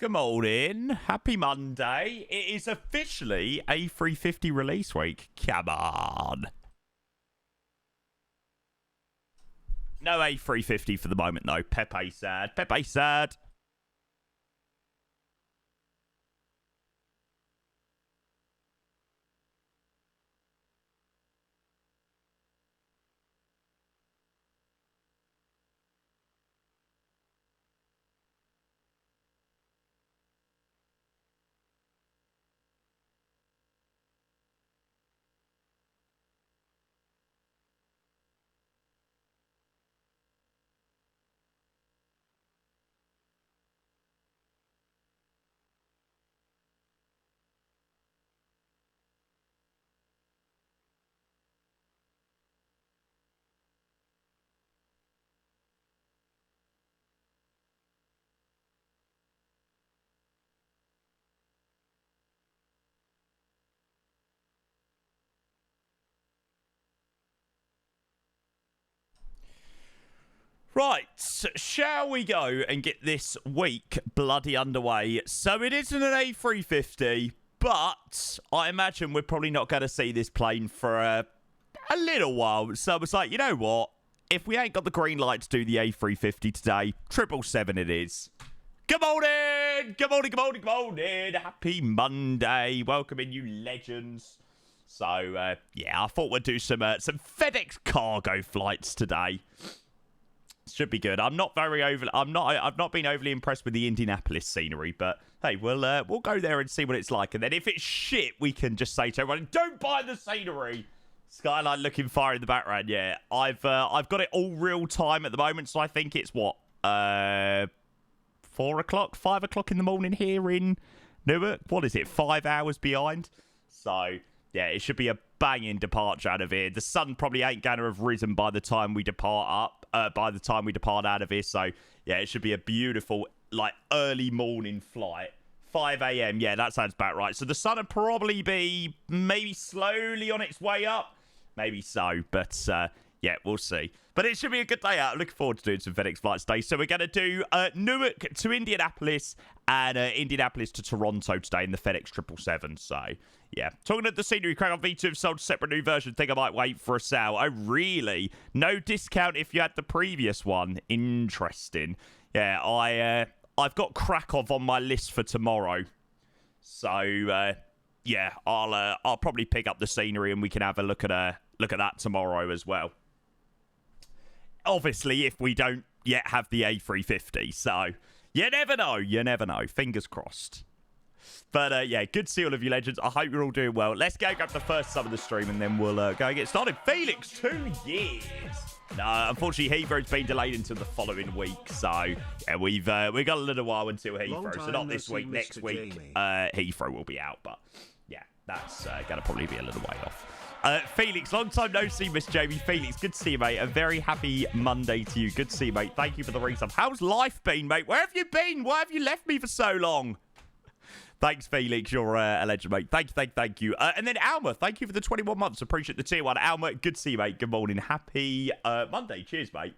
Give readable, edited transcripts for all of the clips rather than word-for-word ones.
Good morning. Happy Monday. It is officially A350 release week. Come on. No A350 for the moment, though. Pepe sad. Pepe sad. Right, shall we go and get this week bloody underway? So it isn't an A350, but I imagine we're probably not going to see this plane for a little while. So I was like, you know what? If we ain't got the green light to do the A350 today, 777 it is. Good morning! Good morning, good morning, good morning! Happy Monday. Welcome in, you legends. So, yeah, I thought we'd do some FedEx cargo flights today. Should be good. I've not been overly impressed with the Indianapolis scenery, but hey, we'll go there and see what it's like. And then if it's shit, we can just say to everyone, don't buy the scenery. Skyline looking fire in the background. Yeah, I've got it all real time at the moment, so I think it's what 4 o'clock, 5 o'clock in the morning here in Newark. What is it? 5 hours behind. So yeah, it should be a banging departure out of here. The sun probably ain't gonna have risen by the time we depart out of here. So yeah, it should be a beautiful, like, early morning flight. 5 a.m. Yeah, that sounds about right. So the sun will probably be maybe slowly on its way up. Maybe so, but yeah, we'll see. But it should be a good day out. I'm looking forward to doing some FedEx flights today. So we're going to do Newark to Indianapolis and Indianapolis to Toronto today in the FedEx 777. So, yeah. Talking about the scenery, Craig on V2 have sold a separate new version. Think I might wait for a sale. Oh, really? No discount if you had the previous one. Interesting. Yeah, I've got Krakow on my list for tomorrow. So, yeah, I'll probably pick up the scenery and we can have a look at that tomorrow as well. Obviously, if we don't yet have the A350, so you never know. You never know. Fingers crossed. But yeah, good to see all of you legends. I hope you're all doing well. Let's go grab the first sub of the stream and then we'll go and get started. Felix, 2 years. No, unfortunately, Heathrow's been delayed until the following week. So yeah, we've got a little while until Heathrow. So not this week, next week. Heathrow will be out, but yeah, that's gonna probably be a little way off. Felix, long time no see, Miss Jamie. Felix, good to see you, mate. A very happy Monday to you. Good to see you, mate. Thank you for the resub. How's life been, mate? Where have you been? Why have you left me for so long? Thanks, Felix. You're a legend, mate. Thank you. And then Alma, thank you for the 21 months. Appreciate the tier 1. Alma, good to see you, mate. Good morning. Happy Monday. Cheers, mate.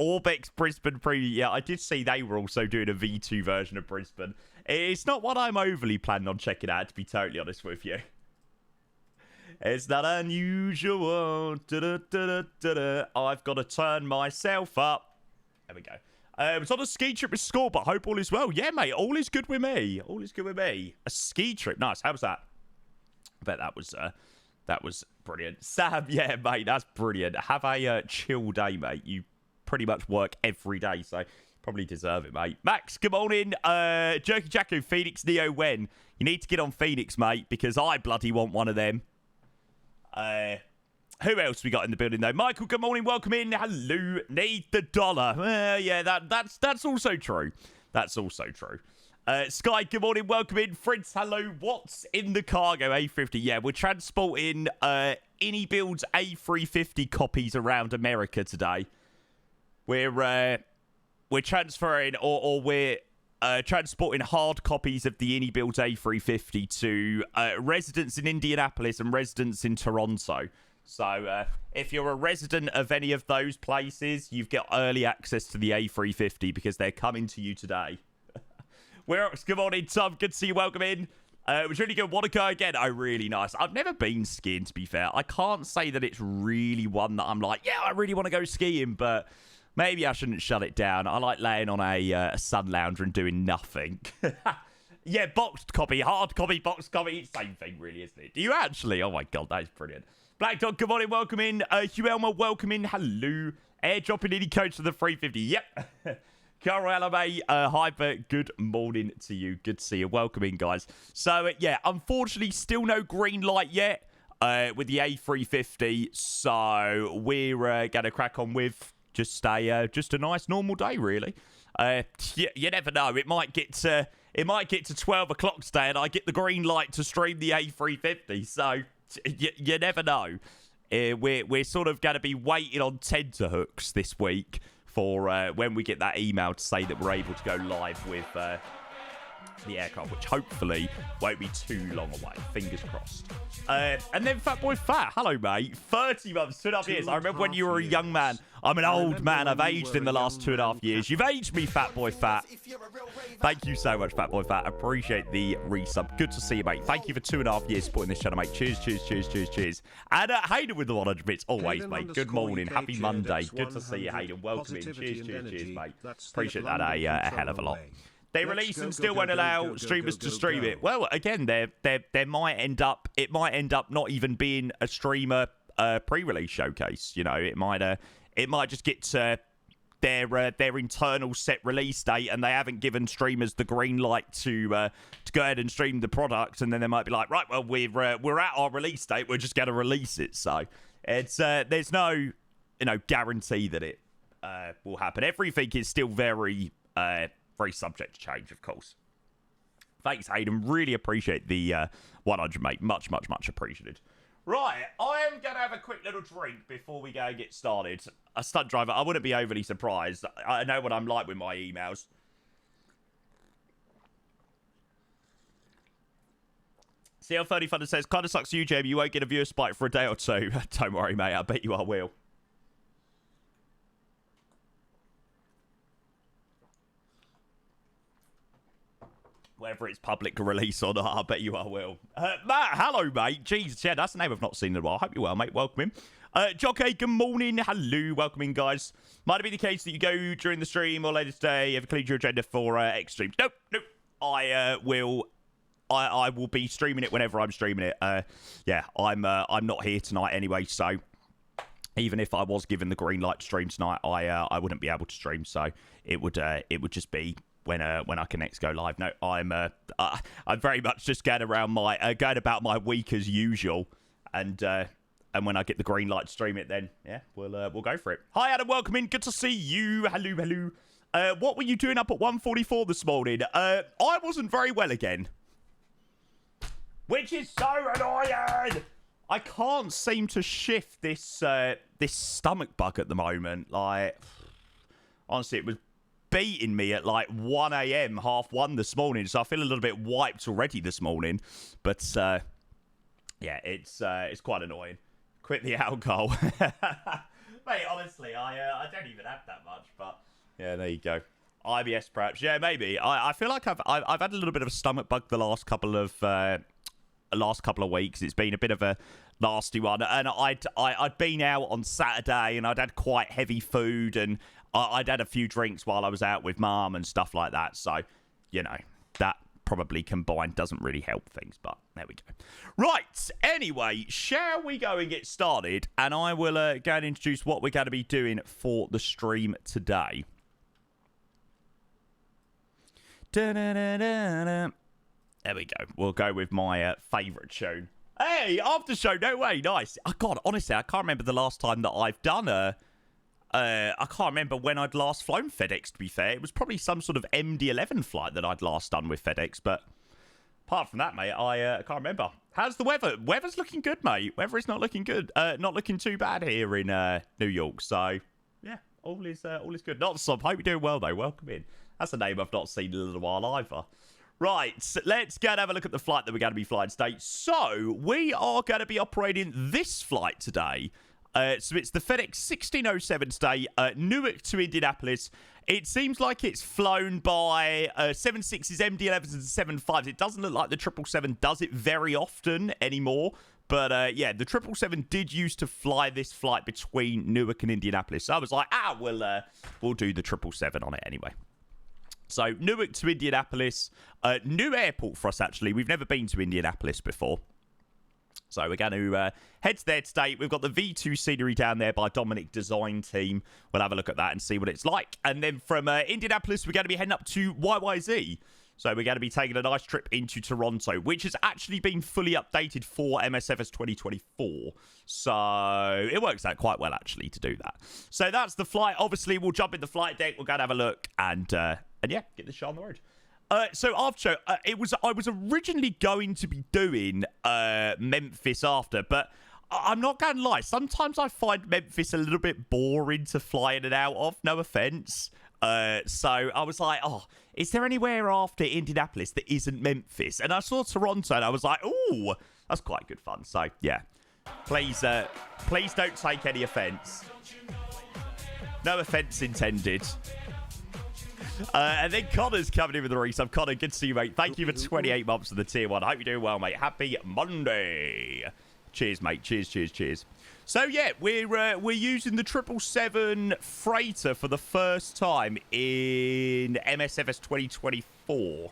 Orbex Brisbane Preview. Yeah, I did see they were also doing a V2 version of Brisbane. It's not what I'm overly planning on checking out, to be totally honest with you. It's not unusual. I've got to turn myself up. There we go. It's on a ski trip with Score, but hope all is well. Yeah, mate, all is good with me. All is good with me. A ski trip. Nice. How was that? I bet that was brilliant. Sam, yeah, mate, that's brilliant. Have a chill day, mate. You pretty much work every day, so probably deserve it, mate. Max, good morning. Jerky Jacko, Phoenix Neo, when? You need to get on Phoenix, mate, because I bloody want one of them. Who else we got in the building, though? Michael, good morning. Welcome in. Hello. Need the dollar. Yeah, that's also true. That's also true. Sky, good morning. Welcome in. Fritz, hello. What's in the cargo? A350. Yeah, we're transporting Build's A350 copies around America today. We're transferring or we're transporting hard copies of the Build's A350 to residents in Indianapolis and residents in Toronto. So if you're a resident of any of those places, you've got early access to the A350 because they're coming to you today. Good morning, Tom. Good to see you. Welcome in. It was really good. Want to go again? Oh, really nice. I've never been skiing, to be fair. I can't say that it's really one that I'm like, yeah, I really want to go skiing, but maybe I shouldn't shut it down. I like laying on a sun lounger and doing nothing. Yeah, boxed copy, hard copy, boxed copy. Same thing, really, isn't it? Do you actually? Oh, my God, that is brilliant. Black Dog, good morning. Welcome in. Hugh Elmer, welcome in. Hello. Airdropping any codes to the 350. Yep. Carol Alame, Hyper, good morning to you. Good to see you. Welcome in, guys. So, yeah, unfortunately, still no green light yet with the A350. So, we're going to crack on with just a nice normal day, really. You never know. It might get to 12 o'clock today and I get the green light to stream the A350. So, you never know. We're sort of going to be waiting on tenterhooks this week for when we get that email to say that we're able to go live with the aircraft, which hopefully won't be too long away. Fingers crossed. And then Fatboy Fat. Hello, mate. 30 months, 2.5 years. I remember when you were a young man. I'm an old man. I've aged in the last 2.5 years. You've aged me, Fatboy Fat. Thank you so much, Fatboy Fat. Appreciate the resub. Good to see you, mate. Thank you for 2.5 years supporting this channel, mate. Cheers, cheers, cheers, cheers, cheers. And Hayden with the 100 bits. Always, mate. Good morning. Happy Monday. Good to see you, Hayden. Welcome in. Cheers, cheers, cheers, mate. Appreciate that a hell of a lot. They release and still won't allow streamers to stream it. Well, again, there might end up not even being a streamer pre-release showcase. You know, it might just get to their internal set release date, and they haven't given streamers the green light to go ahead and stream the product, and then they might be like, right, well, we're at our release date, we're just going to release it. So it's there's no guarantee that it will happen. Everything is still very subject to change, of course. Thanks, Hayden. Really appreciate the 100, mate. Much, much, much appreciated. Right, I am going to have a quick little drink before we go and get started. A stunt driver, I wouldn't be overly surprised. I know what I'm like with my emails. CL30 Thunder says, kind of sucks you, Jamie. You won't get a viewer spike for a day or two. Don't worry, mate. I bet you I will. Whether it's public release or not, I bet you I will. Matt, hello, mate. Jeez, yeah, that's a name I've not seen in a while. Hope you're well, mate. Welcome in. Jockey, good morning. Hello, welcome in, guys. Might it be the case that you go during the stream or later today, have cleared your agenda for extreme? Nope. I will be streaming it whenever I'm streaming it. Yeah, I'm not here tonight anyway, so even if I was given the green light to stream tonight, I wouldn't be able to stream. So it would just be when I can next go live. No, I'm very much just going about my week as usual, and when I get the green light to stream it, then yeah, we'll go for it. Hi, Adam, welcome in. Good to see you. Hello. What were you doing up at 1:44 this morning? I wasn't very well again, which is so annoying. I can't seem to shift this stomach bug at the moment. Like, honestly, it was beating me at like 1 a.m, 1:30 this morning, so I feel a little bit wiped already this morning. But yeah, it's quite annoying. Quit the alcohol. Mate, honestly, I don't even have that much, but yeah, there you go. IBS perhaps. Yeah, maybe. I feel like I've had a little bit of a stomach bug the last couple of weeks. It's been a bit of a nasty one, and I'd been out on Saturday and I'd had quite heavy food, and I'd had a few drinks while I was out with Mum and stuff like that. So, you know, that probably combined doesn't really help things, but there we go. Right, anyway, shall we go and get started? And I will go and introduce what we're going to be doing for the stream today. There we go. We'll go with my favourite tune. Hey, after show, no way, nice. Oh, God, honestly, I can't remember the last time that I've done I can't remember when I'd last flown FedEx, to be fair. It was probably some sort of MD-11 flight that I'd last done with FedEx, but apart from that, mate, I can't remember. How's the weather? Weather's looking good, mate. Weather is not looking good. Not looking too bad here in New York, so yeah, all is good. Not some. Hope you're doing well, though. Welcome in. That's a name I've not seen in a little while either. Right, so let's go and have a look at the flight that we're going to be flying today. So, we are going to be operating this flight today. So it's the FedEx 1607 today, Newark to Indianapolis. It seems like it's flown by 76s, MD-11s, and 75s. It doesn't look like the 777 does it very often anymore. But, yeah, the 777 did used to fly this flight between Newark and Indianapolis. So I was like, we'll do the 777 on it anyway. So Newark to Indianapolis. New airport for us, actually. We've never been to Indianapolis before. So we're going to head to there today. We've got the V2 scenery down there by Dominic Design Team. We'll have a look at that and see what it's like. And then from Indianapolis, we're going to be heading up to YYZ. So we're going to be taking a nice trip into Toronto, which has actually been fully updated for MSFS 2024. So it works out quite well, actually, to do that. So that's the flight. Obviously, we'll jump in the flight deck. We'll go and have a look and yeah, get the show on the road. So after I was originally going to be doing Memphis after, but I'm not going to lie. Sometimes I find Memphis a little bit boring to fly in and out of. No offense. So I was like, oh, is there anywhere after Indianapolis that isn't Memphis? And I saw Toronto, and I was like, oh, that's quite good fun. So yeah, please don't take any offense. No offense intended. And then Connor's coming in with the resub. Connor, good to see you, mate. Thank you for 28 months of the tier 1. I hope you're doing well, mate. Happy Monday. Cheers, mate. Cheers, cheers, cheers. So, yeah, we're using the 777 freighter for the first time in MSFS 2024.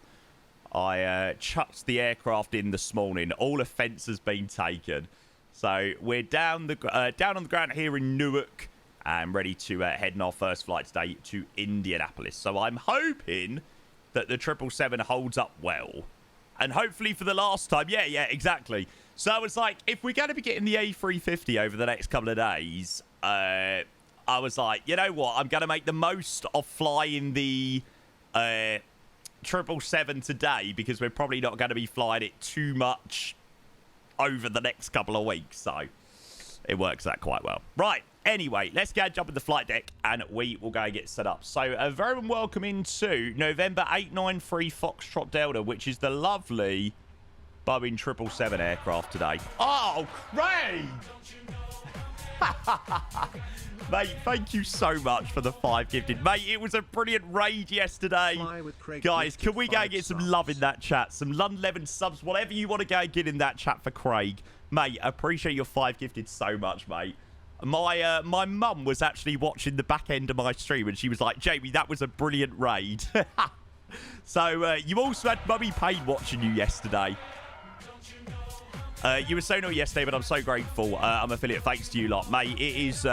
I chucked the aircraft in this morning. All offence has been taken. So, we're down on the ground here in Newark. I'm ready to head on our first flight today to Indianapolis. So I'm hoping that the 777 holds up well. And hopefully for the last time. Yeah, exactly. So I was like, if we're going to be getting the A350 over the next couple of days, I was like, you know what? I'm going to make the most of flying the 777 today because we're probably not going to be flying it too much over the next couple of weeks. So it works out quite well. Right. Anyway, let's go and jump in the flight deck and we will go and get set up. So, a very warm welcome into November 893 Foxtrot Delta, which is the lovely Boeing 777 aircraft today. Oh, Craig! Mate, thank you so much for the 5 gifted. Mate, it was a brilliant raid yesterday. Guys, can we go and get some love in that chat? Some London 11 subs, whatever you want to go and get in that chat for Craig. Mate, I appreciate your 5 gifted so much, mate. My mum was actually watching the back end of my stream and she was like, Jamie, that was a brilliant raid. So you also had Mummy Payne watching you yesterday. You were so naughty yesterday, but I'm so grateful. I'm affiliate. Thanks to you lot, mate. It is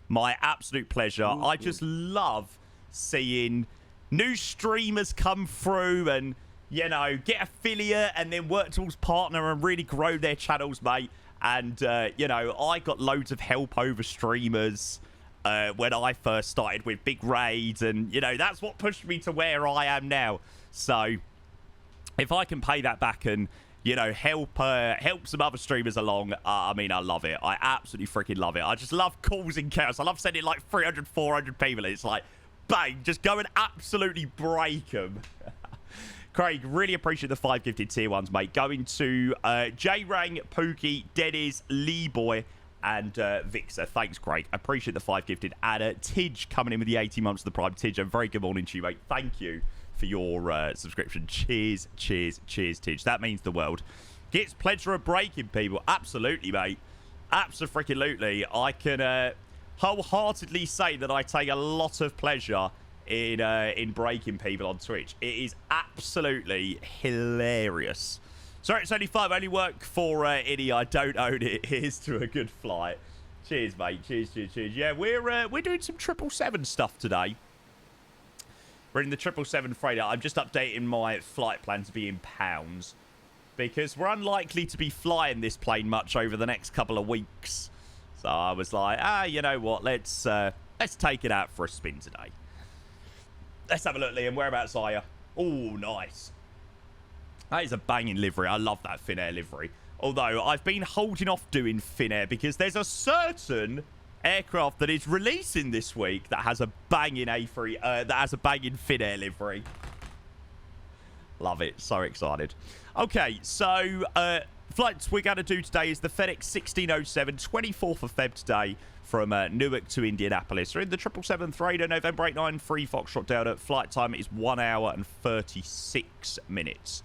my absolute pleasure. I just love seeing new streamers come through and, you know, get affiliate and then work towards partner and really grow their channels, mate. And, you know, I got loads of help over streamers when I first started with big raids. And, you know, that's what pushed me to where I am now. So if I can pay that back and, you know, help some other streamers along, I mean, I love it. I absolutely freaking love it. I just love causing chaos. I love sending like 300, 400 people. It's like, bang, just go and absolutely break them. Craig, really appreciate the 5 gifted tier 1s, mate. Going to J-Rang, Pookie, Dennis, Lee Boy, and Vixer. Thanks, Craig. Appreciate the 5 gifted. And Tidge coming in with the 18 months of the Prime. Tidge, a very good morning to you, mate. Thank you for your subscription. Cheers, cheers, cheers, Tidge. That means the world. Gets pleasure of breaking people. Absolutely, mate. Absolutely. I can wholeheartedly say that I take a lot of pleasure in breaking people on Twitch. It is absolutely hilarious. Sorry, it's only 5. I only work for IDI. I don't own it. Here's to a good flight. Cheers, mate. Cheers. Yeah, we're doing some 777 stuff today. We're in the 777 freighter. I'm just updating my flight plan to be in pounds because we're unlikely to be flying this plane much over the next couple of weeks. So I was like, you know what? Let's take it out for a spin today. Let's have a look, Liam. Whereabouts are you? Oh, nice. That is a banging livery. I love that Finnair livery. Although, I've been holding off doing Finnair because there's a certain aircraft that is releasing this week that has a banging that has a banging Finnair livery. Love it. So excited. Okay, so flights we're going to do today is the FedEx 1607, 24th of Feb today, from Newark to Indianapolis. We're in the 777 Raider, November 89, 3 Foxtrot Delta. Flight time is 1 hour and 36 minutes.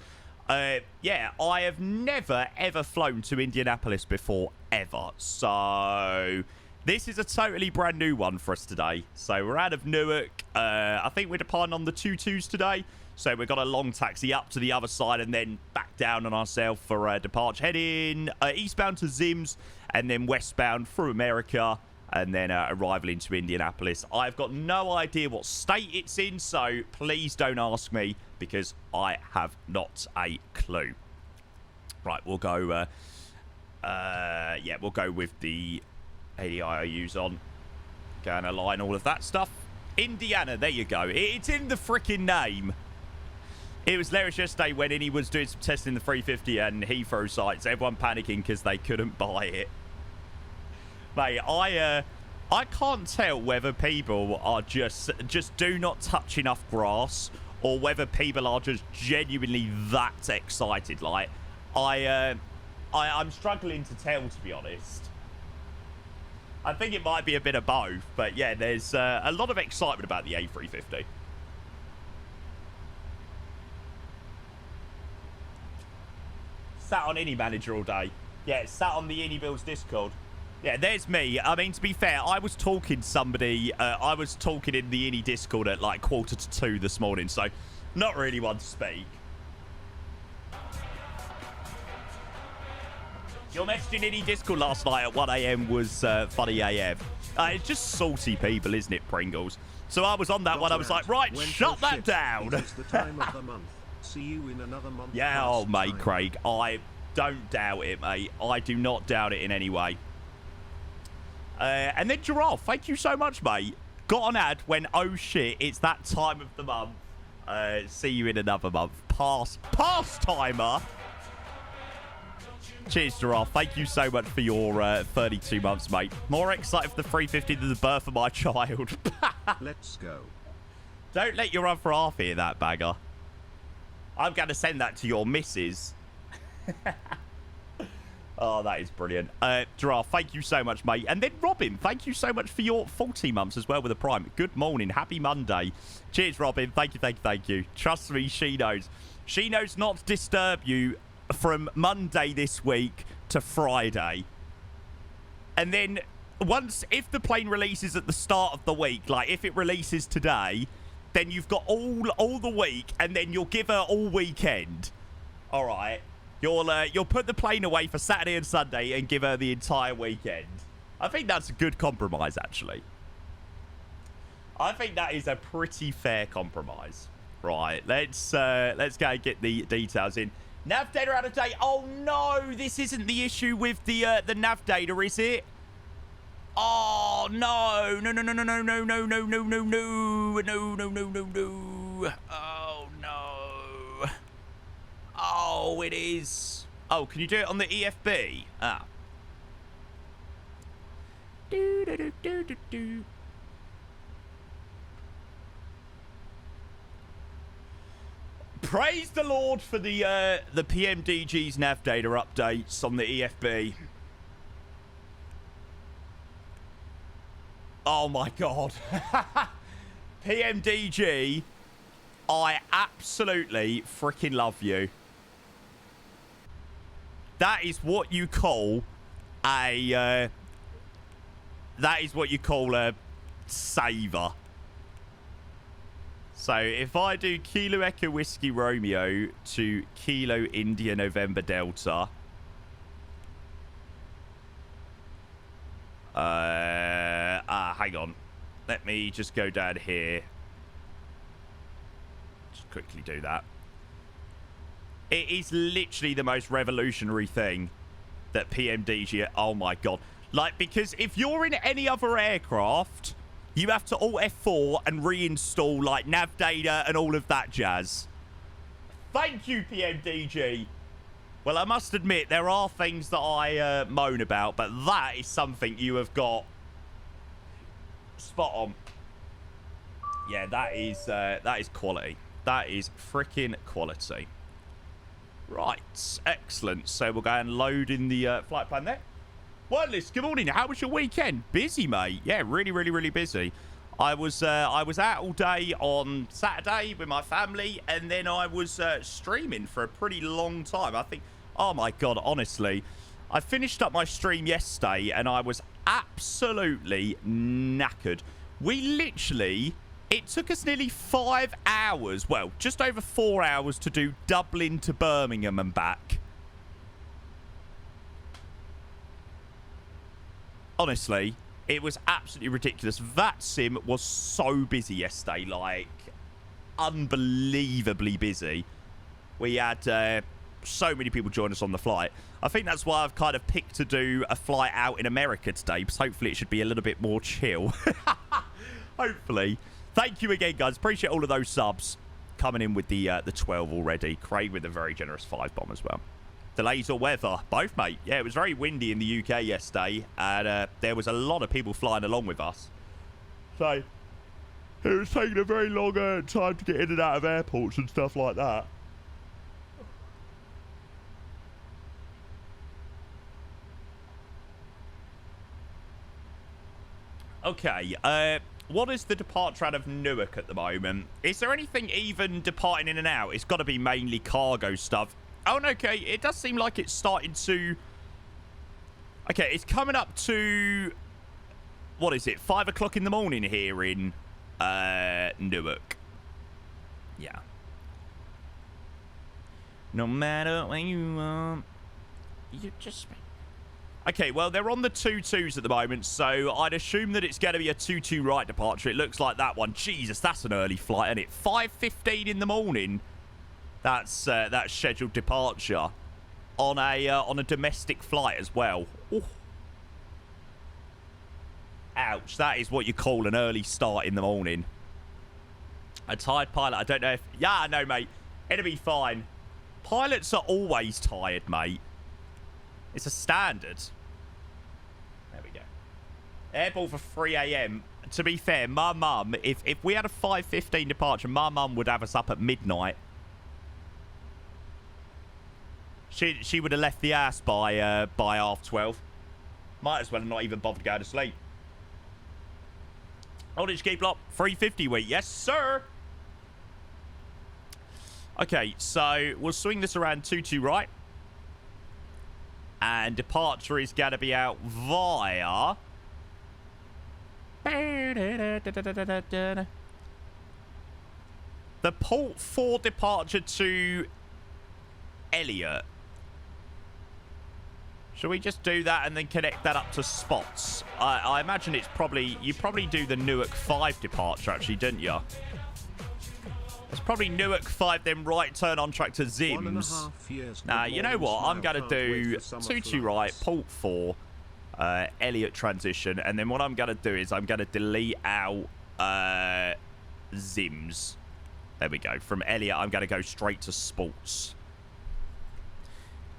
Yeah, I have never, ever flown to Indianapolis before, ever. So this is a totally brand new one for us today. So we're out of Newark. I think we're departing on the 22s today. So we've got a long taxi up to the other side and then back down on ourselves for departure. Heading eastbound to Zims and then westbound through America and then arrival into Indianapolis. I've got no idea what state it's in, so please don't ask me because I have not a clue. Right, we'll go, yeah, we'll go with the ADIOUs on. Go and align all of that stuff. Indiana, there you go. It's in the freaking name. It was hilarious yesterday when he was doing some testing in the 350 and Heathrow sites. Everyone panicking because they couldn't buy it. Mate, I can't tell whether people are just do not touch enough grass or whether people are just genuinely that excited. Like, I'm struggling to tell, to be honest. I think it might be a bit of both, but yeah, there's a lot of excitement about the A350. Sat on Any Manager all day. Yeah, sat on the Any Builds Discord. Yeah, there's me. I mean, to be fair, I was talking to somebody. I was talking in the Any Discord at like 1:45 this morning, so not really one to speak. Your message in Any Discord last night at 1 AM was funny AF. It's just salty people, isn't it, Pringles? So I was on that one. I was like, right, shut that down. It's the time of the month. See you in another month. Yeah, oh, mate, Craig. I don't doubt it, mate. I do not doubt it in any way. And then Giraffe, thank you so much, mate. Got on ad when, oh shit, it's that time of the month. See you in another month. Pastimer. Cheers, Giraffe. Thank you so much for your 32 months, mate. More excited for the 350 than the birth of my child. Let's go. Don't let your other half hear that, bagger. I'm going to send that to your missus. Oh, that is brilliant. Giraffe, thank you so much, mate. And then Robin, thank you so much for your 40 months as well with a Prime. Good morning. Happy Monday. Cheers, Robin. Thank you, thank you, thank you. Trust me, she knows. She knows not to disturb you from Monday this week to Friday. And then if the plane releases at the start of the week, like if it releases today, then you've got all the week, and then you'll give her all weekend. All right. You'll put the plane away for Saturday and Sunday and give her the entire weekend. I think that's a good compromise, actually. I think that is a pretty fair compromise. Right. Let's go and get the details in. Nav data out of date. Oh no, this isn't the issue with the nav data, is it? Oh no, no, no, no, no, no, no, no, no, no, no, no, no, no, no, no, no. Oh no. Oh, it is. Oh, can you do it on the EFB? Ah. Do do do do do do. Praise the Lord for the PMDG's nav data updates on the EFB. Oh my God. PMDG, I absolutely freaking love you. That is what you call a saver. So if I do Kilo Echo Whiskey Romeo to Kilo India November Delta. Hang on. Let me just go down here. Just quickly do that. It is literally the most revolutionary thing that PMDG... Oh my God. Like, because if you're in any other aircraft, you have to Alt F4 and reinstall, like, nav data and all of that jazz. Thank you, PMDG. Well, I must admit, there are things that I moan about, but that is something you have got spot on. Yeah, that is quality. That is freaking quality. Right, excellent. So we'll go and load in the flight plan there. Wireless, good morning. How was your weekend? Busy, mate. Yeah, really, really, really busy. I was out all day on Saturday with my family, and then I was streaming for a pretty long time. I think, oh my God, honestly, I finished up my stream yesterday, and I was absolutely knackered. We literally, it took us nearly 5 hours, well, just over 4 hours to do Dublin to Birmingham and back. Honestly, it was absolutely ridiculous. That sim was so busy yesterday, like, unbelievably busy. We had so many people join us on the flight. I think that's why I've kind of picked to do a flight out in America today, because hopefully it should be a little bit more chill. Hopefully. Thank you again, guys. Appreciate all of those subs coming in with the 12 already. Craig with a very generous 5 bomb as well. Delays or weather? Both, mate. Yeah, it was very windy in the UK yesterday, and there was a lot of people flying along with us. So, it was taking a very long time to get in and out of airports and stuff like that. Okay, what is the departure out of Newark at the moment? Is there anything even departing in and out? It's got to be mainly cargo stuff. Oh, no, okay, it does seem like it's starting to... Okay, it's coming up to... What is it? 5 o'clock in the morning here in Newark. Yeah. No matter where you are, you just... Okay, well, they're on the 2-2s at the moment, so I'd assume that it's going to be a 2-2 right departure. It looks like that one. Jesus, that's an early flight, isn't it? 5:15 in the morning. That's scheduled departure on a domestic flight as well. Ooh. Ouch, that is what you call an early start in the morning. A tired pilot, I don't know if... Yeah, no, mate. It'll be fine. Pilots are always tired, mate. It's a standard. There we go. Airball for 3 a.m. To be fair, my mum, if we had a 5:15 departure, my mum would have us up at midnight. She would have left the house by 12:30. Might as well not even bother to go to sleep. Oldage Key Block, 350 week. Yes, sir. Okay, so we'll swing this around 2-2 right. And departure is going to be out via... the port for departure to Elliot. Shall we just do that and then connect that up to spots? I imagine it's probably... You probably do the Newark 5 departure, actually, didn't you? It's probably Newark 5, then right turn on track to Zims. Nah, you know what? I'm going to do 2-2 right, port 4, Elliot transition. And then what I'm going to do is I'm going to delete out Zims. There we go. From Elliot, I'm going to go straight to sports.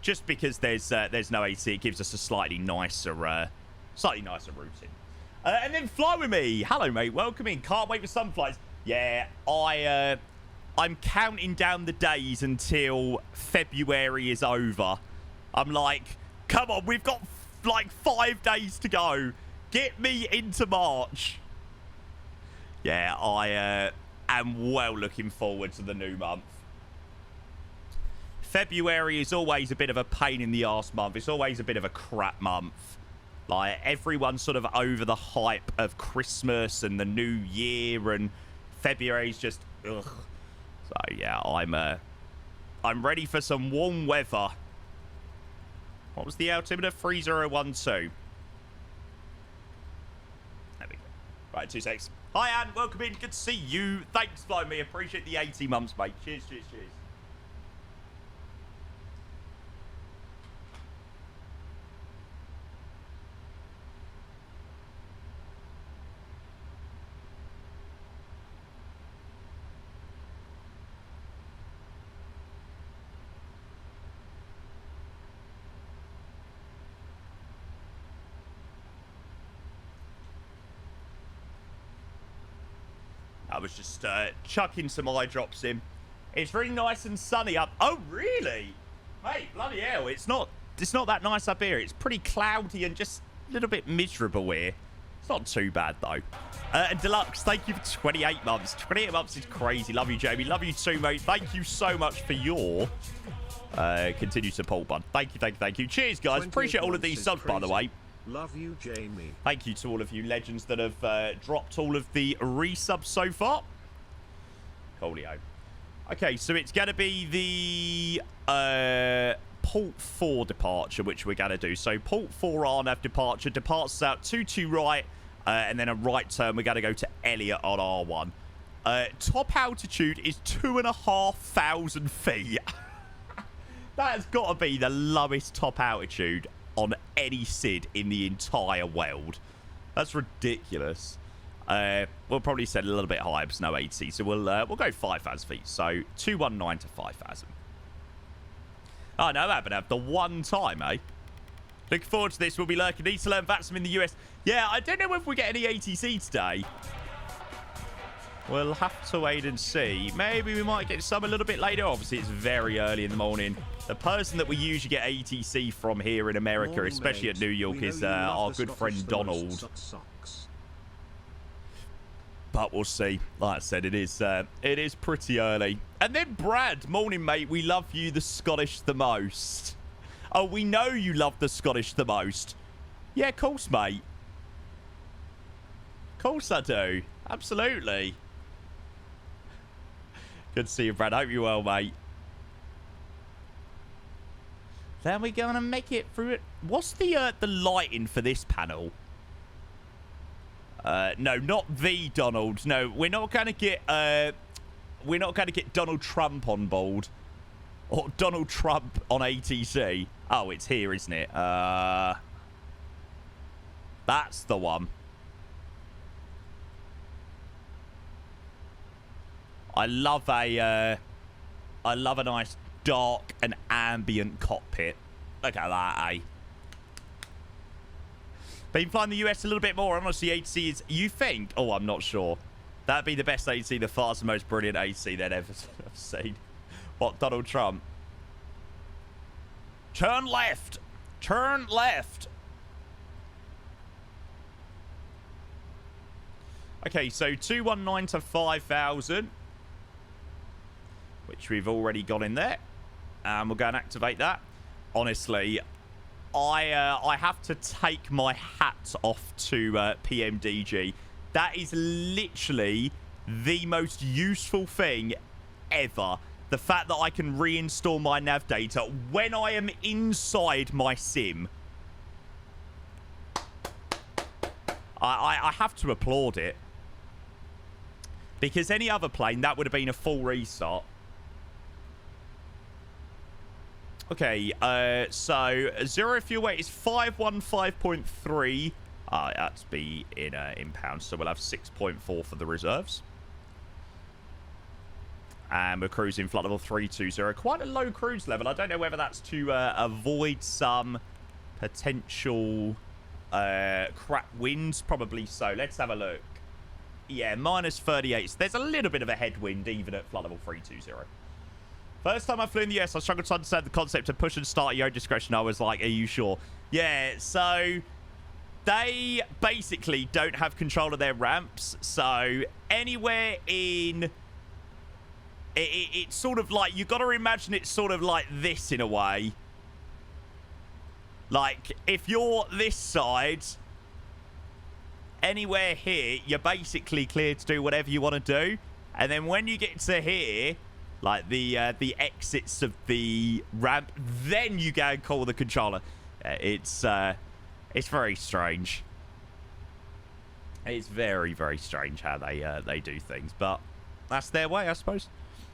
Just because there's no AC, it gives us a slightly nicer routing. And then fly with me. Hello, mate. Welcome in. Can't wait for some flights. Yeah, I'm counting down the days until February is over. I'm like, come on, we've got like 5 days to go. Get me into March. Yeah, I am well looking forward to the new month. February is always a bit of a pain in the arse month. It's always a bit of a crap month. Like, everyone's sort of over the hype of Christmas and the new year, and February's just, ugh. So, yeah, I'm ready for some warm weather. What was the altimeter? 3012. There we go. Right, 2 secs. Hi, Anne. Welcome in. Good to see you. Thanks, Fly Me. Appreciate the 80 months, mate. Cheers, cheers, cheers. I was just chucking some eye drops in. It's very nice and sunny up. Oh, really? Mate, bloody hell, it's not that nice up here. It's pretty cloudy and just a little bit miserable here. It's not too bad, though. And Deluxe, thank you for 28 months. 28 months is crazy. Love you, Jamie. Love you too, mate. Thank you so much for your continued support, bud. Thank you, thank you, thank you. Cheers, guys. Appreciate all of these subs, by the way. Love you, Jamie. Thank you to all of you legends that have dropped all of the resubs so far. Coolio. Okay, so it's going to be the Port 4 departure, which we're going to do. So Port 4 RNAV departure, departs out 22 right, and then a right turn. We're going to go to Elliott on R1. Top altitude is 2,500 feet. That has got to be the lowest top altitude on any SID in the entire world. That's ridiculous. We'll probably set a little bit higher, but no ATC. So we'll go 5,000 feet. So 219 to 5,000. Oh, no, that would have the one time, eh? Looking forward to this. We'll be lurking. Need to learn VATSIM in the US. Yeah, I don't know if we get any ATC today. We'll have to wait and see. Maybe we might get some a little bit later. Obviously, it's very early in the morning. The person that we usually get ATC from here in America, morning, especially mate. At New York, is our good friend Donald. But we'll see. Like I said, it is pretty early. And then Brad, morning, mate. We love you, the Scottish, the most. Oh, we know you love the Scottish the most. Yeah, of course, mate. Of course I do. Absolutely. Good to see you, Brad. Hope you're well, mate. Then we're going to make it through it. What's the lighting for this panel? No, not the Donald. No, we're not going to get Donald Trump on board. Or Donald Trump on ATC. Oh, it's here, isn't it? That's the one. I love a nice dark and ambient cockpit. Look at that, eh? Been flying the US a little bit more. Honestly, ATC is, you think? Oh, I'm not sure. That'd be the best ATC, the fastest, most brilliant ATC they'd ever seen. What, Donald Trump? Turn left. Turn left. Okay, so 219 to 5,000. Which we've already got in there. And we'll go and activate that. Honestly, I have to take my hat off to PMDG. That is literally the most useful thing ever. The fact that I can reinstall my nav data when I am inside my sim. I have to applaud it. Because any other plane, that would have been a full restart. Okay, so zero fuel weight is 515.3. That's be in pounds, so we'll have 6.4 for the reserves. And we're cruising flight level 320. Quite a low cruise level. I don't know whether that's to avoid some potential crap winds. Probably so. Let's have a look. Yeah, minus 38. So there's a little bit of a headwind even at flight level 320. First time I flew in the US, I struggled to understand the concept of push and start at your own discretion. I was like, are you sure? Yeah, so they basically don't have control of their ramps. So anywhere in... It's sort of like... You've got to imagine it's sort of like this in a way. Like, if you're this side... Anywhere here, you're basically clear to do whatever you want to do. And then when you get to here... Like the exits of the ramp, then you go and call the controller. It's very strange. It's very, very strange how they do things, but that's their way, I suppose.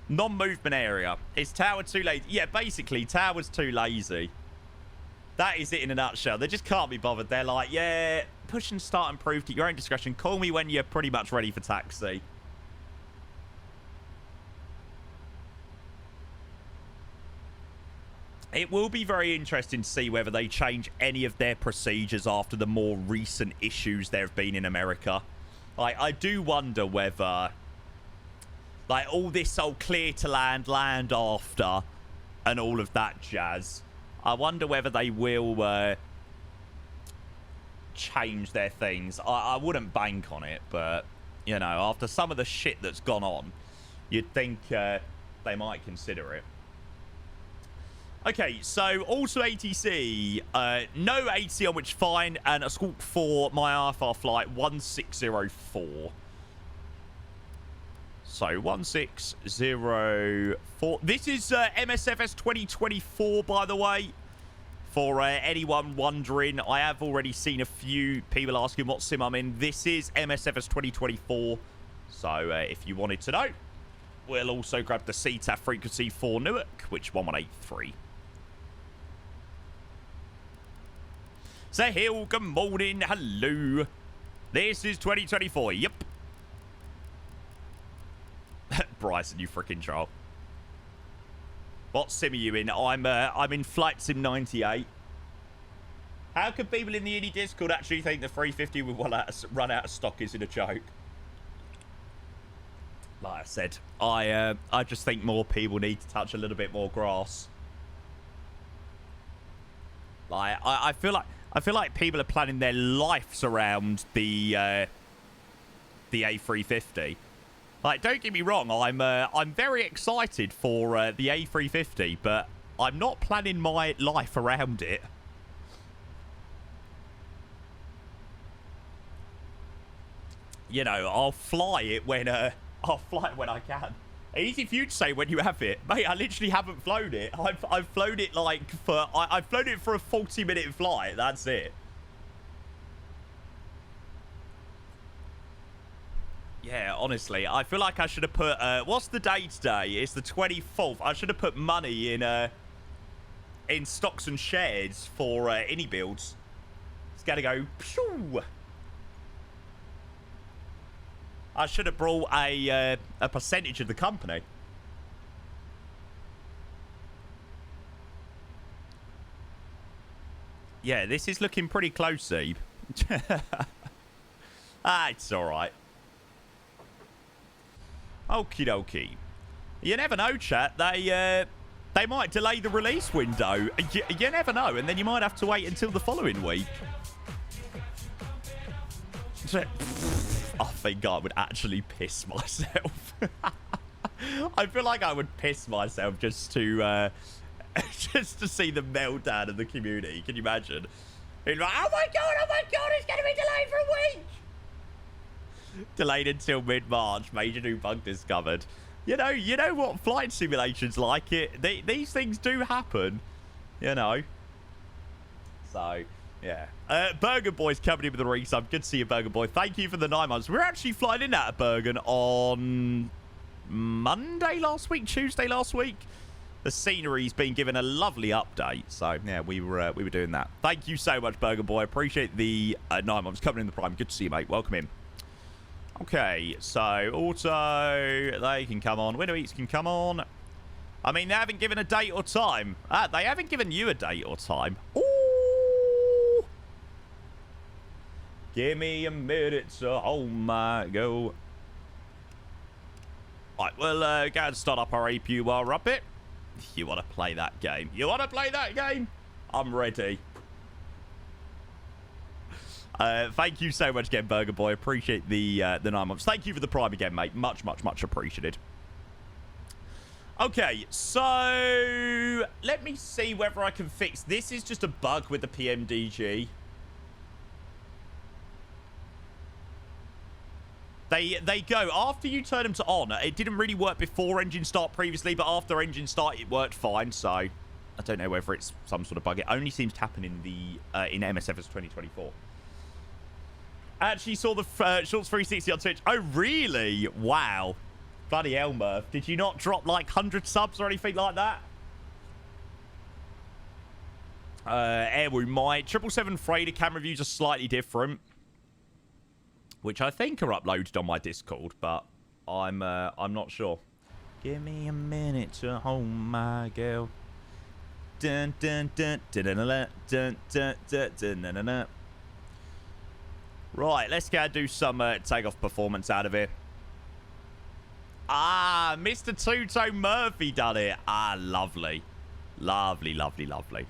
Non-movement area. Is tower too lazy? Yeah, basically, tower's too lazy. That is it in a nutshell. They just can't be bothered. They're like, yeah, push and start improved at your own discretion. Call me when you're pretty much ready for taxi. It will be very interesting to see whether they change any of their procedures after the more recent issues there have been in America. Like, I do wonder whether, like, all this old clear to land after, and all of that jazz. I wonder whether they will change their things. I wouldn't bank on it, but, you know, after some of the shit that's gone on, you'd think they might consider it. Okay, so also ATC, no ATC on which fine, and a squawk for my IFR flight 1604. So 1604. This is MSFS 2024, by the way. For anyone wondering, I have already seen a few people asking what sim I'm in. This is MSFS 2024. So if you wanted to know, we'll also grab the CTAF frequency for Newark, which 1183. Sahil, good morning. Hello. This is 2024. Yep. Bryson, you freaking troll. What sim are you in? I'm in Flight Sim 98. How could people in the Indie Discord actually think the 350 will run out of stock is in a joke? Like I said, I just think more people need to touch a little bit more grass. Like I feel like people are planning their lives around the A350. Like, don't get me wrong, I'm very excited for the A350, but I'm not planning my life around it. You know, I'll fly it when I can. Easy for you to say when you have it, mate. I literally haven't flown it. I've flown it like I've flown it for a 40-minute flight. That's it. Yeah, honestly, I feel like I should have put... what's the day today? It's the 24th. I should have put money in stocks and shares for any builds. It's got to go... Phew. I should have brought a percentage of the company. Yeah, this is looking pretty close, Zeeb. It's all right. Okie dokie. You never know, chat. They might delay the release window. You never know, and then you might have to wait until the following week. I think I would actually piss myself. I feel like I would piss myself just to see the meltdown of the community. Can you imagine? It's like, oh my god, it's going to be delayed for a week. Delayed until mid-March. Major new bug discovered. You know what flight simulation's like. These things do happen. You know. So, yeah. Burger Boy's coming in with the resub. Good to see you, Burger Boy. Thank you for the 9 months. We're actually flying in out of Bergen on Monday last week, Tuesday last week. The scenery's been given a lovely update. So, yeah, we were doing that. Thank you so much, Burger Boy. Appreciate the 9 months coming in the prime. Good to see you, mate. Welcome in. Okay, so auto, they can come on. Window Eats can come on. I mean, they haven't given a date or time. They haven't given you a date or time. Ooh! Give me a minute to hold my go. Right, we'll go and start up our APU while we're up it. You want to play that game? You want to play that game? I'm ready. Thank you so much again, Burger Boy. Appreciate the 9 months. Thank you for the prime again, mate. Much, much, much appreciated. Okay, so let me see whether I can fix... This is just a bug with the PMDG. They go, after you turn them to on, it didn't really work before engine start previously, but after engine start, it worked fine, so... I don't know whether it's some sort of bug. It only seems to happen in the in MSFS 2024. Actually saw the Shorts 360 on Twitch. Oh, really? Wow. Bloody hell, Murph. Did you not drop like 100 subs or anything like that? Airwoo might. 777 Freighter camera views are slightly different, which I think are uploaded on my Discord, but I'm not sure. Give me a minute to hold my girl. Dun dun dun dun dun dun dun dun dun dun dun dun. Right, let's go and do some takeoff performance out of it. Ah, Mr. Two-Tone Murphy done it. Ah, lovely. Lovely, lovely, lovely.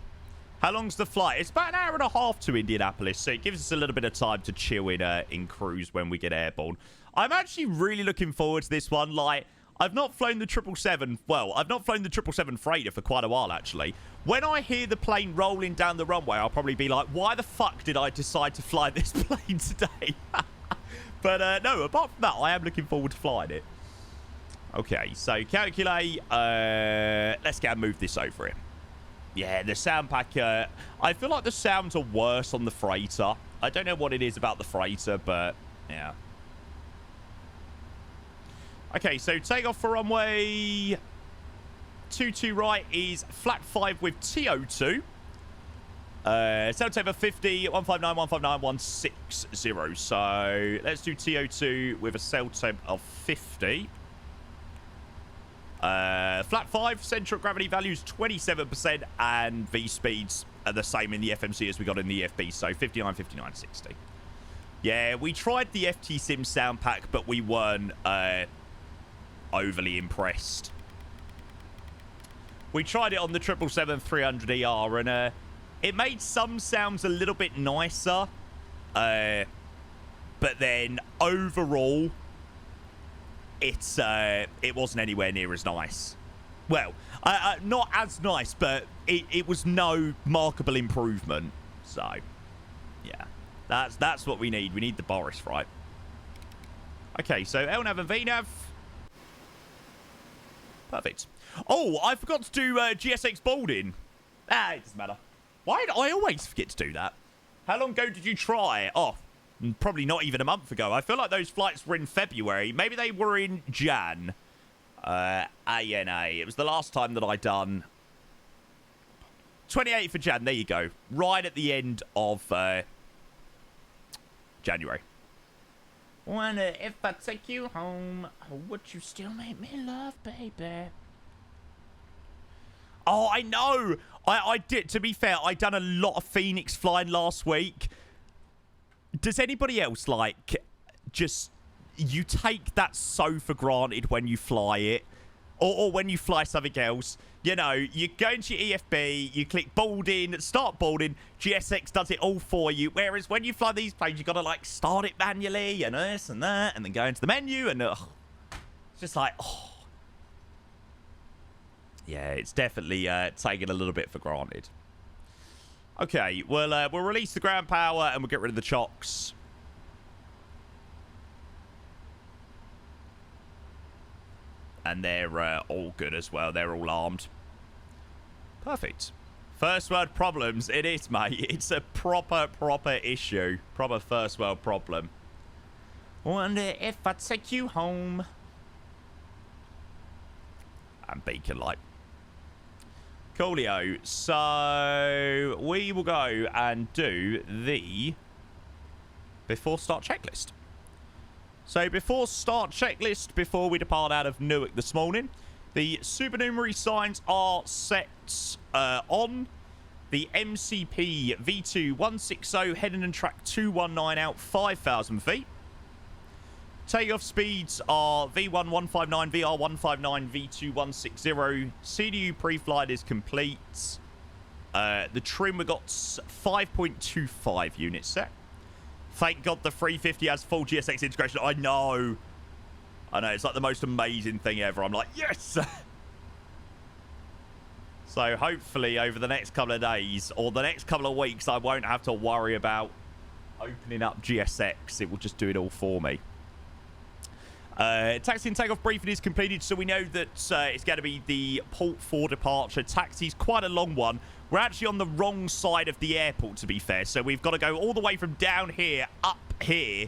How long's the flight? It's about an hour and a half to Indianapolis, so it gives us a little bit of time to chill in cruise when we get airborne. I'm actually really looking forward to this one. Like, I've not flown the 777. Well, I've not flown the 777 freighter for quite a while, actually. When I hear the plane rolling down the runway, I'll probably be like, why the fuck did I decide to fly this plane today? But no, apart from that, I am looking forward to flying it. Okay, so calculate. Let's go and move this over here. Yeah, the sound pack. I feel like the sounds are worse on the freighter. I don't know what it is about the freighter, but yeah. Okay, so takeoff for runway 22 right is flat 5 with TO2. Sound over 50, 159, 159, 160. So let's do TO2 with a sail temp of 50. Flat 5, central gravity values 27%, and V speeds are the same in the FMC as we got in the FB, so 59, 59, 60. Yeah, we tried the FT Sim sound pack, but we weren't overly impressed. We tried it on the 777-300ER, and it made some sounds a little bit nicer, but then overall, it wasn't anywhere near as nice. Well, not as nice, but it was no markable improvement. So, yeah, that's what we need. We need the Boris, right? Okay, so LNAV and VNAV. Perfect. Oh, I forgot to do GSX boarding. It doesn't matter. Why do I always forget to do that? How long ago did you try? Oh, probably not even a month ago. I feel like those flights were in February. Maybe they were in Jan. ANA. It was the last time that I done 28th of Jan. There you go. Right at the end of January. Wonder if I take you home, would you still make me love, baby? Oh, I know. I did. To be fair, I done a lot of Phoenix flying last week. Does anybody else, like, just, you take that so for granted when you fly it? Or when you fly something else? You know, you go into your EFB, you click boarding, start boarding, GSX does it all for you. Whereas when you fly these planes, you got to, like, start it manually and this and that, and then go into the menu, and it's just like, oh. Yeah, it's definitely taken a little bit for granted. Okay, we'll release the ground power and we'll get rid of the chocks. And they're all good as well. They're all armed. Perfect. First world problems. It is, mate. It's a proper issue. Proper first world problem. Wonder if I take you home. And beacon light. Coolio. So we will go and do the before start checklist. So before start checklist, before we depart out of Newark this morning, the supernumerary signs are set on. The MCP V2160 heading in track 219 out 5,000 feet. Takeoff speeds are V1159, VR159, V2160. CDU pre-flight is complete. The trim, we got 5.25 units set. Thank God the 350 has full GSX integration. I know. It's like the most amazing thing ever. I'm like, yes! So hopefully over the next couple of days or the next couple of weeks, I won't have to worry about opening up GSX. It will just do it all for me. Taxi and takeoff briefing is completed, so we know that it's going to be the port for departure. Taxi's quite a long one. We're actually on the wrong side of the airport, to be fair, so we've got to go all the way from down here up here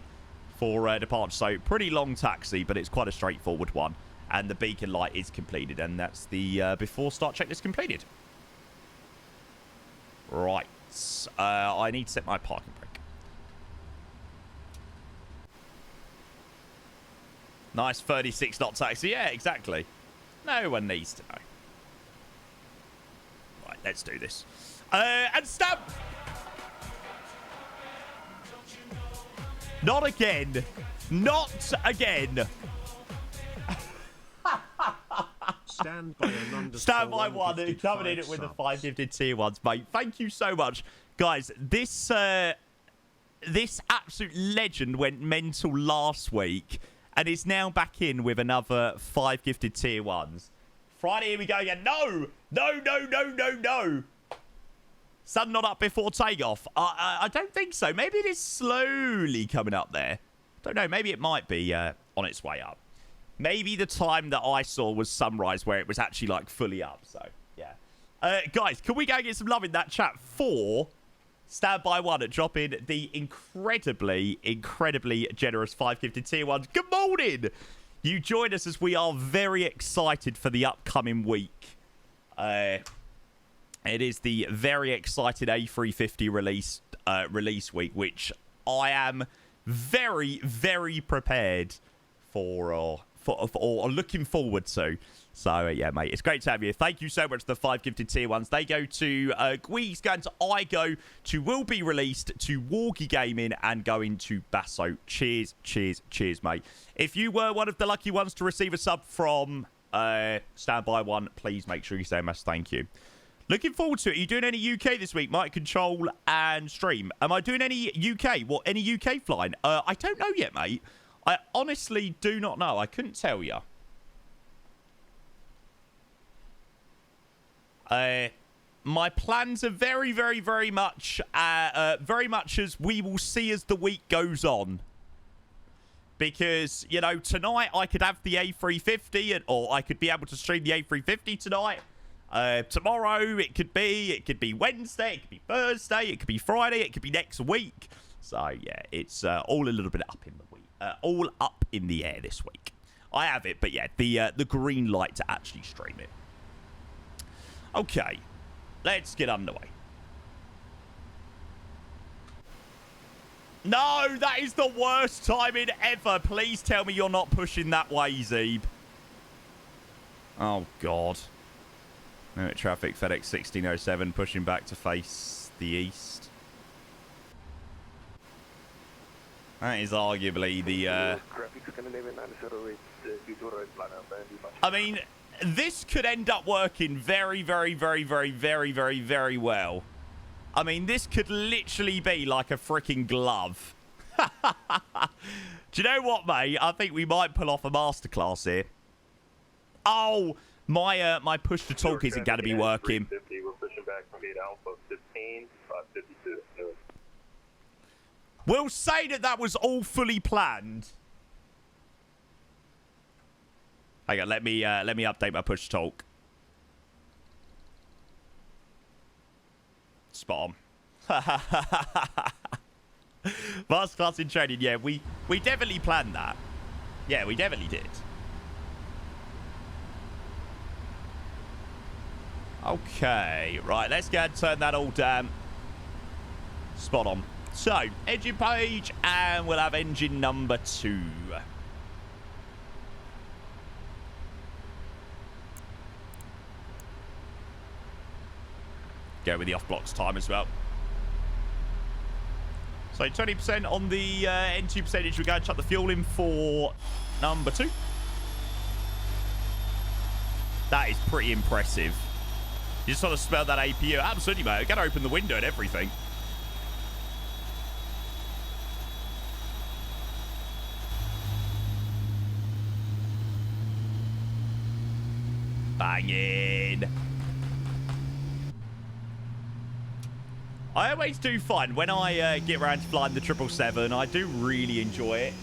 for departure. So pretty long taxi, but it's quite a straightforward one. And the beacon light is completed, and that's the before start checklist completed. Right. I need to set my parking brake. Nice 36 knot taxi. Yeah, exactly. No one needs to know. Right, let's do this. And stamp! Not again. Not again. Stand by one, coming in with the 5 gifted tier ones, mate. Thank you so much. Guys, this absolute legend went mental last week and is now back in with another 5 gifted tier ones. Friday, here we go again. No! No, no, no, no, no! Sun not up before takeoff. I don't think so. Maybe it is slowly coming up there. Don't know. Maybe it might be on its way up. Maybe the time that I saw was sunrise where it was actually, like, fully up. So, yeah. Guys, can we go get some love in that chat for Stand by one and drop in the incredibly, incredibly generous 5 gifted tier ones. Good morning! You join us as we are very excited for the upcoming week. It is the very excited A350 release week, which I am very, very prepared for or looking forward to. So, yeah, mate, it's great to have you. Thank you so much for the 5 gifted tier ones. They go to Gui's, going to Igo, to Will Be Released, to Wargy Gaming, and going to Basso. Cheers, cheers, cheers, mate. If you were one of the lucky ones to receive a sub from Stand By One, please make sure you say a massive thank you. Looking forward to it. Are you doing any UK this week? Might control and stream. Am I doing any UK? What, any UK flying? I don't know yet, mate. I honestly do not know. I couldn't tell you. My plans are very, very, very much as we will see as the week goes on. Because, you know, tonight I could have the A350, or I could be able to stream the A350 tonight. Tomorrow it could be Wednesday, it could be Thursday, it could be Friday, it could be next week. So yeah, it's all a little bit up in the week, all up in the air this week. I have it, but yeah, the green light to actually stream it. Okay, let's get underway. No, that is the worst timing ever. Please tell me you're not pushing that way, Zeeb. Oh, God. No traffic, FedEx 1607, pushing back to face the east. That is arguably the... I mean... This could end up working very, very, very, very, very, very, very well. I mean, this could literally be like a freaking glove. Do you know what, mate? I think we might pull off a masterclass here. Oh, my push to talk isn't going to be working. We're pushing back from 8 Alpha 15, 552. We'll say that was all fully planned. Hang on, let me update my push talk. Spot on. Masterclass in training, yeah, we definitely planned that. Yeah, we definitely did. Okay, right, let's go and turn that all down. Spot on. So, engine page, and we'll have engine number 2. Go with the off-blocks time as well. So 20% on the N2 percentage. We're going to chuck the fuel in for number 2. That is pretty impressive. You just sort of smell that APU. Absolutely, mate. We're going to open the window and everything. Banging. I always do find when I get around to flying the 777, I do really enjoy it.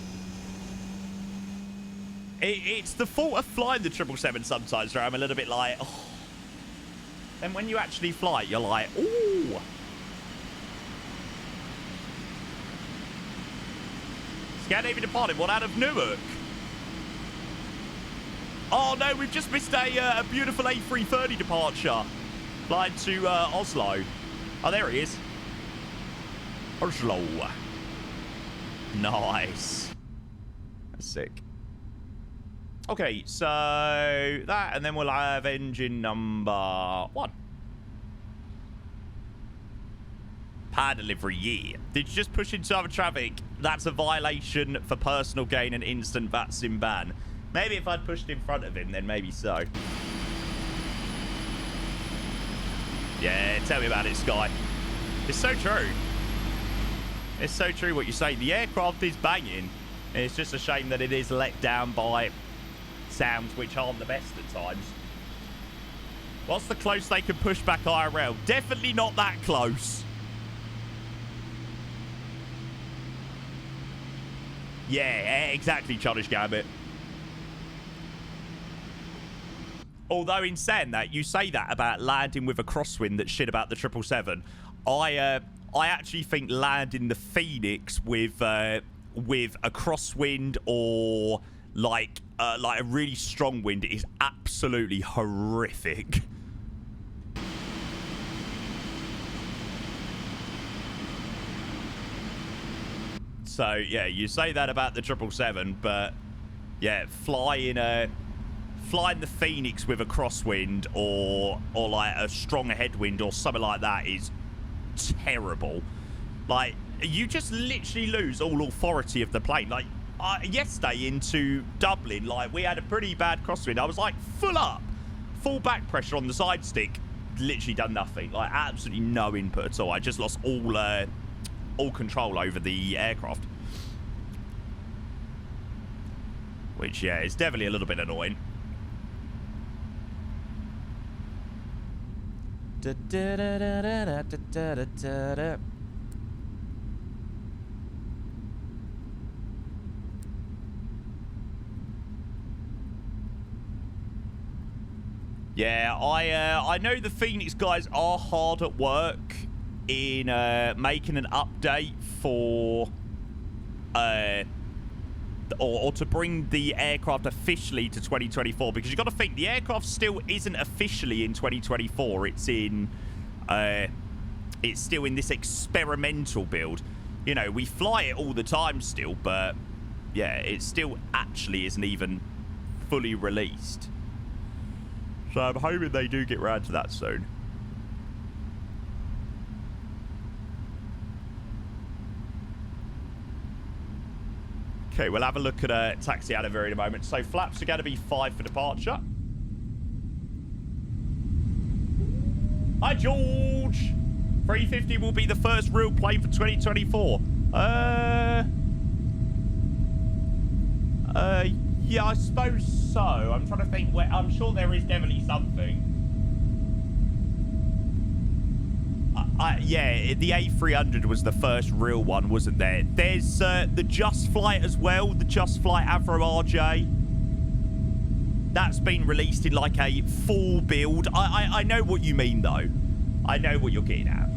It's the fault of flying the 777 sometimes where I'm a little bit like, oh. Then when you actually fly it, you're like, ooh. Scandinavian departed, one out of Newark. Oh no, we've just missed a beautiful A330 departure. Flying to Oslo. Oh, there he is. Oslo. Nice. That's sick. Okay, so that, and then we'll have engine number 1. Power delivery, yeah. Did you just push into other traffic? That's a violation for personal gain and instant VAT sim ban. Maybe if I'd pushed in front of him, then maybe so. Yeah, tell me about it, Sky. It's so true. It's so true what you say. The aircraft is banging. It's just a shame that it is let down by sounds which aren't the best at times. What's the close they can push back IRL? Definitely not that close. Yeah, exactly, Childish Gambit. Although in saying that, you say that about landing with a crosswind that's shit about the 777. I actually think landing the Phoenix with a crosswind or like a really strong wind is absolutely horrific. So yeah, you say that about the 777, but yeah, flying the Phoenix with a crosswind or like a strong headwind or something like that is terrible. Like, you just literally lose all authority of the plane. Like, yesterday into Dublin, like, we had a pretty bad crosswind. I was like full up, full back pressure on the side stick, literally done nothing. Like, absolutely no input at all. I just lost all control over the aircraft, which yeah, is definitely a little bit annoying. Yeah, I know the Phoenix guys are hard at work in making an update for or to bring the aircraft officially to 2024, because you've got to think the aircraft still isn't officially in 2024. It's still in this experimental build. You know, we fly it all the time still, but yeah, it still actually isn't even fully released. So I'm hoping they do get around to that soon. Okay, we'll have a look at taxi out of here in a moment. So flaps are going to be 5 for departure. Hi, George. 350 will be the first real plane for 2024. Yeah, I suppose so. I'm trying to think where. I'm sure there is definitely something. Yeah, the A300 was the first real one, wasn't there? There's the Just Flight as well, the Just Flight Avro RJ. That's been released in like a full build. I know what you mean, though. I know what you're getting at.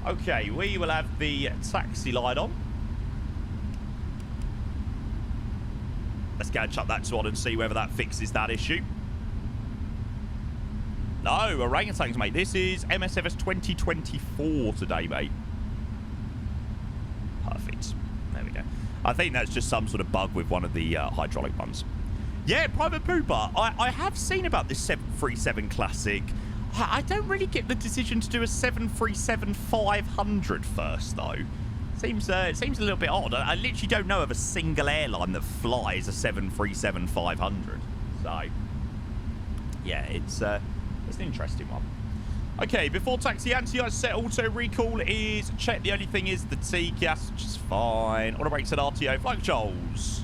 Okay, we will have the taxi light on. Let's go and chuck that on and see whether that fixes that issue. No, orangutans, mate. This is MSFS 2024 today, mate. Perfect. There we go. I think that's just some sort of bug with one of the hydraulic ones. Yeah, Private Pooper. I have seen about this 737 Classic. I don't really get the decision to do a 737-500 first, though. Seems a little bit odd. I literally don't know of a single airline that flies a 737-500. So, yeah, it's an interesting one. Okay, before taxi anti-ice set auto recall is checked. The only thing is the T-gas, which is fine. Auto brakes at RTO. Flight controls.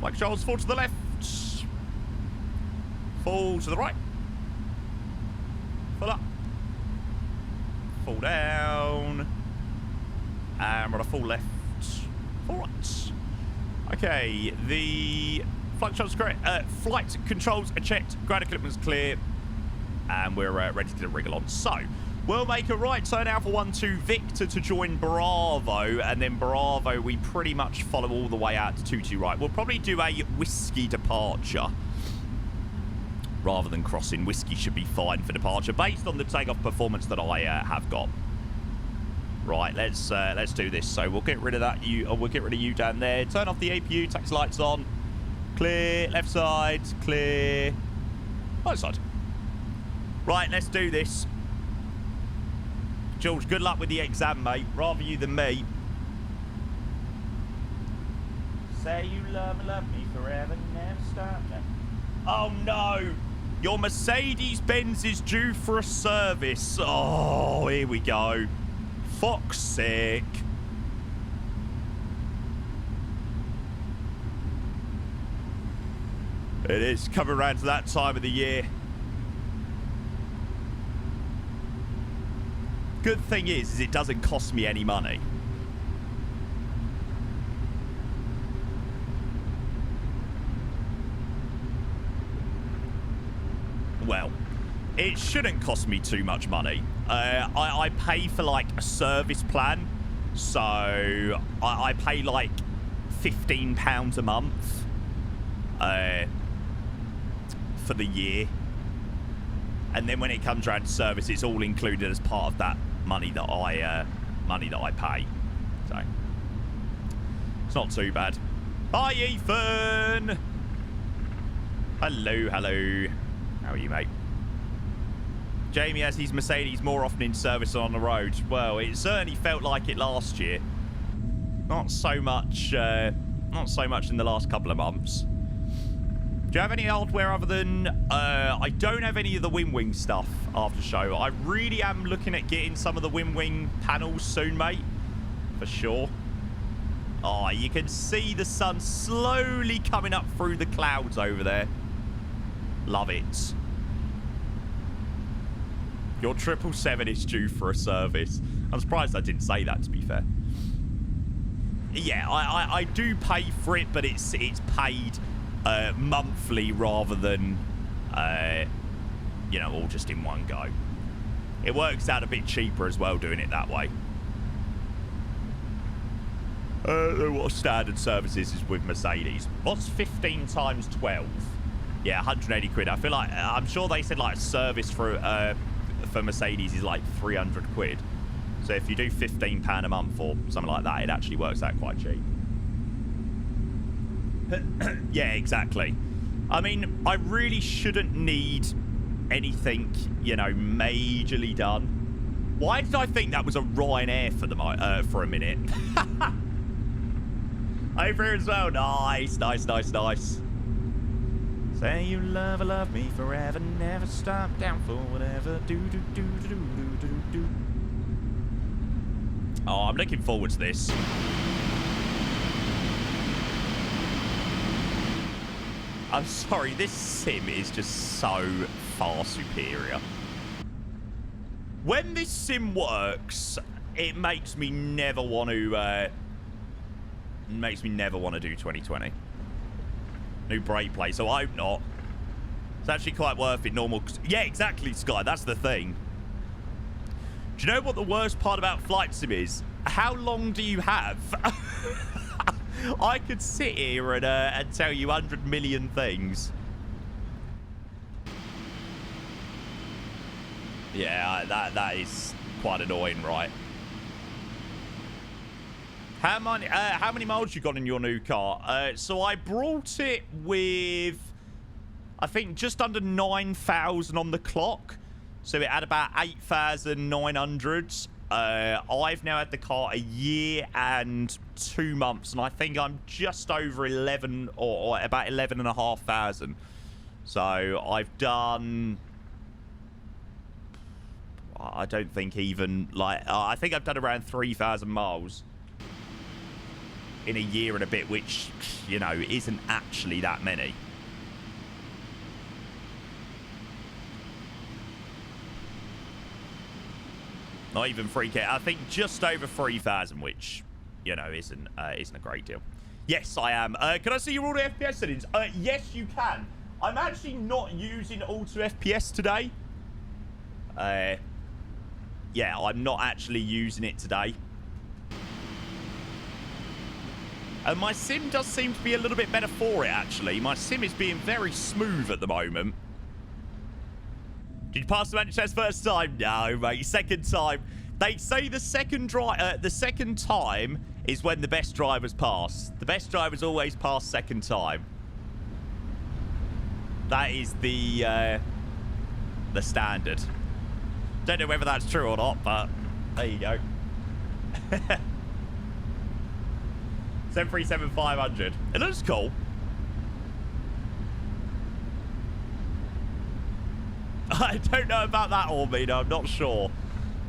Flight controls, fall to the left. Fall to the right. Full up. Fall down. And we're on a full left. Full right. Okay, the flight controls are correct. Flight controls are checked. Ground equipment's clear. And we're ready to get a wriggle on. So, we'll make a right turn Alpha 1-2 Victor to join Bravo. And then Bravo, we pretty much follow all the way out to 2-2 right. We'll probably do a whiskey departure rather than crossing. Whiskey should be fine for departure based on the takeoff performance that I have got. Right, let's do this. So we'll get rid of that we'll get rid of you down there. Turn off the APU, taxi lights on. Clear, left side, clear. Right side. Right, let's do this. George, good luck with the exam, mate. Rather you than me. Say you love me forever, never stop. Oh no! Your Mercedes-Benz is due for a service. Oh, here we go. Fuck's sake. It is coming around to that time of the year. Good thing is it doesn't cost me any money. Well, it shouldn't cost me too much money. I pay for like a service plan, so I pay like £15 a month for the year, and then when it comes around to service, it's all included as part of that money that I pay. So it's not too bad. Hi, Ethan. Hello, hello. How are you, mate? Jamie has his Mercedes more often in service than on the road. Well, it certainly felt like it last year. Not so much in the last couple of months. Do you have any hardware other than... I don't have any of the Wing stuff after show. I really am looking at getting some of the Wing panels soon, mate. For sure. Oh, you can see the sun slowly coming up through the clouds over there. Love it. Your 777 is due for a service. I'm surprised I didn't say that, to be fair. Yeah, I do pay for it, but it's paid monthly rather than, you know, all just in one go. It works out a bit cheaper as well doing it that way. What standard services is with Mercedes? What's 15 times 12? Yeah, 180 quid. I feel like, I'm sure they said like service for Mercedes is like 300 quid. So if you do £15 a month or something like that, it actually works out quite cheap. Yeah, exactly. I mean, I really shouldn't need anything, you know, majorly done. Why did I think that was a Ryanair for a minute? Over here as well. Nice, nice, nice, nice. Say you love me forever, never stop, down for whatever. Do do do do do do do. Oh, I'm looking forward to this. I'm sorry, this sim is just so far superior. When this sim works, it makes me never want to. Do 2020. New brake plate, so I hope not. It's actually quite worth it. Normal. Yeah, exactly, Sky. That's the thing. Do you know what the worst part about Flight Sim is? How long do you have? I could sit here and tell you 100 million things. Yeah, that is quite annoying, right? How many miles you got in your new car? So I brought it with, I think, just under 9,000 on the clock. So it had about 8,900. I've now had the car a year and 2 months, and I think I'm just over 11 or about 11,500. So I've done, I don't think even like, I think I've done around 3,000 miles in a year and a bit, which, you know, isn't actually that many. Not even 3K. I think just over 3,000, which, you know, isn't a great deal. Yes, I am. Can I see your auto FPS settings? Yes, you can. I'm actually not using auto FPS today. Yeah, I'm not actually using it today. And my sim does seem to be a little bit better for it, actually. My sim is being very smooth at the moment. Did you pass the magic test first time? No, mate. Second time. They say the second time is when the best drivers pass. The best drivers always pass second time. That is the standard. Don't know whether that's true or not, but there you go. 737-500. It looks cool. I don't know about that, Ormina. I'm not sure.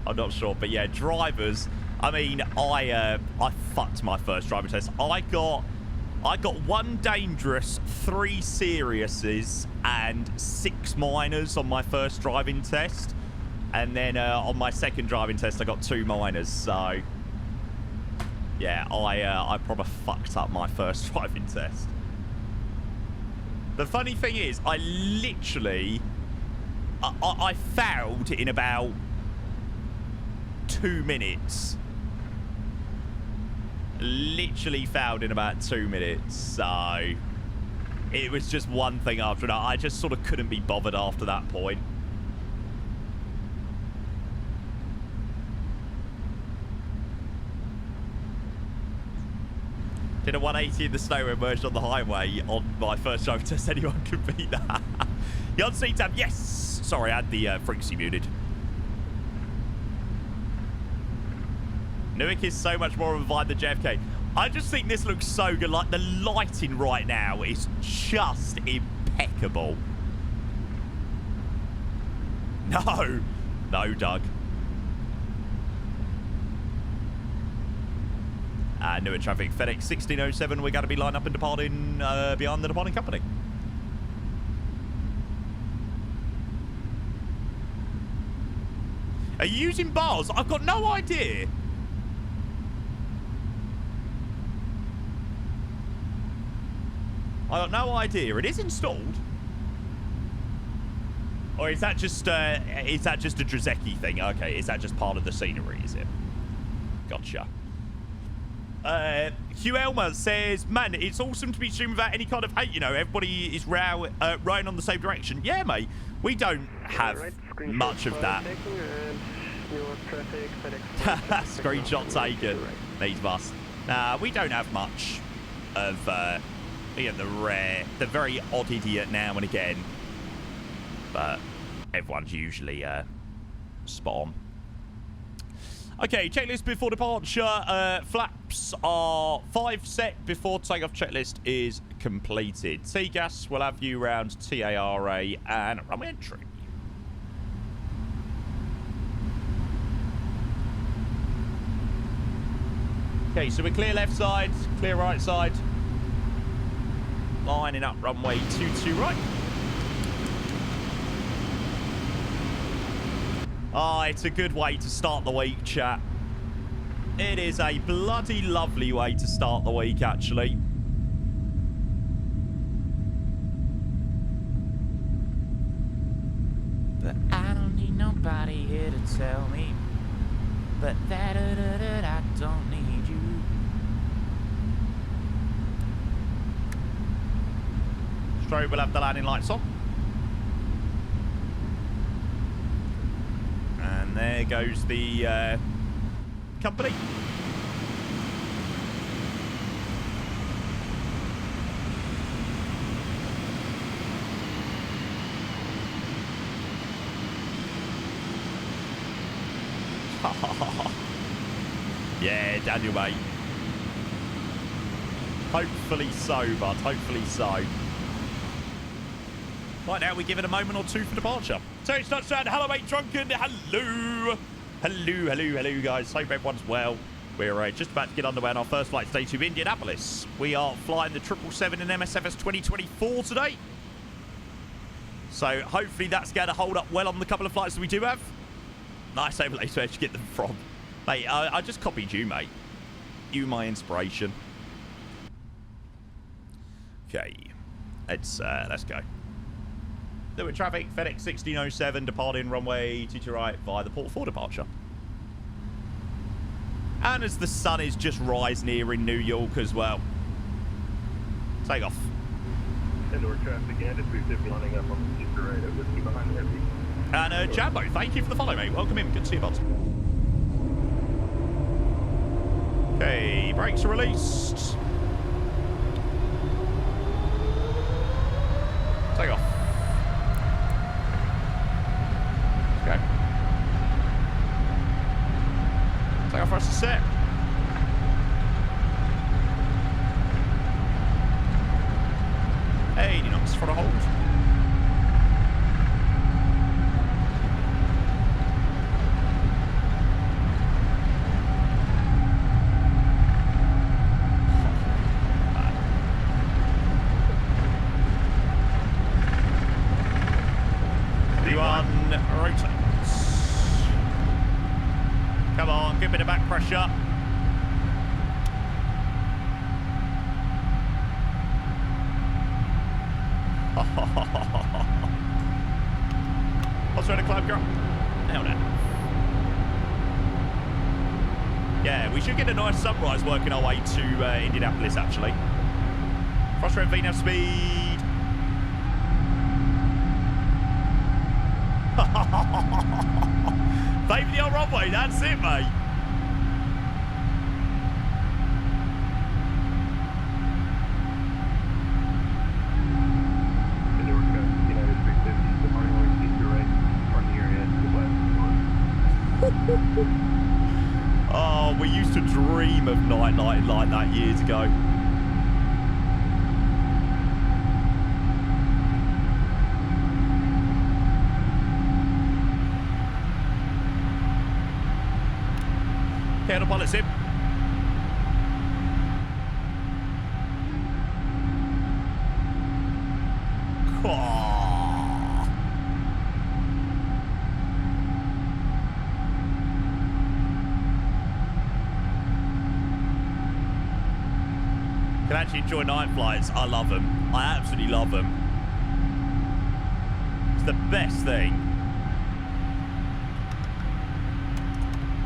I'm not sure. But yeah, drivers. I mean, I fucked my first driving test. I got 1 dangerous, 3 seriouses, and 6 minors on my first driving test. And then on my second driving test, I got 2 minors. So yeah, I probably fucked up my first driving test. The funny thing is, I literally I failed in about 2 minutes. Literally failed in about 2 minutes. So it was just one thing after another. I just sort of couldn't be bothered after that point. Did a 180 in the snow and emerged on the highway on my first drive test. Anyone can beat that. You on C-Tab? Yes. Sorry, I had the frequency muted. Newark is so much more of a vibe than JFK. I just think this looks so good. Like, the lighting right now is just impeccable. No. No, Doug. Newark traffic. FedEx 1607. We're going to be lined up and departing beyond the departing company. Are you using bars? I've got no idea. I got no idea. It is installed. Or is that just a Drazeki thing? Okay, is that just part of the scenery, is it? Gotcha. Hugh Elmer says, man, it's awesome to be streaming without any kind of hate, you know. Everybody is rowing on the same direction. Yeah, mate. We don't have much of that. Screenshot taken. Needs must. Nah, we don't have much of the very odd idiot now and again. But everyone's usually spot on. Okay, checklist before departure. Flaps are 5 set before takeoff. Checklist is completed. T-gas will have you round TARA and runway entry. Okay, so we're clear left side, clear right side. Lining up runway 22 right. Ah, it's a good way to start the week, chat. It is a bloody lovely way to start the week, actually. But I don't need nobody here to tell me. But that I don't need you. Strobe will have the landing lights on. And there goes the company. Yeah, Daniel, mate. Hopefully so, bud. Hopefully so. Right now, we give it a moment or two for departure. So it's touchdown. Hello, mate, Drunken. Hello. Hello, guys. Hope everyone's well. We're just about to get underway on our first flight today to Indianapolis. We are flying the 777 in MSFS 2024 today. So hopefully that's going to hold up well on the couple of flights that we do have. Nice overlay to where'd you get them from? Mate, I just copied you, mate. You, my inspiration. Okay. Let's go. Newark traffic, FedEx 1607, departing runway 22 right via the port for departure. And as the sun is just rising here in New York as well. Take off. Newark traffic and it's 350 lining up on the 22 right. Whiskey behind the heavy. And Jambo, thank you for the follow, mate. Welcome in. Good to see you, bud. Okay, brakes are released. Take off. Okay. Take off for us to set. good bit of back pressure. What's trying to climb, girl? Hell no. Yeah, we should get a nice sunrise working our way to Indianapolis, actually. Crossroad VNAV speed. Favour the old runway, that's it, mate. Oh, we used to dream of night lighting like that years ago. Okay, the pilot's in. Can actually enjoy night flights. I love them. I absolutely love them. It's the best thing.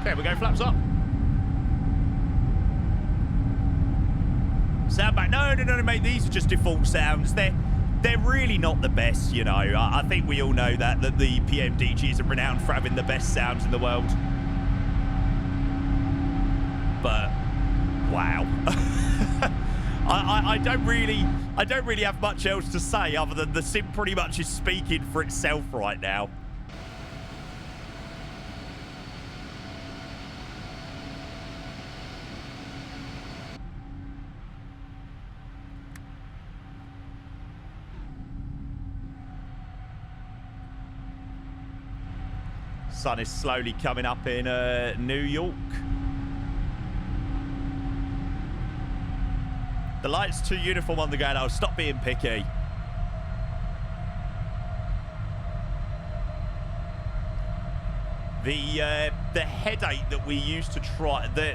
Okay, we go flaps up. Sound back. No, mate. These are just default sounds. They're really not the best, you know. I think we all know that the PMDG isn't renowned for having the best sounds in the world. But wow. I don't really have much else to say other than the sim pretty much is speaking for itself right now. Sun is slowly coming up in New York. The light's too uniform on the ground. I'll stop being picky. The headache that we used to try, the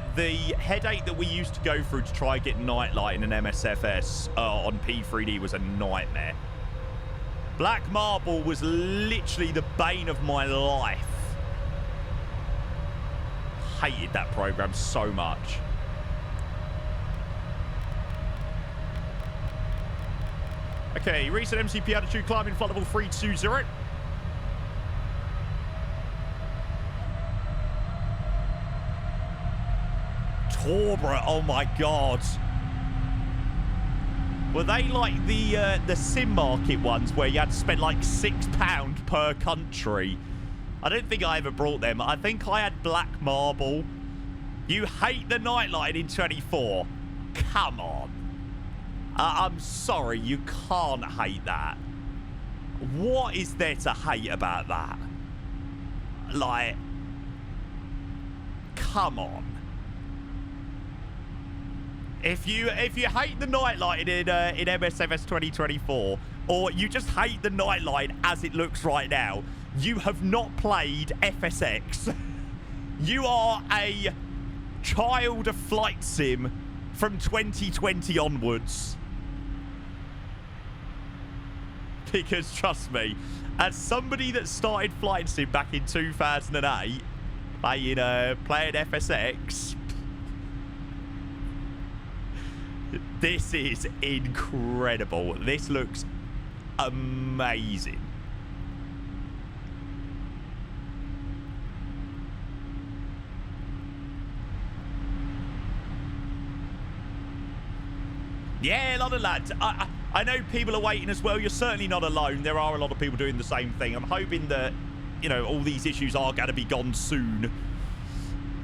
headache that we used to go through to try and get night light in an MSFS on P3D was a nightmare. Black Marble was literally the bane of my life. Hated that program so much. Okay, recent MCP altitude climbing flight level 320. Torbra, oh my god. Were they like the sim market ones where you had to spend like £6 per country? I don't think I ever brought them. I think I had Black Marble. You hate the nightlight in 24. Come on. I'm sorry, you can't hate that. What is there to hate about that? Like, come on. If you hate the nightlight in MSFS 2024, or you just hate the nightlight as it looks right now, you have not played FSX. You are a child of flight sim from 2020 onwards. Because trust me, as somebody that started flight sim back in 2008, playing FSX, this is incredible. This looks amazing. Yeah, a lot of lads. I know people are waiting as well. You're certainly not alone. There are a lot of people doing the same thing. I'm hoping that, you know, all these issues are going to be gone soon.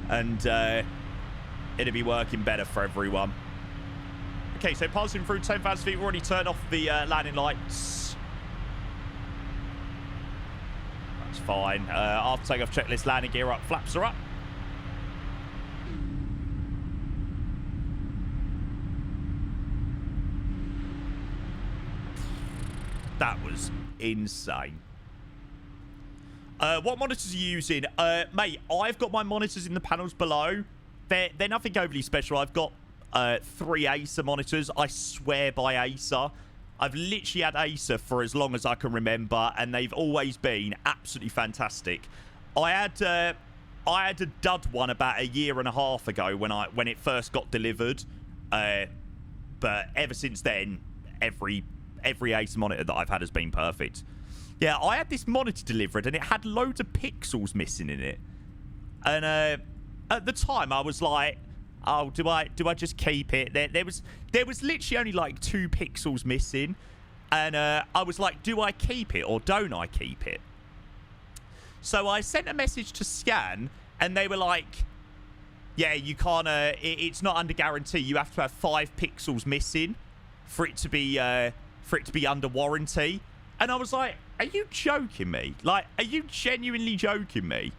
And it'll be working better for everyone. Okay, so passing through 10,000 feet. We've already turned off the landing lights. That's fine. After takeoff checklist, landing gear up, flaps are up. That was insane. What monitors are you using? Mate, I've got my monitors in the panels below. They're nothing overly special. I've got 3 Acer monitors. I swear by Acer. I've literally had Acer for as long as I can remember, and they've always been absolutely fantastic. I had a dud one about a year and a half ago when it first got delivered, but ever since then, every Acer monitor that I've had has been perfect. Yeah, I had this monitor delivered, and it had loads of pixels missing in it, and at the time I was like, oh, do I just keep it? There was literally only like 2 pixels missing, and I was like, do I keep it or don't I keep it? So I sent a message to Scan, and they were like, yeah, you can't. It's not under guarantee. You have to have 5 pixels missing for it to be under warranty. And I was like, are you joking me? Like, are you genuinely joking me?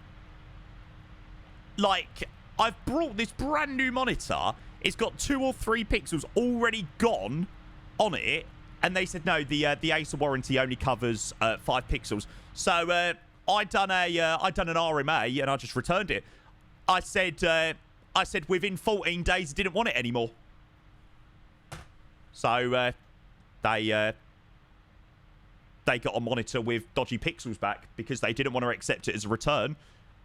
Like, I've brought this brand new monitor. It's got 2 or 3 pixels already gone on it, and they said no. The Acer warranty only covers 5 pixels. So I done an RMA, and I just returned it. I said within 14 days, I didn't want it anymore. So they got a monitor with dodgy pixels back because they didn't want to accept it as a return.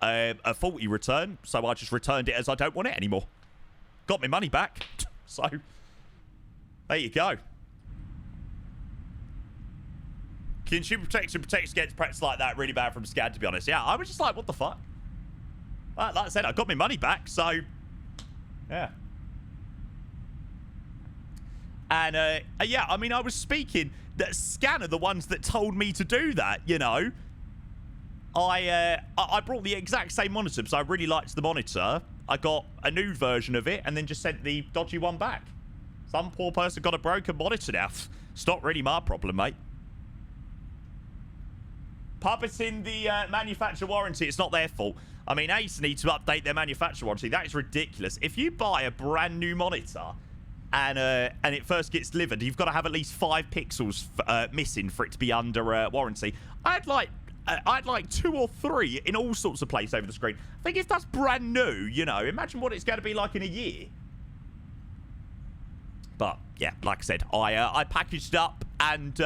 A faulty return, so I just returned it as I don't want it anymore. Got my money back. So there you go. Consumer protection protects against practice like that. Really bad from Scad, to be honest. Yeah, I was just like, what the fuck? Like I said, I got my money back, so yeah. And yeah, I mean, I was speaking that Scan are the ones that told me to do that, you know. I brought the exact same monitor because I really liked the monitor. I got a new version of it and then just sent the dodgy one back. Some poor person got a broken monitor now. It's not really my problem, mate. Puppeting the manufacturer warranty, it's not their fault. I mean, Acer need to update their manufacturer warranty. That is ridiculous. If you buy a brand new monitor and it first gets delivered, you've got to have at least 5 pixels missing for it to be under warranty. I'd like 2 or 3 in all sorts of places over the screen. I think if that's brand new, you know, imagine what it's going to be like in a year. But yeah, like I said, I packaged up and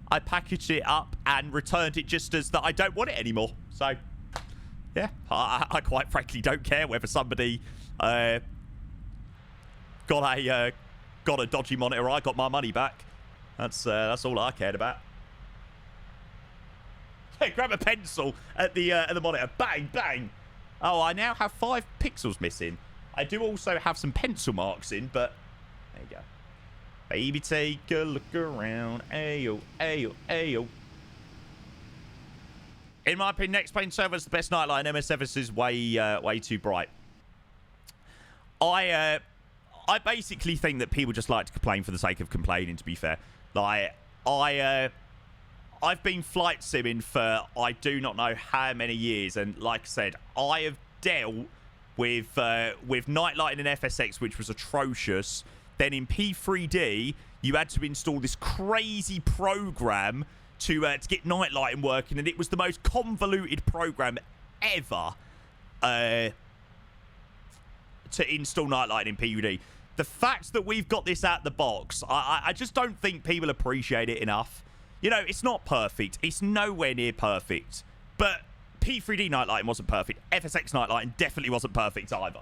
I packaged it up and returned it just as that I don't want it anymore. So yeah, I quite frankly don't care whether somebody got a dodgy monitor. I got my money back. That's all I cared about. Hey, grab a pencil at the monitor. Bang, bang. Oh, I now have 5 pixels missing. I do also have some pencil marks in, but there you go. Baby, take a look around. Ayo, ayo, ayo. In my opinion, Next Plane Server is the best nightlight. MSFS is way too bright. I basically think that people just like to complain for the sake of complaining, to be fair. Like, I've been flight simming for I do not know how many years, and like I said, I have dealt with nightlighting in FSX, which was atrocious. Then in P3D, you had to install this crazy program to get nightlighting working, and it was the most convoluted program ever to install nightlighting in PUD. The fact that we've got this out the box, I just don't think people appreciate it enough. You know, it's not perfect. It's nowhere near perfect. But P3D nightlighting wasn't perfect. FSX nightlighting definitely wasn't perfect either.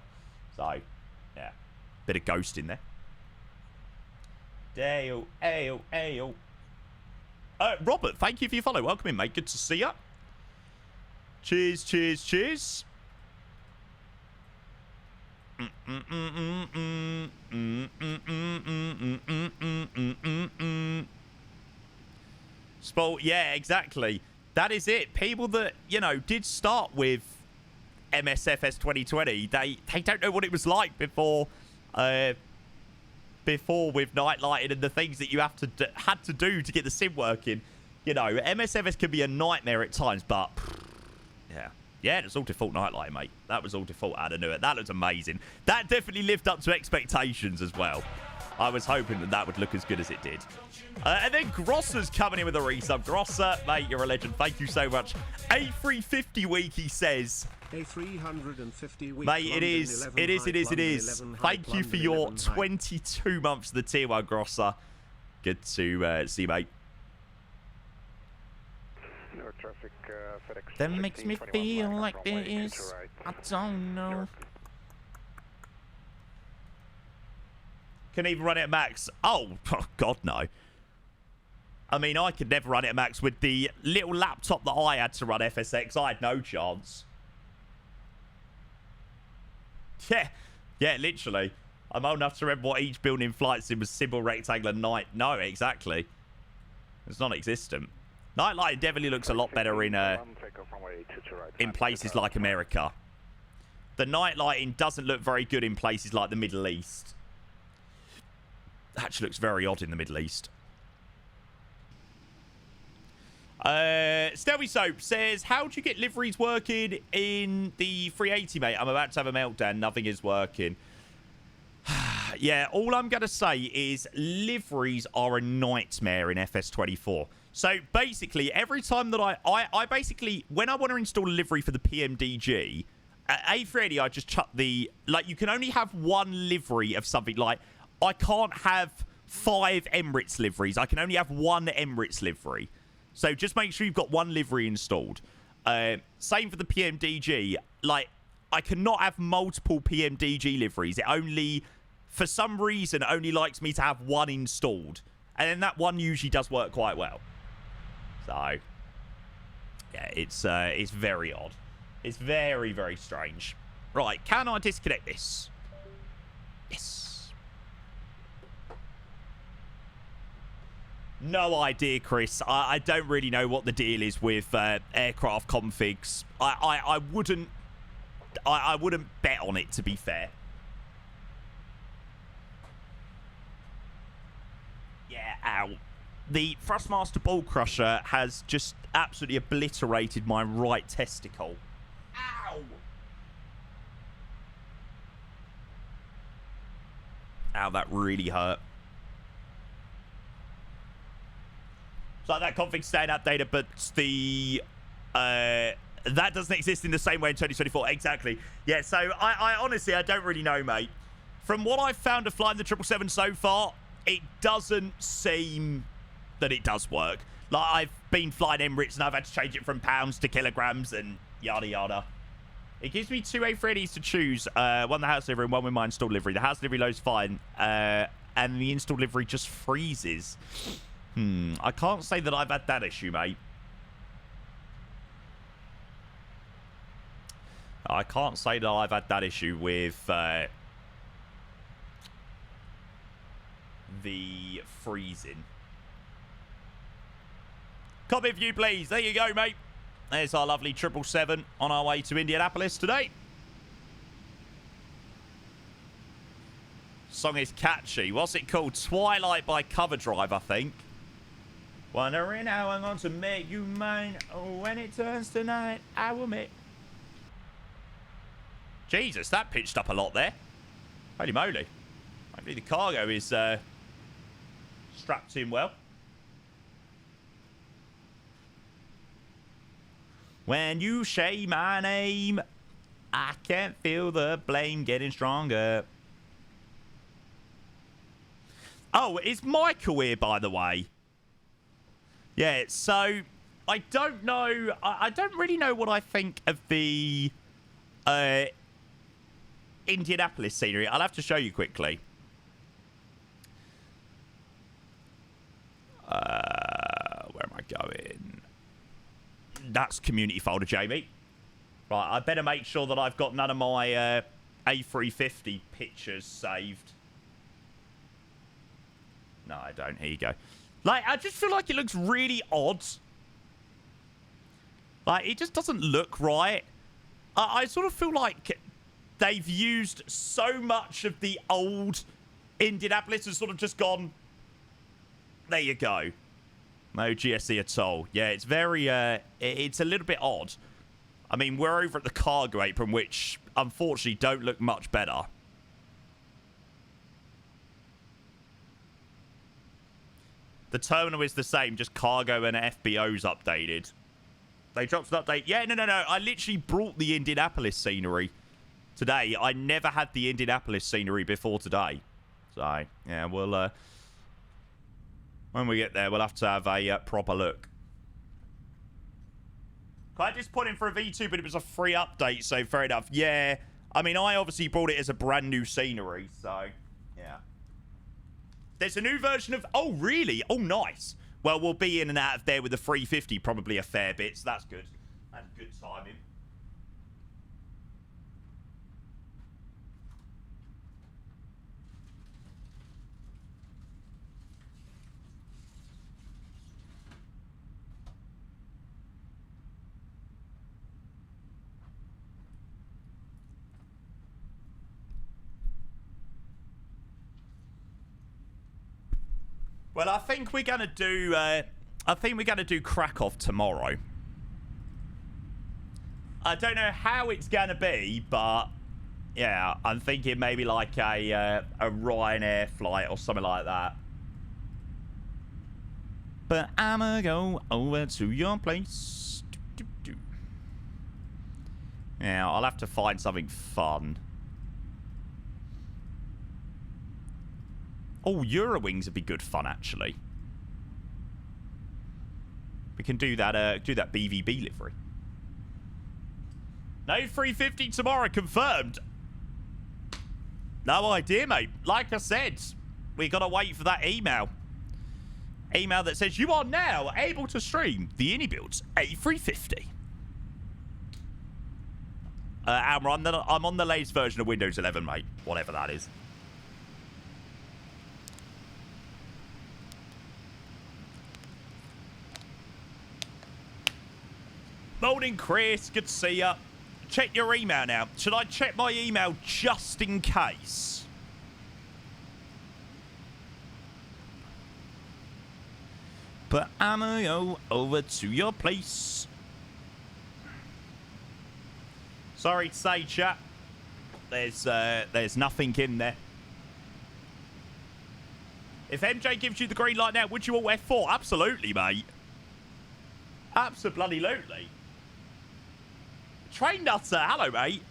So, yeah. Bit of ghost in there. Ayo, ayo, ayo. Robert, thank you for your follow. Welcome in, mate. Good to see you. Cheers, cheers, cheers. Sport, yeah, exactly. That is it. People that, you know, did start with MSFS 2020, they don't know what it was like before with night lighting and the things that you had to do to get the sim working. You know, MSFS can be a nightmare at times, but yeah, it was all default night lighting, mate. That was all default. I knew it. That looks amazing. That definitely lived up to expectations as well. I was hoping that that would look as good as it did. And then Grosser's coming in with a resub. Grosser, mate, you're a legend. Thank you so much. A350 week, he says. A350 week. Mate, it is. Thank you for your 22 months of the tier 1, Grosser. Good to see you, mate. Traffic, FedEx That makes me feel like there is. I don't know. Can even run it at max? Oh, God, no. I mean, I could never run it at max with the little laptop that I had to run FSX. I had no chance. Yeah, literally. I'm old enough to remember what each building flight sim was: simple, rectangular, night. No, exactly. It's non-existent. Night lighting definitely looks a lot better in places like America. The night lighting doesn't look very good in places like the Middle East. Actually looks very odd in the Middle East. Stelby Soap says, how do you get liveries working in the 380, mate? I'm about to have a meltdown. Nothing is working. Yeah, all I'm going to say is liveries are a nightmare in FS24. So basically, every time that I basically, when I want to install a livery for the PMDG, at A380, I just chuck the, like, you can only have one livery of something. Like, I can't have 5 Emirates liveries. I can only have 1 Emirates livery. So just make sure you've got 1 livery installed. Same for the PMDG. Like, I cannot have multiple PMDG liveries. It only, for some reason, only likes me to have 1 installed. And then that one usually does work quite well. So, yeah, it's very odd. It's very, very strange. Right, can I disconnect this? Yes. No idea, Chris. I don't really know what the deal is with aircraft configs. I wouldn't bet on it, to be fair. Yeah, ow. The Thrustmaster Ball Crusher has just absolutely obliterated my right testicle. Ow! Ow, that really hurt. So that config staying updated, but the that doesn't exist in the same way in 2024. Exactly. Yeah, so I honestly, I don't really know, mate. From what I've found of flying the 777 so far, it doesn't seem that it does work. Like, I've been flying Emirates and I've had to change it from pounds to kilograms and yada yada. It gives me 2 A380s to choose. One the house livery and one with my installed livery. The house livery loads fine, and the installed livery just freezes. I can't say that I've had that issue, mate. I can't say that I've had that issue with the freezing. Copy of you, please. There you go, mate. There's our lovely 777 on our way to Indianapolis today. Song is catchy. What's it called? Twilight by Cover Drive, I think. Wondering how I'm going to make you mine. Oh, when it turns to night, I will make... Jesus, that pitched up a lot there. Holy moly. Hopefully the cargo is strapped in well. When you say my name, I can't feel the blame getting stronger. Oh, is Michael here, by the way? Yeah, so I don't know. I don't really know what I think of the Indianapolis scenery. I'll have to show you quickly. Where am I going? That's community folder, Jamie. Right, I better make sure that I've got none of my A350 pictures saved. No, I don't. Here you go. Like, I just feel like it looks really odd. Like, it just doesn't look right. I sort of feel like they've used so much of the old Indianapolis and sort of just gone, there you go. No GSE at all. Yeah, it's very, it's a little bit odd. I mean, we're over at the cargo apron, which unfortunately don't look much better. The terminal is the same, just cargo and FBO's updated. They dropped an update. Yeah, no. I literally brought the Indianapolis scenery today. I never had the Indianapolis scenery before today. So, yeah, we'll... when we get there, we'll have to have a proper look. I just put in for a V2, but it was a free update, so fair enough. Yeah, I mean, I obviously brought it as a brand new scenery, so, yeah. There's a new version of... Oh, really? Oh, nice. Well, we'll be in and out of there with the 350 probably a fair bit, so that's good. That's good timing. Well, I think we're gonna do. I think we're gonna do Krakow tomorrow. I don't know how it's gonna be, but yeah, I'm thinking maybe like a Ryanair flight or something like that. But I'ma go over to your place. Yeah, I'll have to find something fun. Oh, Eurowings would be good fun, actually. We can do that BVB livery. No 350 tomorrow, confirmed. No idea, mate. Like I said, we got to wait for that email. Email that says, you are now able to stream the IndyBuilds A350. Amber, I'm on the latest version of Windows 11, mate. Whatever that is. Morning, Chris. Good to see ya. Check your email now. Should I check my email just in case? But I'ma go over to your place. Sorry to say, chat. There's nothing in there. If MJ gives you the green light now, would you all F4? Absolutely, mate. Absolutely. Train Nutter, hello, mate.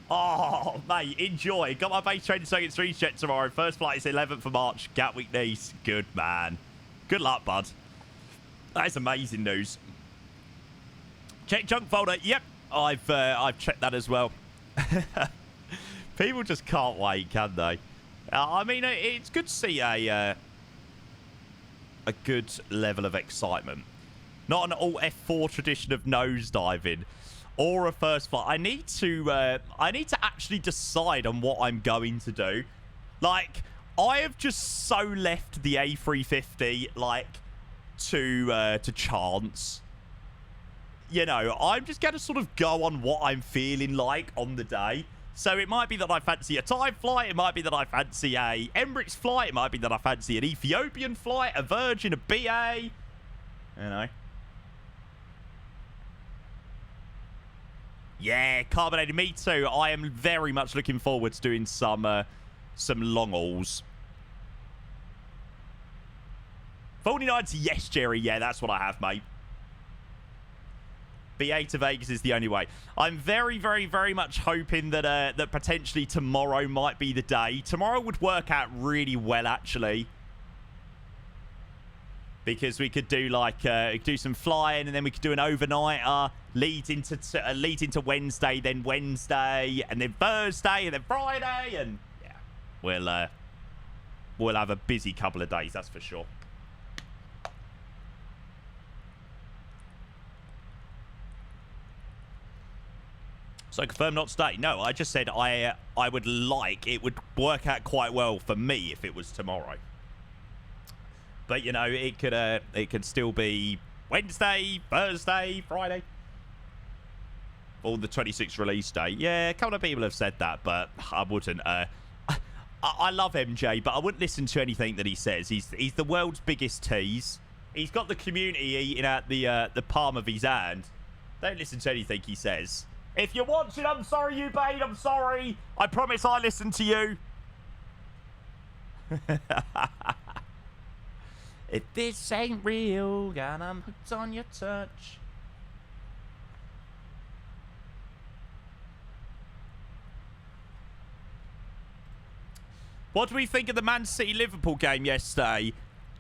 Oh, mate, enjoy. Got my base training circuit 3 check tomorrow. First flight is 11th of March. Gatwick, Nice. Good, man. Good luck, bud. That is amazing news. Check junk folder. Yep, I've checked that as well. People just can't wait, can they? I mean, it's good to see a good level of excitement. Not an all F4 tradition of nosediving or a first flight. I need to actually decide on what I'm going to do. Like, I have just so left the A350 like to chance. You know, I'm just going to sort of go on what I'm feeling like on the day. So it might be that I fancy a Thai flight. It might be that I fancy a Emirates flight. It might be that I fancy an Ethiopian flight, a Virgin, a BA. You know. Yeah, carbonated. Me too. I am very much looking forward to doing some long hauls. 49s, yes, Jerry. Yeah, that's what I have, mate. BA to Vegas is the only way. I'm very, very, very much hoping that that potentially tomorrow might be the day. Tomorrow would work out really well, actually. Because we could do like do some flying, and then we could do an overnighter, lead into Wednesday, then Wednesday, and then Thursday, and then Friday, and yeah, we'll have a busy couple of days, that's for sure. So confirm not today. No, I just said I would like, it would work out quite well for me if it was tomorrow. But you know, it could still be Wednesday, Thursday, Friday, or the 26th release date. Yeah, a couple of people have said that, but I wouldn't. I love MJ, but I wouldn't listen to anything that he says. He's the world's biggest tease. He's got the community eating at the palm of his hand. Don't listen to anything he says. If you're watching, I'm sorry, you babe. I'm sorry. I promise I listen to you. If this ain't real, got 'em hooked on your touch. What do we think of the Man City-Liverpool game yesterday?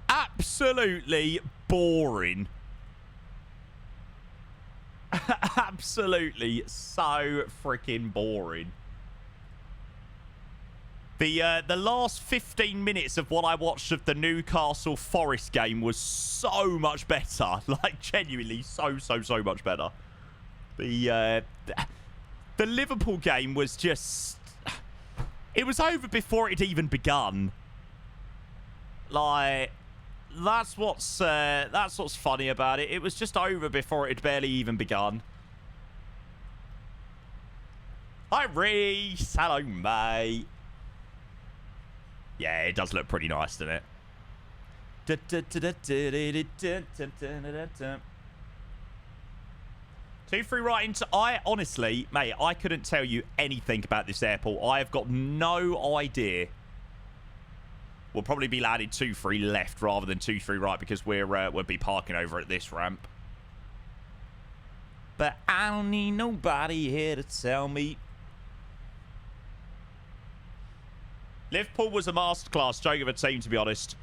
Absolutely boring. Absolutely so freaking boring. The last 15 minutes of what I watched of the Newcastle Forest game was so much better. Like, genuinely so much better. The Liverpool game was just... It was over before it even begun. Like, that's what's funny about it. It was just over before it had barely even begun. Hi, Reese. Hello, mate. Yeah, it does look pretty nice, doesn't it? 2-3 right into... I honestly, mate, I couldn't tell you anything about this airport. I have got no idea. We'll probably be landing 2-3 left rather than 2-3 right because we'll be parking over at this ramp. But I don't need nobody here to tell me. Liverpool was a masterclass joke of a team, to be honest.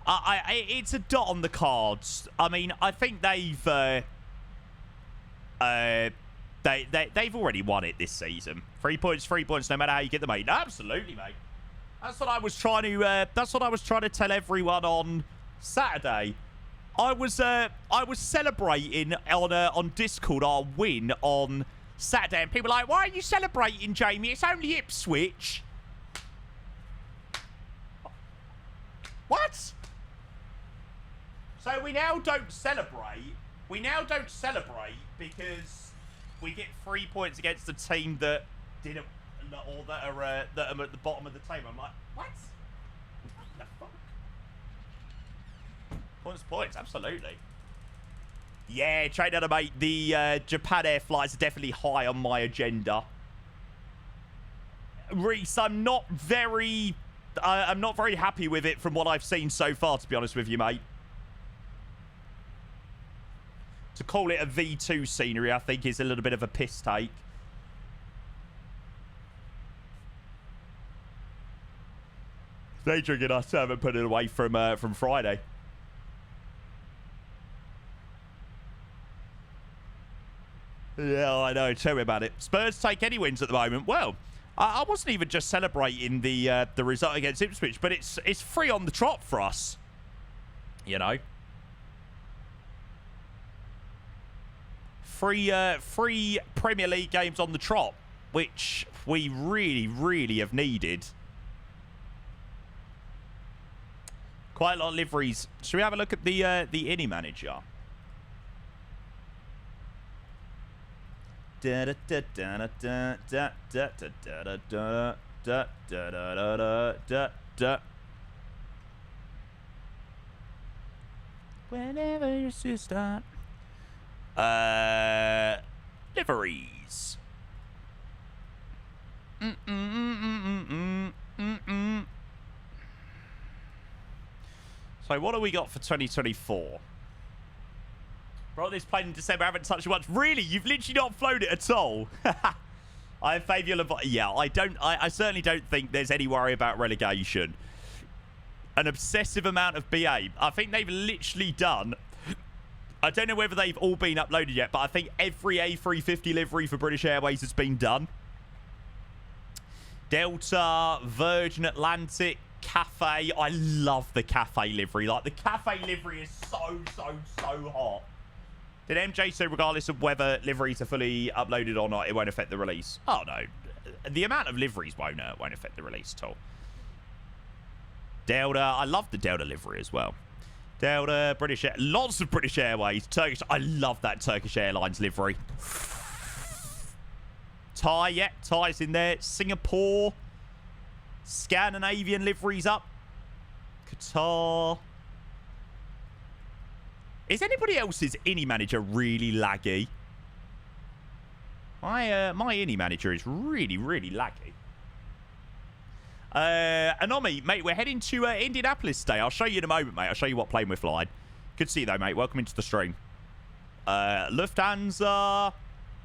It's a dot on the cards. I mean, I think they've already won it this season. 3 points, no matter how you get them, mate. Absolutely, mate. That's what I was trying to tell everyone on Saturday. I was celebrating on Discord our win on Saturday, and people were like, "Why are you celebrating, Jamie? It's only Ipswich." What? So we now don't celebrate. We now don't celebrate because we get 3 points against the team that didn't, or that are at the bottom of the table. I'm like, what? What the fuck? Points, absolutely. Yeah, Trader, mate. The Japan Air flights are definitely high on my agenda. Reese, I'm not very happy with it from what I've seen so far, to be honest with you, mate. To call it a V2 scenery, I think, is a little bit of a piss take. Adrian and I haven't put it away from Friday. Yeah, I know. Tell me about it. Spurs take any wins at the moment. Well, I wasn't even just celebrating the result against Ipswich, but it's free on the trot for us. You know, free Premier League games on the trot, which we really have needed. Quite a lot of liveries. Should we have a look at the Innie manager? Whenever you see start. Liveries. So what do we got for 2024? Brought this plane in December, haven't touched it much. Really? You've literally not flown it at all? I have faith you'll avoid. Yeah, I certainly don't think there's any worry about relegation. An obsessive amount of BA. I think they've literally done... I don't know whether they've all been uploaded yet, but I think every A350 livery for British Airways has been done. Delta, Virgin Atlantic, Cathay. I love the Cathay livery. Like, the Cathay livery is so hot. Did MJ say regardless of whether liveries are fully uploaded or not, it won't affect the release? Oh, no. The amount of liveries won't affect the release at all. Delta. I love the Delta livery as well. Delta, British Air. Lots of British Airways. Turkish. I love that Turkish Airlines livery. Thai. Yeah, Thai's in there. Singapore. Scandinavian liveries up. Qatar. Is anybody else's Innie manager really laggy? My Innie manager is really laggy. Anomi, mate, we're heading to Indianapolis today. I'll show you in a moment, mate. I'll show you what plane we're flying. Good to see you, though, mate. Welcome into the stream. Lufthansa,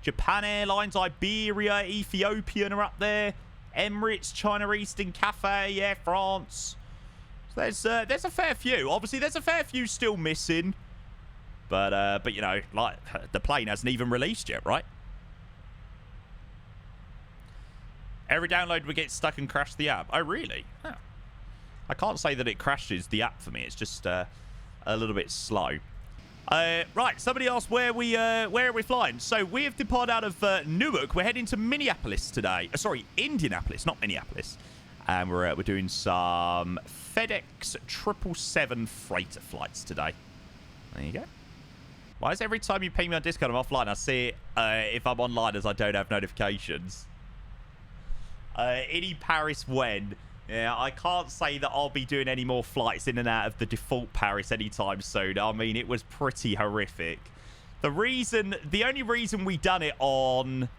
Japan Airlines, Iberia, Ethiopian are up there. Emirates, China Eastern, Cathay, yeah, France. So there's a fair few. Obviously, there's a fair few still missing. But you know, like, the plane hasn't even released yet, right? Every download we get stuck and crash the app. Oh, really? Huh. I can't say that it crashes the app for me. It's just a little bit slow. Right, somebody asked where are we flying? So we have departed out of Newark. We're heading to Minneapolis today. Sorry, Indianapolis, not Minneapolis. And we're doing some FedEx 777 freighter flights today. There you go. Why is every time you ping me on Discord, I'm offline? I see it if I'm online as I don't have notifications. Indy Paris when? Yeah, I can't say that I'll be doing any more flights in and out of the default Paris anytime soon. I mean, it was pretty horrific. The only reason we done it on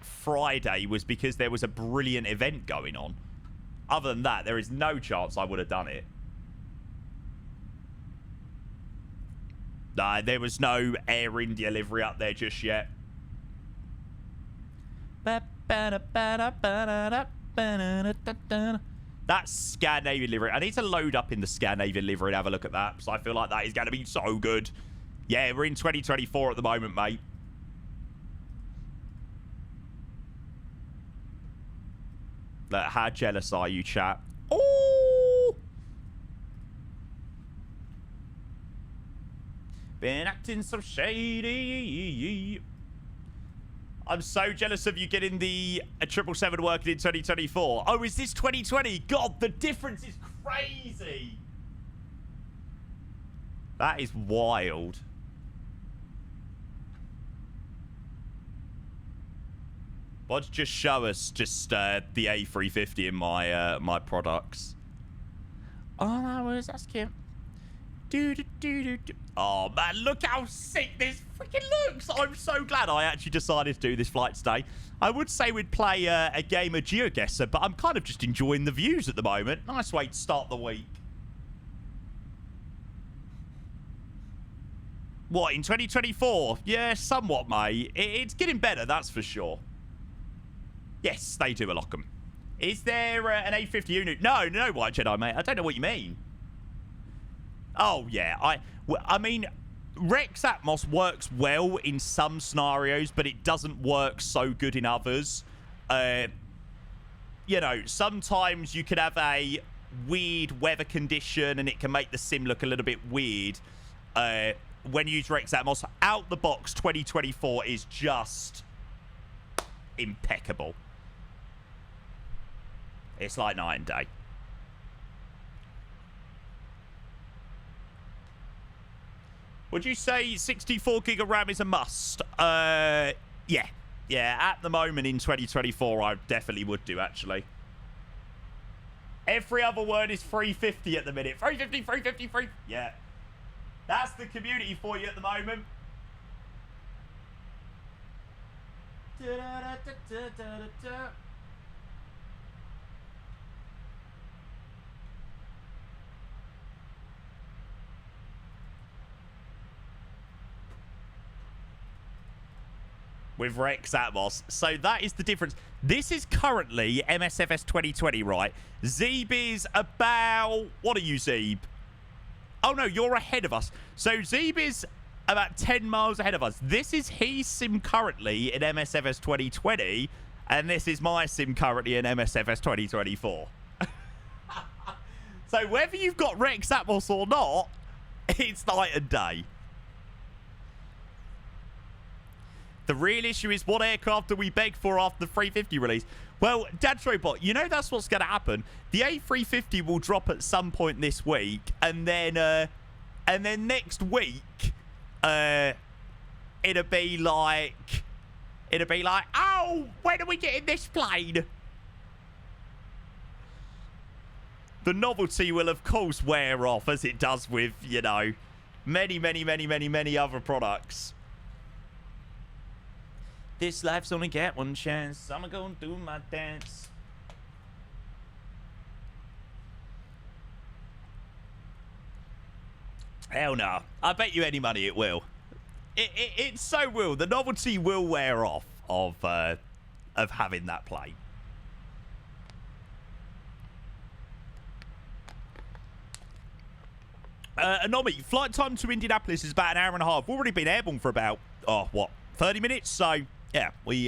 Friday was because there was a brilliant event going on. Other than that, there is no chance I would have done it. Nah, there was no Air India livery up there just yet. That's Scandinavian livery. I need to load up in the Scandinavian livery and have a look at that, because I feel like that is going to be so good. Yeah, we're in 2024 at the moment, mate. Look, how jealous are you, chat? Oh! Been acting so shady. I'm so jealous of you getting the 777 working in 2024. Oh, is this 2020? God, the difference is crazy. That is wild. Why don't you just show us just the A350 in my my products? All I was asking. Oh man, look how sick this freaking looks. I'm so glad I actually decided to do this flight today. I would say we'd play a game of GeoGuessr, but I'm kind of just enjoying the views at the moment. Nice way to start the week. What, in 2024? Yeah, somewhat, mate. It's getting better, that's for sure. Yes, they do, Alockham. Is there an A50 unit? No, White Jedi, mate. I don't know what you mean. Oh, yeah. I mean, Rex Atmos works well in some scenarios, but it doesn't work so good in others. You know, sometimes you could have a weird weather condition and it can make the sim look a little bit weird. When you use Rex Atmos, out the box 2024 is just impeccable. It's like night and day. Would you say 64 gig of RAM is a must? Yeah. Yeah, at the moment in 2024, I definitely would do, actually. Every other word is 350 at the minute. 350, 350, 3... Yeah. That's the community for you at the moment. With Rex Atmos. So that is the difference. This is currently MSFS 2020, right? Zeeb is about... What are you, Zeeb? Oh, no, you're ahead of us. So Zeeb is about 10 miles ahead of us. This is his sim currently in MSFS 2020, and this is my sim currently in MSFS 2024. So whether you've got Rex Atmos or not, it's night and day. The real issue is, what aircraft do we beg for after the 350 release? Well, Dad's Robot, you know that's what's going to happen. The A350 will drop at some point this week, and then next week, it'll be like, oh, when are we getting this plane? The novelty will, of course, wear off, as it does with, you know, many other products. This life's only got one chance. I'm gonna do my dance. Hell no. I bet you any money it will. It so will. The novelty will wear off of having that plane. Anomi, flight time to Indianapolis is about an hour and a half. We've already been airborne for about, 30 minutes? So, yeah, we,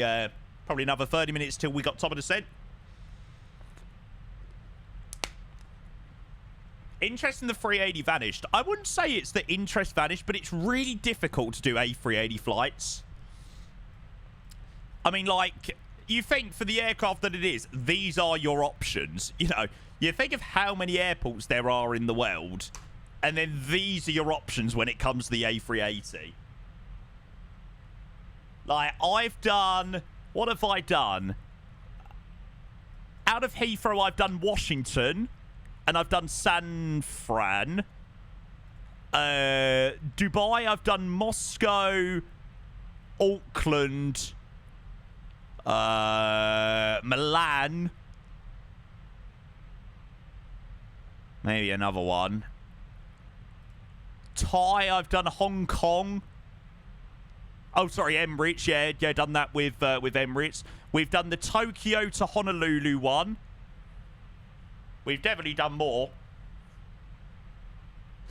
probably another 30 minutes till we got top of descent. Interest in the 380 vanished. I wouldn't say it's the interest vanished, but it's really difficult to do A380 flights. I mean, like, you think for the aircraft that it is, these are your options. You know, you think of how many airports there are in the world, and then these are your options when it comes to the A380. Like, I've done... What have I done? Out of Heathrow, I've done Washington. And I've done San Fran. Dubai, I've done Moscow. Auckland. Milan. Maybe another one. Thai, I've done Hong Kong. Oh, sorry, Emirates. Yeah, done that with Emirates. We've done the Tokyo to Honolulu one. We've definitely done more.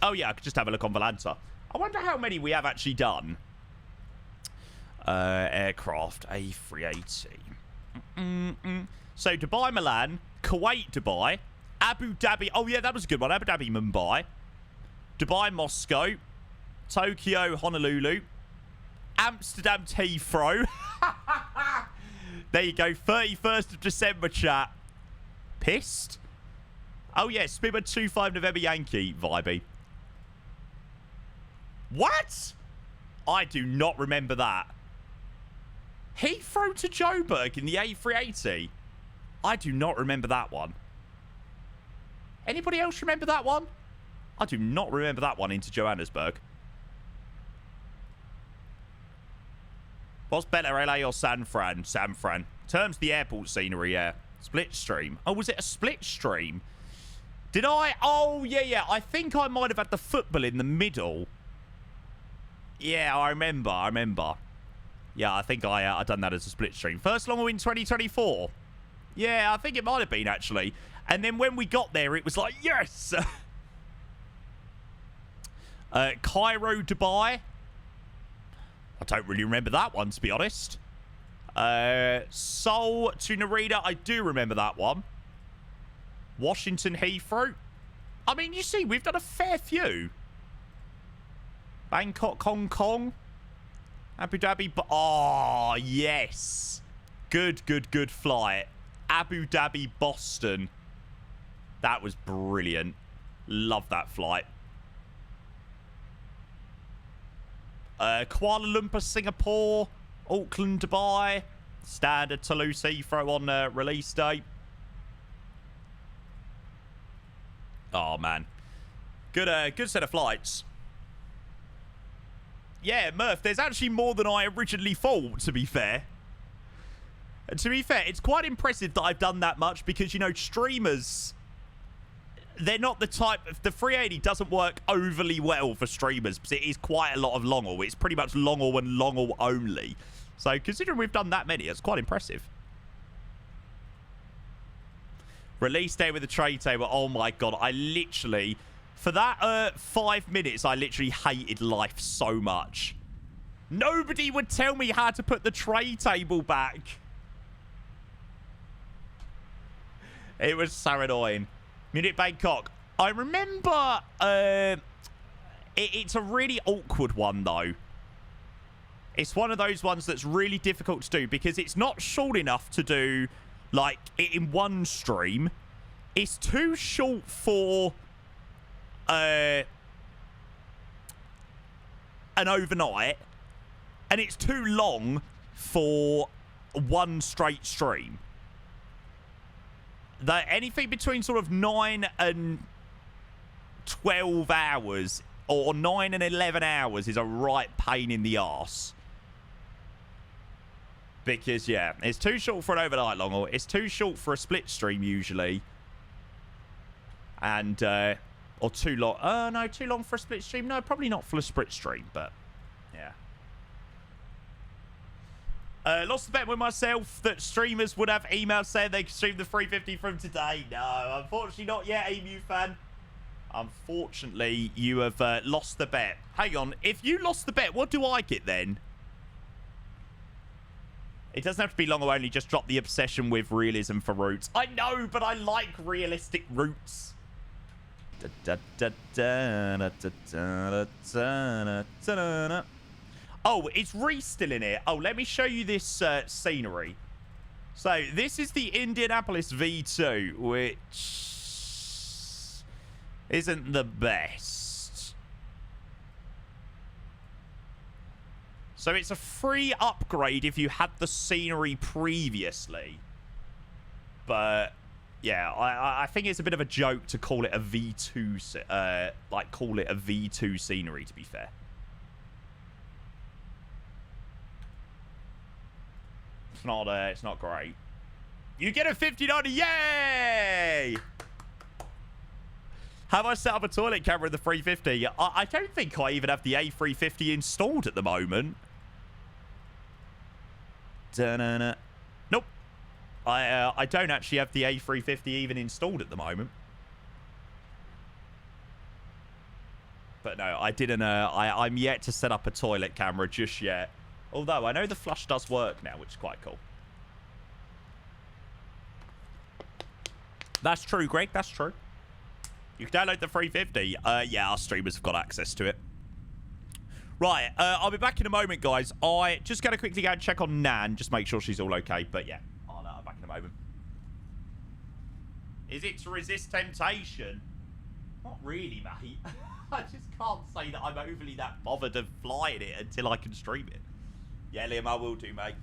Oh, yeah, I could just have a look on Volanta. I wonder how many we have actually done. Aircraft, A380. So, Dubai, Milan. Kuwait, Dubai. Abu Dhabi. Oh, yeah, that was a good one. Abu Dhabi, Mumbai. Dubai, Moscow. Tokyo, Honolulu. Amsterdam, Heathrow. There you go. 31st of December, chat. Pissed? Oh, yeah. Spibber 25 November Yankee, vibey. What? I do not remember that. Heathrow to Joburg in the A380. I do not remember that one. Anybody else remember that one? I do not remember that one into Johannesburg. What's better, LA or San Fran? San Fran. Terms the airport scenery, yeah. Split stream. Oh, was it a split stream? Did I? Oh, yeah. I think I might have had the football in the middle. Yeah, I remember. Yeah, I think I done that as a split stream. First long win 2024. Yeah, I think it might have been, actually. And then when we got there, it was like, yes! Cairo, Dubai. I don't really remember that one, to be honest. Seoul to Narita. I do remember that one. Washington, Heathrow. I mean, you see, we've done a fair few. Bangkok, Hong Kong. Abu Dhabi. Oh, yes. Good flight. Abu Dhabi, Boston. That was brilliant. Love that flight. Kuala Lumpur, Singapore. Auckland, Dubai. Standard Toulouse, Heathrow on release date. Oh, man. Good set of flights. Yeah, Murph, there's actually more than I originally thought, to be fair. And to be fair, it's quite impressive that I've done that much because, you know, streamers, they're not the type of... The 380 doesn't work overly well for streamers because it is quite a lot of long haul. It's pretty much long haul and long haul only. So, considering we've done that many, it's quite impressive. Release day with the tray table. Oh, my God. I literally... For that 5 minutes, I literally hated life so much. Nobody would tell me how to put the tray table back. It was so annoying. Munich, Bangkok. I remember... it's a really awkward one, though. It's one of those ones that's really difficult to do because it's not short enough to do, like, it in one stream. It's too short for... an overnight, and it's too long for one straight stream. Anything between sort of 9 and 12 hours or 9 and 11 hours is a right pain in the arse. Because, yeah, it's too short for an overnight long haul. It's too short for a split stream, usually. And, or too long. No, too long for a split stream. No, probably not for a split stream, but, yeah. Lost the bet with myself that streamers would have emails saying they could stream the 350 from today. No, unfortunately not yet, Emu fan. Unfortunately, you have lost the bet. Hang on, if you lost the bet, what do I get then? It doesn't have to be long or only, just drop the obsession with realism for routes. I know, but I like realistic routes. Oh, it's Reese still in here. Oh, let me show you this scenery. So, this is the Indianapolis V2, which isn't the best. So, it's a free upgrade if you had the scenery previously. But, yeah, I think it's a bit of a joke to call it a V2, call it a V2 scenery, to be fair. It's not great. You get a 50-90, yay! Have I set up a toilet camera in the 350? I don't think I even have the A350 installed at the moment. Da-na-na. Nope. I don't actually have the A350 even installed at the moment. But no, I didn't. I'm yet to set up a toilet camera just yet. Although I know the flush does work now, which is quite cool. That's true, Greg. That's true. You can download the 350. Yeah, our streamers have got access to it. Right, I'll be back in a moment, guys. I just gotta quickly go and check on Nan, just make sure she's all okay. But yeah, I'll be back in a moment. Is it to resist temptation? Not really, mate. I just can't say that I'm overly that bothered of flying it until I can stream it. Yeah, Liam, I will do, mate.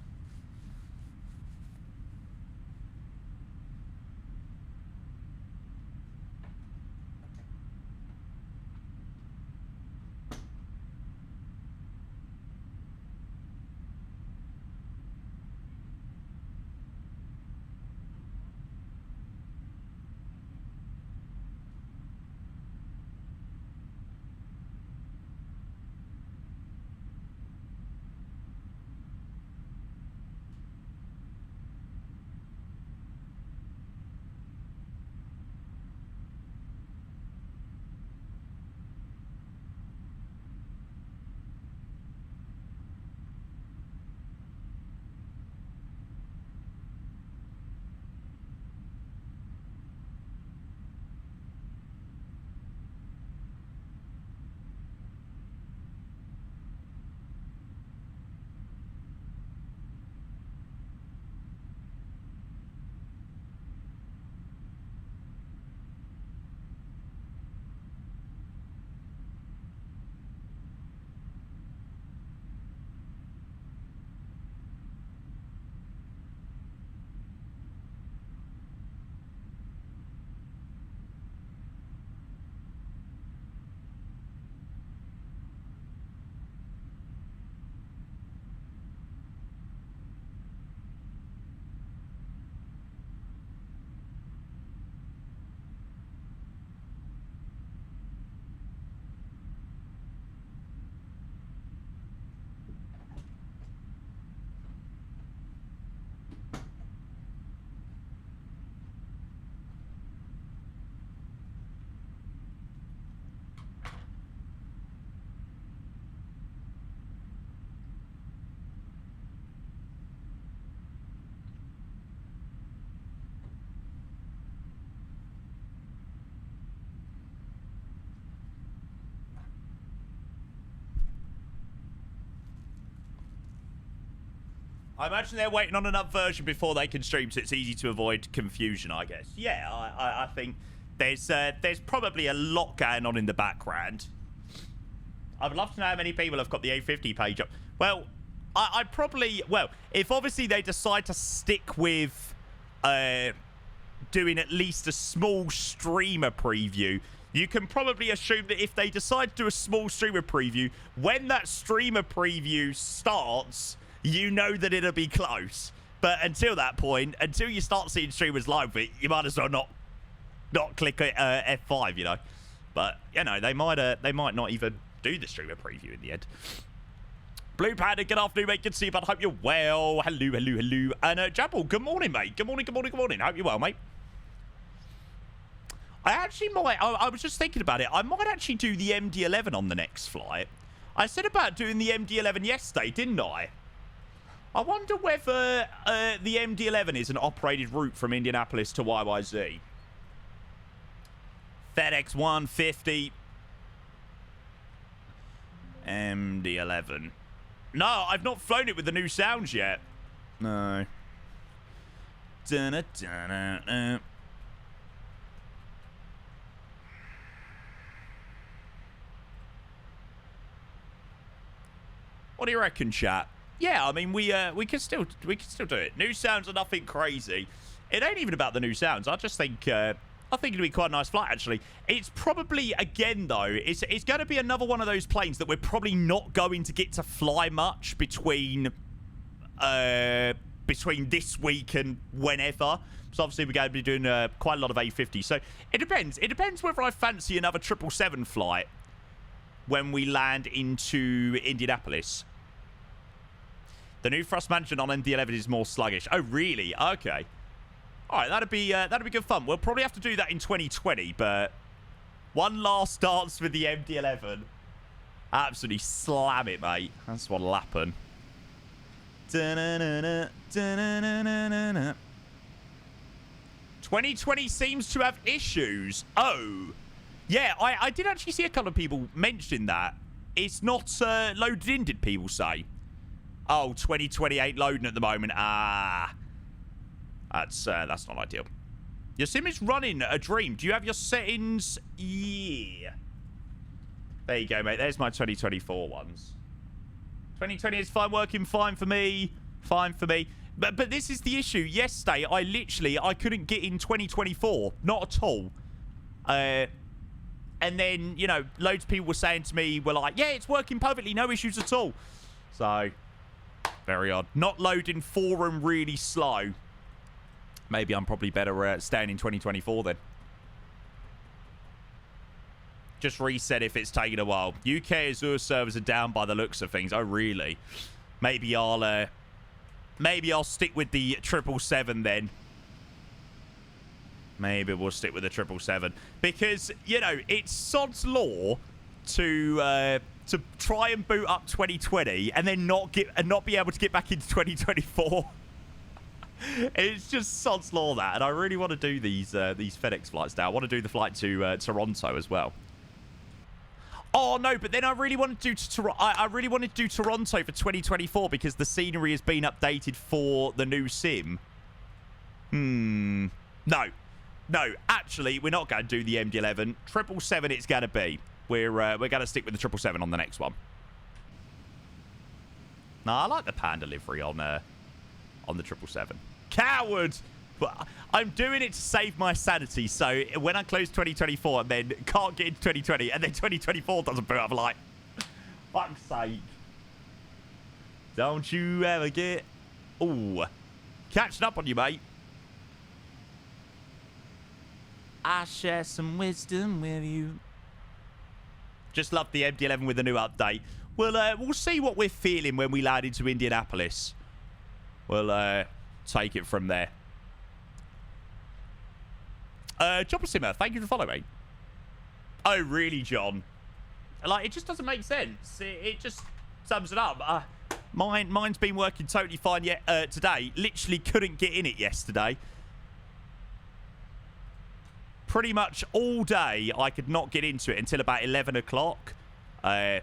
I imagine they're waiting on another version before they can stream, so it's easy to avoid confusion, I guess. Yeah, I think there's probably a lot going on in the background. I would love to know how many people have got the A50 page up. Well, I'd probably... Well, if obviously they decide to stick with doing at least a small streamer preview, you can probably assume that if they decide to do a small streamer preview, when that streamer preview starts... you know that it'll be close. But until that point, until you start seeing streamers live, you might as well not click F5, you know. But you know, they might not even do the streamer preview in the end. Blue Panda, good afternoon, mate. Good to see you, but hope you're well. Hello, hello, hello. And Jabble, good morning, mate. Good morning, good morning, good morning. Hope you're well, mate. I actually might. I was just thinking about it. I might actually do the MD-11 on the next flight. I said about doing the MD-11 yesterday, didn't I? I wonder whether the MD-11 is an operated route from Indianapolis to YYZ. FedEx 150. MD-11. No, I've not flown it with the new sounds yet. No. Dun-dun-dun-dun-dun. What do you reckon, chat? Yeah, I mean, we can still do it. New sounds are nothing crazy. It ain't even about the new sounds. I just think I think it'll be quite a nice flight, actually. It's probably, again, though, it's going to be another one of those planes that we're probably not going to get to fly much between this week and whenever. So obviously we're going to be doing quite a lot of A50. So it depends. It depends whether I fancy another 777 flight when we land into Indianapolis. The new thrust management on MD-11 is more sluggish. Oh, really? Okay. All right, that'd be good fun. We'll probably have to do that in 2020, but one last dance with the MD-11. Absolutely slam it, mate. That's what'll happen. 2020 seems to have issues. Oh. Yeah, I did actually see a couple of people mention that. It's not loaded in, did people say? Oh, 2020 ain't loading at the moment. Ah. That's not ideal. Your sim is running a dream. Do you have your settings? Yeah. There you go, mate. There's my 2024 ones. 2020 is fine, working fine for me. Fine for me. But this is the issue. Yesterday, I couldn't get in 2024. Not at all. And then, you know, loads of people were saying to me, were like, yeah, it's working perfectly. No issues at all. So, very odd. Not loading forum really slow. Maybe I'm probably better staying in 2024 then. Just reset if it's taking a while. UK Azure servers are down by the looks of things. Oh, really? Maybe I'll stick with the 777 then. Maybe we'll stick with the 777 because, you know, it's sod's law to try and boot up 2020 and then not be able to get back into 2024. It's just sod's law, that, and I really want to do these FedEx flights now. I want to do the flight to Toronto as well. Oh no, but then I really want to do Toronto for 2024 because the scenery has been updated for the new sim. No, actually, we're not going to do the MD-11. 777 it's going to be. We're going to stick with the 777 on the next one. No, I like the Panda livery on the 777. Coward! But I'm doing it to save my sanity, so when I close 2024 and then can't get into 2020 and then 2024 doesn't boot up, I'm like, fuck's sake. Don't you ever get... Ooh. Catching up on you, mate. I share some wisdom with you. Just love the MD-11 with the new update. We'll see what we're feeling when we land into Indianapolis. We'll take it from there. Jobber Simmer, thank you for following, mate. Oh, really, John? Like, it just doesn't make sense. It just sums it up. Mine's been working totally fine yet today. Literally couldn't get in it yesterday. Pretty much all day, I could not get into it until about 11 o'clock. Or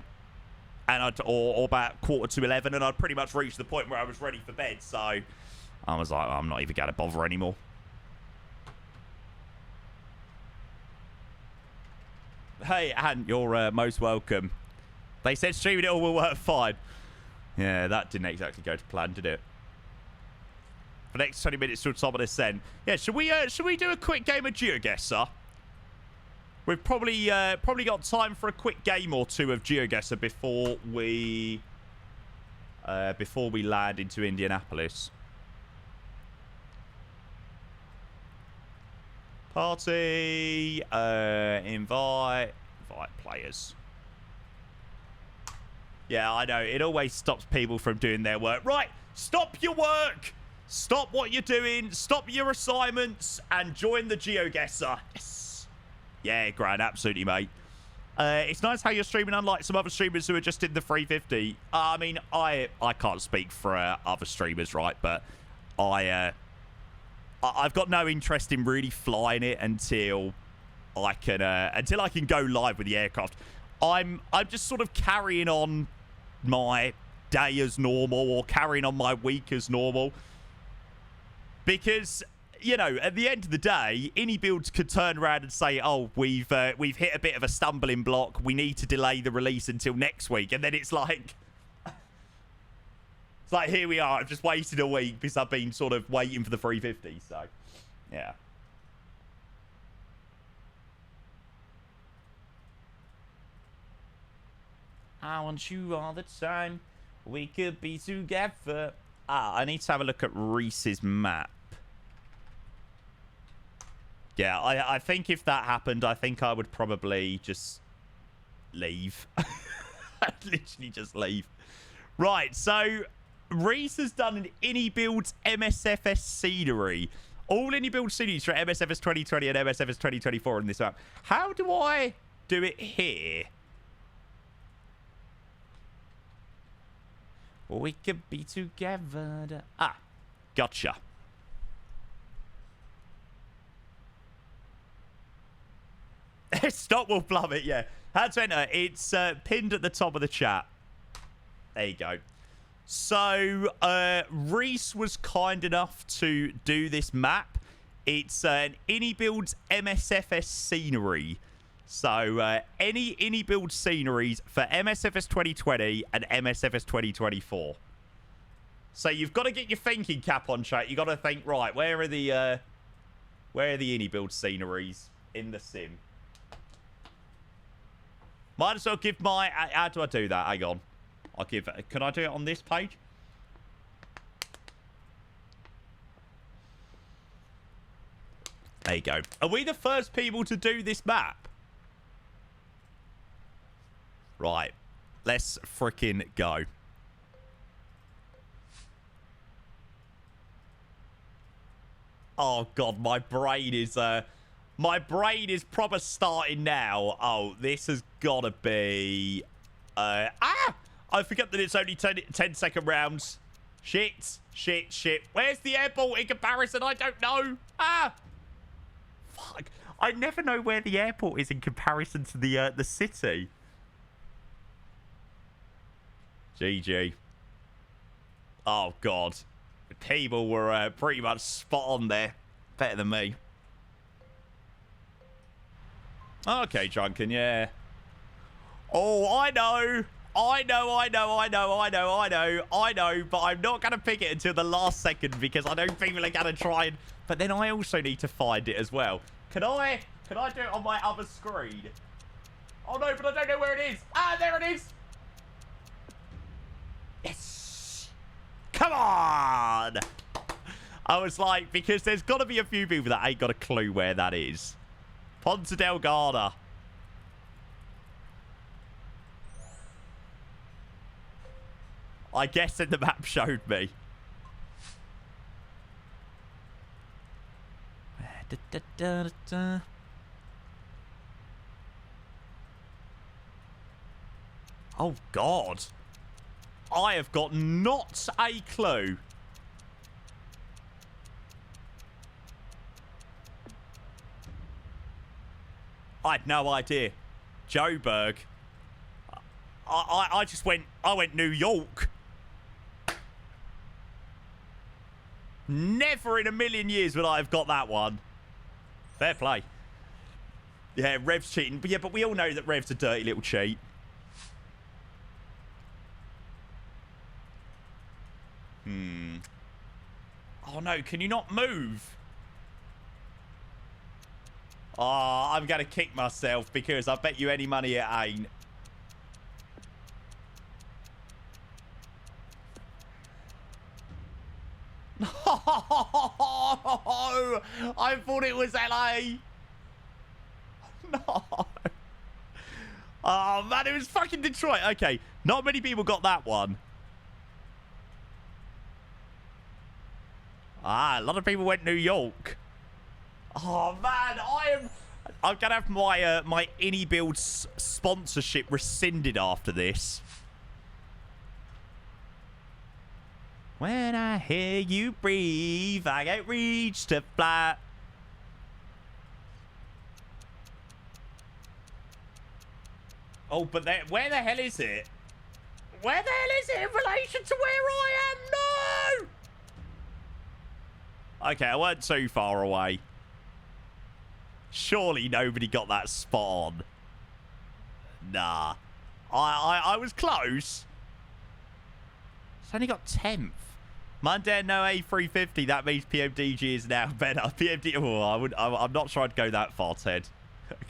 about 11:15, and I'd pretty much reached the point where I was ready for bed, so I was like, I'm not even going to bother anymore. Hey, Ant, you're most welcome. They said streaming it all will work fine. Yeah, that didn't exactly go to plan, did it? For the next 20 minutes till top of this then. Yeah, should we do a quick game of GeoGuessr? We've probably got time for a quick game or two of GeoGuessr before we before we land into Indianapolis. Party, invite players. Yeah, I know. It always stops people from doing their work. Right, stop your work. Stop what you're doing. Stop your assignments and join the GeoGuessr. Yes. Yeah, Grant, absolutely, mate. It's nice how you're streaming, unlike some other streamers who are just in the 350. I mean, I can't speak for other streamers, right? But I've got no interest in really flying it until I can go live with the aircraft. I'm just sort of carrying on my day as normal, or carrying on my week as normal, because, you know, at the end of the day, any builds could turn around and say, oh, we've hit a bit of a stumbling block, we need to delay the release until next week. And then it's like here we are, I've just waited a week because I've been sort of waiting for the 350. So yeah. I want you all the time, we could be together. I need to have a look at Reese's map. Yeah, I think if that happened, I think I would probably just leave. I'd literally just leave. Right, so Reese has done an Ini-Builds MSFS scenery. All Ini-Build sceneries for MSFS 2020 and MSFS 2024 in this map. How do I do it here? We could be together. Ah, gotcha. Stop will plummet, yeah. How to enter? It's pinned at the top of the chat. There you go. So, Reese was kind enough to do this map. It's an Ini-Builds MSFS scenery. So, any Ini-Build sceneries for MSFS 2020 and MSFS 2024. So, you've got to get your thinking cap on, chat. You've got to think, right, where are the Ini-Build sceneries in the sim? Might as well give my... How do I do that? Hang on. I'll give... Can I do it on this page? There you go. Are we the first people to do this map? Right. Let's freaking go. Oh, God. My brain is... My brain is proper starting now. Oh, this has got to be... I forget that it's only 10-second rounds. Shit. Where's the airport in comparison? I don't know. Fuck. I never know where the airport is in comparison to the city. GG. Oh, God. The people were pretty much spot on there. Better than me. Okay, Drunken, yeah. Oh, I know, but I'm not going to pick it until the last second because I know people are going to try and... But then I also need to find it as well. Can I do it on my other screen? Oh, no, but I don't know where it is. Ah, there it is. Yes. Come on. I was like, because there's got to be a few people that ain't got a clue where that is. Ponta Delgada. I guess that the map showed me. Oh, God. I have got not a clue. I had no idea. Joburg. I just went... I went New York. Never in a million years would I have got that one. Fair play. Yeah, Rev's cheating. But yeah, but we all know that Rev's a dirty little cheat. Oh, no. Can you not move? Oh, I'm going to kick myself because I bet you any money it ain't. I thought it was LA. No. Oh, man, it was fucking Detroit. Okay, not many people got that one. Ah, a lot of people went New York. Oh, man, I'm going to have my my Build sponsorship rescinded after this. When I hear you breathe, I get reach to fly. Oh, but where the hell is it? Where the hell is it in relation to where I am? No! Okay, I weren't too far away. Surely nobody got that spot on. Nah. I was close. It's only got 10th. Monday, no A350. That means PMDG is now better. PMD. Oh, I'm not sure I'd go that far, Ted.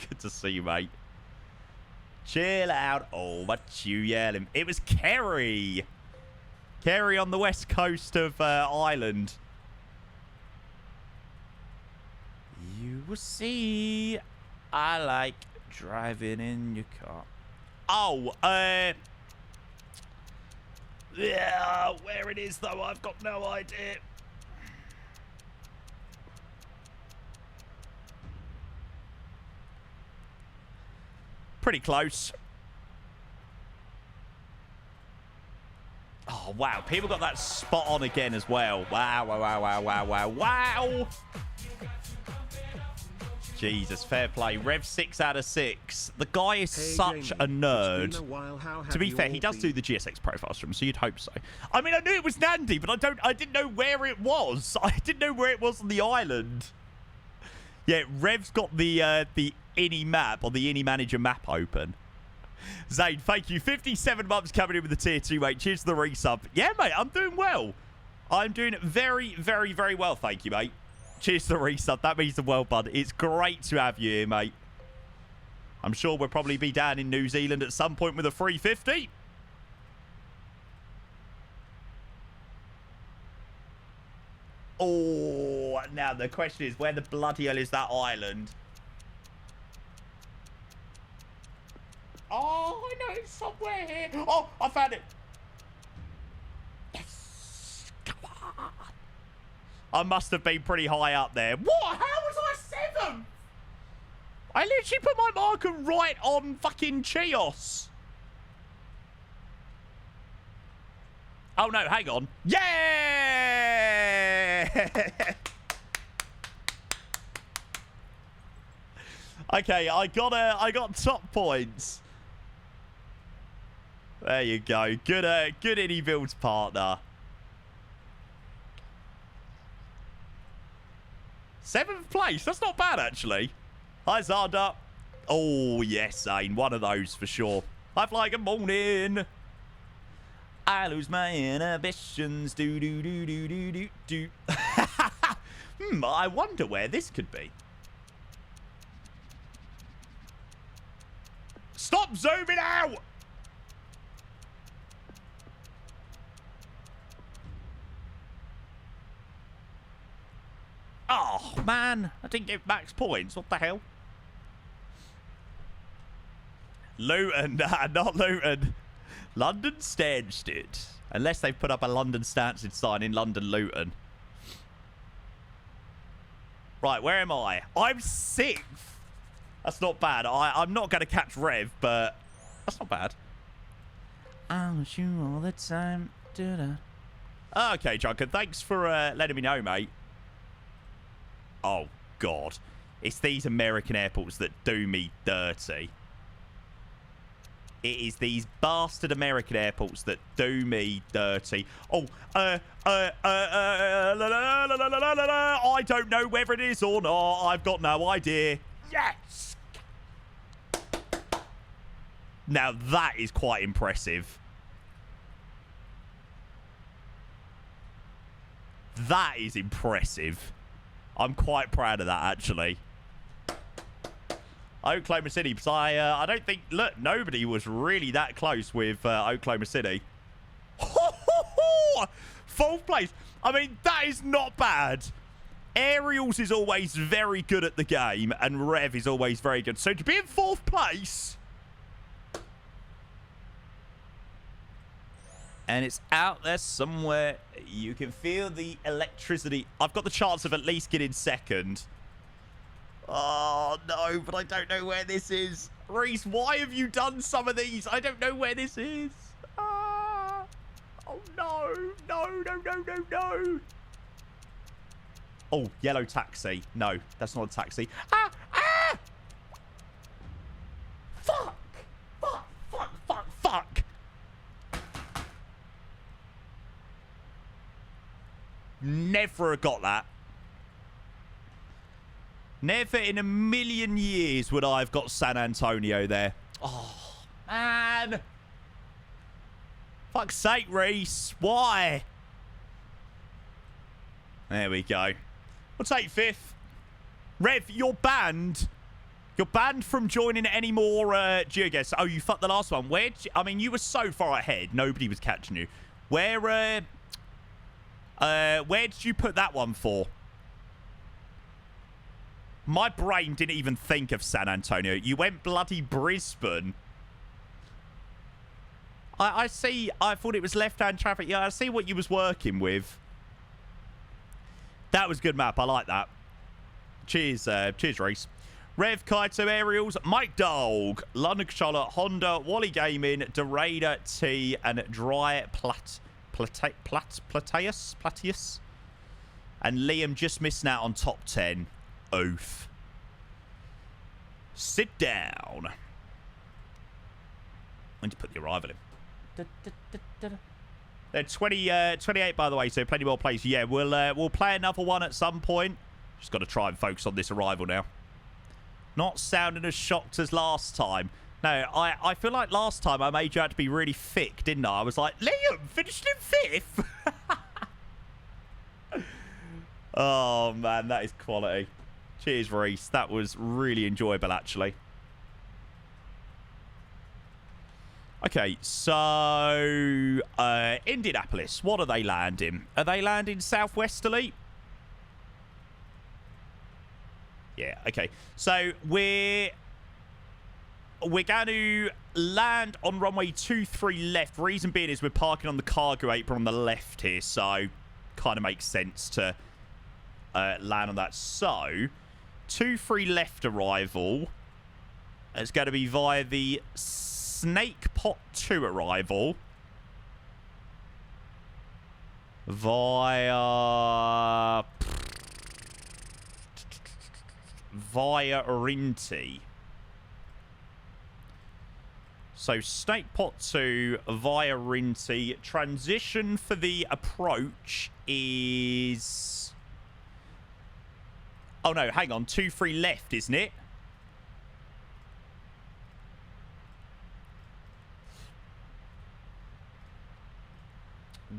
Good to see you, mate. Chill out. Oh, what you yelling? It was Kerry. Kerry on the west coast of Ireland. You will see. I like driving in your car. Oh, yeah, where it is though, I've got no idea. Pretty close. Oh, wow. People got that spot on again as well. Wow, wow, wow, wow, wow, wow, wow. Jesus, fair play. Rev 6 out of 6. The guy is such a nerd. To be fair, he does do the GSX profiles from him, so you'd hope so. I mean, I knew it was Nandi, but I didn't know where it was. I didn't know where it was on the island. Yeah, Rev's got the Innie map, or the Innie Manager map open. Zane, thank you. 57 months coming in with the tier 2, mate. Cheers to the resub. Yeah, mate, I'm doing well. I'm doing very, very, very well, thank you, mate. Cheers to the resub. That means the world, bud. It's great to have you here, mate. I'm sure we'll probably be down in New Zealand at some point with a 350. Oh, now the question is, where the bloody hell is that island? Oh, I know it's somewhere here. Oh, I found it. Yes. Come on. I must have been pretty high up there. What? How was I 7th? I literally put my marker right on fucking Chios. Oh, no, hang on. Yeah! Okay, I got top points. There you go. Good Innie Builds partner. 7th place. That's not bad, actually. Hi, Zarda. Oh, yes, Zane. One of those for sure. Hi, Fly. Good morning. I lose my inhibitions. Do, do, do, do, do, do, do. I wonder where this could be. Stop zooming out! Oh, man. I didn't get max points. What the hell? Luton. Nah, not Luton. London Stansted. Unless they've put up a London Stansted sign in London Luton. Right, where am I? I'm 6th. That's not bad. I'm not going to catch Rev, but that's not bad. I wish you all the time. Da-da. Okay, Junker. Thanks for letting me know, mate. Oh, God. It's these American airports that do me dirty. It is these bastard American airports that do me dirty. Oh, I don't know whether it is or not. I've got no idea. Yes! Now, that is quite impressive. That is impressive. I'm quite proud of that, actually. Oklahoma City, because I don't think... Look, nobody was really that close with Oklahoma City. 4th place. I mean, that is not bad. Aerials is always very good at the game, and Rev is always very good. So to be in 4th place... And it's out there somewhere. You can feel the electricity. I've got the chance of at least getting 2nd. Oh, no, but I don't know where this is. Reese, why have you done some of these? I don't know where this is. Ah. Oh, no. No, no, no, no, no. Oh, yellow taxi. No, that's not a taxi. Ah! Ah! Fuck! Fuck! Fuck! Fuck! Fuck! Never have got that. Never in a million years would I have got San Antonio there. Oh, man. Fuck's sake, Reese. Why? There we go. We'll take 5th. Rev, you're banned. You're banned from joining any more GeoGuessr. Oh, you fucked the last one. I mean, you were so far ahead. Nobody was catching you. Where did you put that one for? My brain didn't even think of San Antonio. You went bloody Brisbane. I see. I thought it was left-hand traffic. Yeah, I see what you was working with. That was a good map. I like that. Cheers, cheers, Reese. Rev, Kaito Aerials, Mike Dog, London Charlotte, Honda, Wally Gaming, Derada T, and Dry Plateus. And Liam just missing out on top 10. Oath. Sit down. I need to put the arrival in. They're 28, by the way, so plenty more plays. Yeah, we'll play another one at some point. Just got to try and focus on this arrival now. Not sounding as shocked as last time. No, I feel like last time I made you out to be really thick, didn't I? I was like, Liam, finished in 5th. Oh, man, that is quality. Cheers, Reese. That was really enjoyable, actually. Okay, so Indianapolis. What are they landing? Are they landing southwesterly? Yeah, okay. So we're going to land on runway 23 left. Reason being is we're parking on the cargo apron on the left here, so kind of makes sense to land on that. So 23 left arrival. It's going to be via the Snake Pot 2 arrival. Via Rinty. So Snake Pot 2 via Rinty. Transition for the approach is... Oh no, hang on. 23 left, isn't it?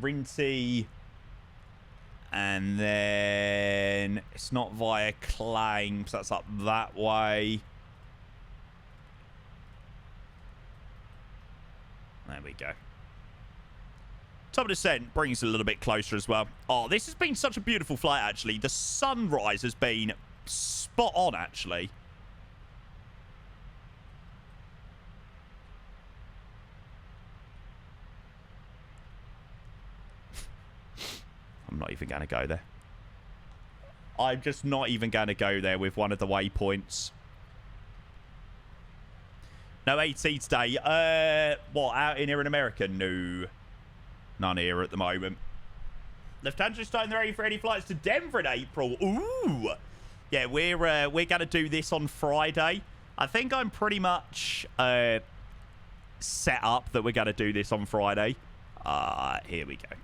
Rinty, and then it's not via Clang, so that's up that way. There we go. Top of descent brings it a little bit closer as well. Oh, this has been such a beautiful flight, actually. The sunrise has been spot on, actually. I'm not even going to go there. I'm just not even going to go there with one of the waypoints. No AT today. What, out in here in America? No. None here at the moment. Lufthansa starting their A380 flights to Denver in April. Ooh. Yeah, we're going to do this on Friday. I think I'm pretty much set up that we're going to do this on Friday. Here we go.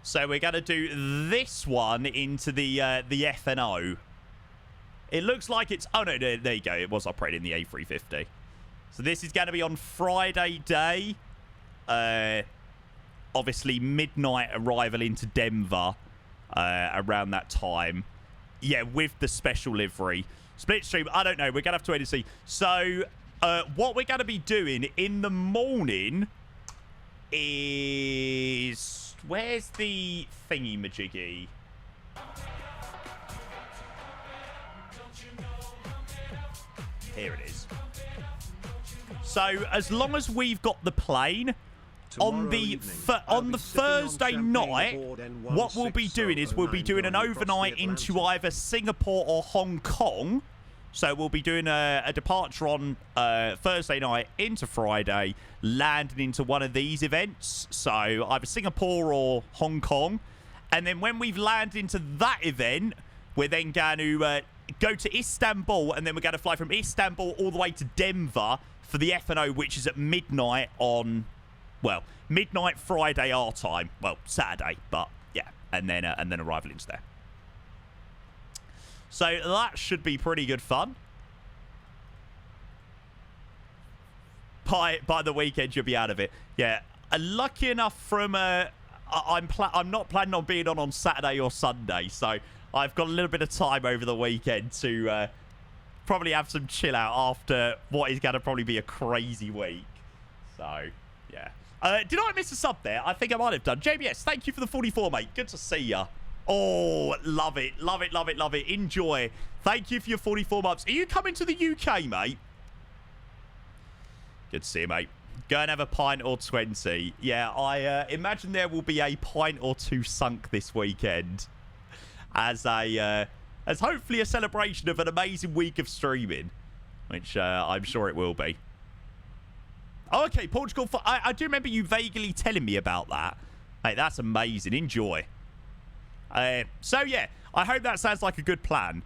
So we're going to do this one into the F&O. It looks like it's... Oh, no, there you go. It was operating the A350. So this is going to be on Friday day. Obviously, midnight arrival into Denver around that time. Yeah, with the special livery. Split stream, I don't know. We're going to have to wait and see. So what we're going to be doing in the morning is... Where's the thingy-majiggy? Here it is. So, as long as we've got the plane... On the Thursday night, what we'll be doing is we'll be doing an overnight into either Singapore or Hong Kong. So we'll be doing a departure on Thursday night into Friday, landing into one of these events. So either Singapore or Hong Kong. And then when we've landed into that event, we're then going to go to Istanbul, and then we're going to fly from Istanbul all the way to Denver for the F&O, which is at midnight on... Well, midnight Friday our time. Well, Saturday, but yeah, and then arrival into there. So that should be pretty good fun. By the weekend, you'll be out of it. Yeah, lucky enough from I'm not planning on being on Saturday or Sunday, so I've got a little bit of time over the weekend to probably have some chill out after what is going to probably be a crazy week. So yeah. Did I miss a sub there? I think I might have done. JBS, thank you for the 44, mate. Good to see ya. Oh, love it. Love it, love it, love it. Enjoy. Thank you for your 44 months. Are you coming to the UK, mate? Good to see you, mate. Go and have a pint or 20. Yeah, I imagine there will be a pint or two sunk this weekend as hopefully a celebration of an amazing week of streaming, which I'm sure it will be. Oh, okay, Portugal. I do remember you vaguely telling me about that. Hey, that's amazing. Enjoy. So, yeah, I hope that sounds like a good plan.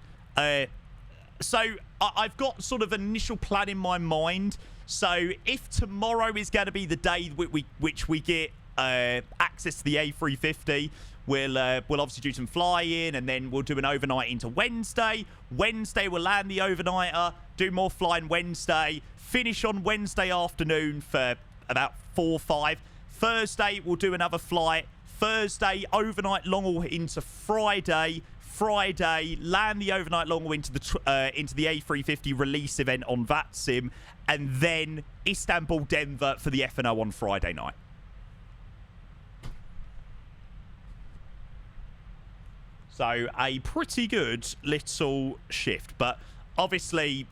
So, I've got sort of an initial plan in my mind. So, if tomorrow is going to be the day which we get access to the A350, we'll obviously do some flying, and then we'll do an overnight into Wednesday. Wednesday, we'll land the overnighter, do more flying Wednesday, finish on Wednesday afternoon for about 4 or 5. Thursday, we'll do another flight. Thursday, overnight long haul into Friday. Friday, land the overnight long haul into the A350 release event on VATSIM. And then Istanbul, Denver for the F&O on Friday night. So, a pretty good little shift. But obviously,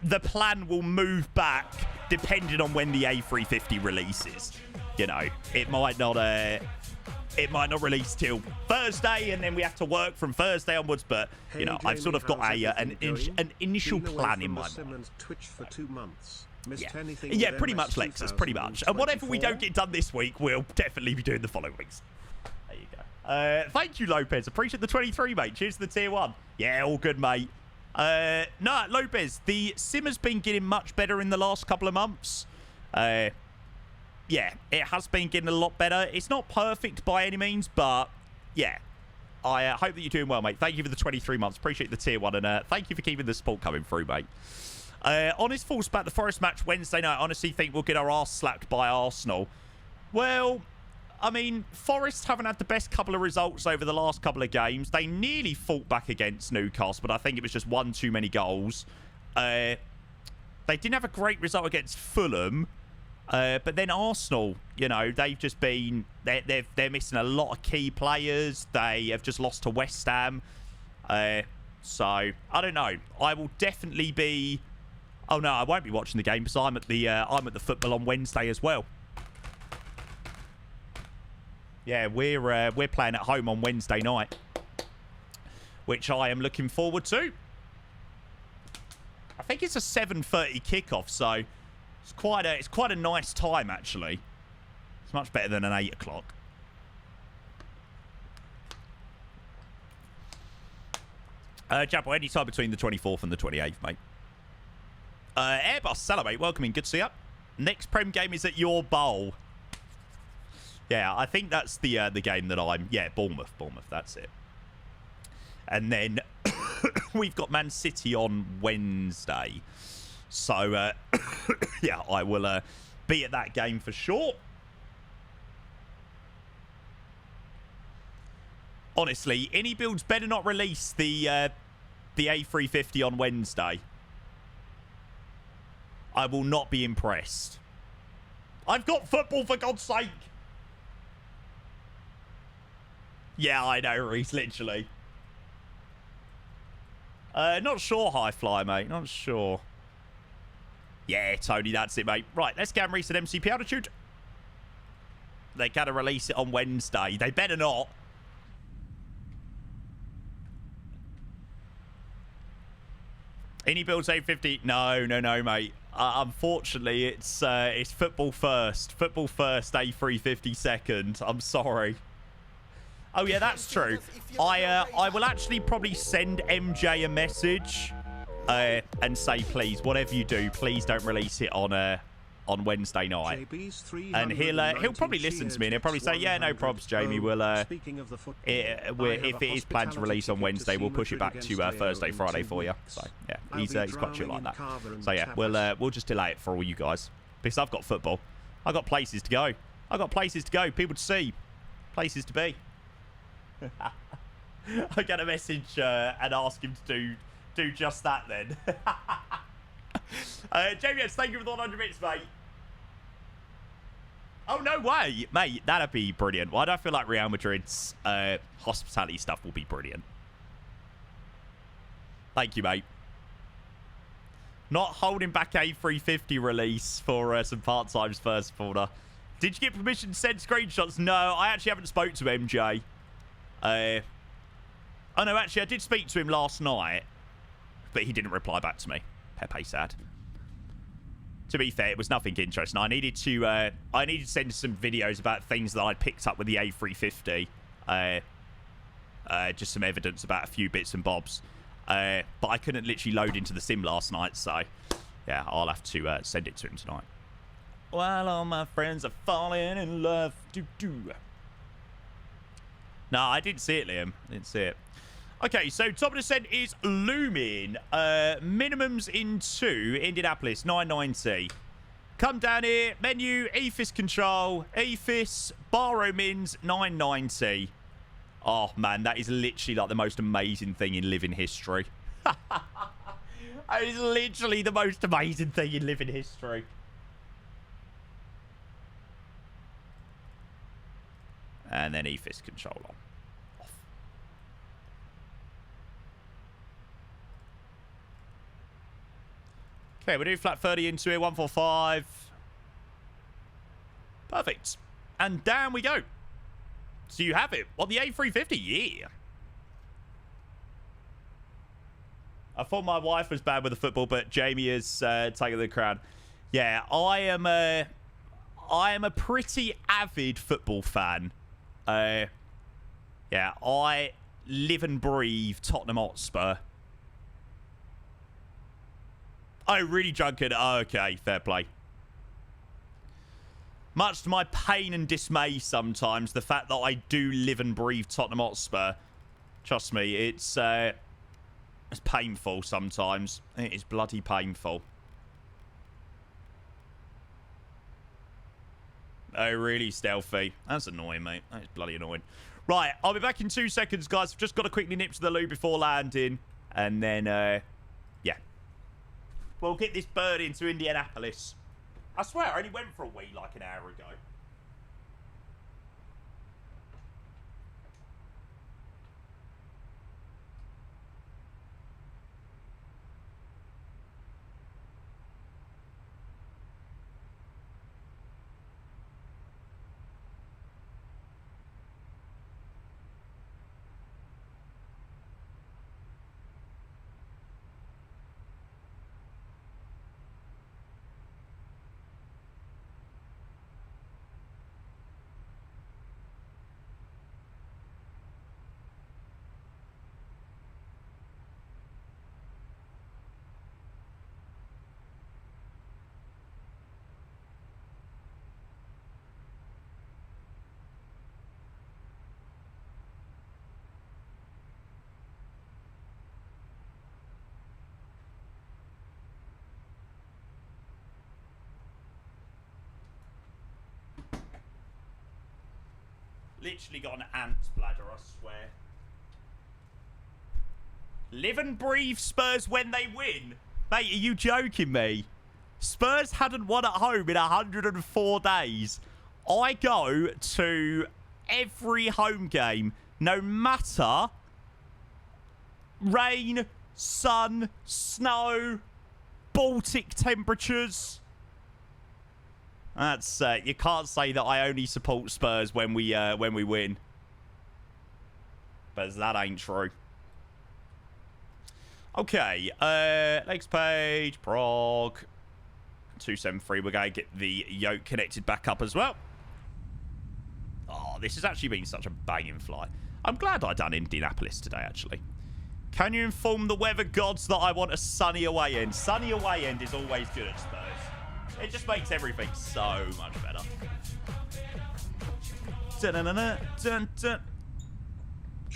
the plan will move back depending on when the A350 releases. You know, it might not release till Thursday, and then we have to work from Thursday onwards. But you know, I've sort of got an initial plan in my mind. Yeah, pretty much, Lexus, pretty much. And whatever we don't get done this week, we'll definitely be doing the following weeks. There you go. Thank you, Lopez. Appreciate the 23, mate. Cheers to the tier 1. Yeah, all good, mate. No, Lopez, the sim has been getting much better in the last couple of months. Yeah, it has been getting a lot better. It's not perfect by any means, but yeah. I hope that you're doing well, mate. Thank you for the 23 months. Appreciate the tier 1, and thank you for keeping the support coming through, mate. Honest thoughts about the Forest match Wednesday night. I honestly think we'll get our arse slapped by Arsenal. Well, I mean, Forest haven't had the best couple of results over the last couple of games. They nearly fought back against Newcastle, but I think it was just one too many goals. They didn't have a great result against Fulham. But then Arsenal, you know, they've just been... They're missing a lot of key players. They have just lost to West Ham. So, I don't know. I will definitely be... Oh, no, I won't be watching the game because I'm at the football on Wednesday as well. Yeah, we're playing at home on Wednesday night, which I am looking forward to. I think it's a 7:30 kickoff, so it's quite a nice time actually. It's much better than an 8 o'clock. Jabbo, any time between the 24th and the 28th, mate. Airbus, Salah, mate. Welcome in. Good to see you. Next Prem game is at your bowl. Yeah, I think that's the game that I'm... Yeah, Bournemouth. That's it. And then we've got Man City on Wednesday. So, yeah, I will be at that game for sure. Honestly, any builds better not release the A350 on Wednesday. I will not be impressed. I've got football, for God's sake. Yeah, I know, Reese, literally. Not sure, High Fly, mate. Not sure. Yeah, Tony, that's it, mate. Right, let's get Reese at MCP altitude. They gotta release it on Wednesday. They better not. Any builds 850? No, mate. Unfortunately, it's football first. Football first, A350 second. I'm sorry. Oh, yeah, that's true. I will actually probably send MJ a message and say, please, whatever you do, please don't release it on Wednesday night. And he'll probably listen to me and he'll probably say, yeah, no probs, Jamie. We'll if it is planned to release on Wednesday, we'll push it back to Thursday, Friday for you. So yeah, he's quite chill like that. So yeah, we'll just delay it for all you guys because I've got football. I've got places to go. I've got places to go, people to see, places to be. I get a message and ask him to do just that then. Jamie, thank you for the 100 bits, mate. Oh, no way. Mate, that'd be brilliant. Why do I feel like Real Madrid's hospitality stuff will be brilliant? Thank you, mate. Not holding back A350 release for some part-times first folder. Did you get permission to send screenshots? No, I actually haven't spoke to MJ. Oh, no, actually, I did speak to him last night, but he didn't reply back to me. Pepe sad. To be fair, it was nothing interesting. I needed to send some videos about things that I'd picked up with the A350. Just some evidence about a few bits and bobs. But I couldn't literally load into the sim last night, so yeah, I'll have to send it to him tonight. While all my friends are falling in love. No, I didn't see it, Liam. I didn't see it. Okay, so top of the descent is looming. Minimums in 2, Indianapolis, 990. Come down here, menu, EFIS control, EFIS, Baro Mins, 990. Oh, man, that is literally like the most amazing thing in living history. That is literally the most amazing thing in living history. And then EFIS control on. Off. Okay, we'll do flat 30 into it, 145. Perfect. And down we go. So you have it. Well, the A350, yeah. I thought my wife was bad with the football, but Jamie is taking the crown. Yeah, I am a pretty avid football fan. Yeah, I live and breathe Tottenham Hotspur. Oh, really drunk it? Oh, okay, fair play. Much to my pain and dismay sometimes, the fact that I do live and breathe Tottenham Hotspur. Trust me, it's painful sometimes. It is bloody painful. Oh, really stealthy. That's annoying, mate. That is bloody annoying. Right, I'll be back in 2 seconds, guys. I've just got to quickly nip to the loo before landing. And then, yeah. We'll get this bird into Indianapolis. I swear, I only went for a wee like an hour ago. Literally got an ant's bladder, I swear. Live and breathe Spurs when they win. Mate, are you joking me? Spurs hadn't won at home in 104 days. I go to every home game, no matter rain, sun, snow, Baltic temperatures. That's you can't say that I only support Spurs when we win, but that ain't true. Okay, next page, Prague 273. We're gonna get the yoke connected back up as well. Oh, this has actually been such a banging flight. I'm glad I done Indianapolis today, actually. Can you inform the weather gods that I want a sunny away end? Sunny away end is always good at Spurs. It just makes everything so much better.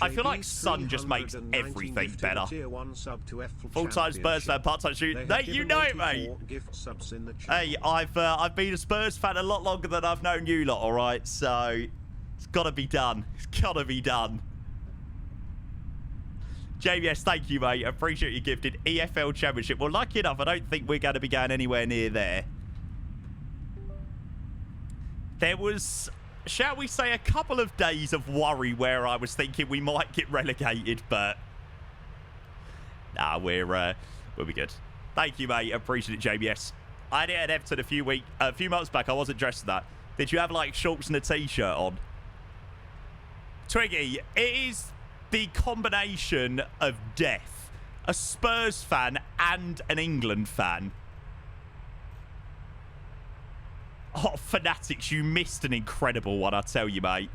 I feel like sun just makes everything better. Full-time Spurs fan, part-time shoot. Hey, you know it, mate. Hey, I've been a Spurs fan a lot longer than I've known you lot, all right? So it's got to be done. It's got to be done. JBS, thank you, mate. I appreciate you gifted. EFL Championship. Well, lucky enough, I don't think we're going to be going anywhere near there. There was, shall we say, a couple of days of worry where I was thinking we might get relegated, but nah, we'll be good. Thank you, mate. I appreciate it, JBS. I had it at Everton a few months back. I wasn't dressed in that. Did you have like shorts and a t-shirt on? Twiggy, it is the combination of death. A Spurs fan and an England fan. Oh, Fanatics, you missed an incredible one, I tell you, mate.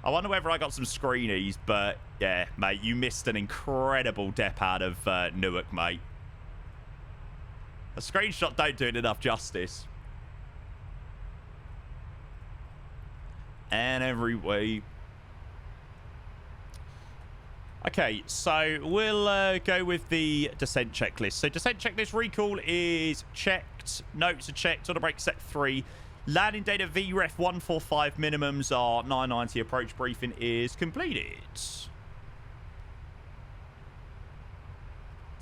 I wonder whether I got some screenies, but yeah, mate, you missed an incredible dep out of Newark, mate. A screenshot don't do it enough justice. And every way. Okay, so we'll go with the descent checklist. So descent checklist recall is checked. Notes are checked. On a break set 3. Landing data VREF 145 minimums are 990. Approach briefing is completed.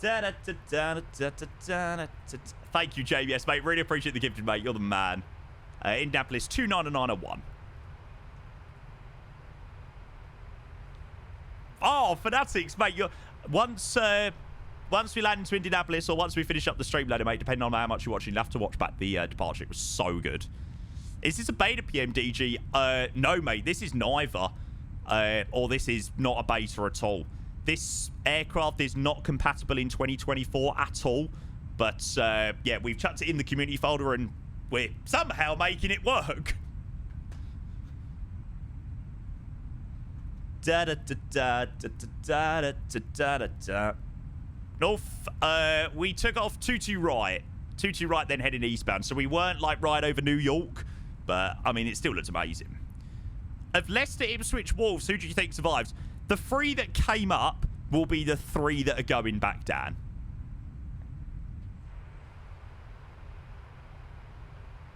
Thank you, JBS, mate. Really appreciate the gifted, mate. You're the man. Indianapolis 29901. Oh, Fanatics, mate. Once we land into Indianapolis or once we finish up the stream later, mate, depending on how much you're watching, you'll have to watch back the departure. It was so good. Is this a beta PMDG? No, mate. This is neither. Or this is not a beta at all. This aircraft is not compatible in 2024 at all. But, yeah, we've chucked it in the community folder and we're somehow making it work. North, we took off 22 right. 22 right, then heading eastbound. So we weren't like right over New York, but I mean, it still looks amazing. Of Leicester, Ipswich, Wolves, who do you think survives? The 3 that came up will be the 3 that are going back down.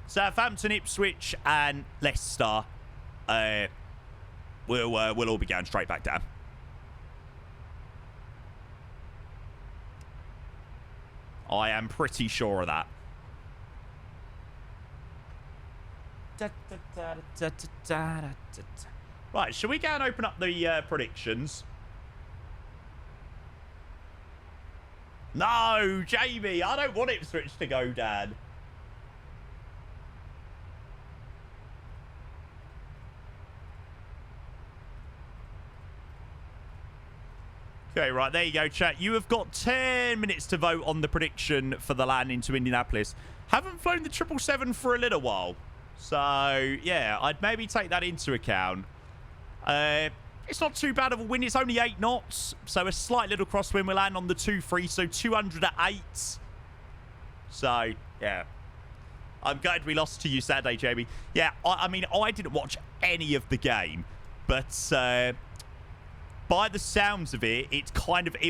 Southampton, Ipswich, and Leicester. We'll all be going straight back down. I am pretty sure of that. Right, shall we go and open up the predictions? No, Jamie, I don't want Ipswich to go down. Okay, right, there you go, chat. You have got 10 minutes to vote on the prediction for the land into Indianapolis. Haven't flown the 777 for a little while. So, yeah, I'd maybe take that into account. It's not too bad of a win. It's only 8 knots. So, a slight little crosswind. We'll land on the 2-3, so 200 at 8. So, yeah. I'm glad we lost to you Saturday, Jamie. Yeah, I mean, I didn't watch any of the game. But, by the sounds of it, it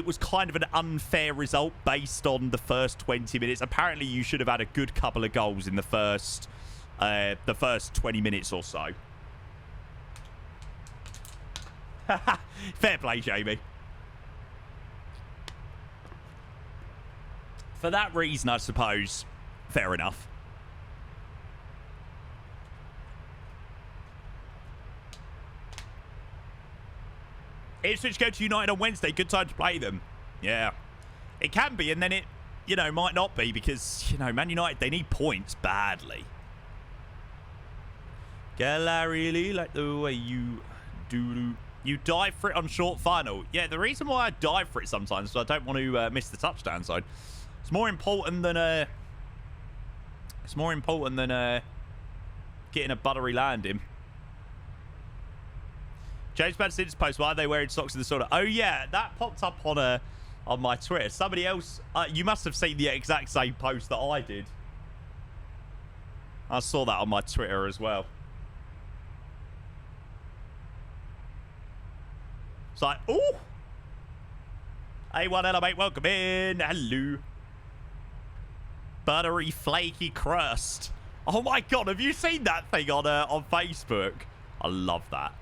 was kind of an unfair result based on the first 20 minutes. Apparently, you should have had a good couple of goals in the first 20 minutes or so. Fair play, Jamie. For that reason, I suppose, fair enough. Ipswich go to United on Wednesday. Good time to play them. Yeah. It can be, and then it, you know, might not be because, you know, Man United, they need points badly. Girl, I really like the way you do. You dive for it on short final. Yeah, the reason why I dive for it sometimes is I don't want to miss the touchdown zone. It's more important than getting a buttery landing. James Madison's post, why are they wearing socks in the sauna? Oh yeah, that popped up on my Twitter. Somebody else, you must have seen the exact same post that I did. I saw that on my Twitter as well. It's like, ooh. A1 Hello, mate. Welcome in. Hello. Buttery, flaky crust. Oh my god, have you seen that thing on Facebook? I love that.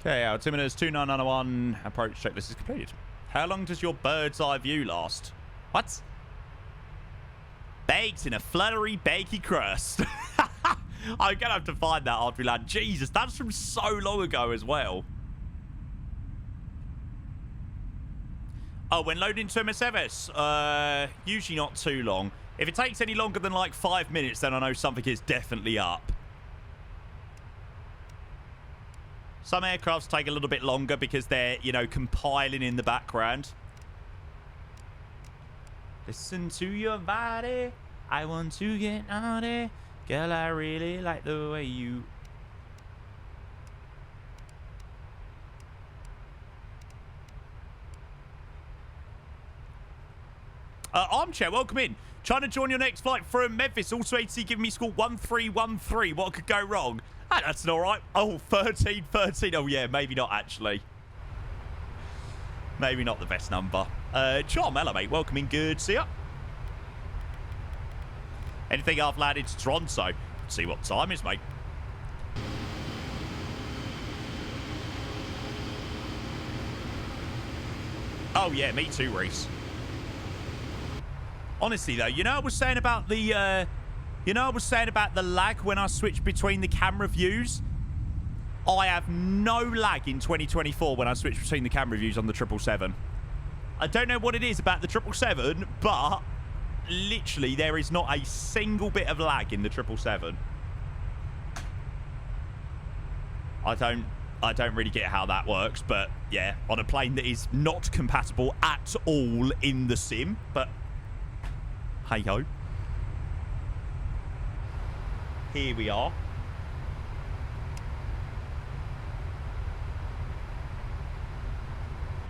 Okay, our 2 minutes 2991 approach checklist is completed. How long does your bird's eye view last? What? Baked in a fluttery, bakey crust. I'm gonna have to find that after we land. Jesus, that's from so long ago as well. Oh, when loading to MSFS, usually not too long. If it takes any longer than like 5 minutes, then I know something is definitely up. Some aircrafts take a little bit longer because they're, you know, compiling in the background. Listen to your body. I want to get naughty. Girl, I really like the way you... Armchair, welcome in. Trying to join your next flight from Memphis. Also, ATC giving me score 1313. What could go wrong? Ah, that's all right. Oh, 1313. Oh, yeah, maybe not, actually. Maybe not the best number. John Mello, mate. Welcome in. Good. See ya. Anything I've landed to Toronto? See what time is, mate. Oh, yeah, me too, Reese. Honestly, though, you know I was saying about the, lag when I switch between the camera views? I have no lag in 2024 when I switch between the camera views on the 777. I don't know what it is about the 777, but literally there is not a single bit of lag in the 777. I don't really get how that works, but yeah, on a plane that is not compatible at all in the sim, but hey ho. Here we are.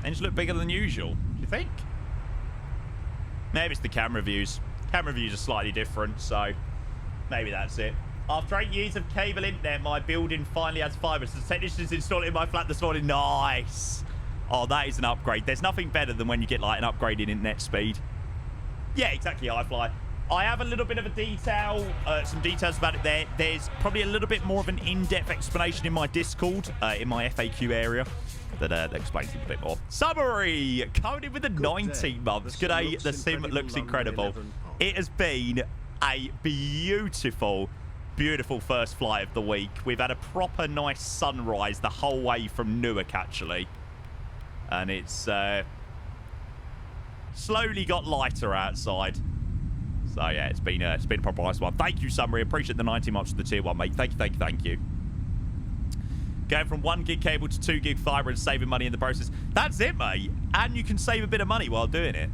Engines look bigger than usual, do you think? Maybe it's the camera views. Camera views are slightly different, so maybe that's it. After 8 years of cable internet, my building finally has fibre. So the technicians installed it in my flat this morning. Nice. Oh, that is an upgrade. There's nothing better than when you get like an upgrade in internet speed. Yeah, exactly, iFly. I have a little bit of a detail, some details about it there. There's probably a little bit more of an in-depth explanation in my Discord, in my FAQ area, that explains it a bit more. Summary! Coming in with the 19 months. Good day. The sim looks incredible. It has been a beautiful, beautiful first flight of the week. We've had a proper nice sunrise the whole way from Newark, actually. And it's slowly got lighter outside. So yeah, it's been a proper nice one. Thank you, Summary. Appreciate the 19 months to the tier 1, mate. Thank you, thank you, thank you. Going from 1 gig cable to 2 gig fiber and saving money in the process. That's it, mate. And you can save a bit of money while doing it.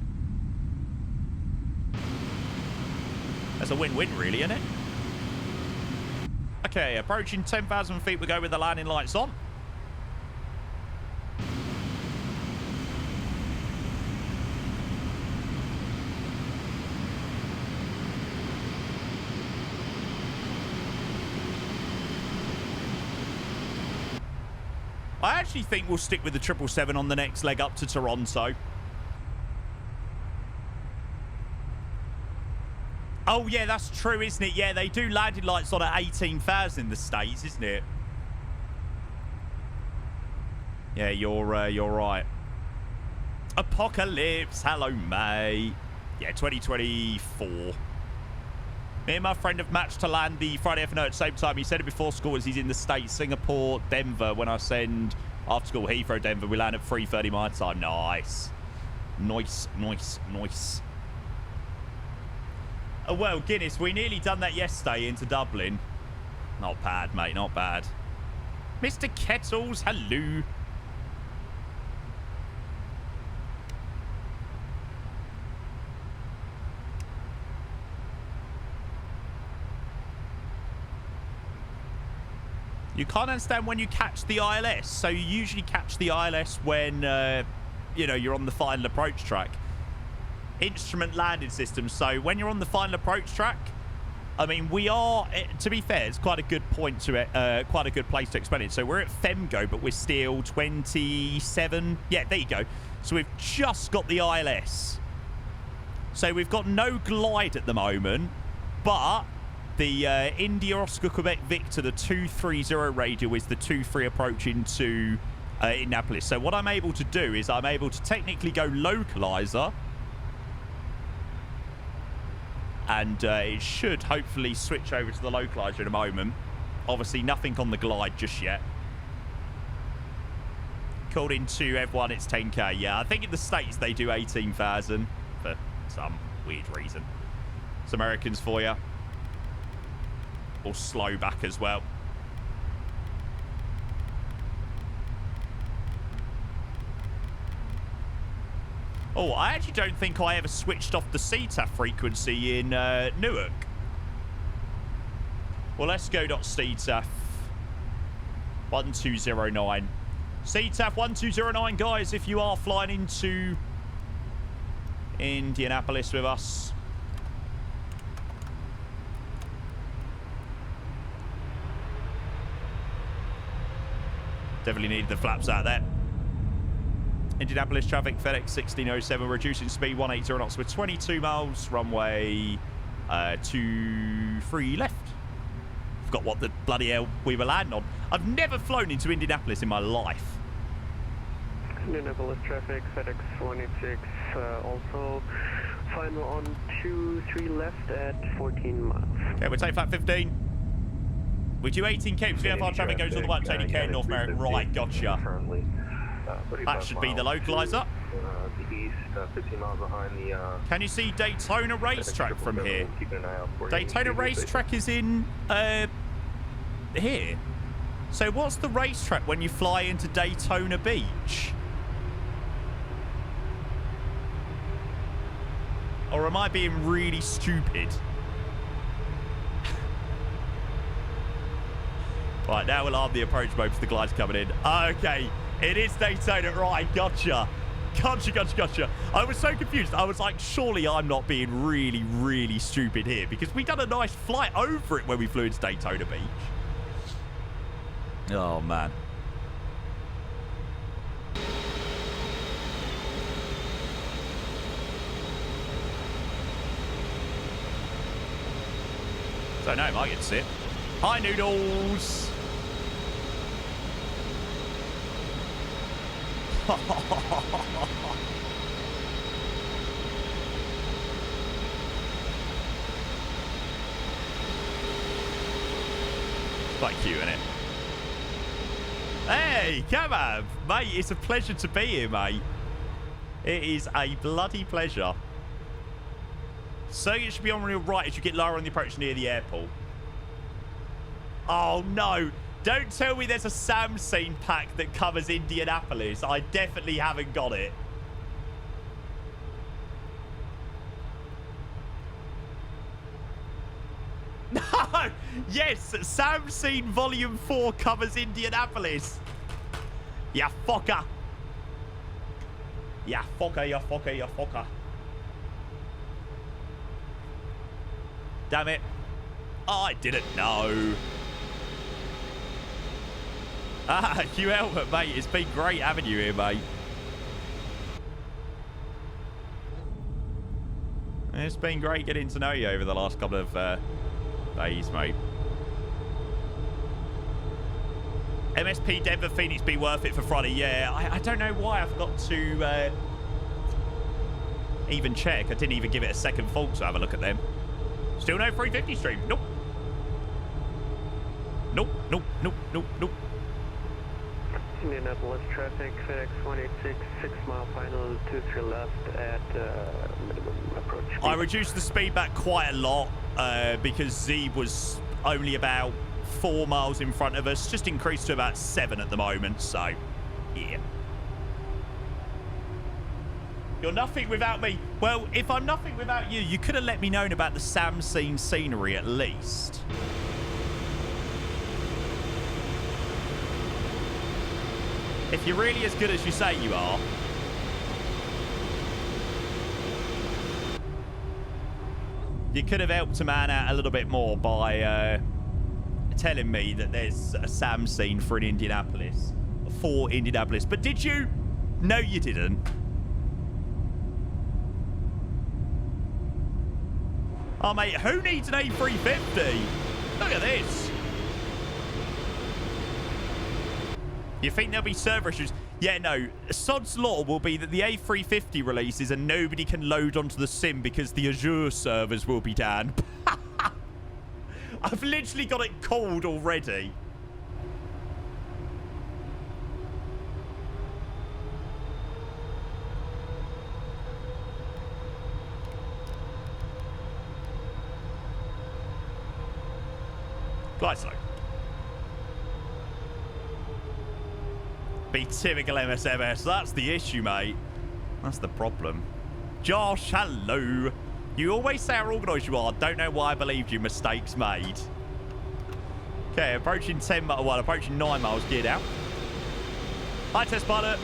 That's a win-win, really, isn't it? Okay, approaching 10,000 feet. We go with the landing lights on. I actually think we'll stick with the 777 on the next leg up to Toronto. Oh, yeah, that's true, isn't it? Yeah, they do landing lights on at 18,000 in the States, isn't it? Yeah, you're right. Apocalypse, hello, mate. Yeah, 2024. Me and my friend have matched to land the Friday FNO at the same time. He said it before school as he's in the States. Singapore, Denver. When I send after school, Heathrow, Denver, we land at 3:30 my time. Nice. Nice, nice, nice. Oh, well, Guinness, we nearly done that yesterday into Dublin. Not bad, mate, not bad. Mr. Kettles, hello. You can't understand when you catch the ILS. So you usually catch the ILS when, you know, you're on the final approach track. Instrument landing system. So when you're on the final approach track, I mean, we are, to be fair, it's quite a good point to it, quite a good place to explain it. So we're at FEMGO, but we're still 27. Yeah, there you go. So we've just got the ILS. So we've got no glide at the moment, but the India Oscar Quebec Victor, the 230 radio is the 23 approach into Indianapolis. So what I'm able to do is I'm able to technically go localizer, and it should hopefully switch over to the localizer in a moment. Obviously nothing on the glide just yet. Called into everyone, it's 10k. Yeah, I think in the States they do 18,000 for some weird reason. It's Americans for you. Or slow back as well. Oh, I actually don't think I ever switched off the CTAF frequency in Newark. Well, let's go .CTAF 1209. CTAF 1209, guys, if you are flying into Indianapolis with us. Definitely need the flaps out there. Indianapolis traffic, FedEx 1607, reducing speed 180 knots with 22 miles, runway 23 left. Forgot what the bloody hell we were landing on. I've never flown into Indianapolis in my life. Indianapolis traffic, FedEx 186, also final on 23 left at 14 miles. Okay, we'll take flat 15. We do 18k, so VFR traffic goes all the way up to 80k North America. Right, gotcha. That should be the localizer. The east, 15 miles behind the... Can you see Daytona Racetrack from here? Daytona Racetrack is in, here. So what's the racetrack when you fly into Daytona Beach? Or am I being really stupid? Right, now we'll arm the approach mode for the glide's coming in. Okay, it is Daytona. Right, gotcha. Gotcha. I was so confused. I was like, surely I'm not being really, really stupid here, because we done a nice flight over it when we flew into Daytona Beach. Oh, man. Don't know, I get to see it. Hi, Noodles. Quite cute, isn't it? Hey, Kebab! Mate, it's a pleasure to be here, mate. It is a bloody pleasure. So you should be on your right as you get lower on the approach near the airport. Oh, no. Don't tell me there's a Samsung pack that covers Indianapolis. I definitely haven't got it. No! Yes, Samsung Volume 4 covers Indianapolis. Ya fucker. Ya fucker, ya fucker, ya fucker. Damn it. Oh, I didn't know. Ah, Hugh Albert, mate. It's been great having you here, mate. It's been great getting to know you over the last couple of days, mate. MSP Denver Phoenix be worth it for Friday? Yeah, I don't know why I forgot to even check. I didn't even give it a second thought to have a look at them. Still no 350 stream. Nope. Nope, nope, nope, nope, nope. Indianapolis traffic, FedEx 186, 6 mile final, 23 left at minimum approach speed. I reduced the speed back quite a lot because Z was only about 4 miles in front of us. Just increased to about 7 at the moment, so yeah. You're nothing without me. Well, if I'm nothing without you, you could have let me know about the Sam scene scenery at least. If you're really as good as you say you are. You could have helped a man out a little bit more by telling me that there's a Sam scene for Indianapolis. But did you? No, you didn't. Oh, mate, who needs an A350? Look at this. You think there'll be server issues? Yeah, no. Sod's law will be that the A350 releases and nobody can load onto the sim because the Azure servers will be down. I've literally got it called already. Glide slow. Be typical MSMS. That's the issue, mate. That's the problem. Josh, hello. You always say how organised you are. Don't know why I believed you. Mistakes made. Okay, approaching 10 miles. Well, approaching 9 miles. Geared out. Hi, test pilot.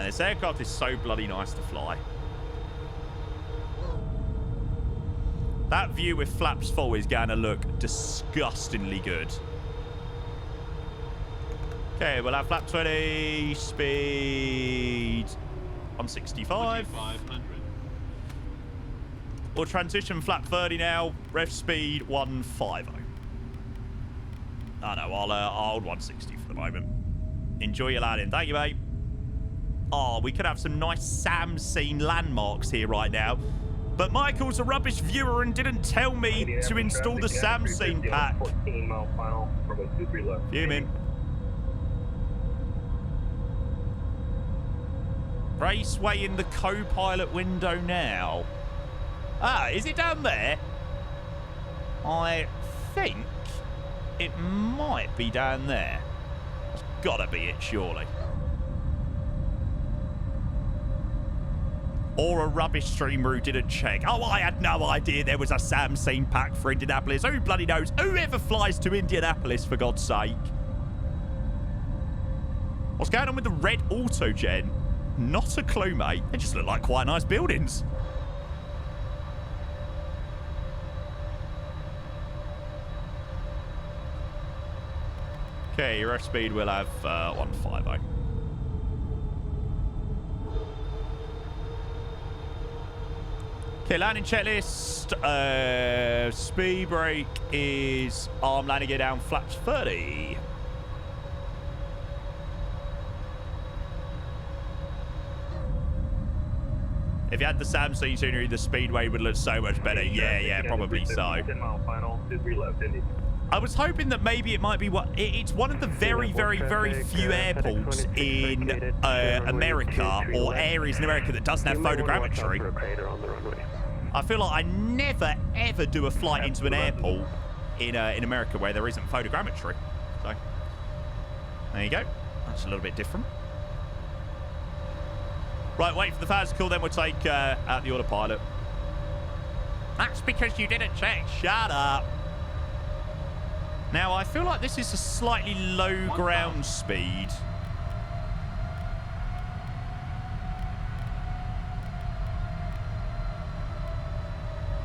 This aircraft is so bloody nice to fly. That view with flaps full is going to look disgustingly good. Okay, we'll have flap 20, speed 165. 2500. We'll transition flap 30 now, ref speed 150. Oh no, I'll hold 160 for the moment. Enjoy your landing. Thank you, mate. Oh, we could have some nice Sam scene landmarks here right now. But Michael's a rubbish viewer and didn't tell me to install the Sam scene pack. 14 mile final, runway 23 left. Fuming. Raceway in the co-pilot window now. Ah, is it down there? I think it might be down there. It's gotta be it, surely. Or a rubbish streamer who didn't check. Oh, I had no idea there was a Sam scene pack for Indianapolis. Who bloody knows? Whoever flies to Indianapolis, for God's sake? What's going on with the red auto-gen? Not a clue, mate. They just look like quite nice buildings. Okay, your F-speed will have 150. Okay, landing checklist. Speed brake is arm landing gear down, flaps 30. If you had the Sam scene scenery, the speedway would look so much better. Yeah, probably so. 10 mile final, 23 left, Indy. I was hoping that maybe it might be what it's one of the very, very, very few airports in America or areas in America that doesn't have photogrammetry. I feel like I never ever do a flight into an airport in America where there isn't photogrammetry. So there you go. That's a little bit different. Right, wait for the fans to cool, then we'll take out the autopilot. That's because you didn't check. Shut up. Now, I feel like this is a slightly low ground speed.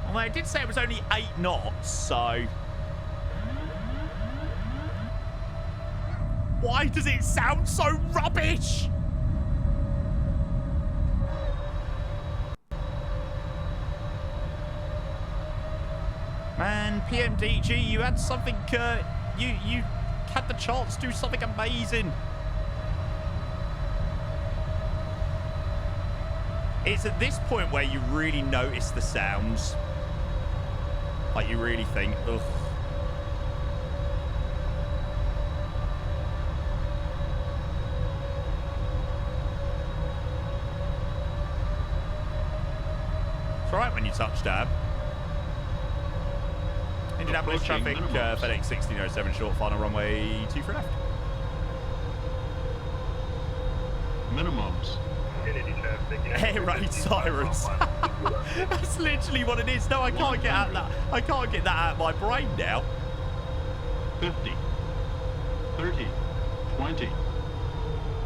Well, it did say it was only 8 knots, so... Why does it sound so rubbish? Man, PMDG, you had something, you had the chance to do something amazing. It's at this point where you really notice the sounds. Like, you really think, ugh. It's alright when you touch dab. Indianapolis traffic, FedEx 1607 short, final runway 23 left. Minimums. Air raid sirens. That's literally what it is. No, I can't get out that. I can't get that out of my brain now. 50, 30, 20,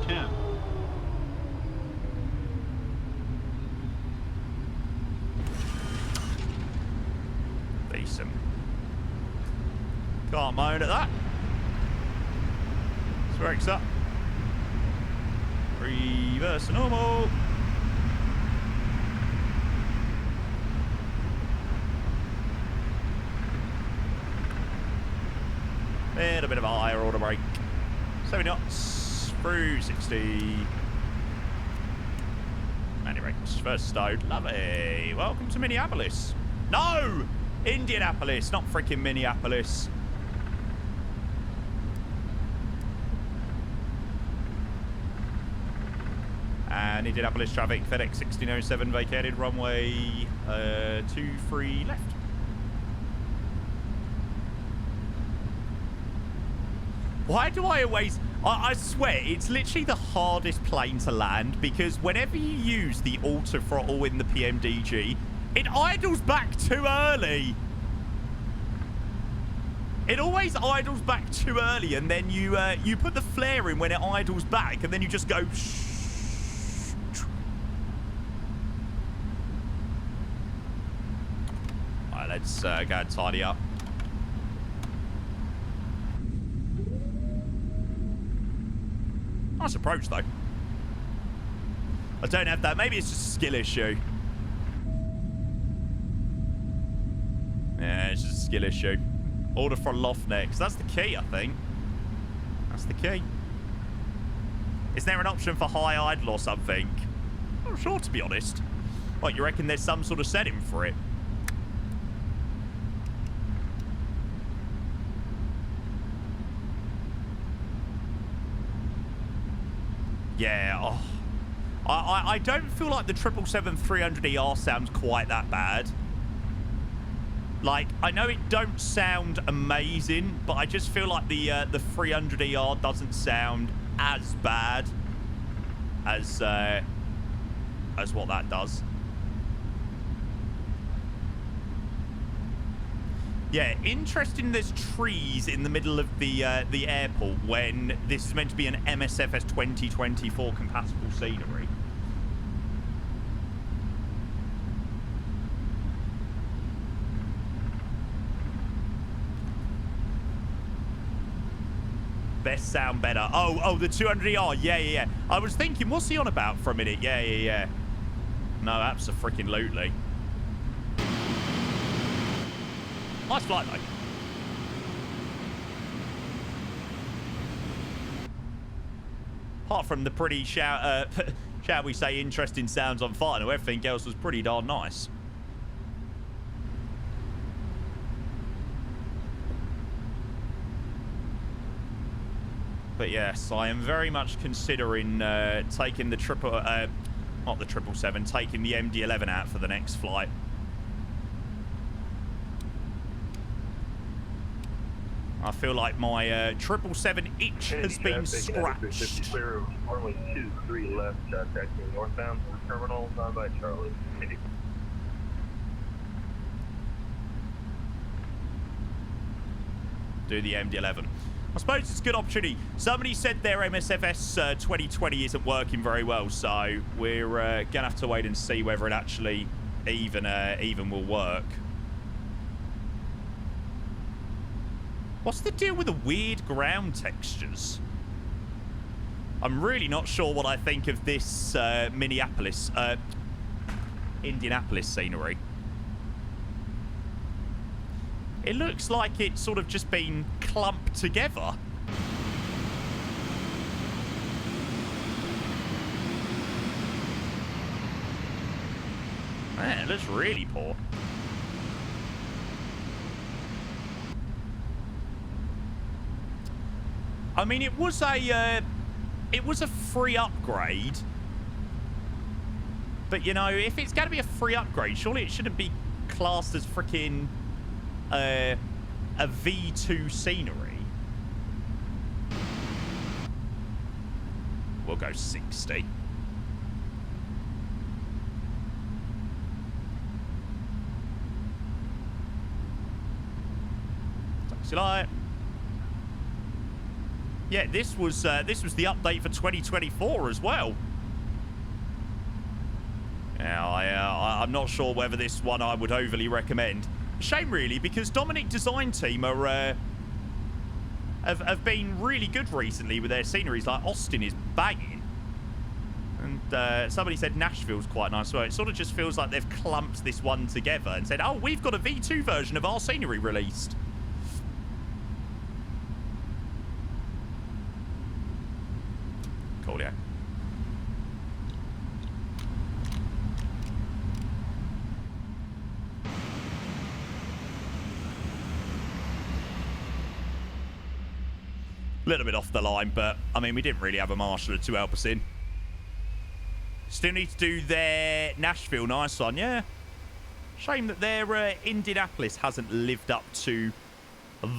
10. Decent. Can't moan at that. Brakes up. Reverse to normal. Little bit of a higher order brake. 70 knots through 60. Manual brakes first stowed. Lovely. Welcome to Minneapolis. No! Indianapolis, not freaking Minneapolis. And Indianapolis traffic, FedEx 1607 vacated, runway 23 left. Why do I always... I swear, it's literally the hardest plane to land, because whenever you use the auto throttle in the PMDG, it idles back too early. It always idles back too early, and then you put the flare in when it idles back, and then you just go... Alright, let's go and tidy up. Nice approach, though. I don't have that. Maybe it's just a skill issue. Yeah, it's just a skill issue. Order for loft next. That's the key, I think. That's the key. Is there an option for high idle or something? I'm not sure, to be honest. What, you reckon there's some sort of setting for it? Yeah, oh. I don't feel like the 777-300ER sounds quite that bad. Like, I know it don't sound amazing, but I just feel like the 300ER doesn't sound as bad as what that does. Yeah, interesting there's trees in the middle of the airport when this is meant to be an MSFS 2024 compatible scenery. Best sound better. Oh, the 200ER. Yeah. I was thinking, what's he on about for a minute? Yeah. No, abso-freaking-lutely. Nice flight, though. Apart from the pretty, shall we say, interesting sounds on final, everything else was pretty darn nice. But yes, I am very much considering taking the not the 777, taking the MD-11 out for the next flight. I feel like my 777 itch has been scratched. Clear of runway 23 left, taxiing northbound to terminal, by Charlie. Do the MD-11. I suppose it's a good opportunity. Somebody said their MSFS 2020 isn't working very well, so we're gonna have to wait and see whether it actually even will work. What's the deal with the weird ground textures? I'm really not sure what I think of this Indianapolis scenery. It looks like it's sort of just been clumped together. Man, it looks really poor. I mean, it was a free upgrade. But, you know, if it's going to be a free upgrade, surely it shouldn't be classed as freaking a V2 scenery. We'll go 60. Taxi light. Yeah, this was the update for 2024 as well. Now, I'm not sure whether this one I would overly recommend. Shame, really, because Dominic Design Team are have been really good recently with their sceneries. Like, Austin is banging. And somebody said Nashville's quite nice. So it sort of just feels like they've clumped this one together and said, oh, we've got a V2 version of our scenery released. Cool, yeah. A little bit off the line, but, I mean, we didn't really have a marshal to help us in. Still need to do their Nashville. Nice one, yeah. Shame that their Indianapolis hasn't lived up to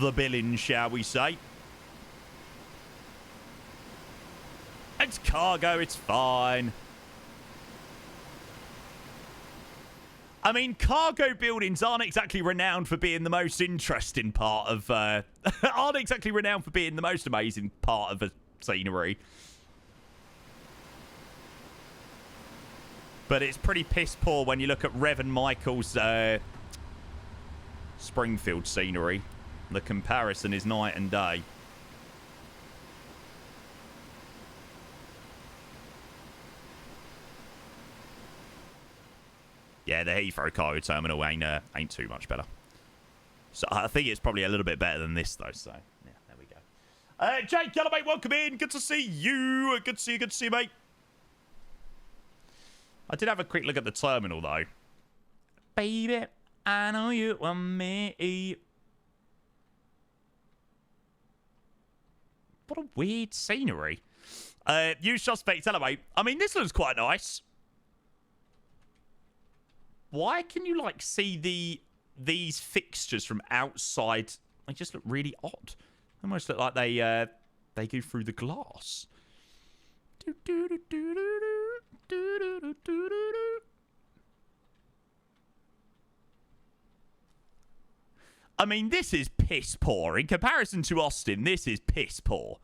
the billing, shall we say. It's cargo, it's fine. I mean, cargo buildings aren't exactly renowned for being the most interesting part of... aren't exactly renowned for being the most amazing part of a scenery. But it's pretty piss poor when you look at Rev and Michael's Springfield scenery. The comparison is night and day. Yeah, the Heathrow cargo terminal ain't too much better. So I think it's probably a little bit better than this, though. So, yeah, there we go. Jake Yellow, mate, welcome in. Good to see you. Good to see you. Good to see you, mate. I did have a quick look at the terminal, though. Baby, I know you want me. What a weird scenery. You suspect, hello, mate. I mean, this looks quite nice. Why can you, like, see these fixtures from outside? They just look really odd. Almost look like they go through the glass. I mean, this is piss poor. In comparison to Austin, this is piss poor.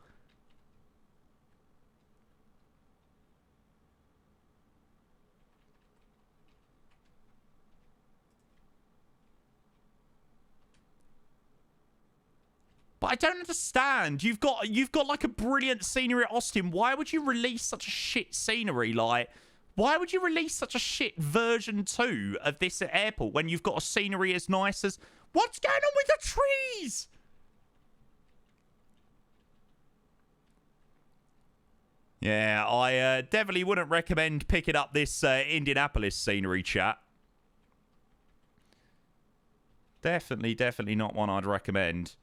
But I don't understand. You've got like a brilliant scenery at Austin. Why would you release such a shit scenery? Like, why would you release such a shit version 2 of this at airport when you've got a scenery as nice as... What's going on with the trees? Yeah, I definitely wouldn't recommend picking up this Indianapolis scenery, chat. Definitely not one I'd recommend.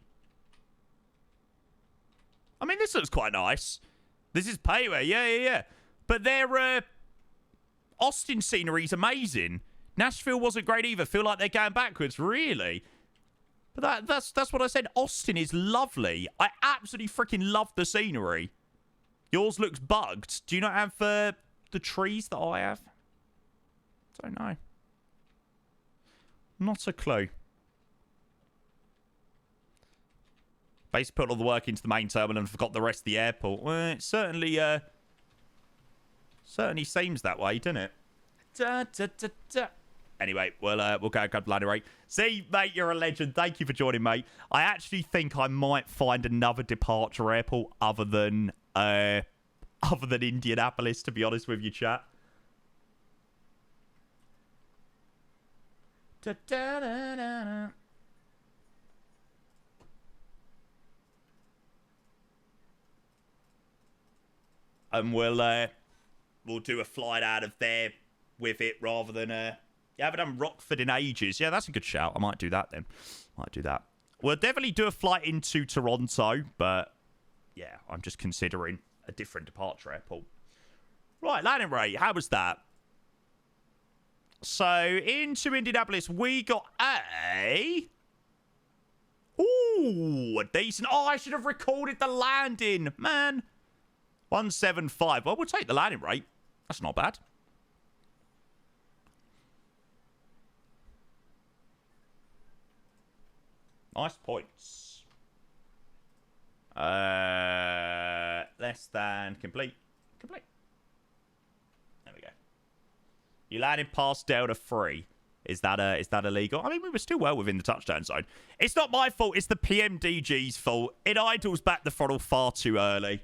I mean, this looks quite nice. This is payware, yeah. But their Austin scenery's amazing. Nashville wasn't great either. Feel like they're going backwards, really. But that's what I said. Austin is lovely. I absolutely freaking love the scenery. Yours looks bugged. Do you not have the trees that I have? Don't know. Not a clue. Basically put all the work into the main terminal and forgot the rest of the airport. Well, it certainly seems that way, doesn't it? Anyway, we'll go grab ladder 8. See, mate, you're a legend. Thank you for joining, mate. I actually think I might find another departure airport other than other than Indianapolis, to be honest with you, chat. Da-da-da-da-da. And we'll do a flight out of there with it rather than I haven't done Rockford in ages. Yeah, that's a good shout. I might do that then. Might do that. We'll definitely do a flight into Toronto, but yeah, I'm just considering a different departure airport. Right, landing rate. How was that? So into Indianapolis, we got a decent. Oh, I should have recorded the landing, man. 175. Well, we'll take the landing rate. That's not bad. Nice points. Less than complete. Complete. There we go. You landed past Delta 3. Is that illegal? I mean, we were still well within the touchdown zone. It's not my fault. It's the PMDG's fault. It idles back the throttle far too early.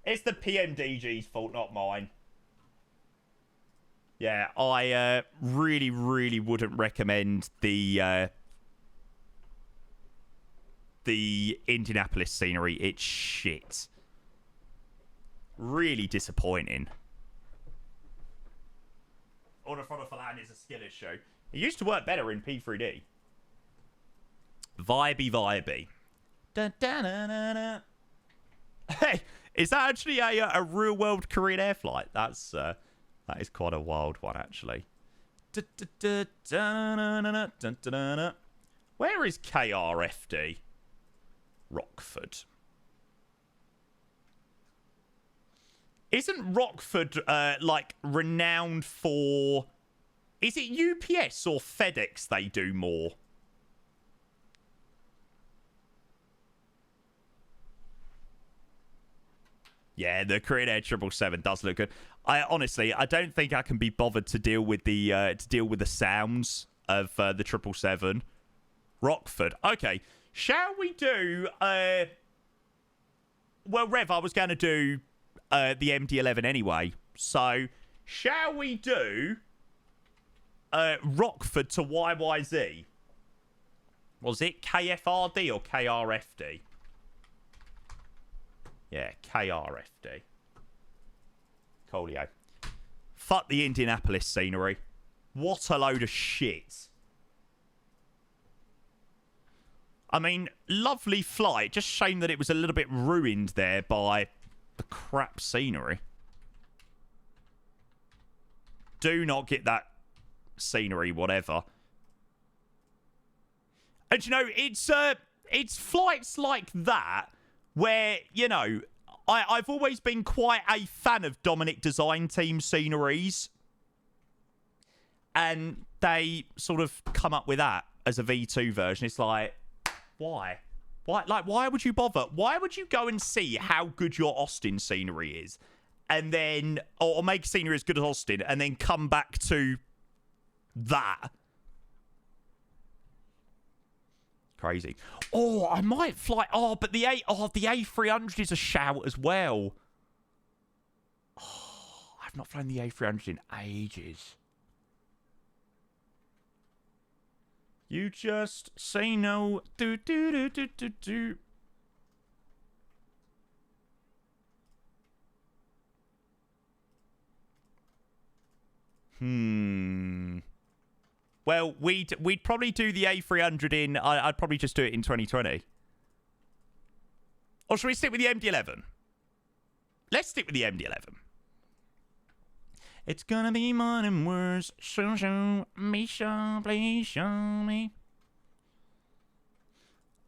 It's the PMDG's fault, not mine. Yeah, I really, really wouldn't recommend the Indianapolis scenery. It's shit. Really disappointing. Order throttle for land is a skill issue. It used to work better in P3D. Vibey. Da-da-da-da-da. Hey, is that actually a real world Korean air flight? That is quite a wild one, actually. Where is KEWR-KIND-CYYZ? Rockford. Isn't Rockford like renowned for? Is it UPS or FedEx they do more? Yeah, the Korean Air 777 does look good. I don't think I can be bothered to deal with the sounds of the 777. Rockford. Okay, shall we do? Well, Rev, I was going to do the MD-11 anyway. So, shall we do Rockford to YYZ? Was it KFRD or KRFD? Yeah, KRFD. Coolio. Fuck the Indianapolis scenery. What a load of shit. I mean, lovely flight. Just shame that it was a little bit ruined there by the crap scenery. Do not get that scenery, whatever. And you know, it's flights like that where, you know, I've always been quite a fan of Dominic Design Team sceneries. And they sort of come up with that as a V2 version. It's like, why? Why would you bother? Why would you go and see how good your Austin scenery is? And then, or make scenery as good as Austin, and then come back to that? Crazy. Oh, I might fly. Oh, but the A300 is a shout as well. Oh, I've not flown the A300 in ages. You just say no. Do do do do do do. Well, we'd probably do the A300 in. I'd probably just do it in 2020. Or should we stick with the MD-11? Let's stick with the MD-11. It's gonna be more and worse. Show me, please show me.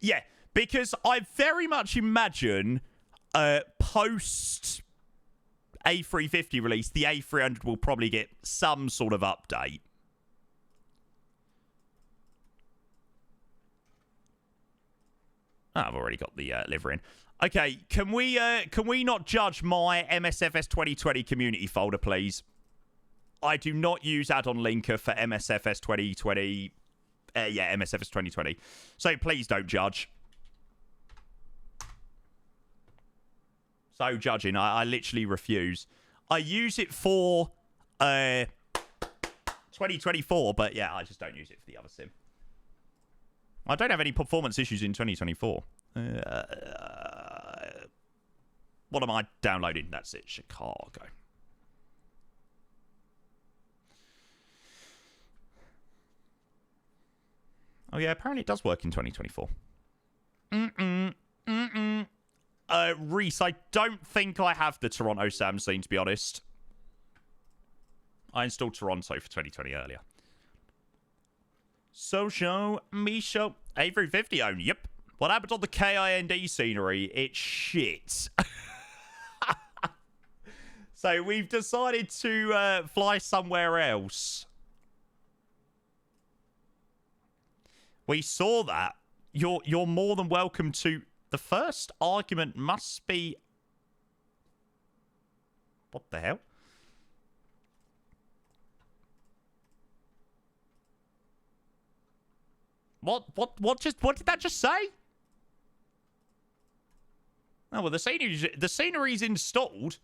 Yeah, because I very much imagine post A350 release, the A300 will probably get some sort of update. Oh, I've already got the liver in. Okay, can we not judge my MSFS 2020 community folder, please? I do not use add-on linker for MSFS 2020. Yeah, MSFS 2020. So please don't judge. So judging, I literally refuse. I use it for 2024, but yeah, I just don't use it for the other sim. I don't have any performance issues in 2024. What am I downloading? That's it, Chicago. Oh yeah, apparently it does work in 2024. Reese, I don't think I have the Toronto Sam scene, to be honest. I installed Toronto for 2020 earlier. So show me show A350 own. Yep. What happened on the KIND scenery? It's shit. So we've decided to fly somewhere else. We saw that. You're more than welcome to. The first argument must be. What the hell? What did that just say? Oh well, the scenery's installed.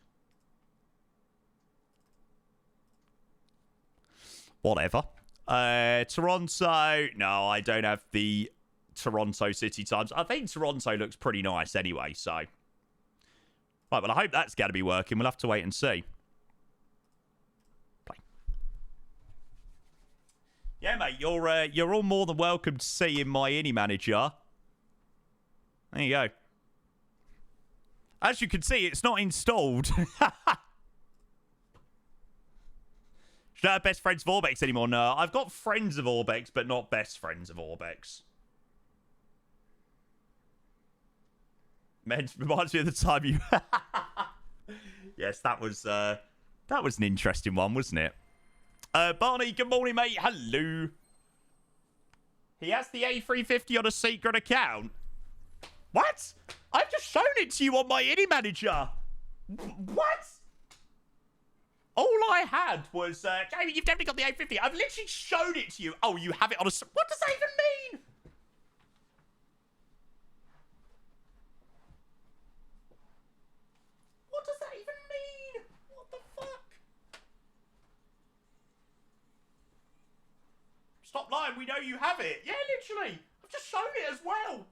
Whatever. Toronto. No, I don't have the Toronto City Times. I think Toronto looks pretty nice anyway, so. Right, well, I hope that's going to be working. We'll have to wait and see. Play. Yeah, mate, you're all more than welcome to see in my Innie Manager. There you go. As you can see, it's not installed. Should I have best friends of Orbex anymore? No, I've got friends of Orbex, but not best friends of Orbex. Man, reminds me of the time you... Yes, that was an interesting one, wasn't it? Barney, good morning, mate. Hello. He has the A350 on a secret account. What? I've just shown it to you on my Innie Manager. What? All I had was, Jamie, you've definitely got the A50. I've literally shown it to you. Oh, you have it on a... What does that even mean? What does that even mean? What the fuck? Stop lying. We know you have it. Yeah, literally. I've just shown it as well.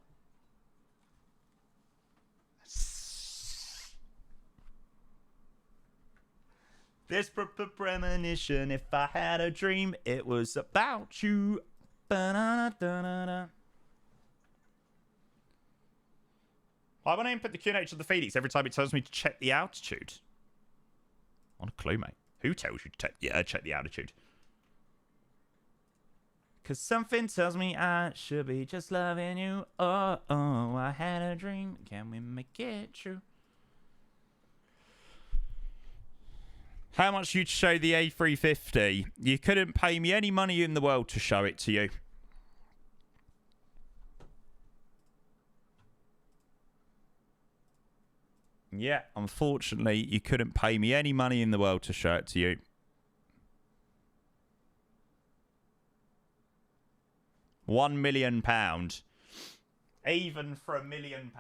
This premonition, if I had a dream, it was about you. Ba-da-da-da-da. I want to input the QNH of the FDX every time it tells me to check the altitude. Not a clue, mate. Who tells you to check the altitude? Because something tells me I should be just loving you. Oh, oh, I had a dream. Can we make it true? How much you'd show the A350? You couldn't pay me any money in the world to show it to you. Yeah, unfortunately, you couldn't pay me any money in the world to show it to you. £1 million. Even for £1 million.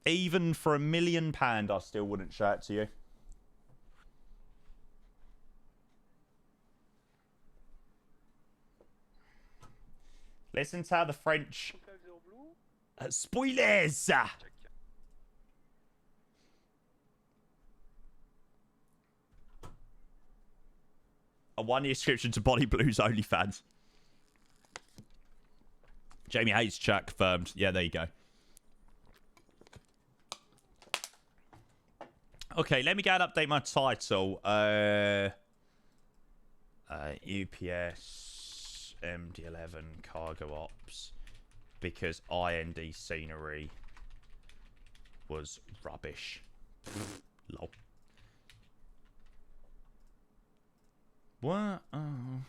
Even for £1 million, I still wouldn't show it to you. Listen to how the French... spoilers! A 1-year subscription to Body Blues OnlyFans. Jamie Hayes chat confirmed. Yeah, there you go. Okay, let me go and update my title. UPS MD11 Cargo Ops. Because IND scenery was rubbish. Lol. What? Oh.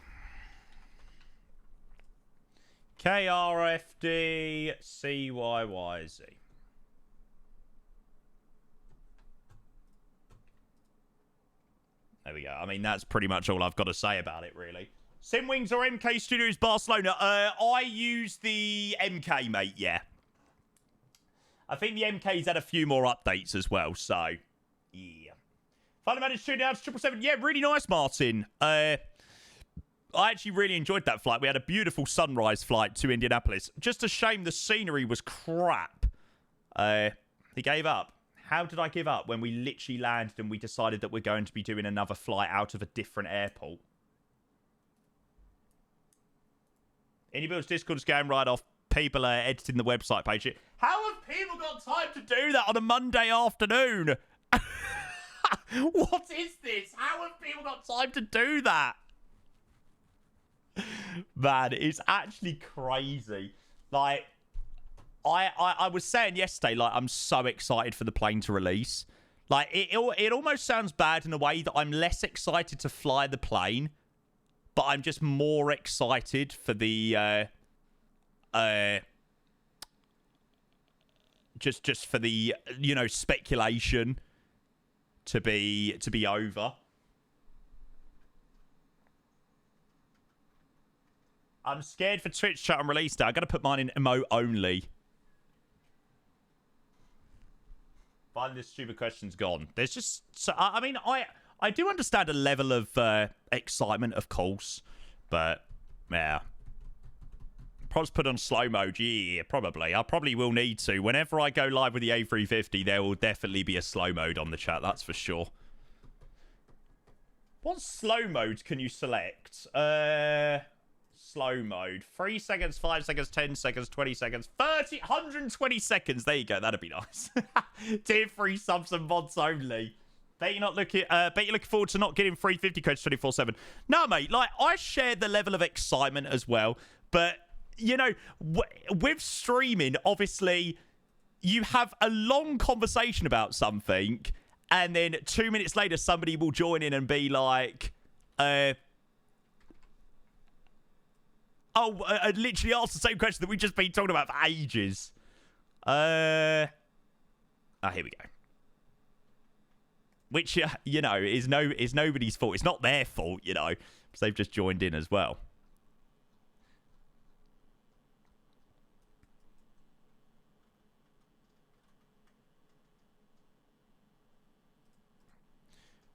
KEWR-KIND-CYYZ. There we go. I mean, that's pretty much all I've got to say about it, really. Simwings or MK Studios Barcelona? I use the MK, mate, yeah. I think the MK's had a few more updates as well, so yeah. Finally managed to tune down to 777. Yeah, really nice, Martin. I actually really enjoyed that flight. We had a beautiful sunrise flight to Indianapolis. Just a shame the scenery was crap. He gave up. How did I give up when we literally landed and we decided that we're going to be doing another flight out of a different airport? Anybody's Discord is going right off. People are editing the website page. How have people got time to do that on a Monday afternoon? What is this? How have people got time to do that? Man, it's actually crazy. Like, I was saying yesterday, like, I'm so excited for the plane to release. Like, it almost sounds bad in a way that I'm less excited to fly the plane, but I'm just more excited for the, just for the, you know, speculation to be over. I'm scared for Twitch chat on release day. I'm going to put mine in emote only. Finally, this stupid question's gone. There's just... So, I mean, I do understand a level of excitement, of course. But, yeah. Probably put on slow mode. Yeah, probably. I probably will need to. Whenever I go live with the A350, there will definitely be a slow mode on the chat. That's for sure. What slow mode can you select? Slow mode. 3 seconds, 5 seconds, 10 seconds, 20 seconds, 30, 120 seconds. There you go. That'd be nice. Tier 3 subs and mods only. Bet you're looking forward to not getting free 50 codes 24/7. No, mate. Like, I share the level of excitement as well. But, you know, with streaming, obviously, you have a long conversation about something, and then 2 minutes later, somebody will join in and be like, I literally asked the same question that we've just been talking about for ages. Here we go. Which, you know, is nobody's fault. It's not their fault, you know, because they've just joined in as well.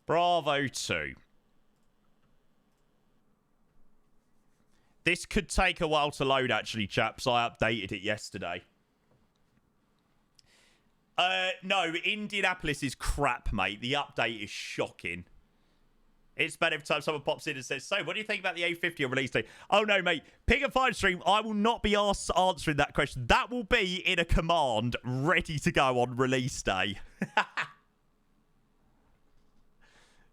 Bravo 2. This could take a while to load, actually, chaps. I updated it yesterday. No, Indianapolis is crap, mate. The update is shocking. It's bad every time someone pops in and says, so, what do you think about the A50 on release day? Oh, no, mate. Pick a fine stream. I will not be answering that question. That will be in a command ready to go on release day.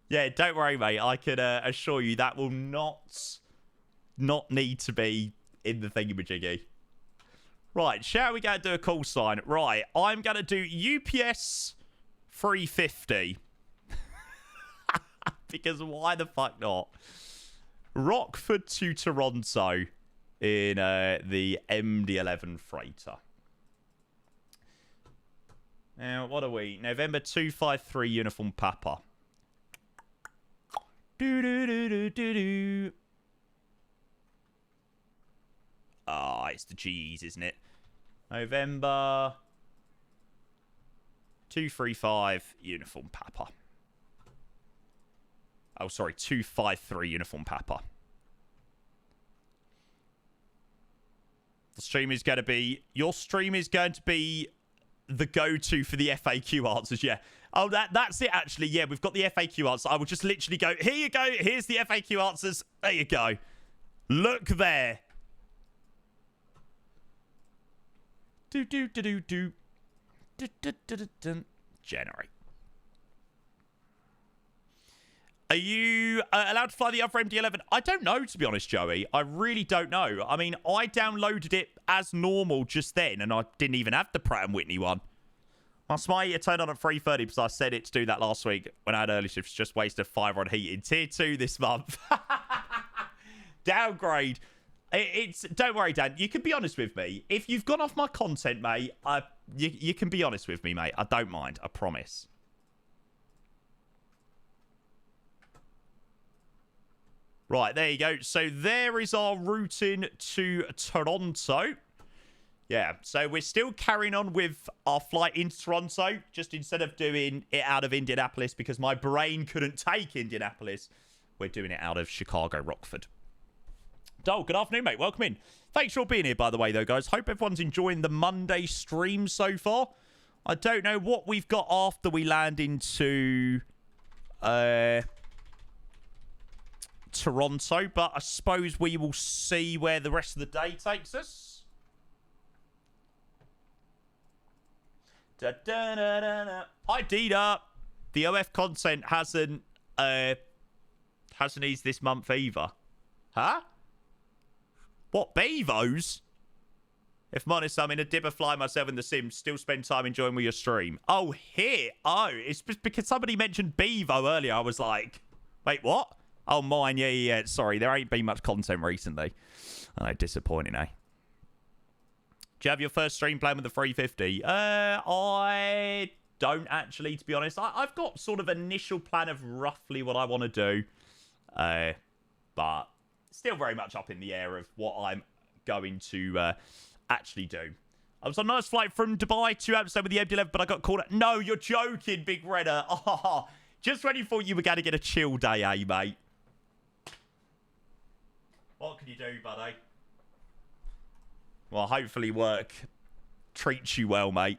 Yeah, don't worry, mate. I can assure you that will not need to be in the thingamajiggy. Right, shall we go do a call sign? Right, I'm going to do UPS 350. Because why the fuck not? Rockford to Toronto in the MD-11 freighter. Now, what are we? November 253 Uniform Papa. Do-do-do-do-do-do. Ah, it's the G's, isn't it? November 235 Uniform Papa. Oh, sorry, 253 Uniform Papa. The stream is going to be... Your stream is going to be the go-to for the FAQ answers, yeah. Oh, that's it, actually. Yeah, we've got the FAQ answer. I will just literally go, here you go. Here's the FAQ answers. There you go. Look there. Do-do-do-do-do. Do-do-do-do-do. Generate. Are you allowed to fly the other MD-11? I don't know, to be honest, Joey. I really don't know. I mean, I downloaded it as normal just then, and I didn't even have the Pratt & Whitney one. My smart heater turned on at 3:30 because I said it to do that last week when I had early shifts. Just wasted 5 on heating. Tier 2 this month. Downgrade. Don't worry, Dan. You can be honest with me. If you've gone off my content, mate, you can be honest with me, mate. I don't mind. I promise. Right, there you go. So there is our routing to Toronto. Yeah, so we're still carrying on with our flight into Toronto, just instead of doing it out of Indianapolis because my brain couldn't take Indianapolis, we're doing it out of Chicago, Rockford. Dole, good afternoon, mate. Welcome in. Thanks for being here, by the way, though, guys. Hope everyone's enjoying the Monday stream so far. I don't know what we've got after we land into Toronto, but I suppose we will see where the rest of the day takes us. Da, da, da, da, da. Hi, Dita. The OF content hasn't eased this month either. Huh? What, Bevos? If I'm honest, I'm in a dibber fly myself in The Sims. Still spend time enjoying with your stream. Oh, here. Oh, it's just because somebody mentioned Bevo earlier. I was like, wait, what? Oh, mine. Yeah. Sorry, there ain't been much content recently. I know, disappointing, eh? Do you have your first stream playing with the 350? I don't actually, to be honest. I've got sort of initial plan of roughly what I want to do. But still very much up in the air of what I'm going to actually do. I was on a nice flight from Dubai to Amsterdam with the MD-11, but I got called up. No, you're joking, Big Redder. Oh, just when you thought you were going to get a chill day, eh, mate? What can you do, buddy? Well, hopefully work treats you well, mate.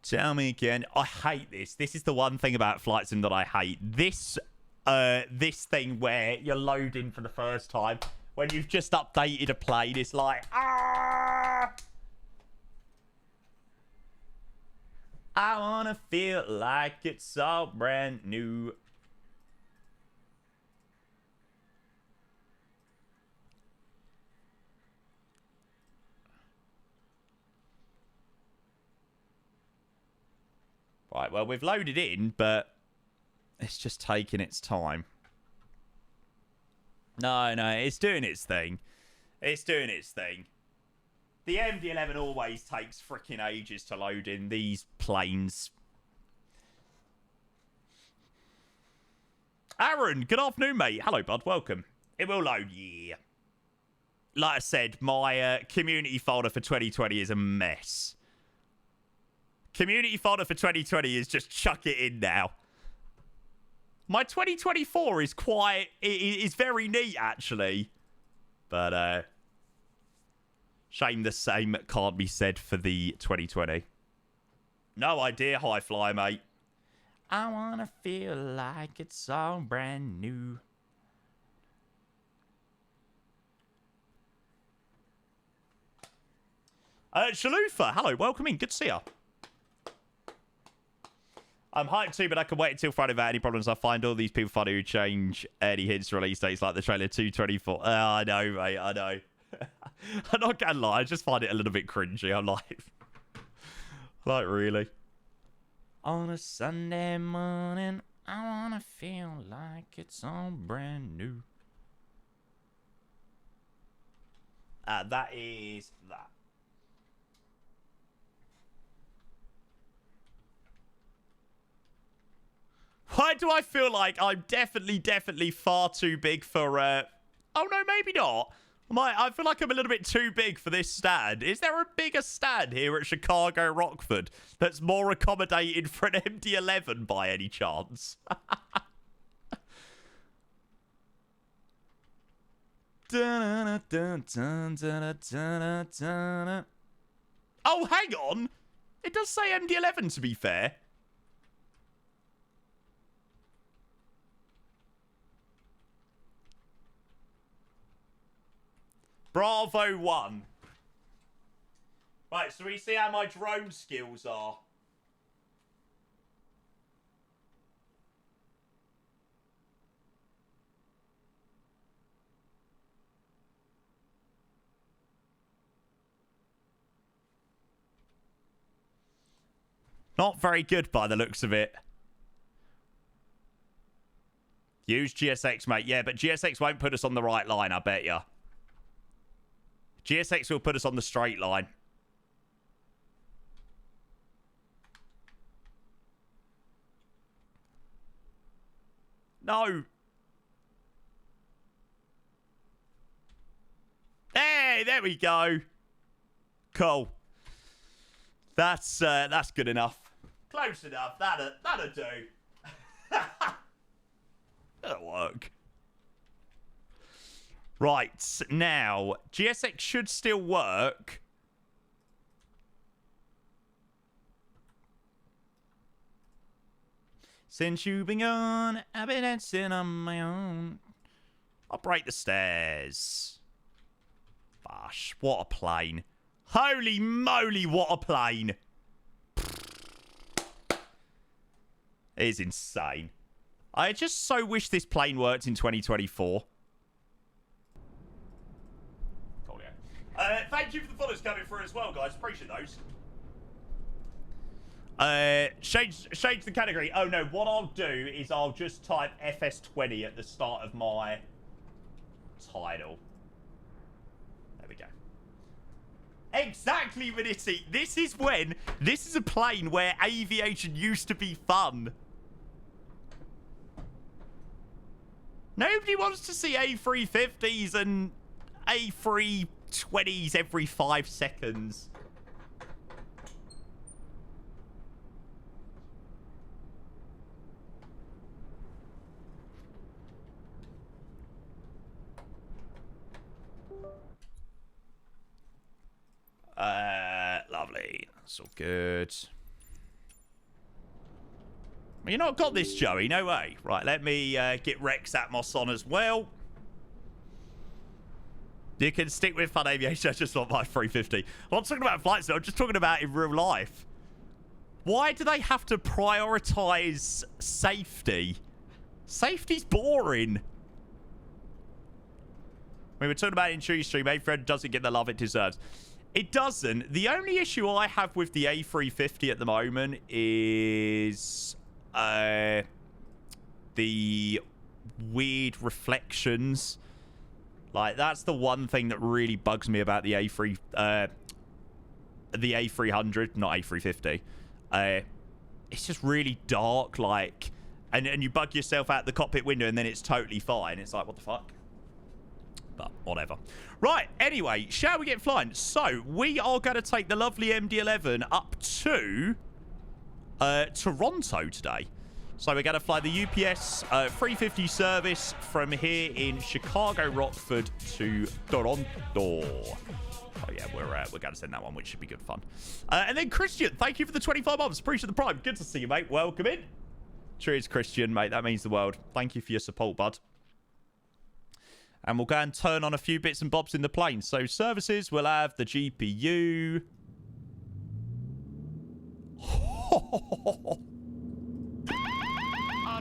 Tell me again. I hate this. This is the one thing about Flight Sim that I hate. This thing where you're loading for the first time when you've just updated a plane. It's like, ah! I want to feel like it's all brand new. Right, well, we've loaded in, but it's just taking its time. No, it's doing its thing. It's doing its thing. The MD-11 always takes freaking ages to load in these planes. Aaron, good afternoon, mate. Hello, bud. Welcome. It will load, yeah. Like I said, my community folder for 2020 is a mess. Community folder for 2020 is just chuck it in now. My 2024 is is very neat, actually. But, shame the same can't be said for the 2020. No idea, High Fly, mate. I wanna feel like it's all brand new. Shalufa, hello, welcome in. Good to see ya. I'm hyped too, but I can wait until Friday without any problems. I find all these people funny who change any hints release dates like the trailer 224. I know, mate, I know. I'm not gonna lie, I just find it a little bit cringy. I'm like really? On a Sunday morning, I wanna feel like it's all brand new. That is that. Why do I feel like I'm definitely far too big for, oh no, maybe not. I feel like I'm a little bit too big for this stand. Is there a bigger stand here at Chicago, Rockford that's more accommodated for an MD-11 by any chance? Oh, hang on. It does say MD-11, to be fair. Bravo 1. Right, so we see how my drone skills are. Not very good by the looks of it. Use GSX, mate. Yeah, but GSX won't put us on the right line, I bet ya. GSX will put us on the straight line. No. Hey, there we go. Cool. That's good enough. Close enough. That'll do. That'll work. Right, now, GSX should still work. Since you've been gone, I've been dancing on my own. I'll break the stairs. Gosh, what a plane. Holy moly, what a plane. It is insane. I just so wish this plane worked in 2024. Cool, yeah. Thank you for the follows coming through as well, guys. Appreciate those. Change the category. Oh, no. What I'll do is I'll just type FS20 at the start of my title. There we go. Exactly, Vinity. This is a plane where aviation used to be fun. Nobody wants to see A350s and A320s every 5 seconds. Lovely. That's all good. Well, you not got this, Joey. No way. Right, let me get Rex Atmos on as well. You can stick with fun aviation. I just want my 350. I'm not talking about flights, though. I'm just talking about in real life. Why do they have to prioritize safety? Safety's boring. We were talking about it in Chewy Stream. A-Fred doesn't get the love it deserves. It doesn't. The only issue I have with the A350 at the moment is the weird reflections. Like, that's the one thing that really bugs me about the A300, not A350. It's just really dark, like, and you bug yourself out the cockpit window and then it's totally fine. It's like, what the fuck? But whatever. Right, anyway, shall we get flying? So, we are going to take the lovely MD-11 up to Toronto today. So, we're going to fly the UPS 350 service from here in Chicago, Rockford to Toronto. Oh, yeah, we're going to send that one, which should be good fun. And then Christian, thank you for the 25 months. Appreciate the prime. Good to see you, mate. Welcome in. Cheers, Christian, mate. That means the world. Thank you for your support, bud. And we'll go and turn on a few bits and bobs in the plane. So services, we'll have the GPU.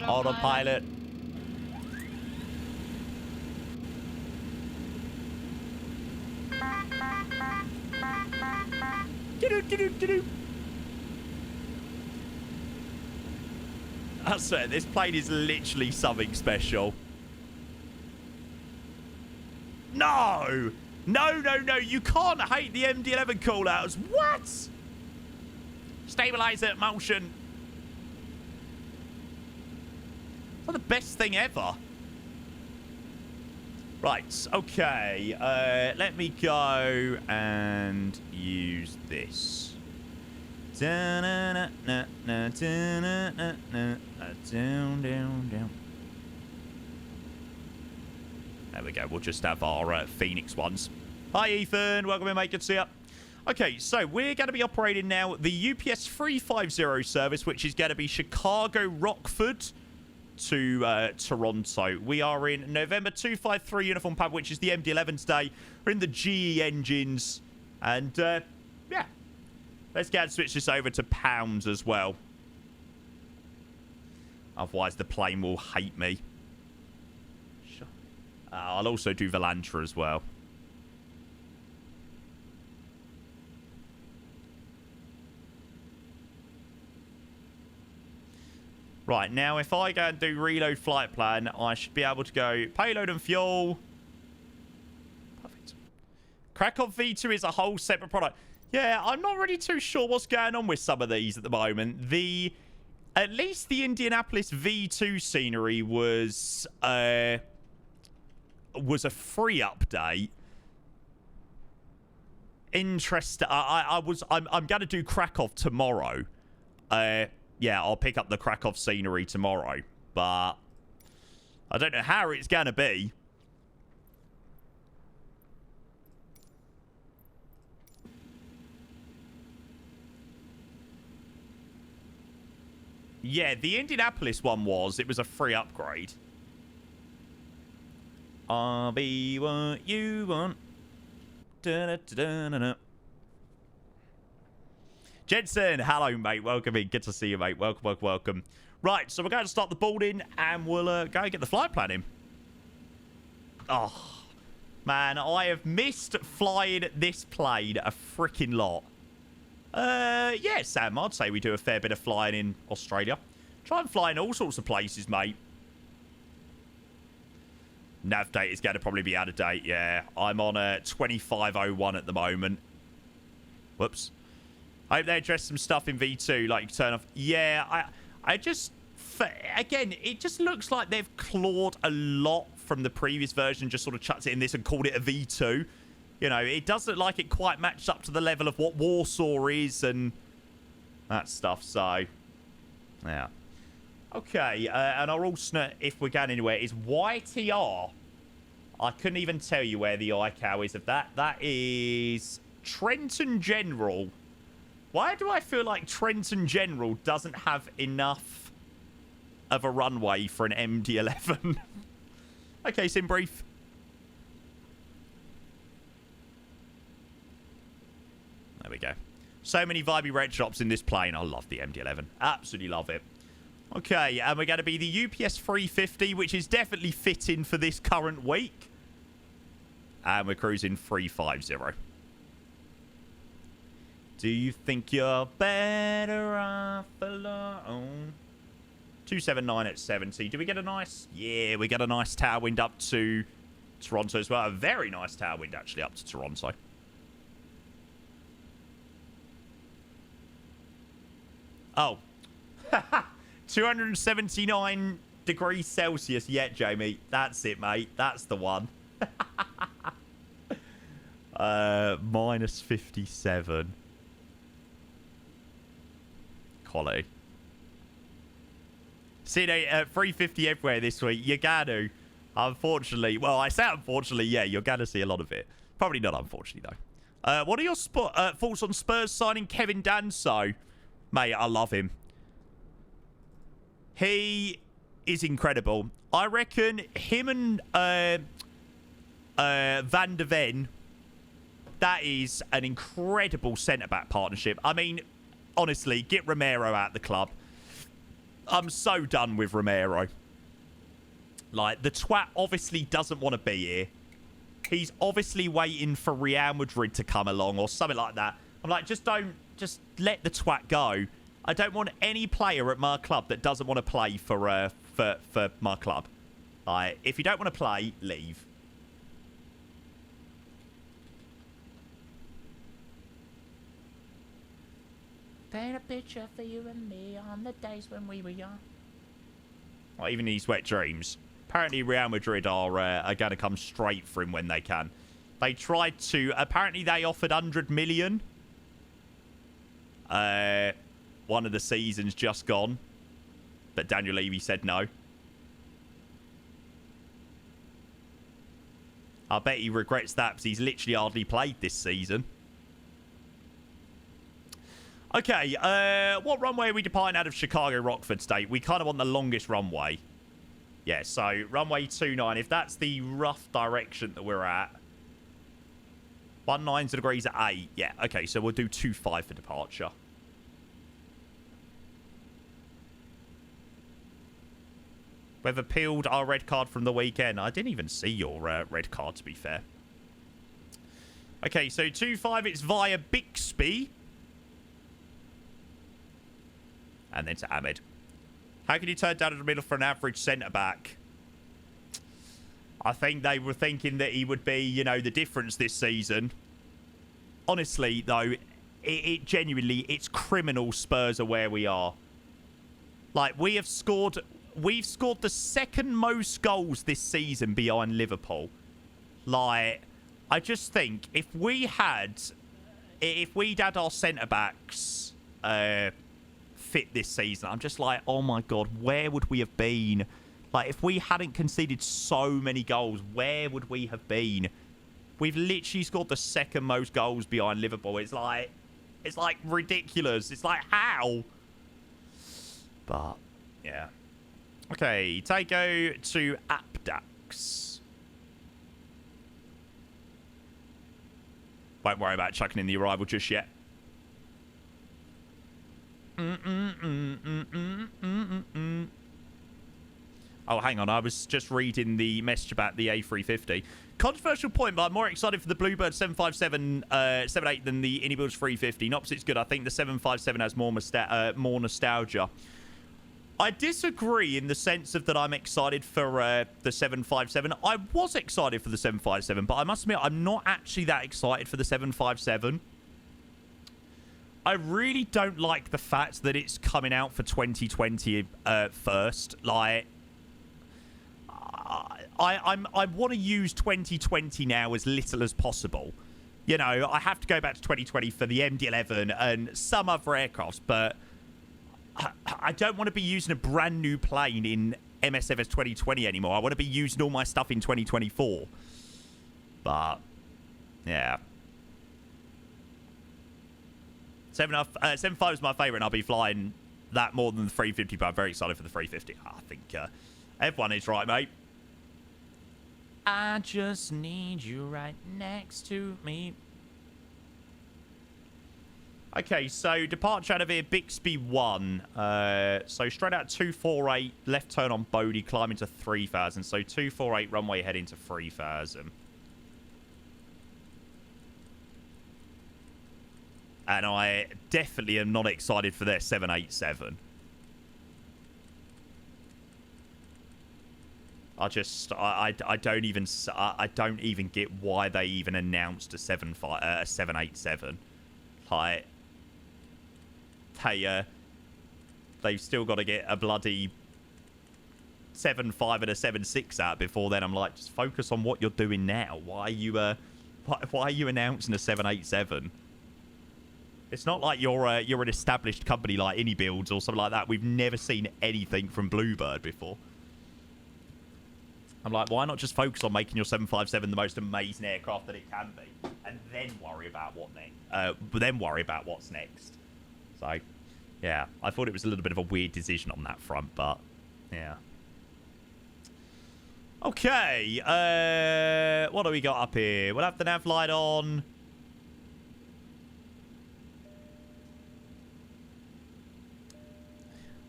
Autopilot. I swear, this plane is literally something special. No! No, no, no. You can't hate the MD-11 callouts. What? Stabilizer motion. It's not the best thing ever. Right, okay. Let me go and use this. Down, down. There we go. We'll just have our Phoenix ones. Hi, Ethan. Welcome in, mate. Good to see you. Okay, so we're going to be operating now the UPS 350 service, which is going to be Chicago, Rockford to Toronto. We are in November 253 uniform pad, which is the MD-11 today. We're in the GE engines. And, yeah. Let's go and switch this over to pounds as well. Otherwise, the plane will hate me. I'll also do Volantra as well. Right, now if I go and do reload flight plan, I should be able to go payload and fuel. Perfect. Krakow V2 is a whole separate product. Yeah, I'm not really too sure what's going on with some of these at the moment. At least the Indianapolis V2 scenery was a free update. Interesting. I'm going to do Krakow tomorrow. Yeah, I'll pick up the Krakow scenery tomorrow. But I don't know how it's going to be. Yeah, the Indianapolis one it was a free upgrade. I'll be what you want. Da-da-da-da-da-da. Jensen, hello, mate. Welcome in. Good to see you, mate. Welcome, welcome, welcome. Right, so we're going to start the boarding, and we'll go and get the flight plan in. Oh, man, I have missed flying this plane a freaking lot. Yeah, Sam, I'd say we do a fair bit of flying in Australia. Try and fly in all sorts of places, mate. Nav date is going to probably be out of date, yeah. I'm on a 2501 at the moment. Whoops. I hope they address some stuff in V2, like you can turn off. Yeah, I just... Again, it just looks like they've clawed a lot from the previous version, just sort of chucked it in this and called it a V2. You know, it does look like it quite matched up to the level of what Warsaw is and that stuff, so... Yeah. Okay, and our alternate, if we're going anywhere, is YTR. I couldn't even tell you where the ICAO is of that. That is Trenton General. Why do I feel like Trenton General doesn't have enough of a runway for an MD-11? Okay, sim brief. There we go. So many vibey red shops in this plane. I love the MD-11. Absolutely love it. Okay, and we're going to be the UPS 350, which is definitely fitting for this current week. And we're cruising 350. Do you think you're better off alone? 279 at 70. Do we get a nice... Yeah, we get a nice tower wind up to Toronto as well. A very nice tower wind, actually, up to Toronto. Oh. 279 degrees Celsius yet, Jamie. That's it, mate. That's the one. Minus 57. Quality. See, 350 everywhere this week. You're gonna, unfortunately. Well, I say unfortunately, yeah, you're gonna see a lot of it. Probably not unfortunately, though. What are your thoughts on Spurs signing Kevin Danso? Mate, I love him. He is incredible. I reckon him and Van der Ven, that is an incredible centre-back partnership. I mean, honestly, get Romero out the club. I'm so done with Romero. Like, the twat obviously doesn't want to be here. He's obviously waiting for Real Madrid to come along or something like that. I'm like, just let the twat go. I don't want any player at my club that doesn't want to play for my club. If you don't want to play, leave. Paint a picture for you and me on the days when we were young. Well, even these wet dreams. Apparently, Real Madrid are going to come straight for him when they can. They tried to... Apparently, they offered 100 million. One of the seasons just gone. But Daniel Levy said no. I bet he regrets that because he's literally hardly played this season. Okay, what runway are we departing out of Chicago Rockford State? We kind of want the longest runway. Yeah, so runway 29. If that's the rough direction that we're at. 19 degrees at 8. Yeah, okay, so we'll do 25 for departure. We've appealed our red card from the weekend. I didn't even see your red card, to be fair. Okay, so 25, it's via Bixby. And then to Ahmed. How can you turn down in the middle for an average centre-back? I think they were thinking that he would be, you know, the difference this season. Honestly, though, it genuinely, it's criminal Spurs are where we are. Like, we've scored the second most goals this season behind Liverpool. Like, I just think if we had if we'd had our centre-backs fit this season, I'm just like, oh my God, where would we have been? Like, if we hadn't conceded so many goals, where would we have been? We've literally scored the second most goals behind Liverpool. It's like ridiculous. It's like, how? But, yeah. Okay, Taco to FDX. Won't worry about chucking in the arrival just yet. Oh, hang on. I was just reading the message about the A350. Controversial point, but I'm more excited for the Bluebird 757 78 than the Indianapolis 350. Not because it's good. I think the 757 has more nostalgia. I disagree in the sense of that I'm excited for the 757. I was excited for the 757, but I must admit I'm not actually that excited for the 757. I really don't like the fact that it's coming out for 2020 first. Like, I want to use 2020 now as little as possible. You know, I have to go back to 2020 for the MD-11 and some other aircrafts, but I don't want to be using a brand new plane in MSFS 2020 anymore. I want to be using all my stuff in 2024. But, yeah. 75 is my favourite, and I'll be flying that more than the 350, but I'm very excited for the 350. I think everyone is right, mate. I just need you right next to me. Okay, so departure out of here, Bixby 1. So straight out 248, left turn on Bodie, climbing to 3000. So 248, runway heading to 3000. And I definitely am not excited for their 787. I don't even get why they even announced a 787. Like, they've still got to get a bloody 7.5 and a 7.6 out before then. I'm like, just focus on what you're doing now. Why are you announcing a 787? It's not like you're an established company like Builds or something like that. We've never seen anything from Bluebird before. I'm like, why not just focus on making your 757 the most amazing aircraft that it can be, and then worry about what's next. So, yeah, I thought it was a little bit of a weird decision on that front, but yeah. Okay, what do we got up here? We'll have the nav light on.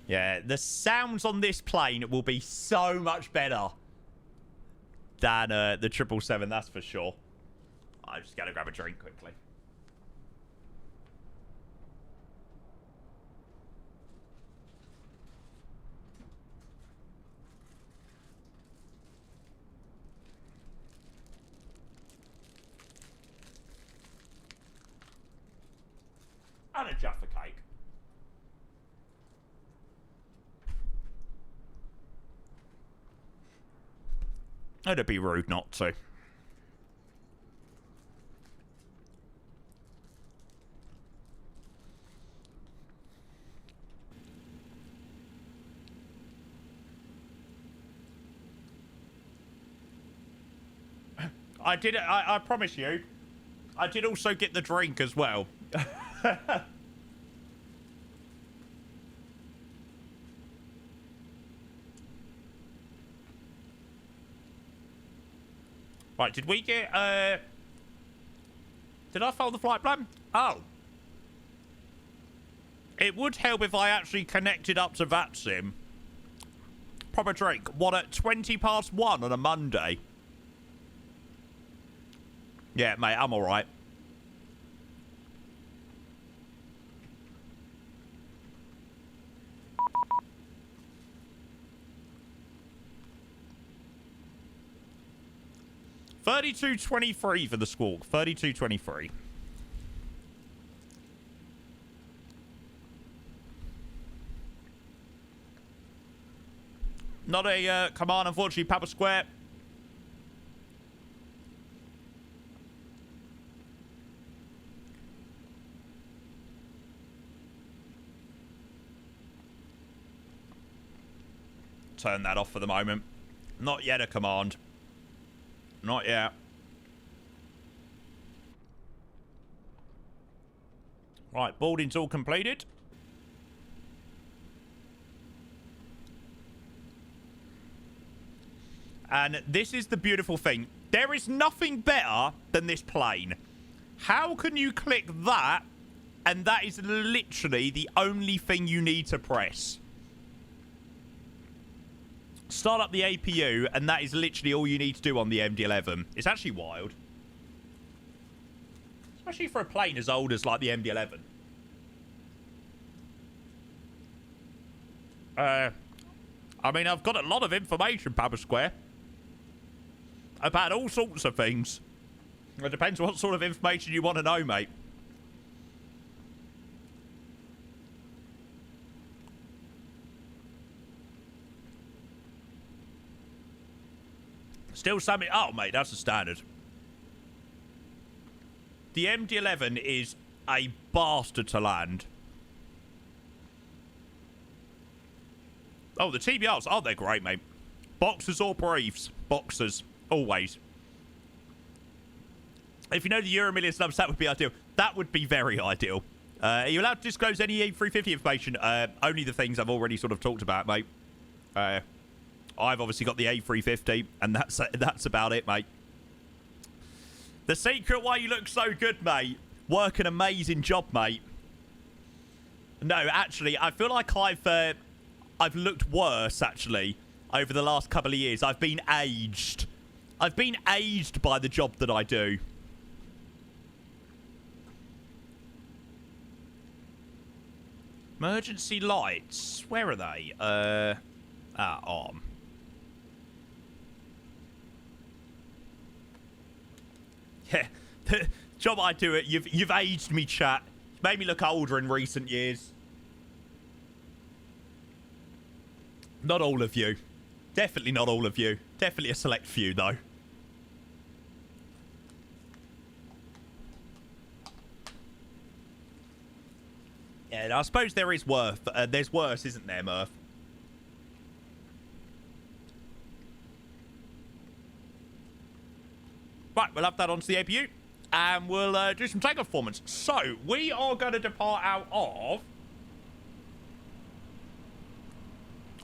Yeah, the sounds on this plane will be so much better than the 777, that's for sure. I just gotta grab a drink quickly. And a Jaffa cake. It'd be rude not to. I promise you, I did also get the drink as well. Right, did we get, did I fail the flight plan? Oh. It would help if I actually connected up to VATSIM. Proper drink. What, at 1:20 on a Monday? Yeah, mate, I'm alright. $32.23 for the Squawk. $32.23. Not a command, unfortunately, Papa Square. turn that off for the moment. Not yet a command. Not yet. Right, boarding's all completed. And this is the beautiful thing. There is nothing better than this plane. How can you click that, and that is literally the only thing you need to press? Start up the APU, and that is literally all you need to do on the MD-11. It's actually wild. Especially for a plane as old as, like, the MD-11. I mean, I've got a lot of information, Papa Square. About all sorts of things. It depends what sort of information you want to know, mate. Still something... Oh, mate, that's the standard. The MD-11 is a bastard to land. Oh, the TBRs. Oh, they're great, mate. Boxers or briefs? Boxers. Always. If you know the Euro Millions numbers, that would be ideal. That would be very ideal. Are you allowed to disclose any A350 information? Only the things I've already sort of talked about, mate. I've obviously got the A350, and that's about it, mate. The secret why you look so good, mate. Work an amazing job, mate. No, actually, I feel like I've looked worse, actually, over the last couple of years. I've been aged. I've been aged by the job that I do. Emergency lights. Where are they? Arm. Yeah, the job I do it. You've aged me, chat. It's made me look older in recent years. Not all of you. Definitely not all of you. Definitely a select few, though. Yeah, I suppose there is worth. There's worse, isn't there, Murph? Right, we'll have that onto the APU. And we'll do some takeoff performance. So, we are going to depart out of...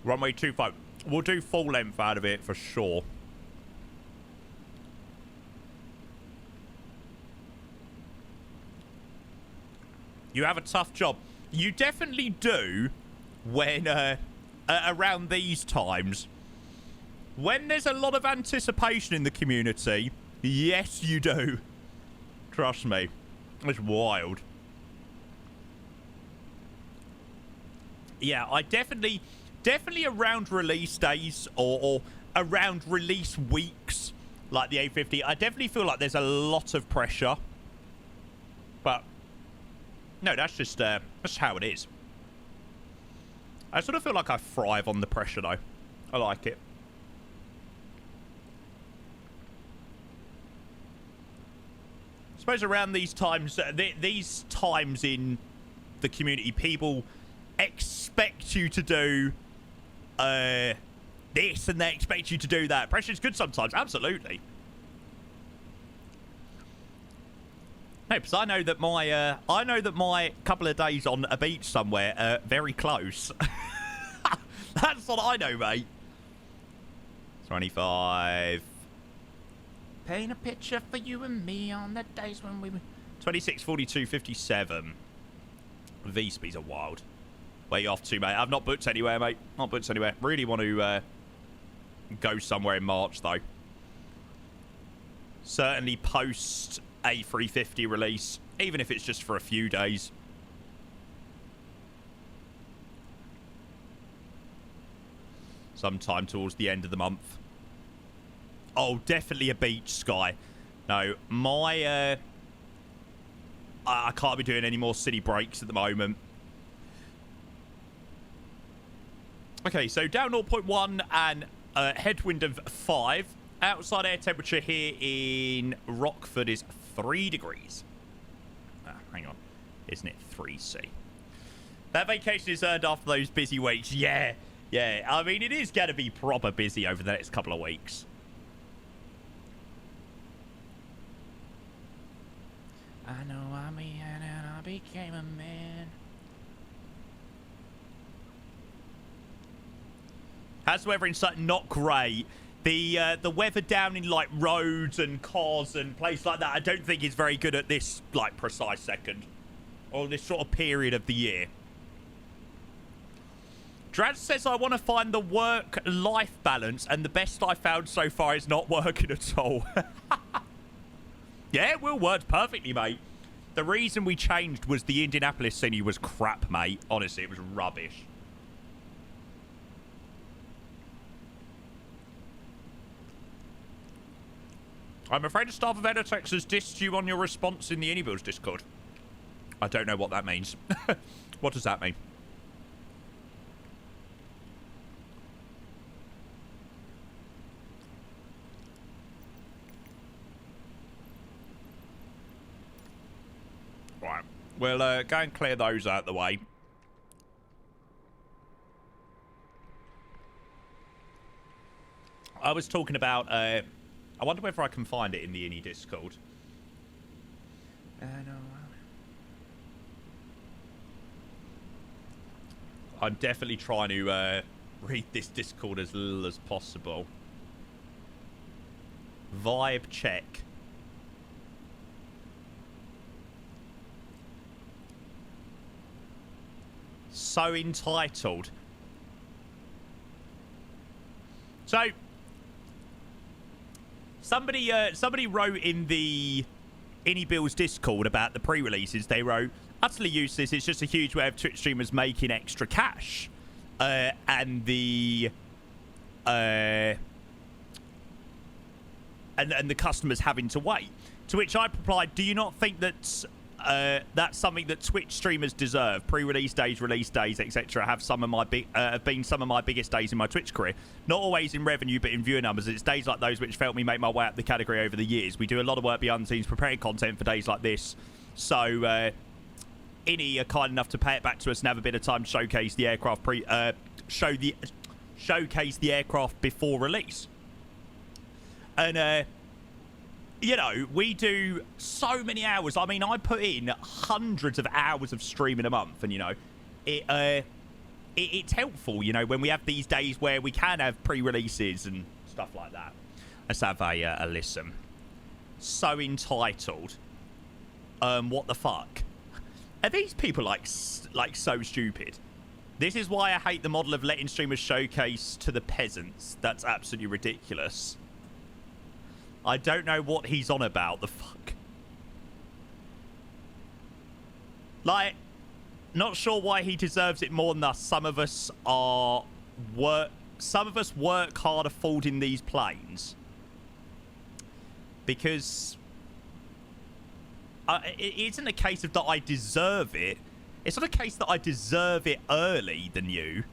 runway 25. We'll do full length out of it for sure. You have a tough job. You definitely do when around these times. When there's a lot of anticipation in the community, yes, you do. Trust me. It's wild. Yeah, I definitely around release days or around release weeks, like the A50, I definitely feel like there's a lot of pressure. But no, that's just how it is. I sort of feel like I thrive on the pressure, though. I like it. I suppose around these times, these times in the community, people expect you to do this and they expect you to do that. Pressure's good sometimes, absolutely. No, because I know that my couple of days on a beach somewhere are very close. That's what I know, mate. 25. Paint a picture for you and me on the days when we were 26, 42, 57. V-speeds are wild. Where you off to, mate? I've not booked anywhere, mate. Not booked anywhere. Really want to go somewhere in March, though. Certainly post A350 release, even if it's just for a few days. Sometime towards the end of the month. Oh, definitely a beach, Sky. No, my... I can't be doing any more city breaks at the moment. Okay, so down 0.1 and headwind of 5. Outside air temperature here in Rockford is 3 degrees. Hang on. Isn't it 3C? That vacation is earned after those busy weeks. Yeah. Yeah, I mean, it is going to be proper busy over the next couple of weeks. I know I'm a man and I became a man. How's the weather in Sutton? Not great. The weather down in like roads and cars and places like that, I don't think is very good at this like precise second, or this sort of period of the year. Draz says, I want to find the work-life balance, and the best I found so far is not working at all. Yeah, it will work perfectly, mate. The reason we changed was the Indianapolis city was crap, mate. Honestly, it was rubbish. I'm afraid the staff of Editex has dissed you on your response in the Anybills Discord. I don't know what that means. What does that mean? Right. We'll go and clear those out of the way. I was talking about... I wonder whether I can find it in the Any Discord. No. I'm definitely trying to read this Discord as little as possible. Vibe check. So entitled. So... Somebody wrote in the Anybills Discord about the pre-releases. They wrote, utterly useless. It's just a huge way of Twitch streamers making extra cash. And the customers having to wait. To which I replied, do you not think that that's something that Twitch streamers deserve? Pre-release days, release days, etc. have been some of my biggest days in my Twitch career. Not always in revenue, but in viewer numbers. It's days like those which felt me make my way up the category over the years. We do a lot of work behind the scenes preparing content for days like this. So, Innie are kind enough to pay it back to us and have a bit of time to showcase the aircraft showcase the aircraft before release. And you know, we do so many hours. I mean, I put in hundreds of hours of streaming a month, and you know, it's helpful, you know, when we have these days where we can have pre-releases and stuff like that. Let's have a listen. So entitled. What the fuck? Are these people like so stupid? This is why I hate the model of letting streamers showcase to the peasants. That's absolutely ridiculous. I don't know what he's on about. The fuck? Like, not sure why he deserves it more than us. Some of us work hard affording these planes. Because it isn't a case of that I deserve it. It's not a case that I deserve it early than you.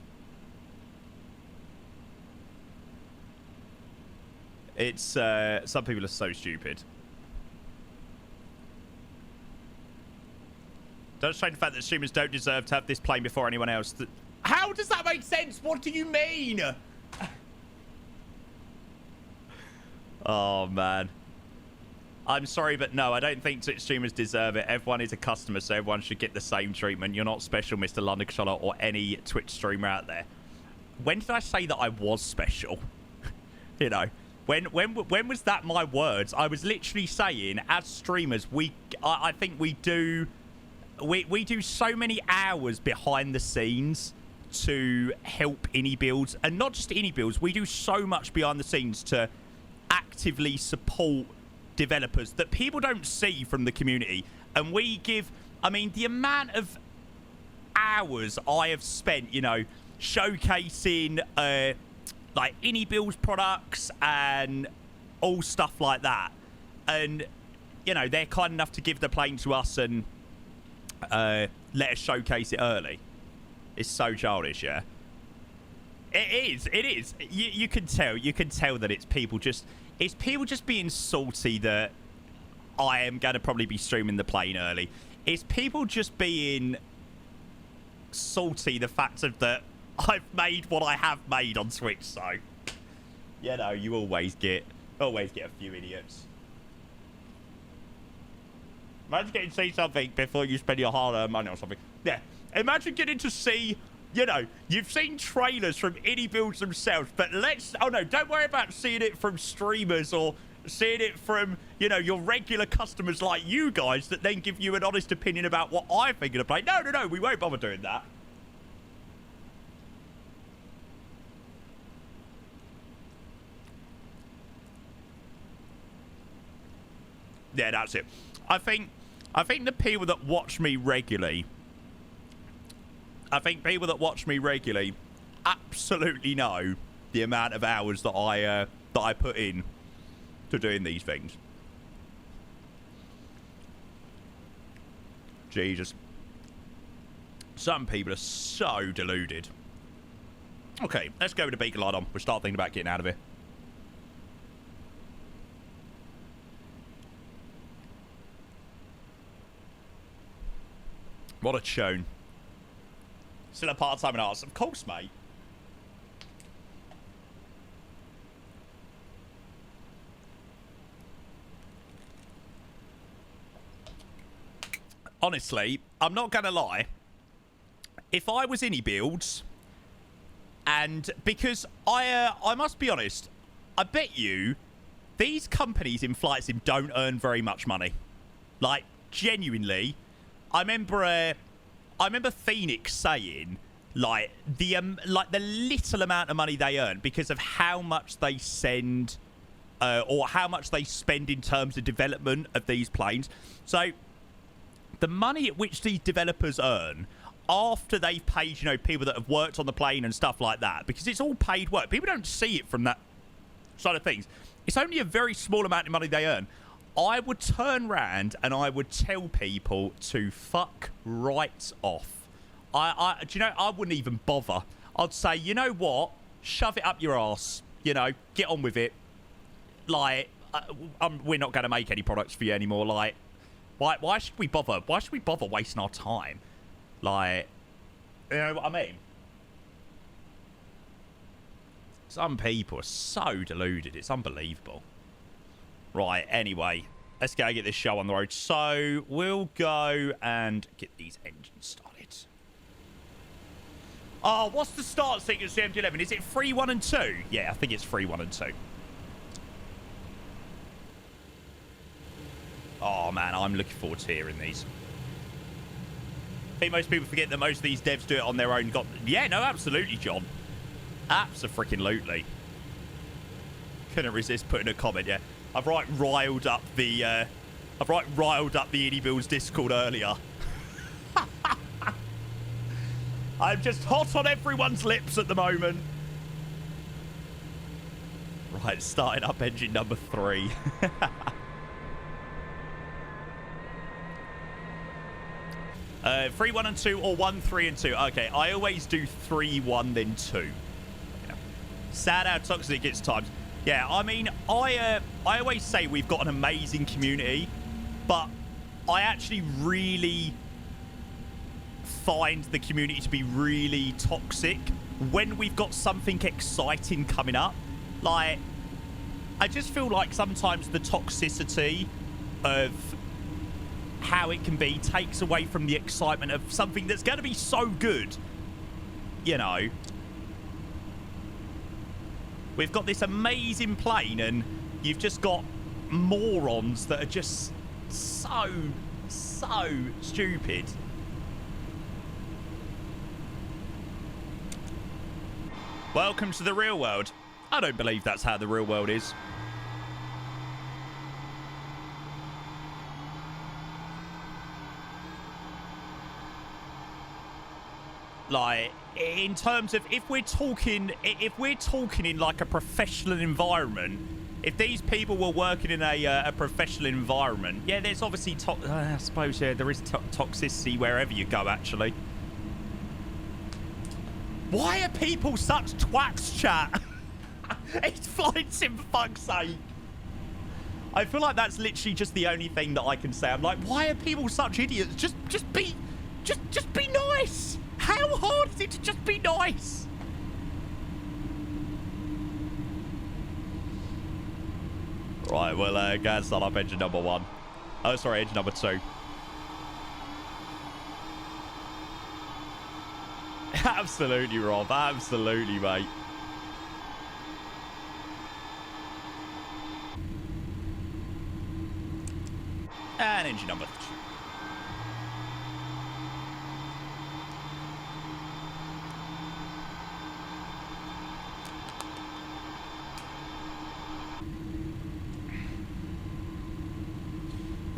It's, some people are so stupid. Don't show the fact that streamers don't deserve to have this plane before anyone else. How does that make sense? What do you mean? Oh, man. I'm sorry, but no, I don't think Twitch streamers deserve it. Everyone is a customer, so everyone should get the same treatment. You're not special, Mr. London Controller, or any Twitch streamer out there. When did I say that I was special? You know, when was that my words? I was literally saying, as streamers, I think we do so many hours behind the scenes to help Indie builds, and not just Indie builds. We do so much behind the scenes to actively support developers that people don't see from the community. And we give, I mean, the amount of hours I have spent, you know, showcasing like Indie builds products and all stuff like that. And, you know, they're kind enough to give the plane to us and let us showcase it early. It's so childish, yeah. It is. You can tell that it's people just being salty that I am going to probably be streaming the plane early. It's people just being salty, the fact of that I've made what I have made on Twitch, so you know, you always get a few idiots. Imagine getting to see something before you spend your hard-earned money on something. Yeah, imagine getting to see, you know, you've seen trailers from indie builds themselves, but oh no, don't worry about seeing it from streamers or seeing it from, you know, your regular customers like you guys that then give you an honest opinion about what I think of the play. No, we won't bother doing that. Yeah, that's it. I think the people that watch me regularly, absolutely know the amount of hours that I put in to doing these things. Jesus. Some people are so deluded. Okay, let's go with the beacon light on. We'll start thinking about getting out of here. What a tune. Still a part-time in arts. Of course, mate. Honestly, I'm not going to lie. If I was indie builds, and because I must be honest, I bet you these companies in flight sim don't earn very much money. Like, genuinely. I remember Phoenix saying, like the little amount of money they earn because of how much they send, or how much they spend in terms of development of these planes. So, the money at which these developers earn after they've paid, you know, people that have worked on the plane and stuff like that, because it's all paid work. People don't see it from that side of things. It's only a very small amount of money they earn. I would turn round and I would tell people to fuck right off. Do you know, I wouldn't even bother. I'd say, you know what? Shove it up your arse. You know, get on with it. Like, we're not going to make any products for you anymore. Like, why should we bother? Why should we bother wasting our time? Like, you know what I mean? Some people are so deluded. It's unbelievable. Right, anyway, let's go get this show on the road. So, we'll go and get these engines started. Oh, what's the start sequence of the MD-11? Is it 3, 1, and 2? Yeah, I think it's 3, 1, and 2. Oh, man, I'm looking forward to hearing these. I think most people forget that most of these devs do it on their own. Yeah, no, absolutely, John. Abso-freaking-lutely. Couldn't resist putting a comment, yeah. I've riled up the Indie Builds Discord earlier. I'm just hot on everyone's lips at the moment. Right, starting up engine number 3. 3, 1, and 2, or 1, 3, and 2. Okay, I always do 3, 1, then 2. Yeah. Sad how toxic it gets at times. Yeah, I mean, I always say we've got an amazing community, but I actually really find the community to be really toxic when we've got something exciting coming up. Like, I just feel like sometimes the toxicity of how it can be takes away from the excitement of something that's going to be so good, you know. We've got this amazing plane, and you've just got morons that are just so stupid. Welcome to the real world. I don't believe that's how the real world is. Like, in terms of if we're talking in like a professional environment, if these people were working in a professional environment, yeah, there's obviously I suppose, yeah, there is toxicity wherever you go, actually. Why are people such twats, chat? It's flying sim, for fuck's sake. I feel like that's literally just the only thing that I can say. I'm like, why are people such idiots? Just be nice. How hard is it to just be nice? Right, well, go and start up engine number 1. Oh, sorry, engine number 2. Absolutely, Rob. Absolutely, mate. And engine number 2.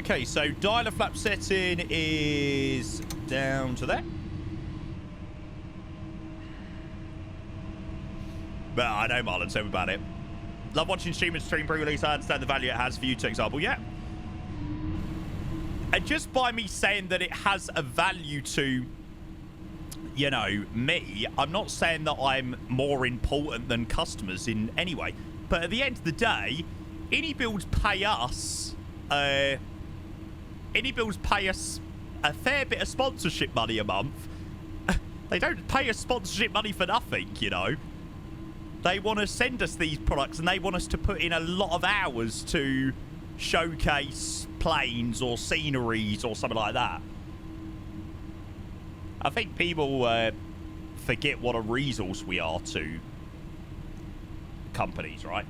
Okay, so dialer flap setting is down to there. But I know Marlon, tell me about it. Love watching streamers stream pre-release. I understand the value it has for you, for example. Yeah. And just by me saying that it has a value to, you know, me, I'm not saying that I'm more important than customers in any way. But at the end of the day, AnyBuilds pay us... AnyBuilds pay us a fair bit of sponsorship money a month. They don't pay us sponsorship money for nothing, you know. They want to send us these products and they want us to put in a lot of hours to showcase planes or sceneries or something like that. I think people forget what a resource we are to companies, right?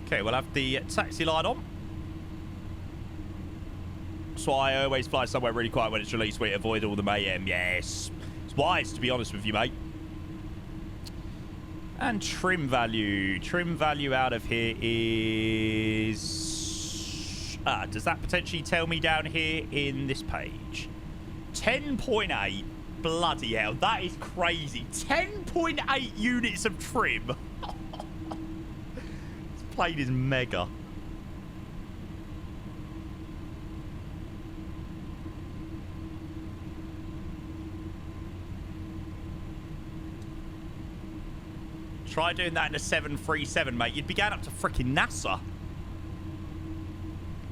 Okay, we'll have the taxi light on. So I always fly somewhere really quiet when it's released. We avoid all the mayhem. Yes. It's wise, to be honest with you, mate. And trim value. Trim value out of here is... does that potentially tell me down here in this page? 10.8. Bloody hell. That is crazy. 10.8 units of trim. Plane is mega. Try doing that in a 737, mate. You'd be going up to freaking NASA.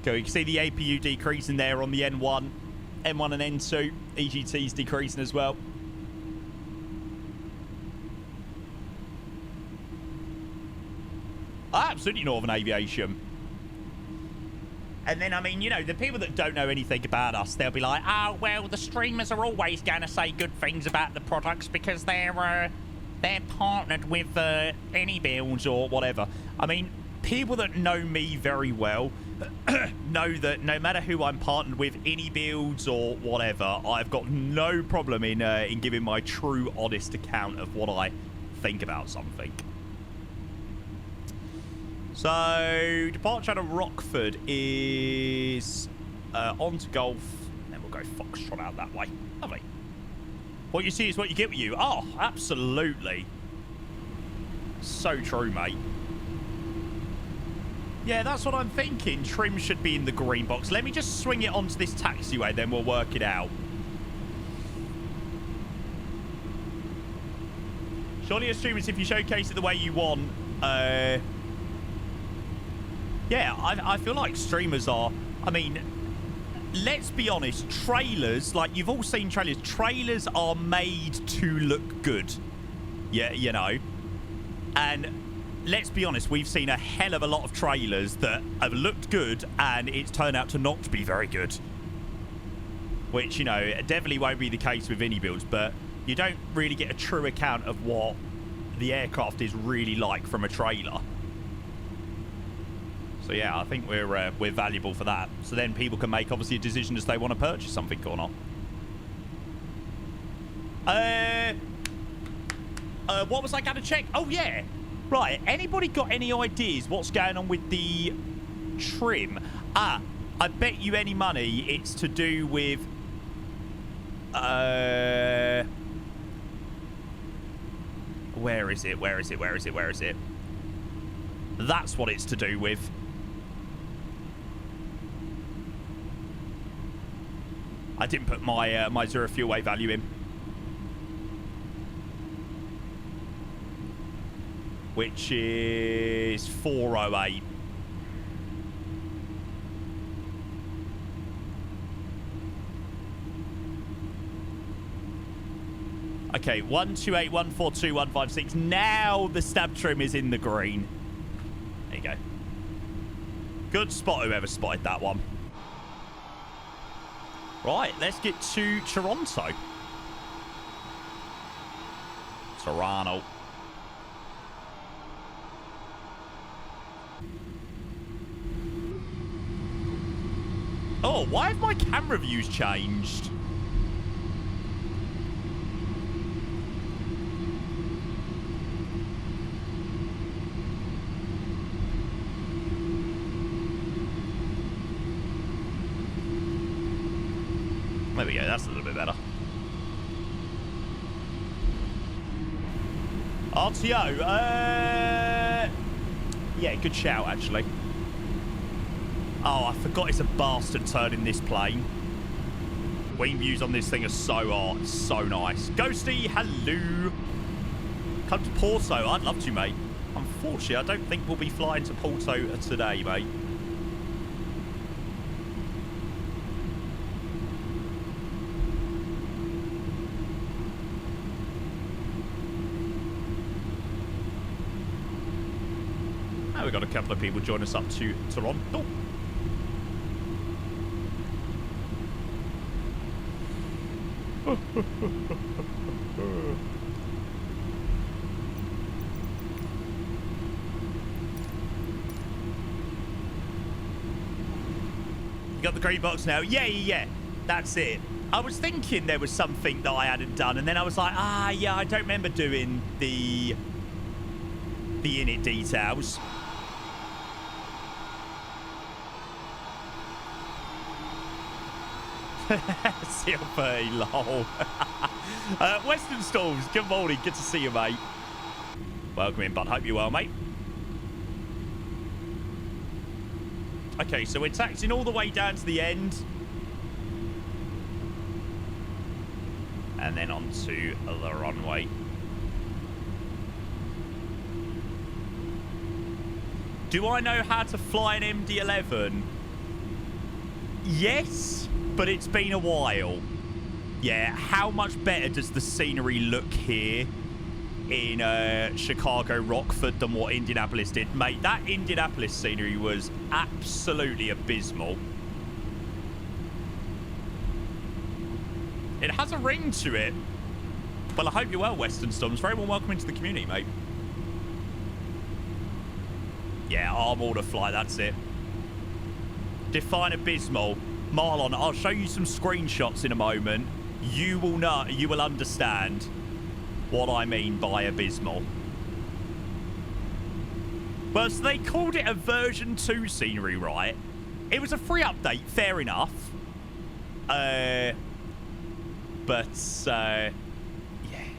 Okay, you can see the APU decreasing there on the N1. N1 and N2. EGT's decreasing as well. Absolutely Northern Aviation. And then, I mean, you know, the people that don't know anything about us, they'll be like, oh, well, the streamers are always going to say good things about the products because they're partnered with AnyBuilds or whatever. I mean, people that know me very well know that no matter who I'm partnered with, AnyBuilds or whatever, I've got no problem in giving my true, honest account of what I think about something. So, departure out of Rockford is on to Golf, and then we'll go Foxtrot out that way. Lovely. What you see is what you get with you. Oh, absolutely. So true, mate. Yeah, that's what I'm thinking. Trim should be in the green box. Let me just swing it onto this taxiway, then we'll work it out. Surely as streamers, if you showcase it the way you want, yeah, I feel like streamers are... I mean, let's be honest. Trailers, like you've all seen trailers. Trailers are made to look good. Yeah, you know. And let's be honest. We've seen a hell of a lot of trailers that have looked good and it's turned out to not be very good. Which, you know, definitely won't be the case with AnyBuilds. But you don't really get a true account of what the aircraft is really like from a trailer. So yeah, I think we're valuable for that. So then people can make obviously a decision as they want to purchase something or not. What was I going to check? Oh yeah, right. Anybody got any ideas what's going on with the trim? I bet you any money it's to do with where is it? Where is it? Where is it? Where is it? That's what it's to do with. I didn't put my my zero fuel weight value in, which is 408. Okay, 128, 142, 156. Now the stab trim is in the green. There you go. Good spot, whoever spotted that one. Right, let's get to Toronto. Toronto. Oh, why have my camera views changed? There we go, that's a little bit better. RTO, yeah, good shout, actually. Oh, I forgot it's a bastard turning this plane. Wing views on this thing are so hot, so nice. Ghosty, hello. Come to Porto, I'd love to, mate. Unfortunately, I don't think we'll be flying to Porto today, mate. We've got a couple of people join us up to Toronto. You got the green box now? Yeah. That's it. I was thinking there was something that I hadn't done, and then I was like, yeah, I don't remember doing the init details. Silver, lol. Western Storms, good morning. Good to see you, mate. Welcome in, bud. Hope you're well, mate. Okay, so we're taxiing all the way down to the end. And then onto the runway. Do I know how to fly an MD-11? Yes, but it's been a while. Yeah, how much better does the scenery look here in Chicago, Rockford than what Indianapolis did? Mate, that Indianapolis scenery was absolutely abysmal. It has a ring to it. Well, I hope you're well, Western Storms. Very well welcome into the community, mate. Yeah, arm order flight, that's it. Define abysmal. Marlon, I'll show you some screenshots in a moment. You will know, you will understand what I mean by abysmal. Well, so they called it a version 2 scenery, right? It was a free update, fair enough. Yeah,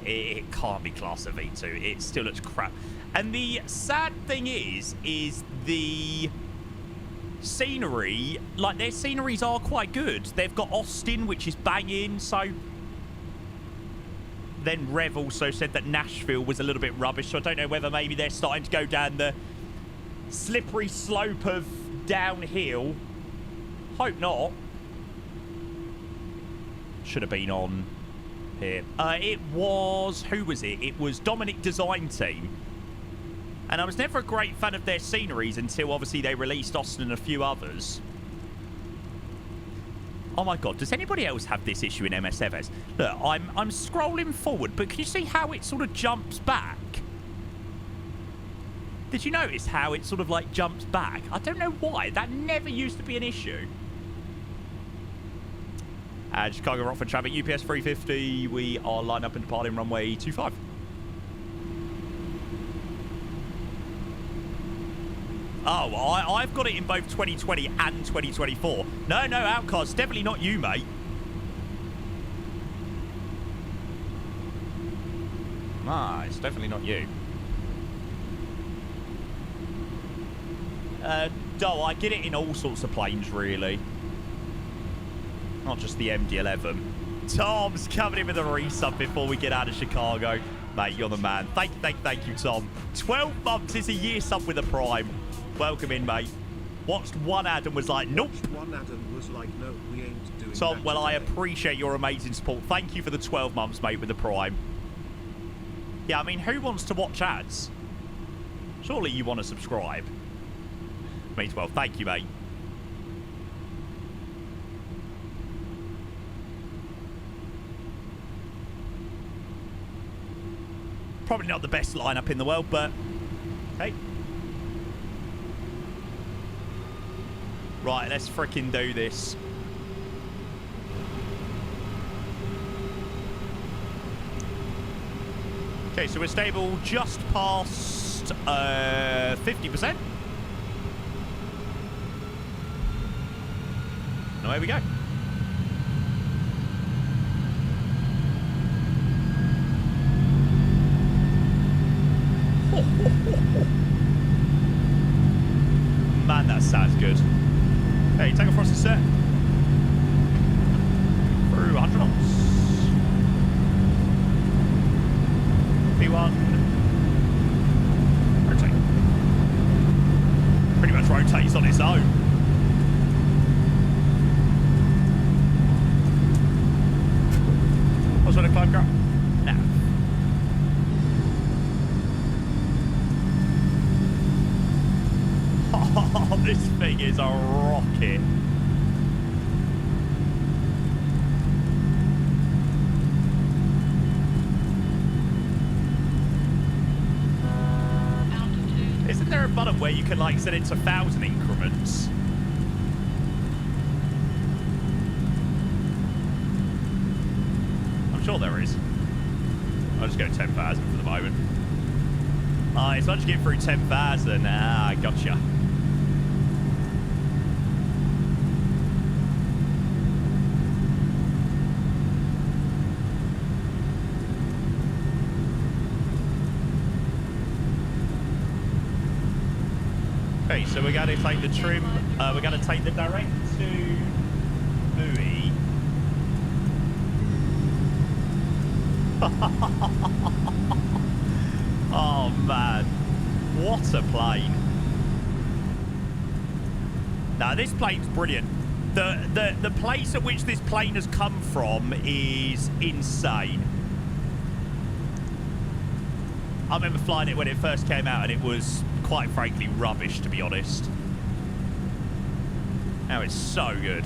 it can't be class of V2. It still looks crap. And the sad thing is the scenery, like, their sceneries are quite good. They've got Austin, which is banging, so... Then Rev also said that Nashville was a little bit rubbish, so I don't know whether maybe they're starting to go down the slippery slope of downhill. Hope not. Should have been on here. It was... Who was it? It was Dominic Design Team. And I was never a great fan of their sceneries until, obviously, they released Austin and a few others. Oh, my God. Does anybody else have this issue in MSFS? Look, I'm scrolling forward, but can you see how it sort of jumps back? Did you notice how it sort of, like, jumps back? I don't know why. That never used to be an issue. Chicago Rockford traffic, UPS 350. We are lined up and departing runway 25. Oh, I've got it in both 2020 and 2024. No, Outcast, definitely not you, mate. Nah, it's definitely not you. No, I get it in all sorts of planes, really. Not just the MD-11. Tom's coming in with a resub before we get out of Chicago. Mate, you're the man. Thank you, Tom. 12 months is a year sub with a Prime. Welcome in, mate. Watched one ad and was like, nope. One ad and was like, no, we ain't doing Tom, that well, I today. appreciate your amazing support. Thank you for the 12 months, mate, with the Prime. Yeah, I mean, who wants to watch ads? Surely you want to subscribe. Me 12. Thank you, mate. Probably not the best lineup in the world, but hey. Right, let's freaking do this. Okay, so we're stable just past 50%. And away we go. Man, that sounds good. Hey, take a frosty set. Through 100 knots. P1. Rotate. Pretty much rotates on its own. What's on a climb grab? Nah. Oh, this thing is a rocket. Isn't there a button where you can like set it to 1,000 increments? I'm sure there is. I'll just go 10,000 for the moment. Alright, so once you get through 10,000, gotcha. Okay, so we're going to take the trim, we're going to take the direct to buoy. Oh man, what a plane. Now this plane's brilliant. The place at which this plane has come from is insane. I remember flying it when it first came out and it was quite frankly rubbish, to be honest. Now it's so good.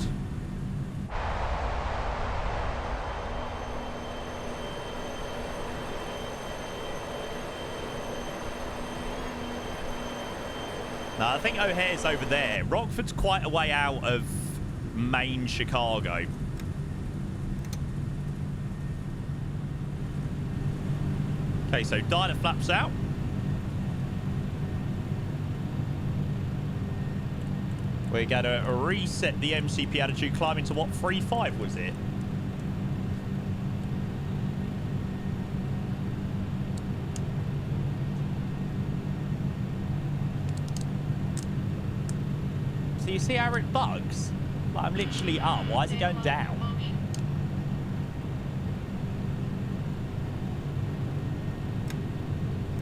Now, I think O'Hare's over there. Rockford's quite a way out of main Chicago. Okay, so dialer flaps out. We're going to reset the MCP attitude, climbing to what, 3.5 was it? So you see how it bugs? Like I'm literally up. Why is it going down?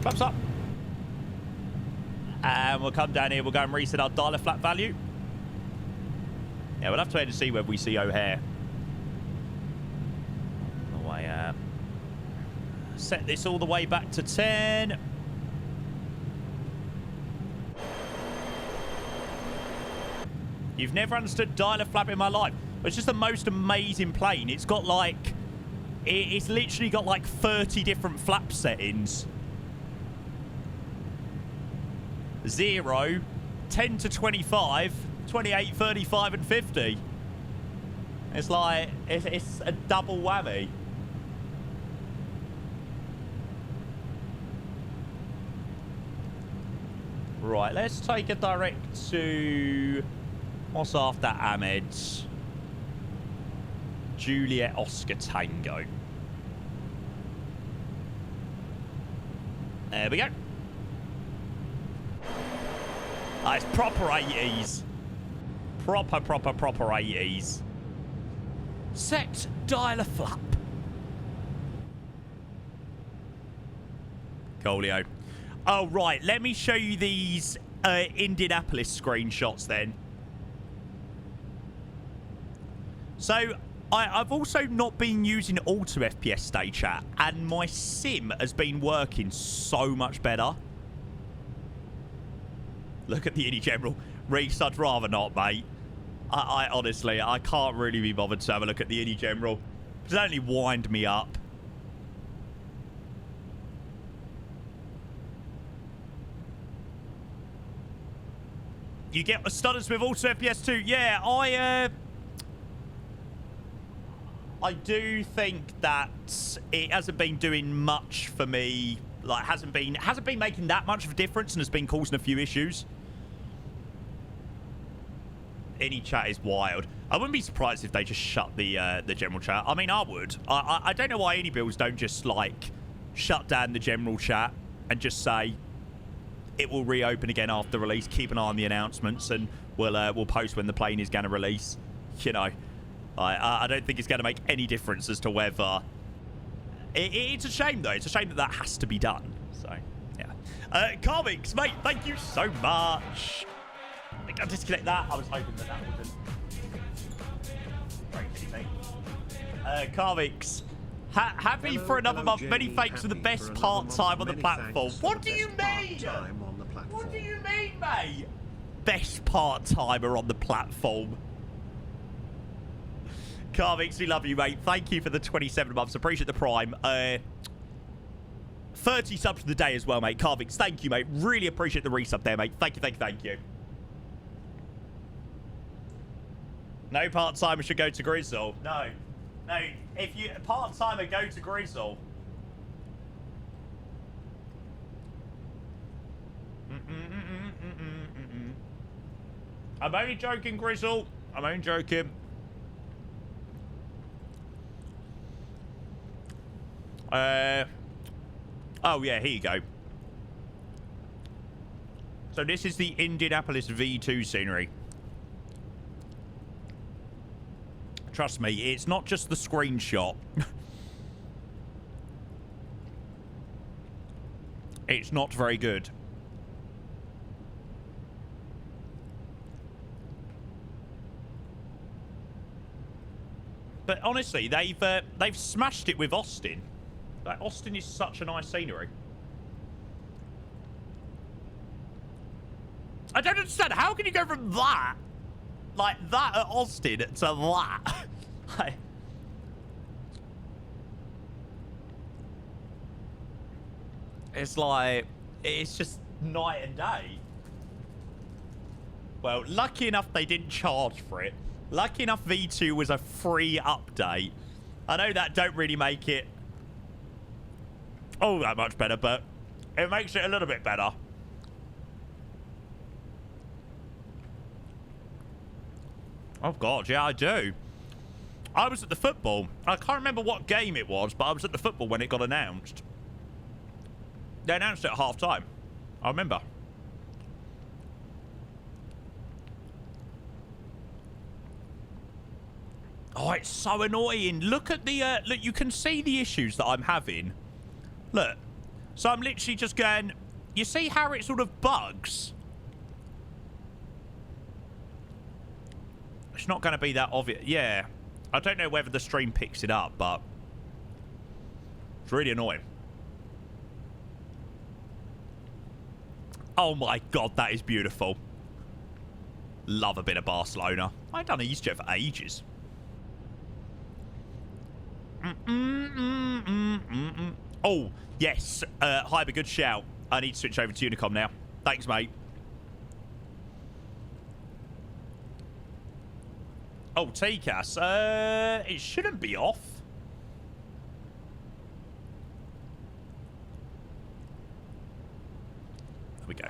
Flaps up. And we'll come down here. We'll go and reset our dialer flap value. Yeah, we'll have to wait to see whether we see O'Hare. The way up. Set this all the way back to 10. You've never understood dialer flap in my life. It's just the most amazing plane. It's got like... It's literally got like 30 different flap settings. 0, 10 to 25, 28, 35 and 50. It's like, it's a double whammy. Right, let's take a direct to... What's after Ahmed? Juliet Oscar Tango. There we go. Ah, it's proper 80s. Proper 80s. Set dialer flap. Coolio. Oh, right. Let me show you these Indianapolis screenshots then. So, I've also not been using auto FPS stay chat, and my sim has been working so much better. Look at the Indy General. Reese, I'd rather not, mate. I honestly, I can't really be bothered to have a look at the Indy General. It's only wind me up. You get stutters with auto FPS too. Yeah, I do think that it hasn't been doing much for me. Like, hasn't been making that much of a difference, and has been causing a few issues. Any chat is wild. I wouldn't be surprised if they just shut the general chat. I mean, I would. I don't know why any builds don't just like shut down the general chat and just say it will reopen again after release. Keep an eye on the announcements, and we'll post when the plane is going to release. You know, I don't think it's going to make any difference as to whether. It's a shame though. It's a shame that that has to be done. So yeah. Carvix, mate, thank you so much. I think I'll disconnect that. I was hoping that that wouldn't. Very pity, mate. Carvix, happy for another month. Many thanks for the best part-time on the platform. What do you mean? What do you mean, mate? Best part-timer on the platform. Carvix, we love you, mate. Thank you for the 27 months. Appreciate the prime. 30 subs for the day as well, mate. Carvix, thank you, mate. Really appreciate the resub there, mate. Thank you, thank you, thank you. No part-timer should go to Grizzle. No. No, if you part-timer, go to Grizzle. I'm only joking, Grizzle. I'm only joking. Oh, yeah, here you go. So this is the Indianapolis V2 scenery. Trust me, it's not just the screenshot. It's not very good. But honestly, they've smashed it with Austin. Like, Austin is such a nice scenery. I don't understand. How can you go from that, like that at Austin, to that? Like, it's like, it's just night and day. Well, lucky enough they didn't charge for it. Lucky enough V2 was a free update. I know that don't really make it all that much better, but it makes it a little bit better. Oh, God, yeah, I do. I was at the football. I can't remember what game it was, but I was at the football when it got announced. They announced it at half-time. I remember. Oh, it's so annoying. Look at the... look, you can see the issues that I'm having. Look. So I'm literally just going... You see how it sort of bugs? It's not going to be that obvious. Yeah. I don't know whether the stream picks it up, but... It's really annoying. Oh my God, that is beautiful. Love a bit of Barcelona. I've done EasyJet for ages. Oh, yes. Hyper, good shout. I need to switch over to Unicom now. Thanks, mate. Oh, TCAS. It shouldn't be off. There we go.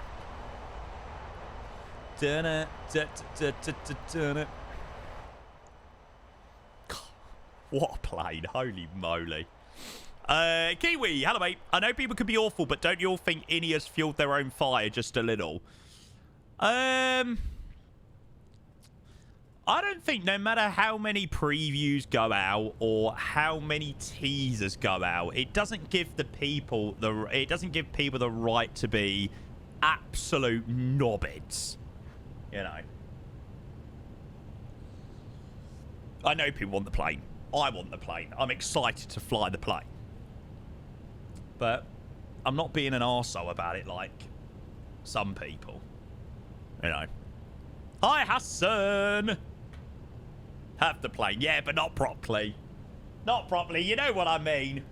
What a plane. Holy moly. Kiwi, hello, mate. I know people can be awful, but don't you all think Innie has fueled their own fire just a little? I don't think, no matter how many previews go out or how many teasers go out, it doesn't give the people the right to be absolute knobheads. You know. I know people want the plane. I want the plane. I'm excited to fly the plane. But I'm not being an arsehole about it like some people. You know. Hi, Hassan! Have the plane. Yeah, but not properly. Not properly. You know what I mean.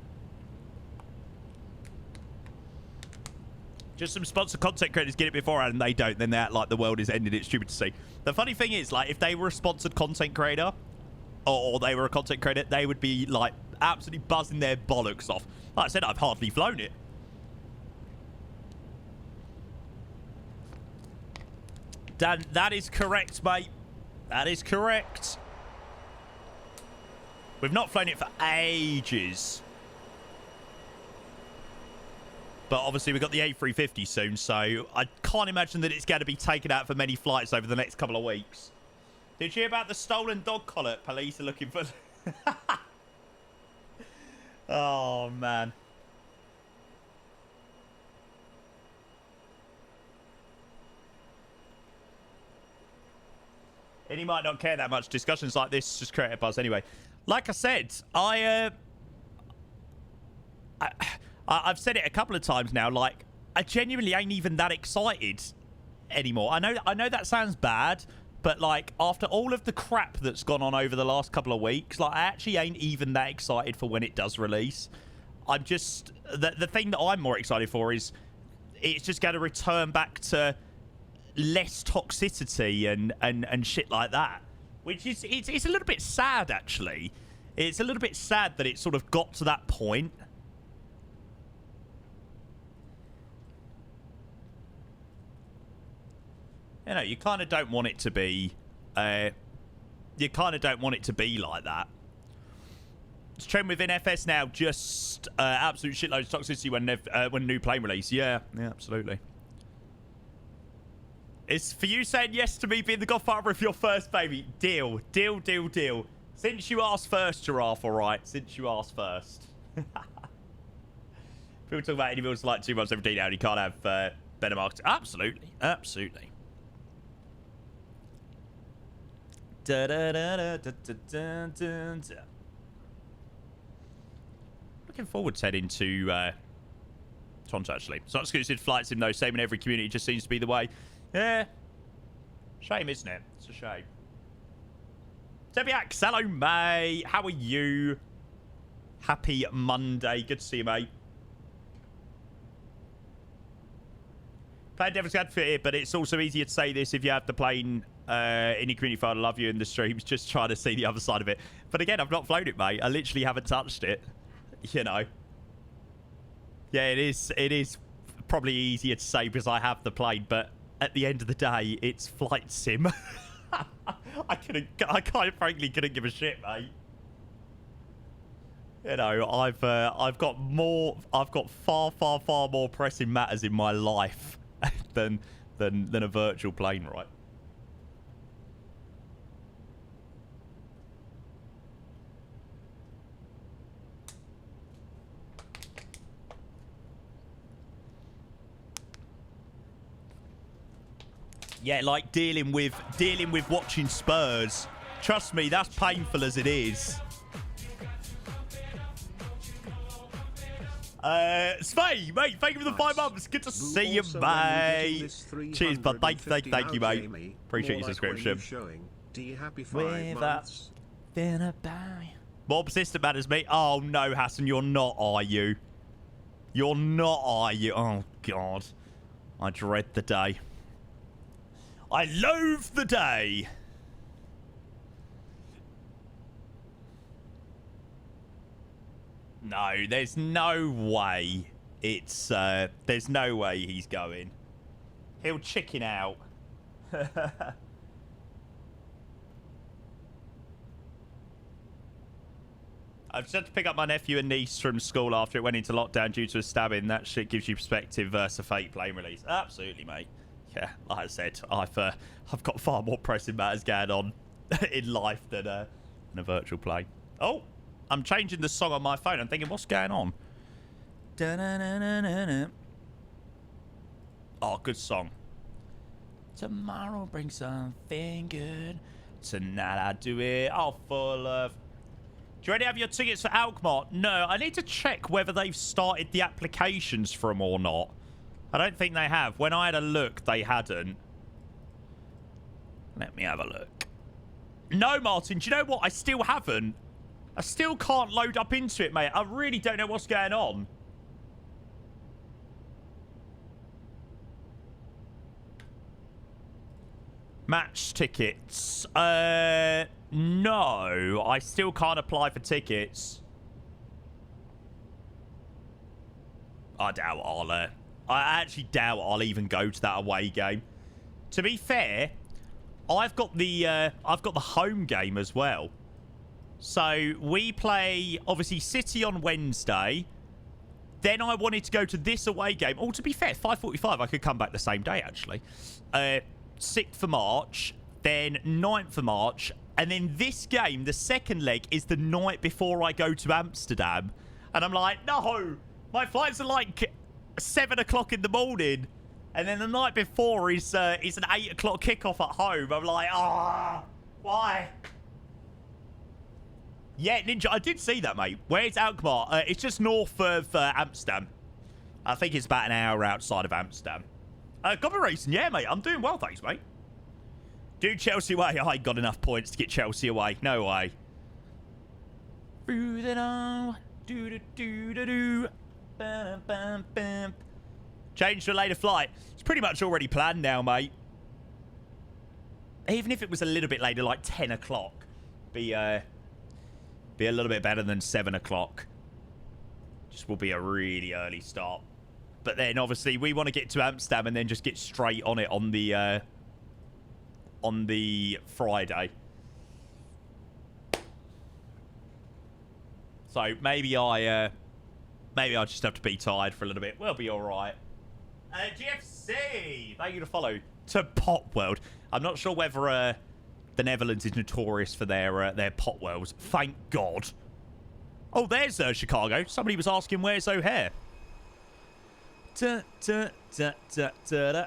Just some sponsored content creators get it beforehand and they don't. Then they act like the world is ending. It's stupid to see. The funny thing is, like, if they were a sponsored content creator or they were a content creator, they would be, like, absolutely buzzing their bollocks off. Like I said, I've hardly flown it. Dan, that is correct, mate. That is correct. We've not flown it for ages. But obviously we've got the A350 soon, so I can't imagine that it's going to be taken out for many flights over the next couple of weeks. Did you hear about the stolen dog collar? Police are looking for... Oh, man. And he might not care that much. Discussions like this just create a buzz anyway. Like I said, I've said it a couple of times now. Like, I genuinely ain't even that excited anymore. I know that sounds bad, but like after all of the crap that's gone on over the last couple of weeks, like I actually ain't even that excited for when it does release. I'm just the thing that I'm more excited for is it's just going to return back to less toxicity and shit like that, which is it's a little bit sad actually. It's a little bit sad that it sort of got to that point. You know, you kind of don't want it to be, you kind of don't want it to be like that. It's trend within FS now, just absolute shitloads of toxicity when new plane release. Yeah, absolutely. It's for you saying yes to me being the godfather of your first baby. Deal. Since you asked first, Giraffe, all right? Since you asked first. People talk about any bills like 2 months every day now, and you can't have better marketing. Absolutely. Looking forward to heading to Toronto, actually. It's not exclusive flights in though. Same in every community. It just seems to be the way. Yeah. Shame, isn't it? It's a shame. Tebiax, hello, mate. How are you? Happy Monday. Good to see you, mate. Plane Devil's good for it, but it's also easier to say this if you have the plane in your community file. I love you in the streams. Just trying to see the other side of it. But again, I've not flown it, mate. I literally haven't touched it. You know. Yeah, it is probably easier to say because I have the plane, but at the end of the day, it's flight sim. I frankly couldn't give a shit, mate. You know, I've got far more pressing matters in my life than a virtual plane, right? Yeah, like dealing with watching Spurs. Trust me, that's painful as it is. Svay, mate, thank you for the 5 months. Good to see you, mate. Cheers, bud. Thank you, mate. Appreciate your subscription. More persistent matters, mate. Oh no, Hassan, you're not, are you? You're not, are you? Oh God, I dread the day. I loathe the day. No, there's no way it's there's no way he's going. He'll chicken out. I've just had to pick up my nephew and niece from school after it went into lockdown due to a stabbing. That shit gives you perspective versus a fake plane release. Absolutely, mate. Yeah, like I said, I've got far more pressing matters going on in life than a virtual plane. Oh, I'm changing the song on my phone. I'm thinking, what's going on? Oh, good song. Tomorrow brings something good. Tonight I do it all for love. you already have your tickets for Alkmaar? No, I need to check whether they've started the applications for them or not. I don't think they have. When I had a look, they hadn't. Let me have a look. No, Martin, do you know what? I still haven't. I still can't load up into it, mate. I really don't know what's going on. Match tickets. No. I still can't apply for tickets. I doubt I actually doubt I'll even go to that away game. To be fair, I've got the home game as well. So we play obviously City on Wednesday. Then I wanted to go to this away game. Oh, to be fair, 5:45. I could come back the same day actually. 6th of March, then 9th of March, and then this game, the second leg, is the night before I go to Amsterdam. And I'm like, no, my flights are like 7 o'clock in the morning. And then the night before is an 8 o'clock kickoff at home. I'm like, why? Yeah, Ninja, I did see that, mate. Where's Alkmaar? It's just north of Amsterdam. I think it's about an hour outside of Amsterdam. Goblin Racing, yeah, mate. I'm doing well, thanks, mate. Do Chelsea away. I ain't got enough points to get Chelsea away. No way. Through the night. Do-do-do-do-do. Bam, bam, bam. Change to a later flight. It's pretty much already planned now, mate. Even if it was a little bit later, like 10 o'clock. Be a little bit better than 7 o'clock. Just will be a really early start. But then, obviously, we want to get to Amsterdam and then just get straight on it on the Friday. So maybe I just have to be tired for a little bit. We'll be all right. GFC, thank you to follow to Pot World. I'm not sure whether the Netherlands is notorious for their pot worlds. Thank God. Oh, there's Chicago. Somebody was asking where's O'Hare. Da, da, da, da, da, da.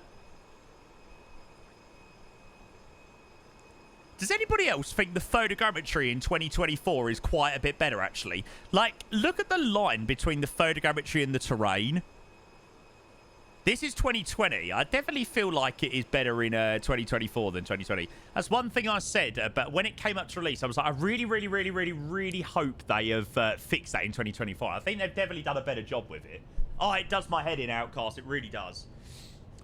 Does anybody else think the photogrammetry in 2024 is quite a bit better, actually? Like, look at the line between the photogrammetry and the terrain. This is 2020. I definitely feel like it is better in 2024 than 2020. That's one thing I said, but when it came up to release, I was like, I really, really, really, really, really hope they have fixed that in 2024. I think they've definitely done a better job with it. Oh, it does my head in, Outcast. It really does.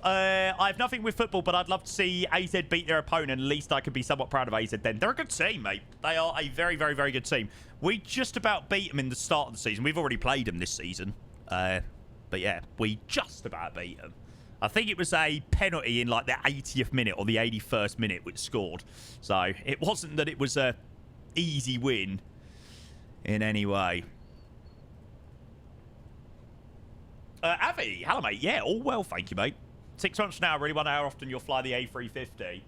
I have nothing with football, but I'd love to see AZ beat their opponent. At least I could be somewhat proud of AZ then. They're a good team, mate. They are a very, very, very good team. We just about beat them in the start of the season. We've already played them this season. But yeah, we just about beat them. I think it was a penalty in like the 80th minute or the 81st minute which scored. So it wasn't that it was a easy win in any way. Avi, hello, mate. Yeah, all well, thank you, mate. 6 months from now, really wonder how often you'll fly the A350.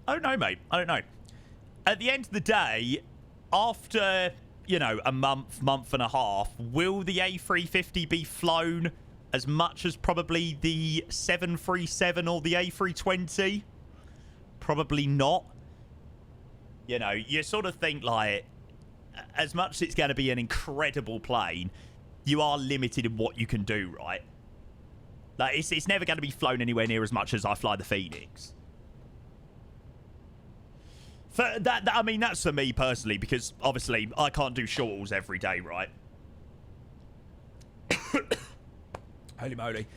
I don't know, mate. I don't know. At the end of the day, after, you know, a month and a half, will the A350 be flown as much as probably the 737 or the A320? Probably not. You know, you sort of think, like, as much as it's going to be an incredible plane, you are limited in what you can do, right? Like, it's never going to be flown anywhere near as much as I fly the Phoenix. For that, I mean, that's for me personally, because obviously I can't do shorts every day, right? Holy moly.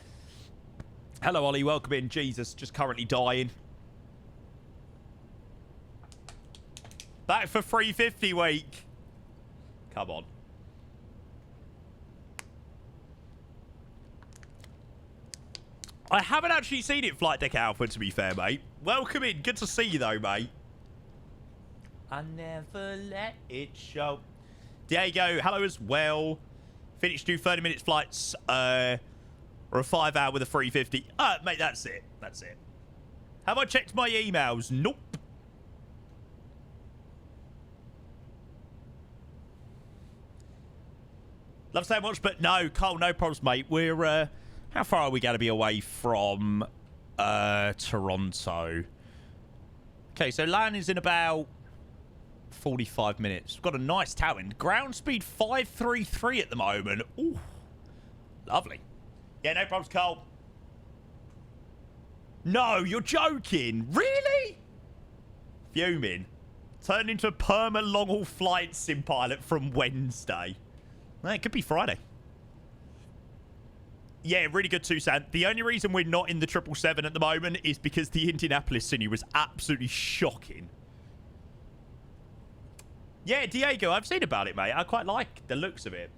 Hello, Ollie. Welcome in. Jesus, just currently dying. Back for 350 week. Come on. I haven't actually seen it, Flight Deck Alpha, to be fair, mate. Welcome in. Good to see you, though, mate. I never let it show. Diego, hello as well. Finished 2 30-minute flights or a 5-hour with a 350. Mate, that's it. That's it. Have I checked my emails? Nope. Love so much, but no, Cole, no problems, mate. We're, how far are we going to be away from Toronto? Okay, so land is in about 45 minutes. We've got a nice tailwind. Ground speed 533 at the moment. Ooh, lovely. Yeah, no problems, Cole. No, you're joking. Really? Fuming. Turned into a perma long-haul flight sim pilot from Wednesday. Well, it could be Friday. Yeah, really good, Tucson. The only reason we're not in the 777 at the moment is because the Indianapolis Cine was absolutely shocking. Yeah, Diego, I've seen about it, mate. I quite like the looks of it.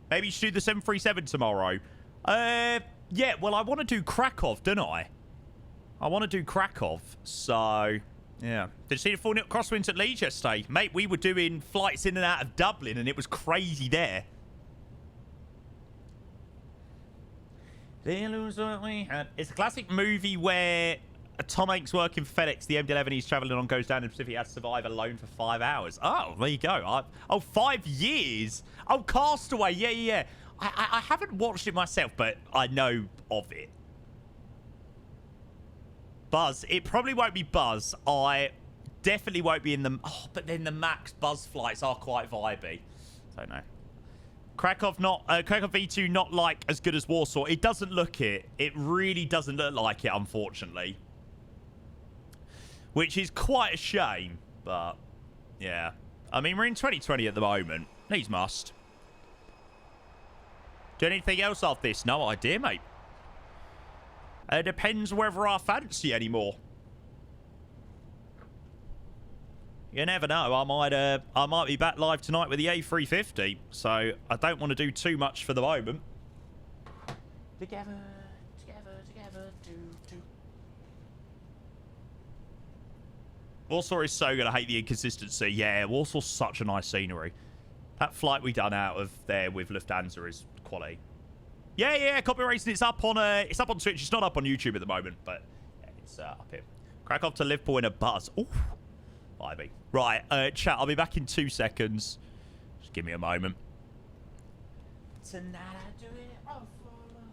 Maybe you should do the 737 tomorrow. Yeah, well, I want to do Krakow, don't I? I want to do Krakow, so... Yeah. Did you see the 4-0 crosswinds at Leeds yesterday? Mate, we were doing flights in and out of Dublin, and it was crazy there. It's a classic movie where Tom Hanks working for FedEx, the MD-11 he's traveling on goes down in the Pacific, he has to survive alone for 5 hours. Oh, there you go. Oh, 5 years. Oh, Castaway. Yeah. I haven't watched it myself, but I know of it. Buzz. It probably won't be Buzz. I definitely won't be in the... Oh, but then the Max Buzz flights are quite vibey. Don't know. Krakow V2 not like as good as Warsaw. It doesn't look it. It really doesn't look like it, unfortunately. Which is quite a shame. But, yeah. I mean, we're in 2020 at the moment. Needs must. Do anything else after this? No idea, mate. It depends whether I fancy anymore. You never know. I might be back live tonight with the A350, so I don't want to do too much for the moment. Together, do. Warsaw is so good. I hate the inconsistency. Yeah, Warsaw's such a nice scenery. That flight we done out of there with Lufthansa is quality. Yeah, copy racing. It's up on Twitch. It's not up on YouTube at the moment, but yeah, it's up here. Krakow to Liverpool in a buzz. Ooh, vibey. Right, chat. I'll be back in 2 seconds. Just give me a moment. Tonight I do it all for love.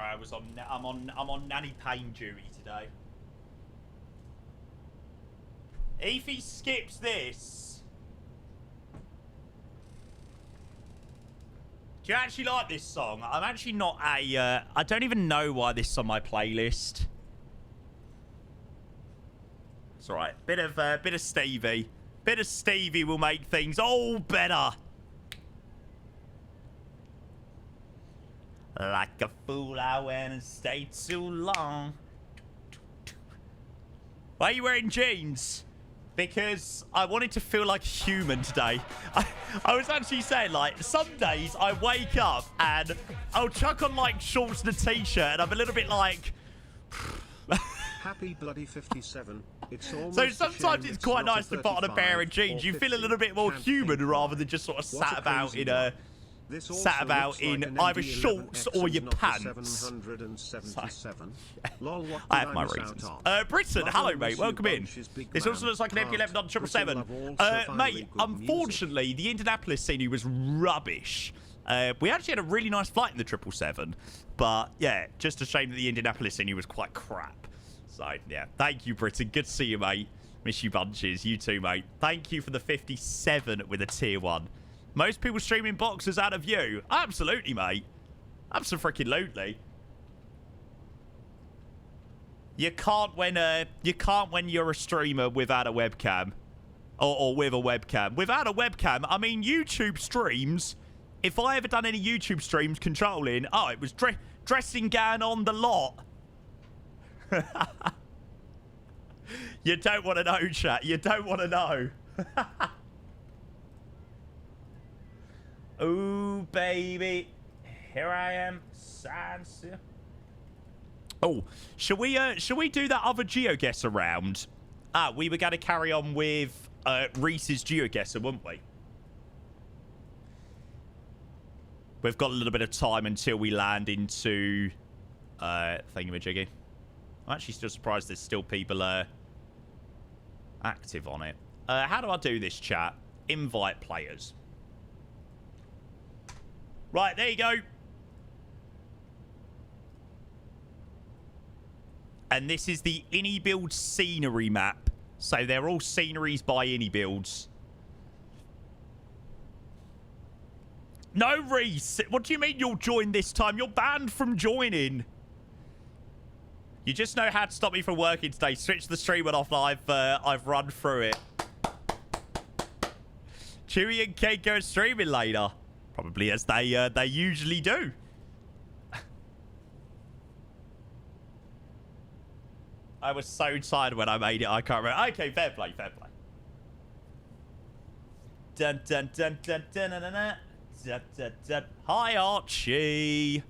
Sorry, I'm on nanny pain duty today. If he skips this, do you actually like this song? I'm actually not a. I don't even know why this is on my playlist. It's alright. Bit of Stevie. Bit of Stevie will make things all better. Like a fool, I went and stayed too long. Why are you wearing jeans? Because I wanted to feel like a human today. I was actually saying, like, some days I wake up and I'll chuck on, like, shorts and a t-shirt and I'm a little bit like... Happy bloody 57. It's almost so sometimes it's quite nice to put on a pair of jeans. You feel a little bit more human rather than just sort of sat about in a... Sat about in either shorts or your pants. I have my reasons. Britain, hello mate, welcome in. This also looks like an MP11 on 777. Mate, unfortunately, the Indianapolis scenery was rubbish. We actually had a really nice flight in the 777, but yeah, just a shame that the Indianapolis scenery was quite crap. So yeah, thank you, Britain. Good to see you, mate. Miss you bunches. You too, mate. Thank you for the 57 with a tier 1. Most people streaming boxers out of view. Absolutely, mate. Absolutely. You can't when you're a streamer without a webcam. Or with a webcam. Without a webcam, I mean YouTube streams. If I ever done any YouTube streams controlling, oh, it was dressing gown on the lot. You don't want to know, chat. You don't want to know. Ooh, baby. Here I am. Oh, shall we do that other GeoGuessr round? We were going to carry on with Reese's GeoGuessr, weren't we? We've got a little bit of time until we land into thingamajiggy. I'm actually still surprised there's still people active on it. How do I do this, chat? Invite players. Right, there you go. And this is the InnyBuild scenery map. So they're all sceneries by InnyBuilds. No, Reese. What do you mean you'll join this time? You're banned from joining. You just know how to stop me from working today. Switch the stream on off. I've run through it. Chewy and Kate go streaming later. Probably as they usually do. I was so tired when I made it. I can't remember. Okay, fair play, fair play. Dun dun dun dun dun dun dun dun dun dun dun. Hi Archie.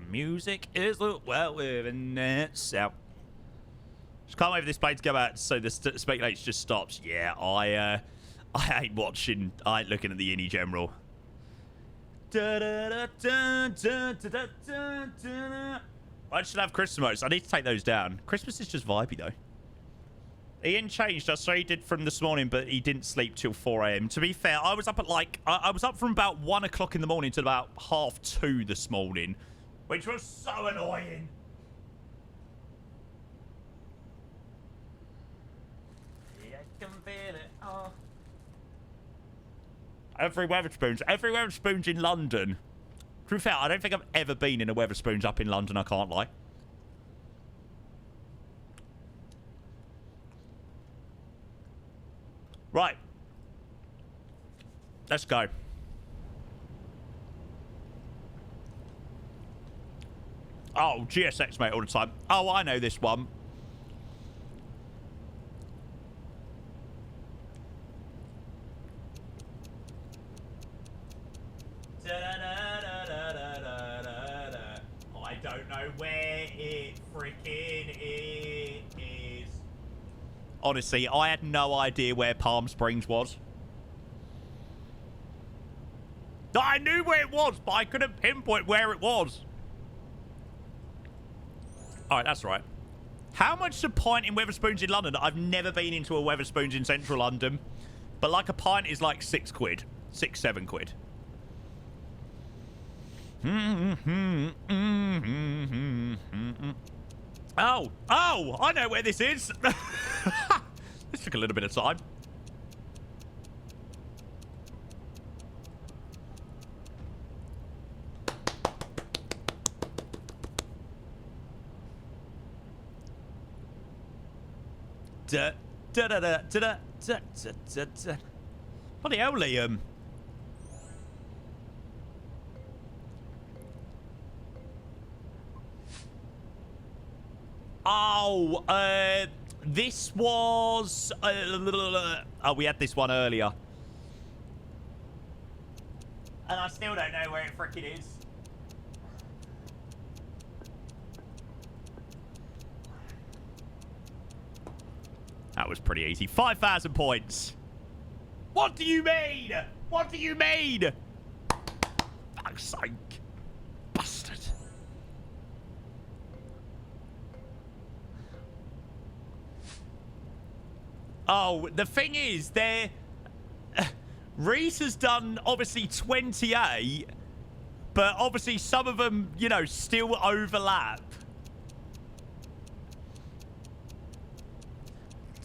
Music is well within itself. Just can't wait for this play to go out so the speculation just stops. Yeah, I ain't watching. I ain't looking at the Innie General. I should have Christmas modes. I need to take those down. Christmas is just vibey though. Ian changed us, so he did from this morning, but he didn't sleep till 4 AM. To be fair, I was up at like I was up from about 1 o'clock in the morning to about 2:30 this morning, which was so annoying. Yeah, I can feel it. Oh. Every Weatherspoon's in London. To be fair, I don't think I've ever been in a Weatherspoon's up in London, I can't lie. Right. Let's go. Oh, GSX, mate, all the time. Oh, I know this one. I don't know where it freaking is. Honestly, I had no idea where Palm Springs was. I knew where it was, but I couldn't pinpoint where it was. Alright, that's right. How much is a pint in Weatherspoons in London? I've never been into a Weatherspoons in central London. But like a pint is like £6. 6, 7 quid. Oh, I know where this is. This took a little bit of time. Bloody hell, Liam. Oh, this was... oh, we had this one earlier. And I still don't know where it frickin' is. That was pretty easy. 5,000 points. What do you mean? What do you mean? Fuck's sake. Bastard. Oh, the thing is, Reese has done, obviously, 28, but obviously some of them, you know, still overlap.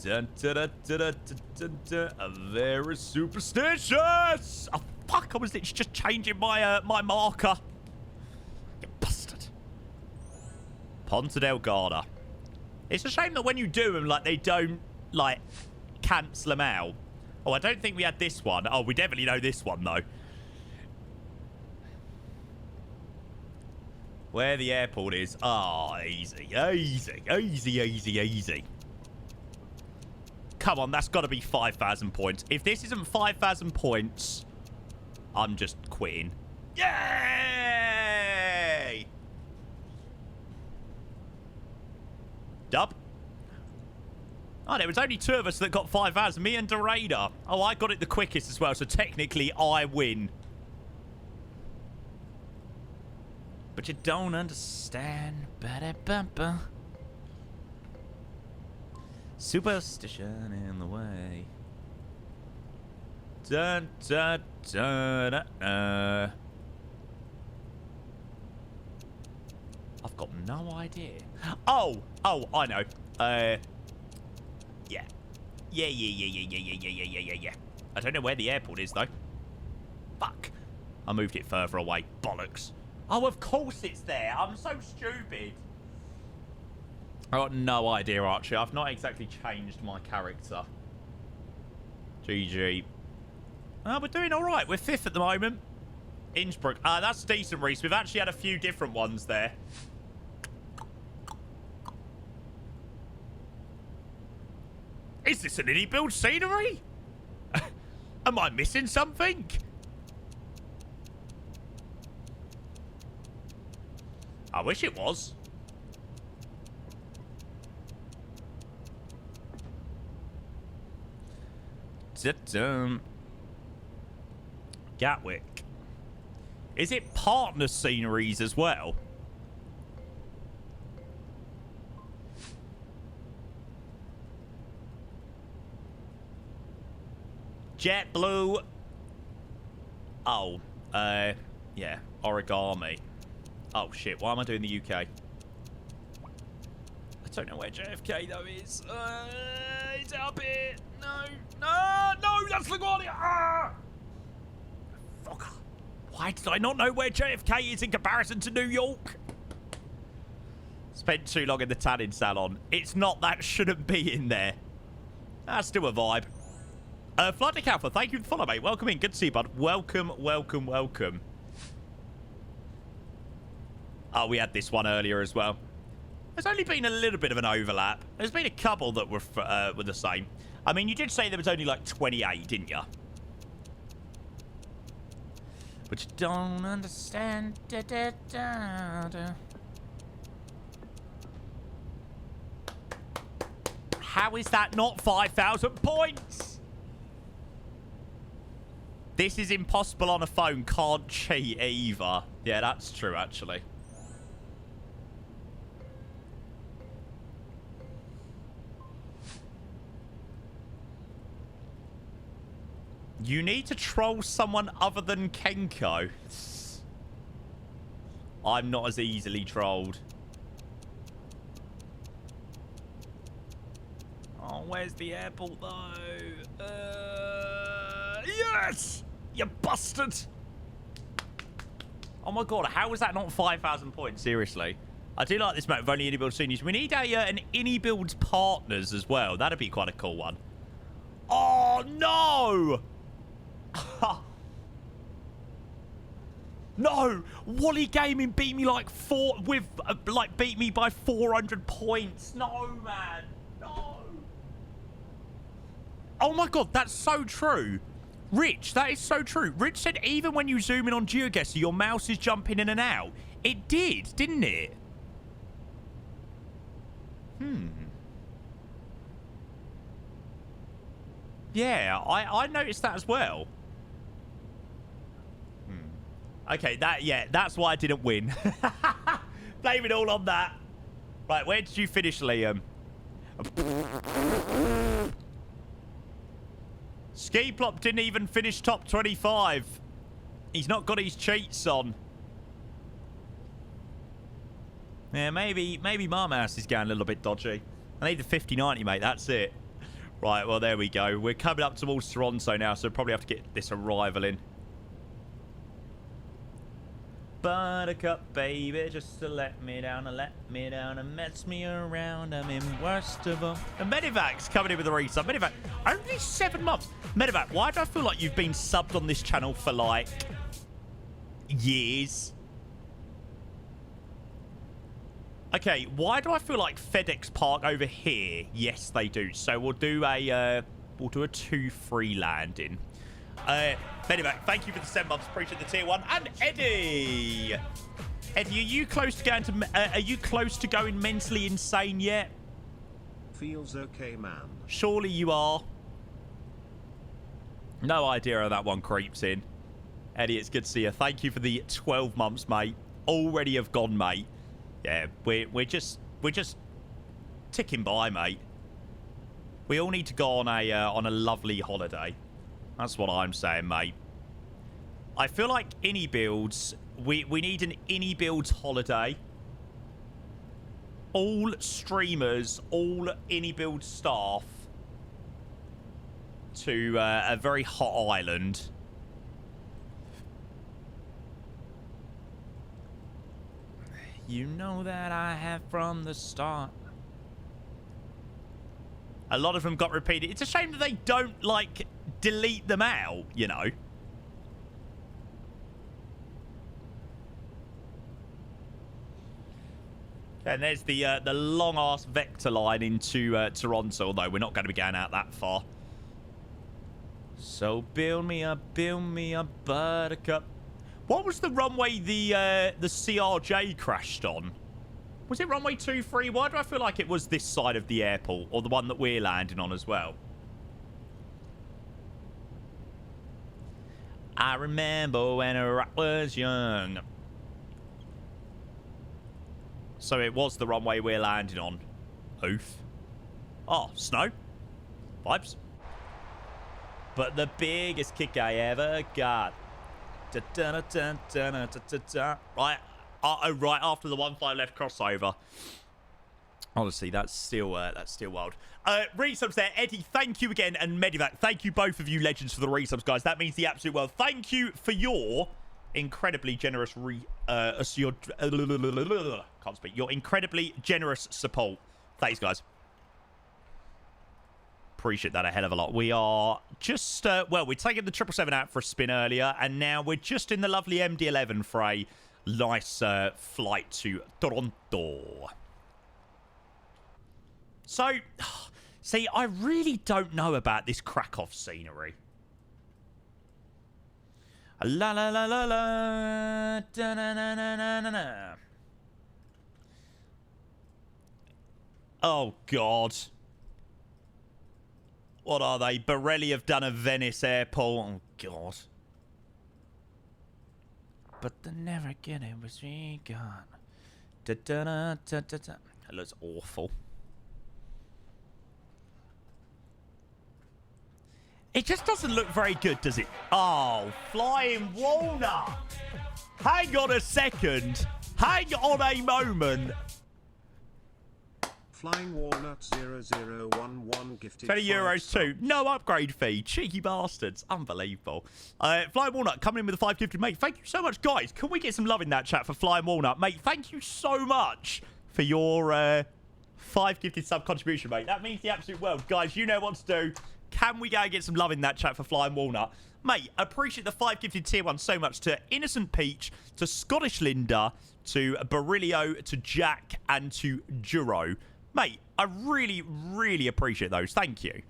Dun, dun, dun, dun, dun, dun, dun, dun. Very superstitious. Oh, fuck, I was literally just changing my my marker. You bastard. Ponta Delgada. It's a shame that when you do them, like, they don't, like, cancel them out. Oh, I don't think we had this one. Oh, we definitely know this one, though. Where the airport is. Ah, oh, easy, easy, easy, easy, easy. Come on, that's got to be 5,000 points. If this isn't 5,000 points, I'm just quitting. Yay! Dub. Oh, there was only 2 of us that got 5,000. Me and Dorada. Oh, I got it the quickest as well, so technically I win. But you don't understand. Ba-da-ba-ba. Superstition in the way. Dun, dun, dun, dun, dun. I've got no idea. Oh, I know. Yeah. Yeah. I don't know where the airport is, though. Fuck. I moved it further away. Bollocks. Oh, of course it's there. I'm so stupid. I got no idea, Archie. I've not exactly changed my character. GG. We're doing all right. We're 5th at the moment. Innsbruck. That's decent, Reese. We've actually had a few different ones there. Is this an indie build scenery? Am I missing something? I wish it was. Gatwick. Is it partner sceneries as well? JetBlue. Oh, yeah, origami. Oh shit, why am I doing the UK? I don't know where JFK though is. It's up here. No, that's LaGuardia. Ah! Fuck. Why did I not know where JFK is in comparison to New York? Spent too long in the tanning salon. It's not, that shouldn't be in there. That's still a vibe. Flight Alpha, thank you for the follow, mate. Welcome in. Good to see you, bud. Welcome. Oh, we had this one earlier as well. There's only been a little bit of an overlap. There's been a couple that were the same. I mean, you did say there was only like 28, didn't you? But you don't understand. Da, da, da, da. How is that not 5,000 points? This is impossible on a phone. Can't cheat either. Yeah, that's true, actually. You need to troll someone other than Kenko. I'm not as easily trolled. Oh, where's the airport, though? Yes! You bastard! Oh, my God. How was that not 5,000 points? Seriously. I do like this map of only Indie-Build seniors. We need an Indie-Build partners as well. That'd be quite a cool one. Oh, no! No! Wally Gaming beat me like beat me by 400 points. No, man. No. Oh my God, that's so true. Rich, that is so true. Rich said even when you zoom in on GeoGuessr, your mouse is jumping in and out. It did, didn't it? Yeah, I noticed that as well. Okay, that's why I didn't win. Blame it all on that. Right, where did you finish, Liam? Ski Plop didn't even finish top 25. He's not got his cheats on. Yeah, maybe my mouse is going a little bit dodgy. I need the 5090, mate. That's it. Right, well, there we go. We're coming up towards Toronto now, so we'll probably have to get this arrival in. Buttercup, baby, just to let me down and mess me around. I'm in worst of them. And Medivac's coming in with a resub. Medivac, only 7 months. Medivac, why do I feel like you've been subbed on this channel for, like, years? Okay, why do I feel like FedEx Park over here? Yes, they do. So we'll do a 2-3 landing. Medivac, thank you for the 7 months. Appreciate the tier 1. And Eddie, are you close to going mentally insane yet? Feels okay, man. Surely you are. No idea how that one creeps in. Eddie, it's good to see you. Thank you for the 12 months, mate. Already have gone, mate. Yeah, we're just ticking by, mate. We all need to go on a lovely holiday. That's what I'm saying, mate. I feel like Innie Builds, we need an Innie Builds holiday. All streamers, all Innie Builds staff to a very hot island. You know that I have from the start. A lot of them got repeated. It's a shame that they don't, like, delete them out, you know. And there's the long-ass vector line into Toronto, although we're not going to be going out that far. So build me a buttercup. What was the runway the CRJ crashed on? Was it runway 23? Why do I feel like it was this side of the airport, or the one that we're landing on as well? I remember when I was young. So it was the runway we're landing on. Oof. Oh, snow. Vibes. But the biggest kick I ever got. Right. Right after the 1-5 left crossover. Honestly, that's still wild. Resubs there. Eddie, thank you again. And Medivac, thank you both of you legends for the resubs, guys. That means the absolute world. Thank you for your incredibly generous can't speak. Your incredibly generous support. Thanks, guys. Appreciate that a hell of a lot. We are just, well, we're taking the 777 out for a spin earlier, and now we're just in the lovely MD-11 for a nice flight to Toronto. So, see, I really don't know about this Krakow scenery. La la la la la, da na na na na na na. Oh God. What are they? Borelli have done a Venice airport. Oh God. But they're never gonna be gone. Da da da da da da. That looks awful. It just doesn't look very good, does it? Oh, flying walnut. Hang on a second. Hang on a moment. Flying Walnut 0011 gifted 20 euros too. €5. No upgrade fee. Cheeky bastards. Unbelievable. Flying Walnut coming in with a 5 gifted, mate. Thank you so much, guys. Can we get some love in that chat for Flying Walnut? Mate, thank you so much for your 5 gifted sub contribution, mate. That means the absolute world. Guys, you know what to do. Can we go and get some love in that chat for Flying Walnut? Mate, appreciate the 5 gifted tier 1 so much to Innocent Peach, to Scottish Linda, to Barilio, to Jack, and to Juro. Mate, I really, really appreciate those. Thank you.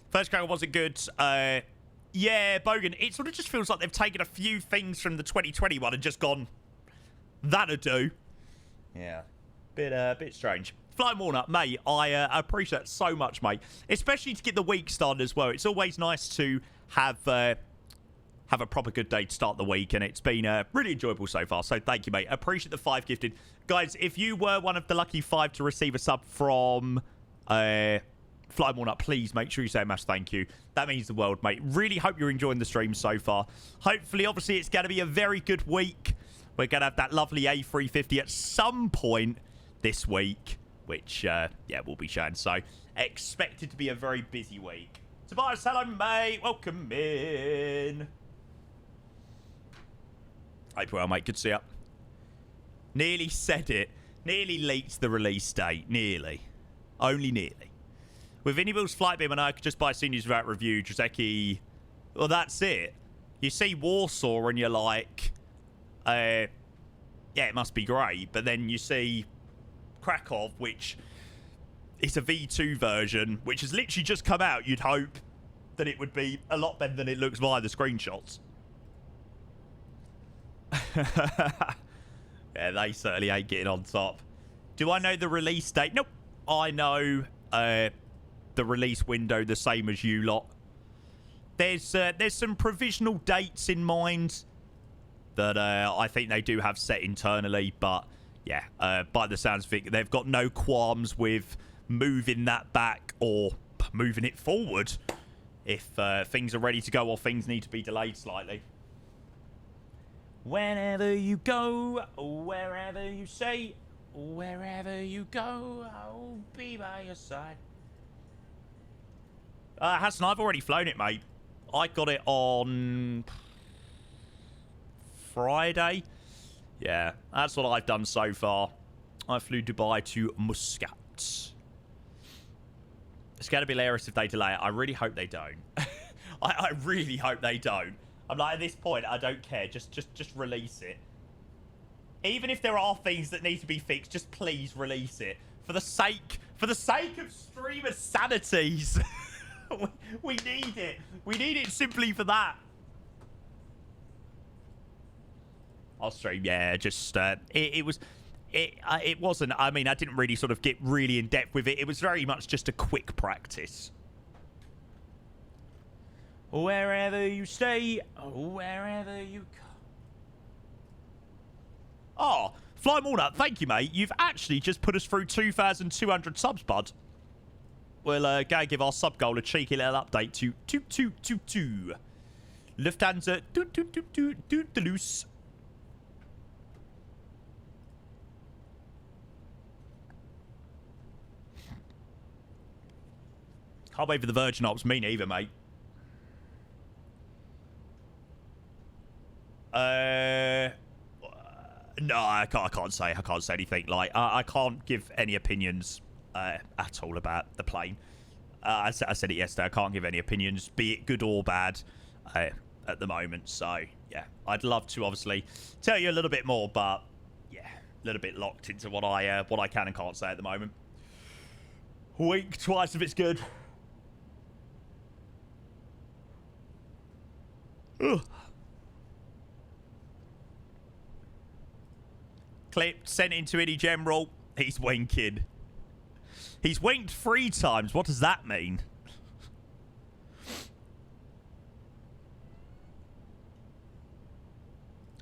First cracker wasn't good. Yeah, Bogan, it sort of just feels like they've taken a few things from the 2021 and just gone, that'll do. Yeah, bit strange. Flying Walnut, mate, I appreciate it so much, mate. Especially to get the week started as well. It's always nice to have a proper good day to start the week, and it's been really enjoyable so far. So thank you, mate. Appreciate the 5 gifted. Guys, if you were one of the lucky 5 to receive a sub from Flying Walnut, please make sure you say a massive thank you. That means the world, mate. Really hope you're enjoying the stream so far. Hopefully, obviously, it's going to be a very good week. We're going to have that lovely A350 at some point this week, which, yeah, we'll be showing. So, expected to be a very busy week. Tobias, hello, mate. Welcome in. Hope you're well, mate. Good to see you. Nearly said it. Nearly leaked the release date. Nearly. Only nearly. With Inibill's flight beam, and I could just buy seniors without review. Joseki. Well, that's it. You see Warsaw, and you're like, yeah, it must be great. But then you see Krakow, which is a V2 version, which has literally just come out. You'd hope that it would be a lot better than it looks via the screenshots. Yeah, they certainly ain't getting on top. Do I know the release date? Nope. I know the release window the same as you lot. There's some provisional dates in mind that I think they do have set internally, but yeah, by the sounds of it, they've got no qualms with moving that back or moving it forward if things are ready to go or things need to be delayed slightly. Whenever you go, wherever you say, wherever you go, I'll be by your side. Hassan, I've already flown it, mate. I got it on Friday. Yeah, that's what I've done so far. I flew Dubai to Muscat. It's going to be hilarious if they delay it. I really hope they don't. I really hope they don't. I'm like, at this point, I don't care. Just release it. Even if there are things that need to be fixed, just please release it. For the sake of streamer sanities. We need it. We need it simply for that. I'll stream, yeah, just, it wasn't, I mean, I didn't really sort of get really in depth with it. It was very much just a quick practice. Wherever you stay, wherever you go. Oh, Flying Walnut, thank you, mate. You've actually just put us through 2,200 subs, bud. We'll go and give our sub goal a cheeky little update to 2222. Lufthansa, loose. Can't wait for the Virgin Ops. Me neither, mate. No, I can't say anything. Like, I can't give any opinions at all about the plane. I said it yesterday. I can't give any opinions, be it good or bad, at the moment. So yeah, I'd love to obviously tell you a little bit more, but yeah, a little bit locked into what I can and can't say at the moment. Week twice if it's good. Ugh. Clip sent into Indy General. He's winking. He's winked 3 times. What does that mean?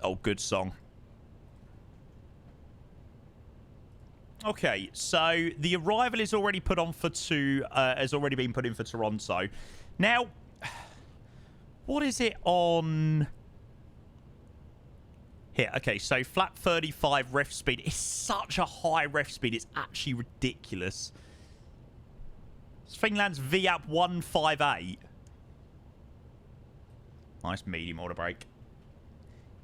Oh, good song. Okay, so the arrival is already put on for has already been put in for Toronto. Now, what is it on Here, okay, so flat 35 ref speed. It's such a high ref speed. It's actually ridiculous. This thing lands VAP 158. Nice medium order brake.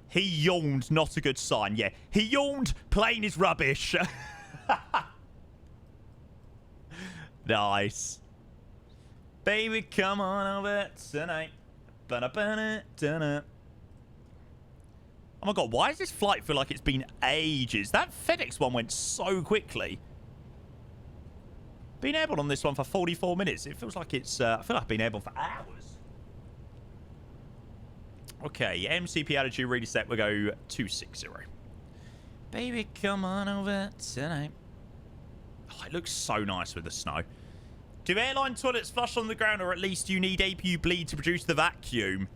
He yawned, not a good sign. Yeah, he yawned, plane is rubbish. Nice. Baby, come on over tonight. Ba-da-ba-da-da-da. Oh my god, why does this flight feel like it's been ages? That FedEx one went so quickly. Been airborne on this one for 44 minutes. It feels like it's... I feel like I've been airborne for hours. Okay, MCP attitude really set. We'll go 260. Baby, come on over tonight. Oh, it looks so nice with the snow. Do airline toilets flush on the ground, or at least you need APU bleed to produce the vacuum?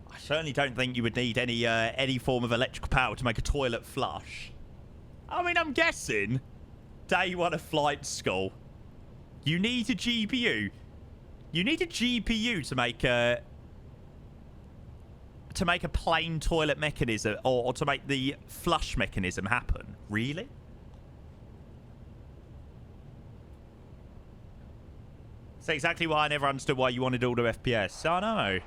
I certainly don't think you would need any form of electrical power to make a toilet flush. I mean, I'm guessing day one of flight school, you need a GPU. You need a GPU to make a plain toilet mechanism, or to make the flush mechanism happen. Really? That's exactly why I never understood why you wanted all the FPS. I know.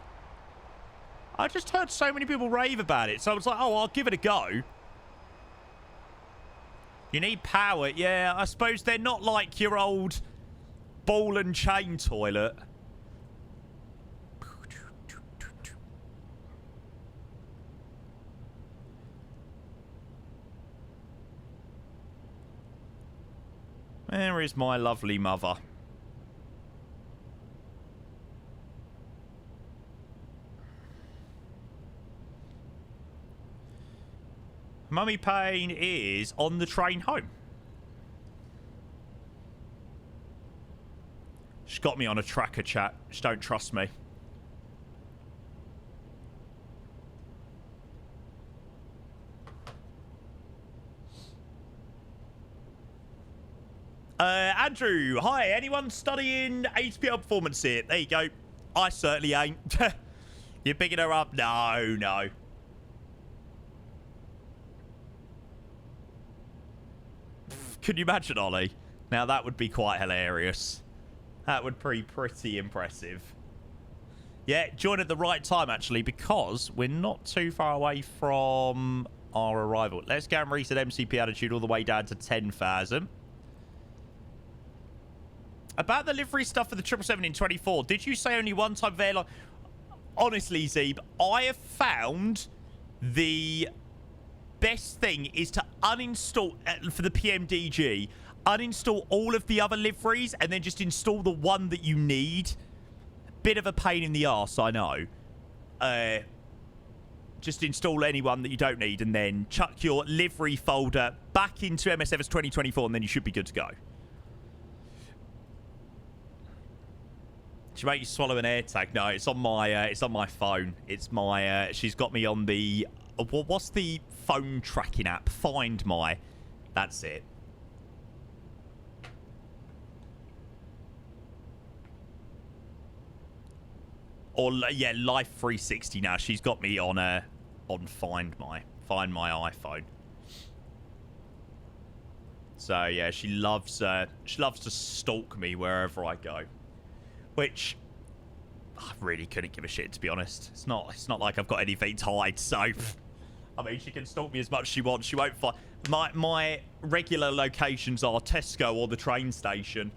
I just heard so many people rave about it, so I was like, oh, I'll give it a go. You need power. Yeah, I suppose they're not like your old ball and chain toilet. Where is my lovely mother? Mummy Payne is on the train home. She's got me on a tracker chat. She don't trust me. Andrew, hi. Anyone studying HPL performance here? There you go. I certainly ain't. You're picking her up? No, no. Could you imagine, Ollie? Now, that would be quite hilarious. That would be pretty impressive. Yeah, join at the right time, actually, because we're not too far away from our arrival. Let's go and reset MCP attitude all the way down to 10,000. About the livery stuff for the 777 in 24, did you say only one type of airline? Honestly, Zeeb, I have found the best thing is to uninstall, for the PMDG, uninstall all of the other liveries and then just install the one that you need. Bit of a pain in the arse, I know. Just install any one that you don't need and then chuck your livery folder back into MSFS 2024 and then you should be good to go. She make you swallow an AirTag? No, it's on my phone. It's my she's got me on the what's the phone tracking app? Find My. That's it. Or yeah, Life 360 now. She's got me on Find My iPhone. So yeah, she loves to stalk me wherever I go. Which I really couldn't give a shit, to be honest. It's not like I've got anything to hide, so I mean, she can stalk me as much as she wants. She won't find my regular locations are Tesco or the train station.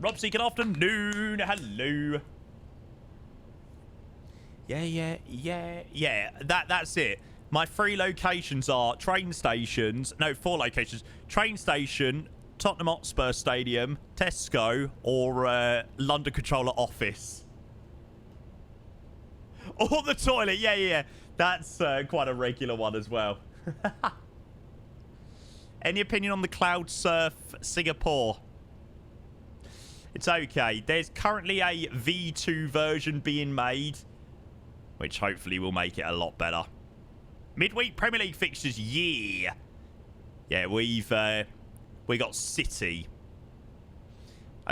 Robsy, good afternoon. Hello. Yeah. That's it. My 3 locations are train stations. No, 4 locations. Train station, Tottenham Hotspur Stadium, Tesco, or London Controller Office. Or the toilet. Yeah. That's quite a regular one as well. Any opinion on the Cloud Surf Singapore? It's okay. There's currently a V2 version being made, which hopefully will make it a lot better. Midweek Premier League fixtures, yeah, we got City.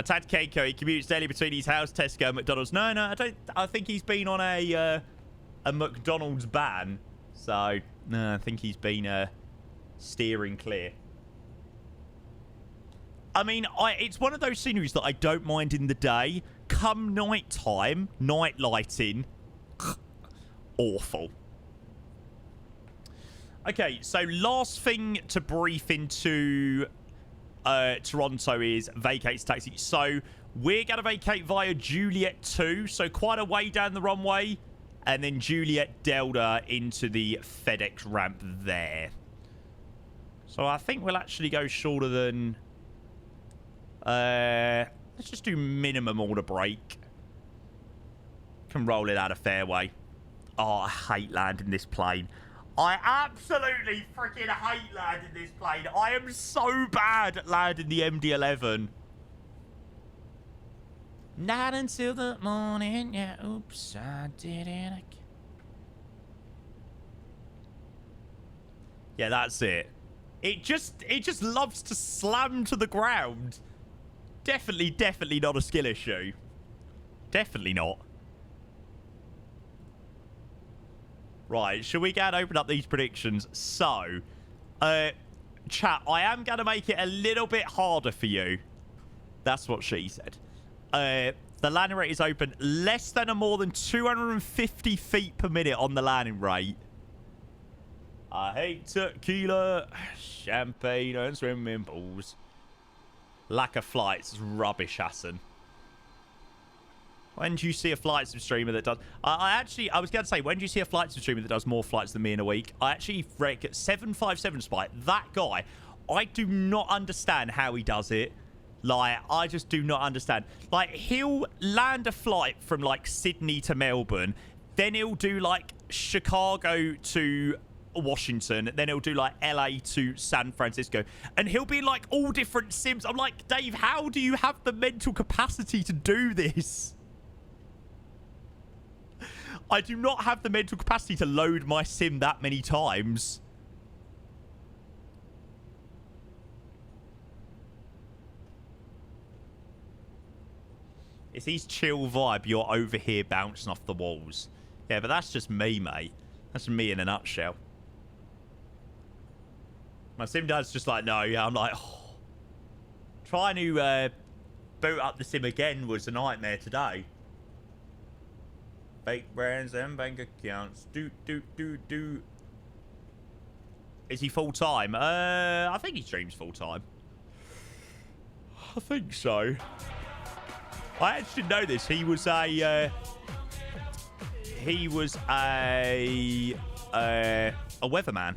I I tagged Keiko. He commutes daily between his house, Tesco, and McDonald's. No, I don't. I think he's been on a McDonald's ban. So, no, I think he's been steering clear. I mean, it's one of those sceneries that I don't mind in the day. Come night time, night lighting, awful. Okay, so last thing to brief into Toronto is vacates taxi. So we're going to vacate via Juliet 2, so quite a way down the runway, and then Juliet Delta into the FedEx ramp there. So I think we'll actually go shorter than... let's just do minimum order break. Can roll it out of fairway. Oh, I hate landing this plane. I absolutely freaking hate landing this plane. I am so bad at landing the MD-11. Not until the morning. Yeah, oops, I did it. Yeah, that's it. It just loves to slam to the ground. Definitely not a skill issue. Definitely not. Right, shall we go and open up these predictions? So, chat, I am going to make it a little bit harder for you. That's what she said. The landing rate is open less than or more than 250 feet per minute on the landing rate. I hate tequila, champagne, and swimming pools. Lack of flights is rubbish, Hassan. When do you see a flight sim streamer that does... I was going to say, when do you see a flight sim streamer that does more flights than me in a week? I actually reckon 757 Spy. That guy, I do not understand how he does it. Like, I just do not understand. Like, he'll land a flight from, like, Sydney to Melbourne. Then he'll do, like, Chicago to Washington. Then he'll do, like, LA to San Francisco. And he'll be, like, all different sims. I'm like, Dave, how do you have the mental capacity to do this? I do not have the mental capacity to load my sim that many times. It's his chill vibe. You're over here bouncing off the walls. Yeah, but that's just me, mate. That's me in a nutshell. My sim dad's just like, no, yeah. I'm like, oh. Trying to boot up the sim again was a nightmare today. Fake brands and bank accounts. Do. Is he full-time? I think he streams full-time. I think so. I actually know this. He was a weatherman.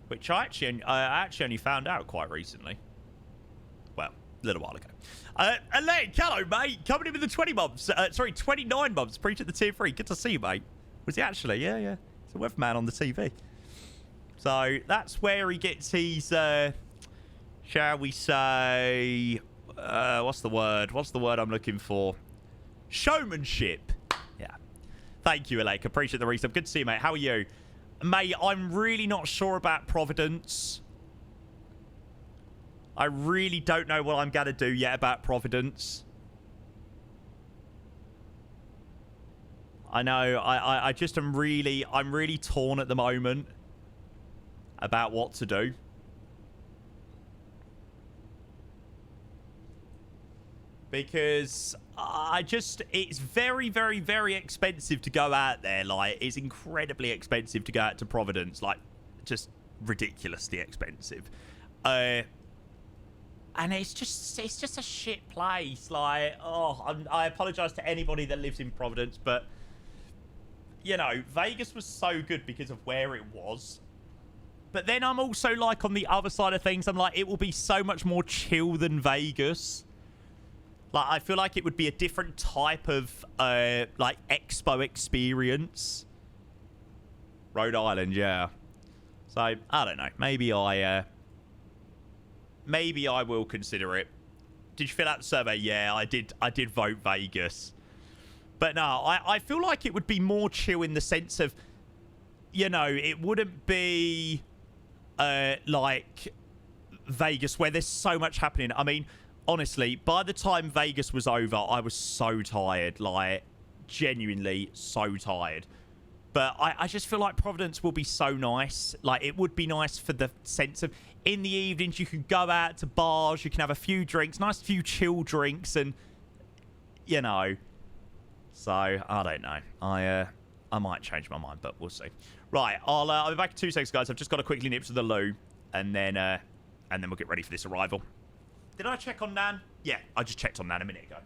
Which I actually only found out quite recently. Well, a little while ago. Elaine, hello, mate. Coming in with the 20 months. Sorry, 29 months. Preach at the tier 3. Good to see you, mate. Was he actually? Yeah. He's a weatherman on the TV. So that's where he gets his, shall we say, what's the word? What's the word I'm looking for? Showmanship. Yeah. Thank you, Elaine. Appreciate the resub. Good to see you, mate. How are you? Mate, I'm really not sure about Providence. I really don't know what I'm going to do yet about Providence. I know. I just am really... I'm really torn at the moment about what to do. Because I just... It's very, very, very expensive to go out there. Like, it's incredibly expensive to go out to Providence. Like, just ridiculously expensive. And it's just a shit place. Like, oh, I apologize to anybody that lives in Providence, but, you know, Vegas was so good because of where it was. But then I'm also, like, on the other side of things, I'm like, it will be so much more chill than Vegas. Like, I feel like it would be a different type of, like, expo experience. Rhode Island, yeah. So, I don't know. Maybe I will consider it. Did you fill out the survey? Yeah, I did vote Vegas. But no, I feel like it would be more chill in the sense of, you know, it wouldn't be like Vegas, where there's so much happening. I mean, honestly, by the time Vegas was over, I was so tired. Like, genuinely so tired. But I just feel like Providence will be so nice. Like, it would be nice for the sense of, in the evenings, you can go out to bars, you can have a few drinks, nice few chill drinks, and, you know. So, I don't know. I might change my mind, but we'll see. Right, I'll be back in 2 seconds, guys. I've just got to quickly nip to the loo, and then we'll get ready for this arrival. Did I check on Nan? Yeah, I just checked on Nan a minute ago.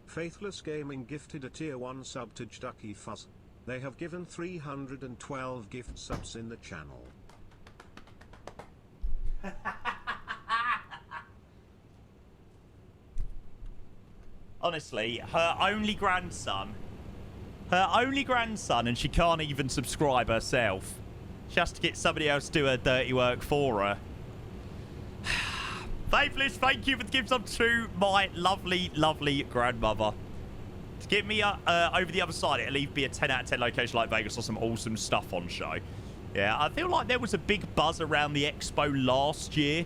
Faithless Gaming gifted a tier 1 sub to Ducky Fuzz. They have given 312 gift subs in the channel. Honestly, her only grandson, and she can't even subscribe herself. She has to get somebody else to do her dirty work for her. Faithless, thank you for the gifts up to my lovely, lovely grandmother. To get me over the other side, it'll either be a 10 out of 10 location like Vegas or some awesome stuff on show. Yeah, I feel like there was a big buzz around the expo last year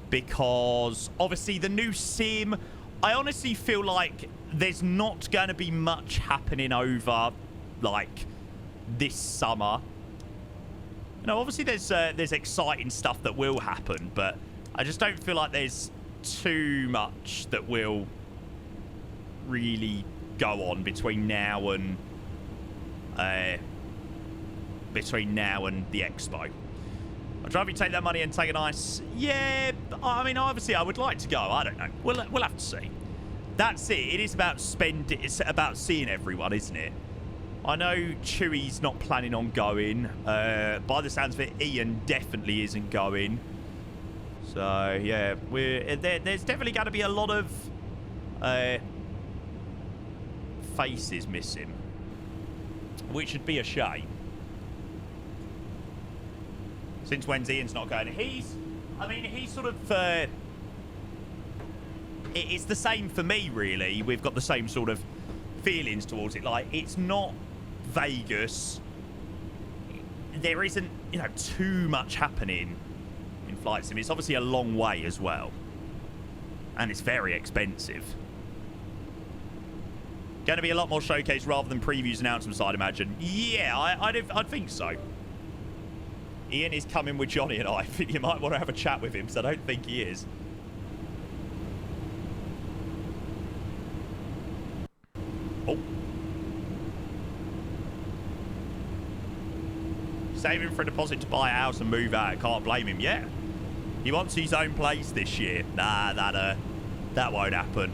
because, obviously, the new sim, I honestly feel like there's not going to be much happening over, like, this summer. You know, obviously there's exciting stuff that will happen, but I just don't feel like there's too much that will really go on between now and the expo. I'd rather you take that money and take a nice... Yeah, I mean, obviously, I would like to go. I don't know. We'll have to see. That's it. It is about spending... It's about seeing everyone, isn't it? I know Chewy's not planning on going. By the sounds of it, Ian definitely isn't going. So, yeah, there's definitely going to be a lot of faces missing, which would be a shame. Since when's Ian's not going? He's sort of... it's the same for me, really. We've got the same sort of feelings towards it. Like, it's not Vegas. There isn't, you know, too much happening in Flight Sim. It's obviously a long way as well. And it's very expensive. Going to be a lot more showcase rather than previews announcements, I'd imagine. Yeah, I'd think so. Ian is coming with Johnny and I. think you might want to have a chat with him, because I don't think he is. Oh. Saving for a deposit to buy a house and move out. Can't blame him. Yeah. He wants his own place this year. Nah, that won't happen.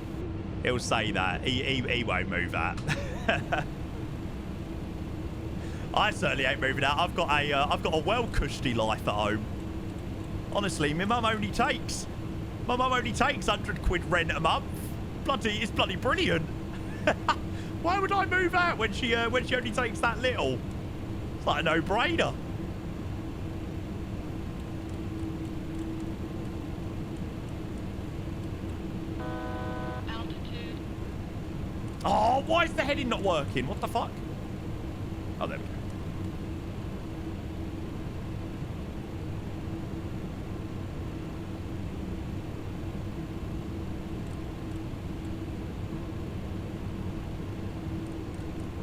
He'll say that. He won't move out. I certainly ain't moving out. I've got a well cushy life at home. Honestly, my mum only takes 100 quid rent a month. It's bloody brilliant. Why would I move out when she only takes that little? It's like a no-brainer. Altitude. Oh, why is the heading not working? What the fuck? Oh, there we go.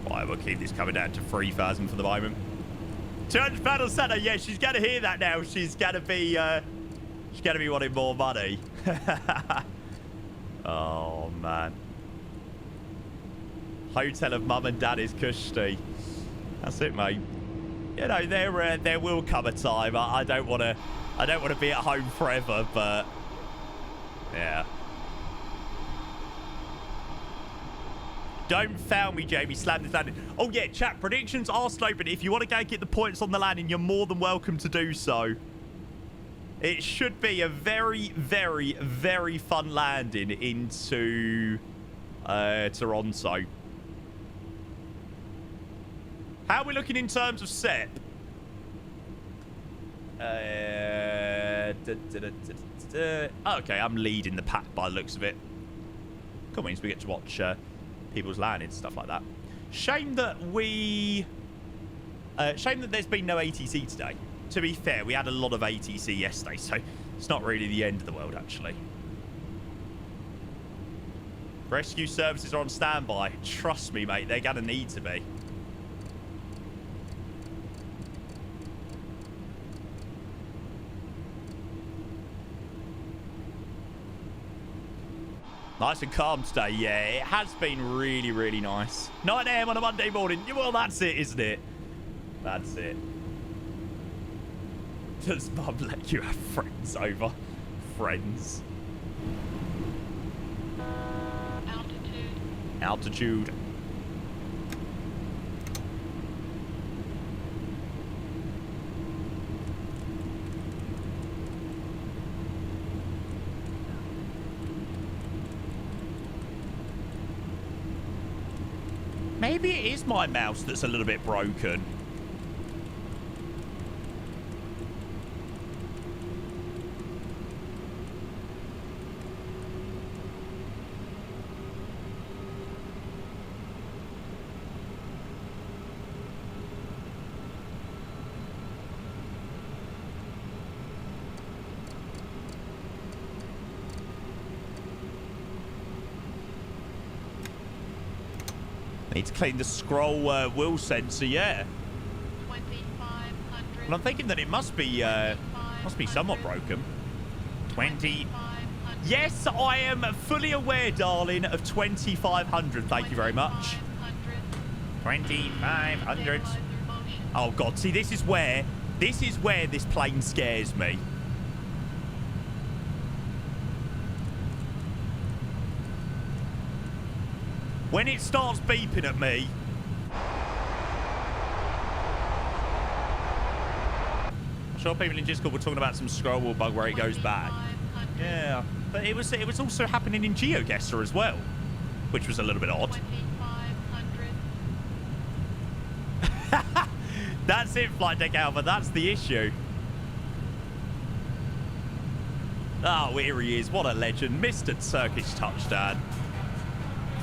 Right, we'll keep this coming down to 3,000 for the moment. £200 on Santa. Yeah, she's going to hear that now. She's going to be wanting more money. Oh, man. Hotel of mum and daddy's cushy. That's it, mate. You know, there will come a time. I don't want to be at home forever, but yeah. Don't foul me, Jamie. Slam this landing. Oh, yeah, chat. Predictions are still open. If you want to go get the points on the landing, you're more than welcome to do so. It should be a very, very, very fun landing into Toronto. How are we looking in terms of SEP? Okay, I'm leading the pack by the looks of it. Cool, means we get to watch people's landings, stuff like that. Shame that there's been no ATC today. To be fair, we had a lot of ATC yesterday, so it's not really the end of the world, actually. Rescue services are on standby. Trust me, mate, they're going to need to be. Nice and calm today, yeah. It has been really, really nice. 9 AM on a Monday morning. Well, that's it, isn't it? That's it. Does Mum let you have friends over? Friends. Altitude. Maybe it is my mouse that's a little bit broken. Need to clean the scroll wheel sensor, yeah. 2500. Well, I'm thinking that it must be somewhat broken. 20. Yes, I am fully aware, darling, of 2500. Thank you very much. 2500. Oh God, see, this is where this plane scares me. When it starts beeping at me. I'm sure people in Discord were talking about some scroll wheel bug where it goes back. Yeah, but it was also happening in GeoGuessr as well, which was a little bit odd. 2500. That's it, Flight Deck Alpha. That's the issue. Oh, here he is. What a legend. Mr. Turkish Touchdown.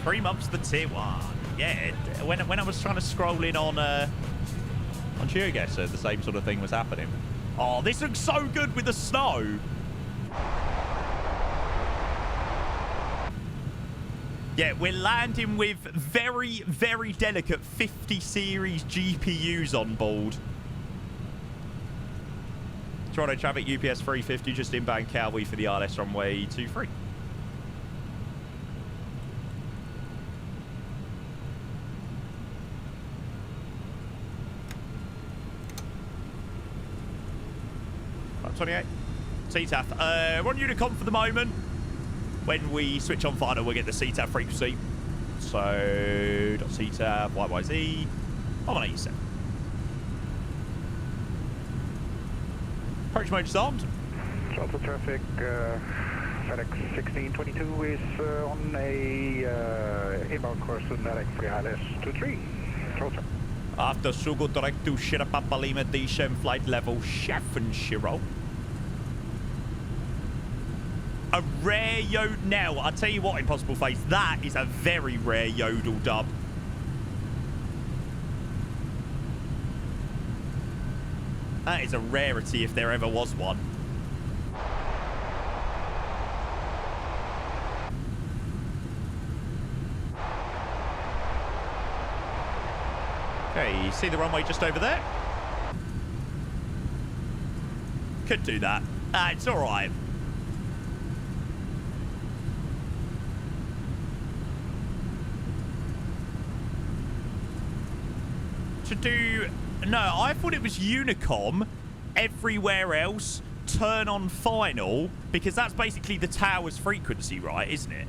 3 months to tier 1. Yeah, when I was trying to scroll in on GeoGuessr, the same sort of thing was happening. Oh, this looks so good with the snow. Yeah, we're landing with very, very delicate 50 series GPUs on board. Toronto traffic, UPS 350, just inbound Cowboy for the RS runway 23. Flight 28. CTAF. We're on Unicom for the moment. When we switch on final, we'll get the CTAF frequency. So, .CTAF, YYZ, 187. Approach mode disarmed. Toronto traffic, FedEx 1622 is on a inbound course to direct Friales 23. Toronto. After Sugo direct to Shirapapa Lima Deshem flight level Chef and Shiro. A rare yodel. Now, I'll tell you what, Impossible Face, that is a very rare yodel dub. That is a rarity if there ever was one. Okay, you see the runway just over there? Could do that. It's all right. To do... No, I thought it was Unicom. Everywhere else, turn on final, because that's basically the tower's frequency, right? Isn't it?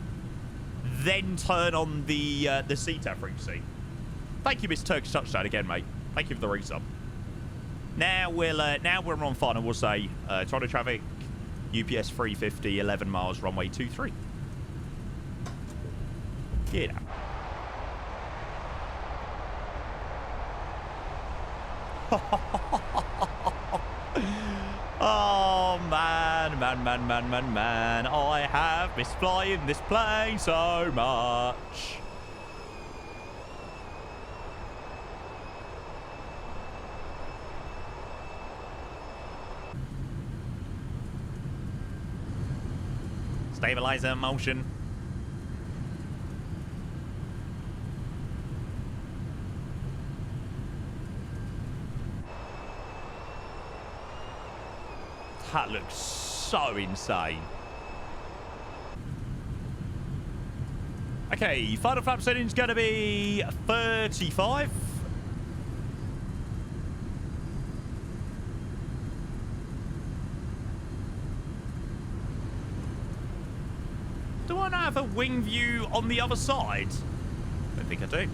Then turn on the CTAF frequency. Thank you, Mr. Turkish Touchdown, again, mate. Thank you for the resub. Now we're on final. We'll say Toronto traffic, UPS 350, 11 miles, runway 23. Get out. Oh, man. I have missed flying this plane so much. Stabilizer motion. That looks so insane. Okay, final flap setting is going to be 35. Do I not have a wing view on the other side? I don't think I do.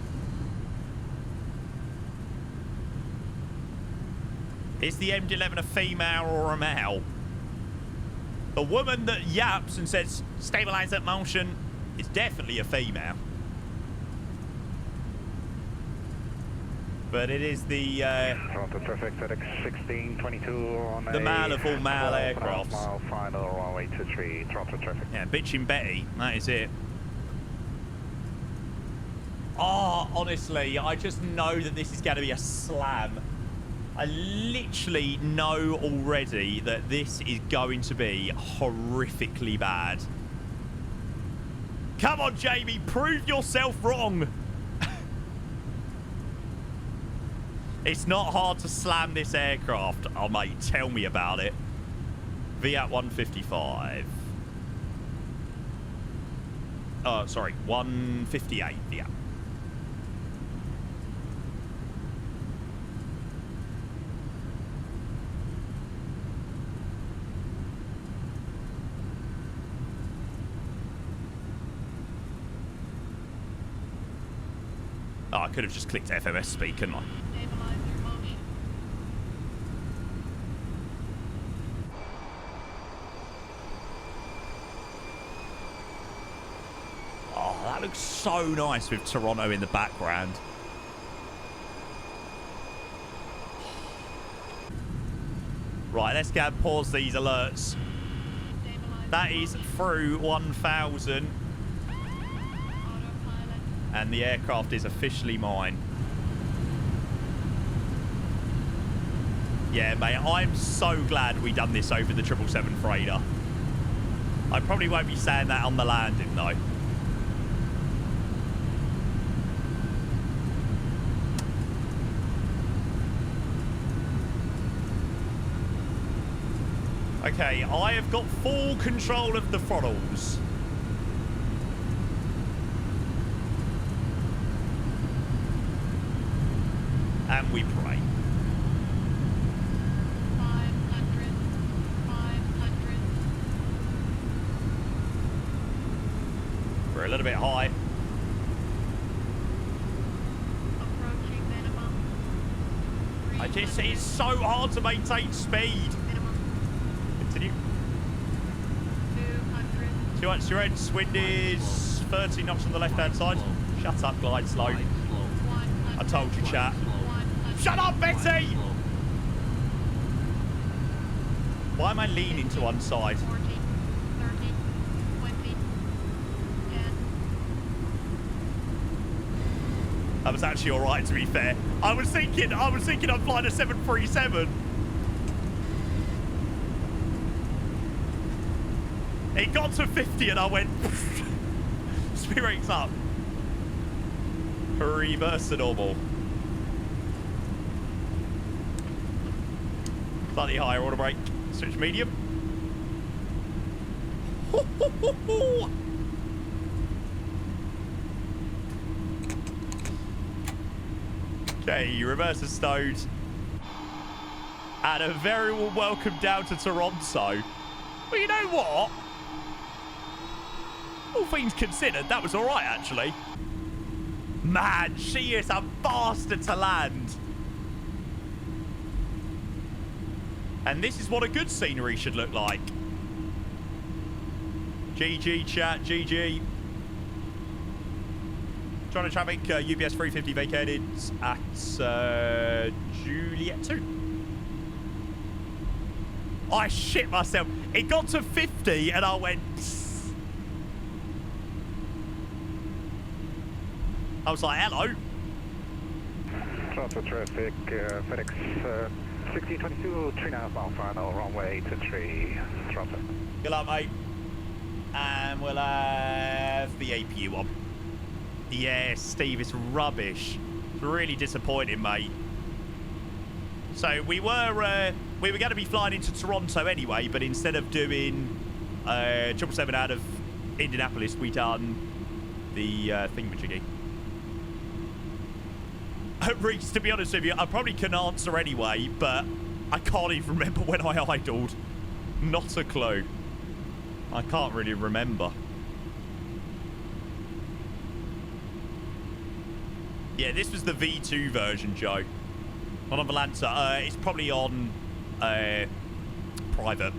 Is the MD-11 a female or a male? The woman that yaps and says, stabilize that motion, is definitely a female. But it is the traffic FedEx 1622 on the male of all male aircrafts. Mile final runway 23, Toronto traffic. Yeah, bitchin' Betty, that is it. Oh, honestly, I just know that this is going to be a slam. I literally know already that this is going to be horrifically bad. Come on, Jamie, prove yourself wrong. It's not hard to slam this aircraft. Oh, mate, tell me about it. VAT 155. Oh, sorry, 158 VAT. Oh, I could have just clicked FMS speed, couldn't I? Oh, that looks so nice with Toronto in the background. Right, let's go and pause these alerts. That is through 1,000. And the aircraft is officially mine. Yeah, mate, I'm so glad we done this over the 777 freighter. I probably won't be saying that on the landing, though. Okay, I have got full control of the throttles. And we pray. 500. We're a little bit high. Approaching minimum. I just it's so hard to maintain speed. Minimum. Continue. 200. 200 your ends. Wind is 30 knots on the left-hand side. Shut up, glide slow. 100. I told you, chat. 100. Shut up, Betty! Why am I leaning to one side? 40, 30, 20, 10. That was actually all right, to be fair. I was thinking I'm flying a 737. It got to 50 and I went speed rates up. Reverse to normal. Slightly higher auto brake. Switch medium. Okay, reverse is stowed. And a very warm welcome down to Toronto. Well, you know what? All things considered, that was all right, actually. Man, she is a bastard to land. And this is what a good scenery should look like. GG, chat, GG. Toronto traffic, UPS 350 vacated at Juliet 2. I shit myself. It got to 50 and I went... Psst. I was like, hello. Toronto traffic, FedEx 1622, 3.5 mile final, runway 23, Toronto. Good luck, mate. And we'll have the APU on. Yeah, Steve, it's rubbish. It's really disappointing, mate. So we were going to be flying into Toronto anyway, but instead of doing 777 out of Indianapolis, we done the thingamajiggy. Reese, to be honest with you, I probably can answer anyway, but I can't even remember when I idled. Not a clue. I can't really remember. Yeah, this was the V2 version, Joe. Not on Valanta. It's probably on private.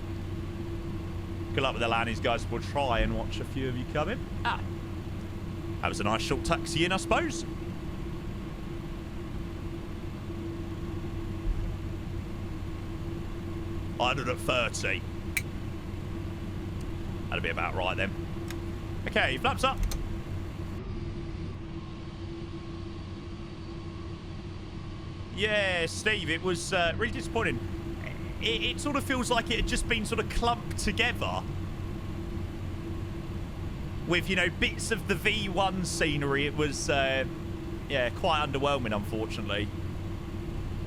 Good luck with the landings, guys. We'll try and watch a few of you come in. Ah. That was a nice short taxi in, I suppose. 130. That'll be about right then. Okay, flaps up. Yeah, Steve, it was really disappointing. It sort of feels like it had just been sort of clumped together with, you know, bits of the V1 scenery. It was, yeah, quite underwhelming, unfortunately.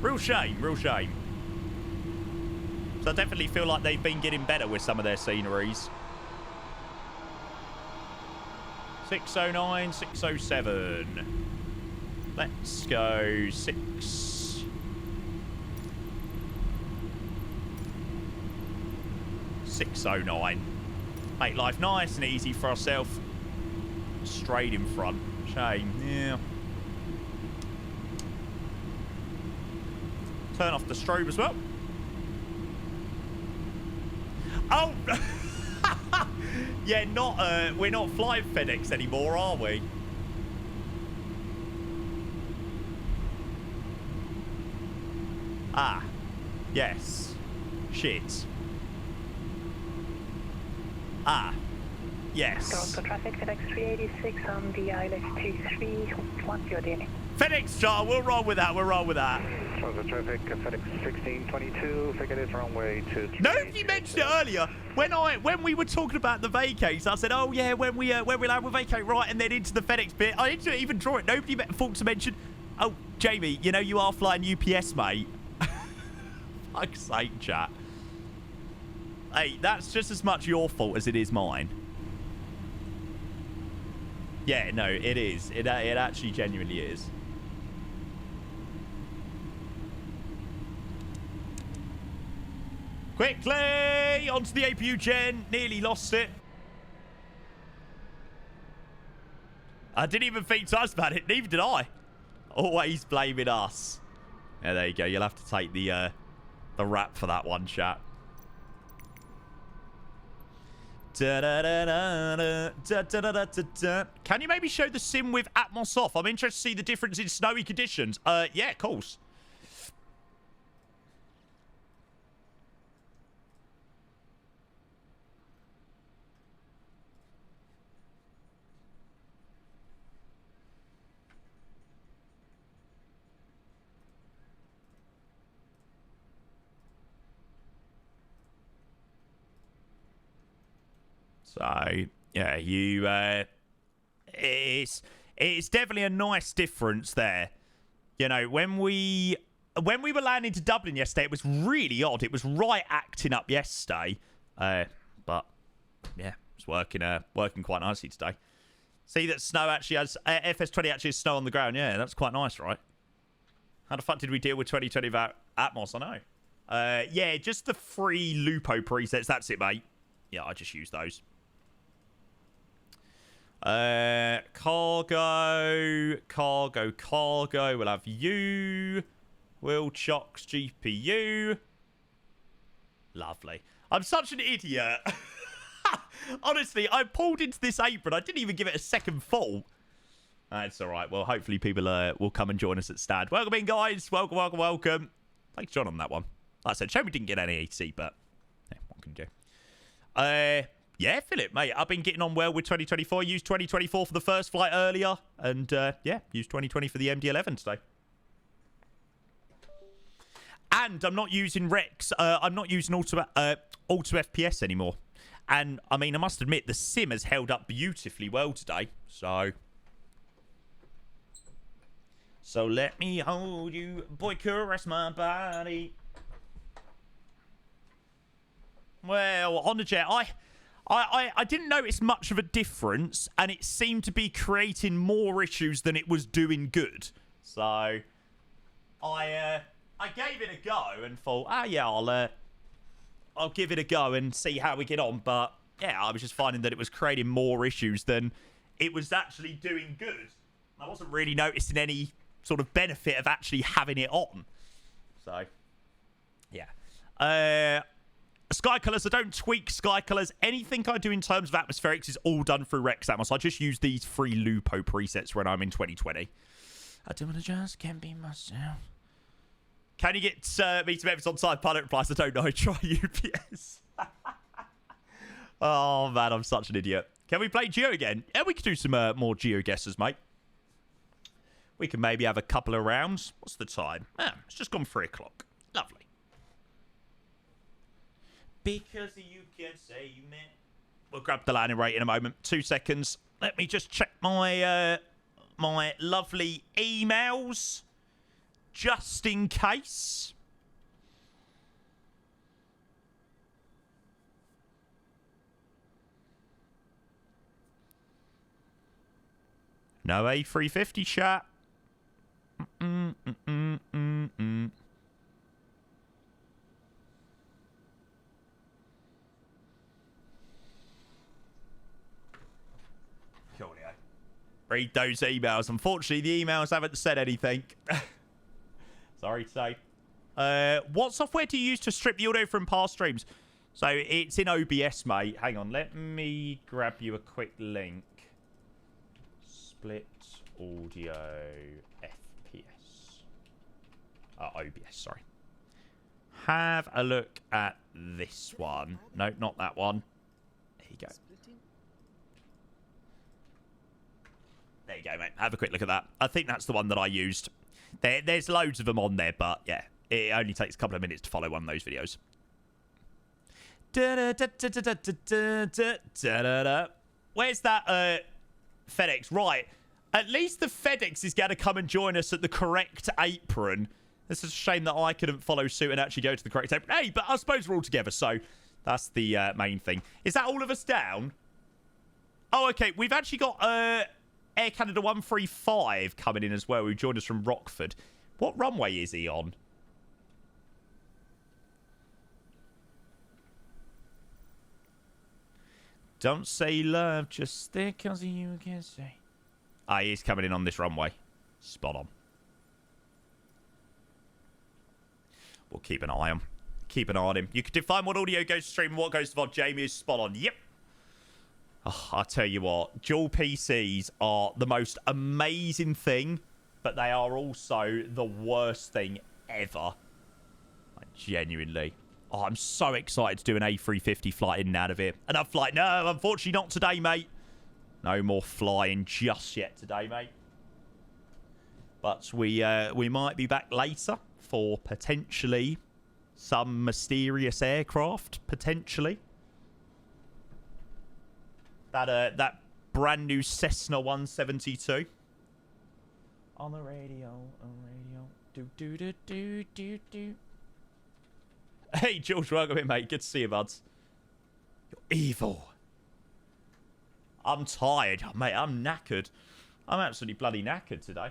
Real shame, real shame. So I definitely feel like they've been getting better with some of their sceneries. 609, 607. Let's go 609. Make life nice and easy for ourselves. Straight in front. Shame. Yeah. Turn off the strobe as well. Oh! Yeah, we're not flying FedEx anymore, are we? Ah. Yes. Shit. Ah. Yes. Toronto traffic, FedEx 386 on the ILS 23, what's your daily? FedEx jar, we'll roll with that, we'll roll with that. Toronto traffic, FedEx 1622, vacated runway 23. No, you mentioned it earlier. When we were talking about the vacates, I said, oh yeah, when we land, we'll vacate right, and then into the FedEx bit. I didn't even draw it. Nobody thought to mention, oh, Jamie, you know you are flying UPS, mate. Fuck's sake, chat. Hey, that's just as much your fault as it is mine. Yeah, no, it is. It actually genuinely is. Quickly! Onto the APU gen. Nearly lost it. I didn't even think twice about it. Neither did I. Always blaming us. Yeah, there you go. You'll have to take the rap for that one, chat. Can you maybe show the sim with Atmos off? I'm interested to see the difference in snowy conditions. Yeah, of course. So, yeah, it's definitely a nice difference there. You know, when we when we were landing to Dublin yesterday, it was really odd. It was right acting up yesterday. But, yeah, it's working quite nicely today. See that snow actually has... FS20 actually has snow on the ground. Yeah, that's quite nice, right? How the fuck did we deal with 2020 without Atmos? I know. Yeah, just the free Lupo presets. That's it, mate. Yeah, I just use those. Cargo. We'll have you. Wheel chocks, GPU. Lovely. I'm such an idiot. Honestly, I pulled into this apron. I didn't even give it a second thought. It's all right. Well, hopefully people will come and join us at Stand. Welcome in, guys. Welcome. Thanks, John, on that one. Like I said, shame we didn't get any AC, but yeah, what can you do? Yeah, Philip, mate. I've been getting on well with 2024. Used 2024 for the first flight earlier. And, yeah, used 2020 for the MD-11 today. And I'm not using Rex. I'm not using Auto FPS anymore. And, I mean, I must admit, the sim has held up beautifully well today. So let me hold you. Boy, caress my body. Well, on the jet, I didn't notice much of a difference, and it seemed to be creating more issues than it was doing good. So, I gave it a go and thought, yeah, I'll give it a go and see how we get on. But yeah, I was just finding that it was creating more issues than it was actually doing good. I wasn't really noticing any sort of benefit of actually having it on. So, yeah. Sky Colors, I don't tweak Sky Colors. Anything I do in terms of atmospherics is all done through Rex Atmos. I just use these free Lupo presets when I'm in 2020. I don't want to just can't be myself. Can you get me to Memphis on side? Pilot replies, I don't know. Try UPS. Oh, man, I'm such an idiot. Can we play Geo again? Yeah, we could do some more Geo guesses, mate. We can maybe have a couple of rounds. What's the time? It's just gone 3 o'clock. Lovely. Because you can say you meant. We'll grab the landing rate in a moment. 2 seconds. Let me just check my my lovely emails. Just in case. No A350 chat. Coolio. Read those emails. Unfortunately, the emails haven't said anything. Sorry to say. What software do you use to strip the audio from past streams? So it's in OBS, mate. Hang on. Let me grab you a quick link. Split audio FPS. OBS, sorry. Have a look at this one. No, not that one. There you go. There you go, mate. Have a quick look at that. I think that's the one that I used. There's loads of them on there, but yeah, it only takes a couple of minutes to follow one of those videos. Where's that FedEx? Right. At least the FedEx is going to come and join us at the correct apron. It's a shame that I couldn't follow suit and actually go to the correct apron. Hey, but I suppose we're all together, so that's the main thing. Is that all of us down? Oh, okay. We've actually got Air Canada 135 coming in as well, who joined us from Rockford. What runway is he on? Don't say love, just stick as you can say. Ah, he is coming in on this runway. Spot on. We'll keep an eye on him. Keep an eye on him. You can define what audio goes to stream and what goes to VOD. Jamie is spot on. Yep. Oh, I'll tell you what. Dual PCs are the most amazing thing, but they are also the worst thing ever. Like, genuinely. Oh, I'm so excited to do an A350 flight in and out of here. Another flight. No, unfortunately not today, mate. No more flying just yet today, mate. But we might be back later for potentially some mysterious aircraft, potentially. That brand new Cessna 172. On the radio, Hey, George, welcome in, mate. Good to see you, buds. You're evil. I'm tired, mate. I'm knackered. I'm absolutely bloody knackered today.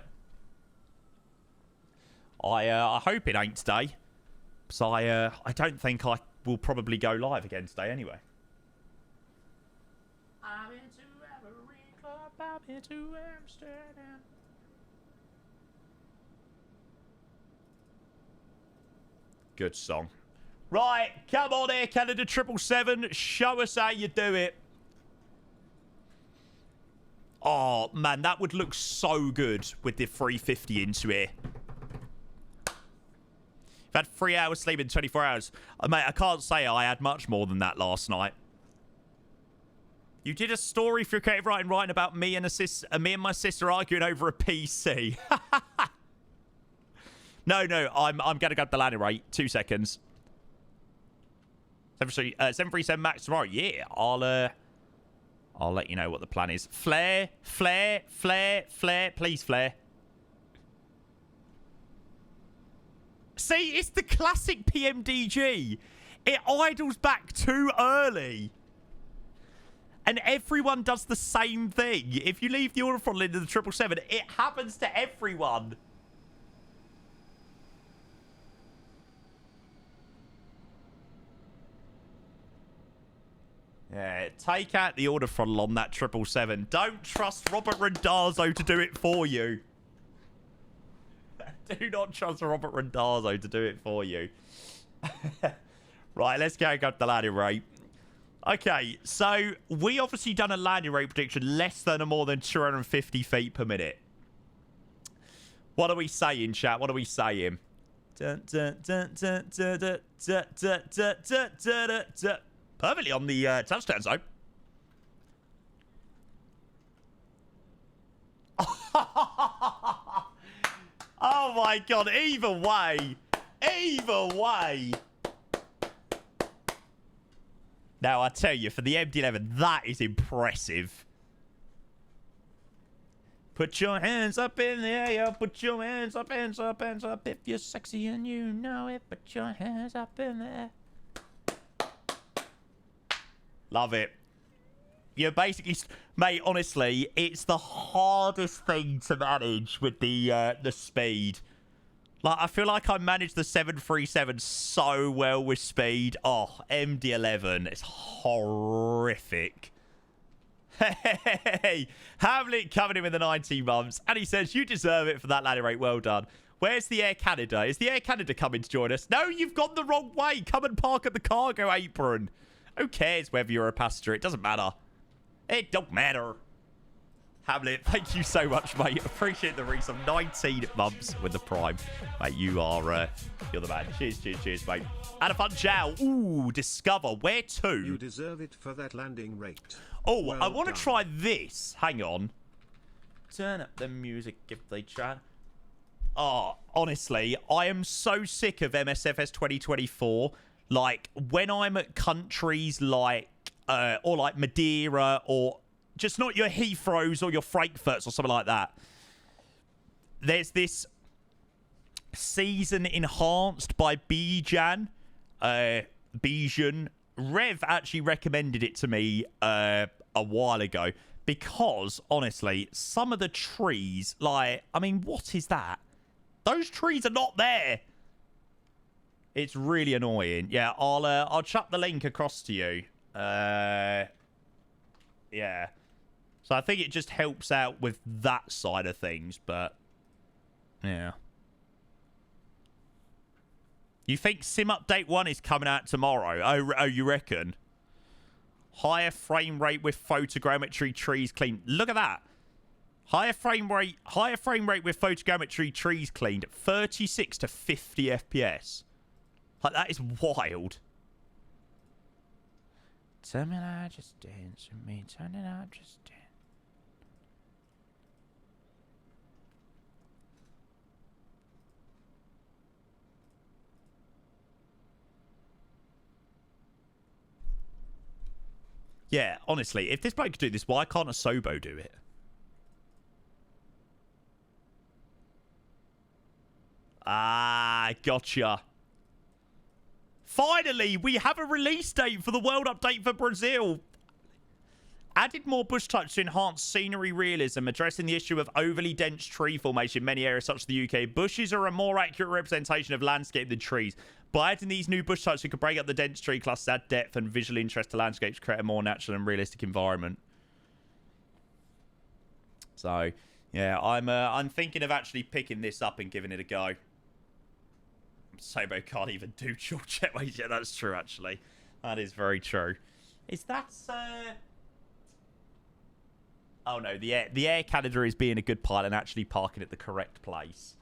I hope it ain't today. So I don't think I will probably go live again today anyway. I'm into every club, I'm into Amsterdam. Good song. Right, come on here, Canada 777. Show us how you do it. Oh, man, that would look so good with the 350 into here. I've had 3 hours sleep in 24 hours. Mate, I can't say I had much more than that last night. You did a story for Creative Writing about me and my sister arguing over a PC. No, I'm going to go to the landing rate. 2 seconds. 737 Max tomorrow. Yeah, I'll let you know what the plan is. Flare. Please, flare. See, it's the classic PMDG. It idles back too early. And everyone does the same thing. If you leave the order throttle into the 777, it happens to everyone. Yeah, take out the order throttle on that 777. Don't trust Robert Randazzo to do it for you. Do not trust Robert Randazzo to do it for you. Right, let's go up the landing rate. Okay, so we obviously done a landing rate prediction less than or more than 250 feet per minute. What are we saying, chat? What are we saying? Perfectly on the touchdown zone. Oh my god, either way. Either way. Now, I tell you, for the MD-11, that is impressive. Put your hands up in the air. Put your hands up, hands up, hands up. If you're sexy and you know it, put your hands up in the air. Love it. You're basically... Mate, honestly, it's the hardest thing to manage with the speed. Like, I feel like I managed the 737 so well with speed. Oh, MD-11. It's horrific. Hey, Hamlet coming in with the 19 months. And he says, you deserve it for that landing rate. Well done. Where's the Air Canada? Is the Air Canada coming to join us? No, you've gone the wrong way. Come and park at the cargo apron. Who cares whether you're a passenger? It doesn't matter. It don't matter. Hamlet, thank you so much, mate. Appreciate the reason. 19 months with the Prime. Mate, you are, you're the man. Cheers, cheers, cheers, mate. And a fun chow. Ooh, Discover. Where to? You deserve it for that landing rate. Oh, well I want to done. try this. Hang on. Turn up the music if they try. Oh, honestly, I am so sick of MSFS 2024. Like, when I'm at countries like, or like Madeira, or just not your Heathrows or your Frankfurts or something like that. There's this season enhanced by Bijan. Bijan. Rev actually recommended it to me a while ago. Because, honestly, some of the trees, like, I mean, what is that? Those trees are not there. It's really annoying. Yeah, I'll chuck the link across to you. Yeah. So I think it just helps out with that side of things, but yeah. You think Sim Update 1 is coming out tomorrow? Oh, you reckon? Higher frame rate with photogrammetry trees cleaned. Look at that. Higher frame rate with photogrammetry trees cleaned. 36 to 50 FPS. Like, that is wild. Tell me I just dance with me. Turn it out, just dance. Yeah, honestly, if this bloke could do this, why can't a Sobo do it? Ah, gotcha. Finally, we have a release date for the world update for Brazil. Added more bush types to enhance scenery realism, addressing the issue of overly dense tree formation in many areas such as the UK. Bushes are a more accurate representation of landscape than trees. By adding these new bush types, we could break up the dense tree clusters, add depth and visual interest to landscapes, create a more natural and realistic environment. So, yeah, I'm thinking of actually picking this up and giving it a go. Sobo can't even do dual jetways. Yeah, that's true, actually. That is very true. Is that... Oh, no, the air Canada is being a good pilot and actually parking at the correct place.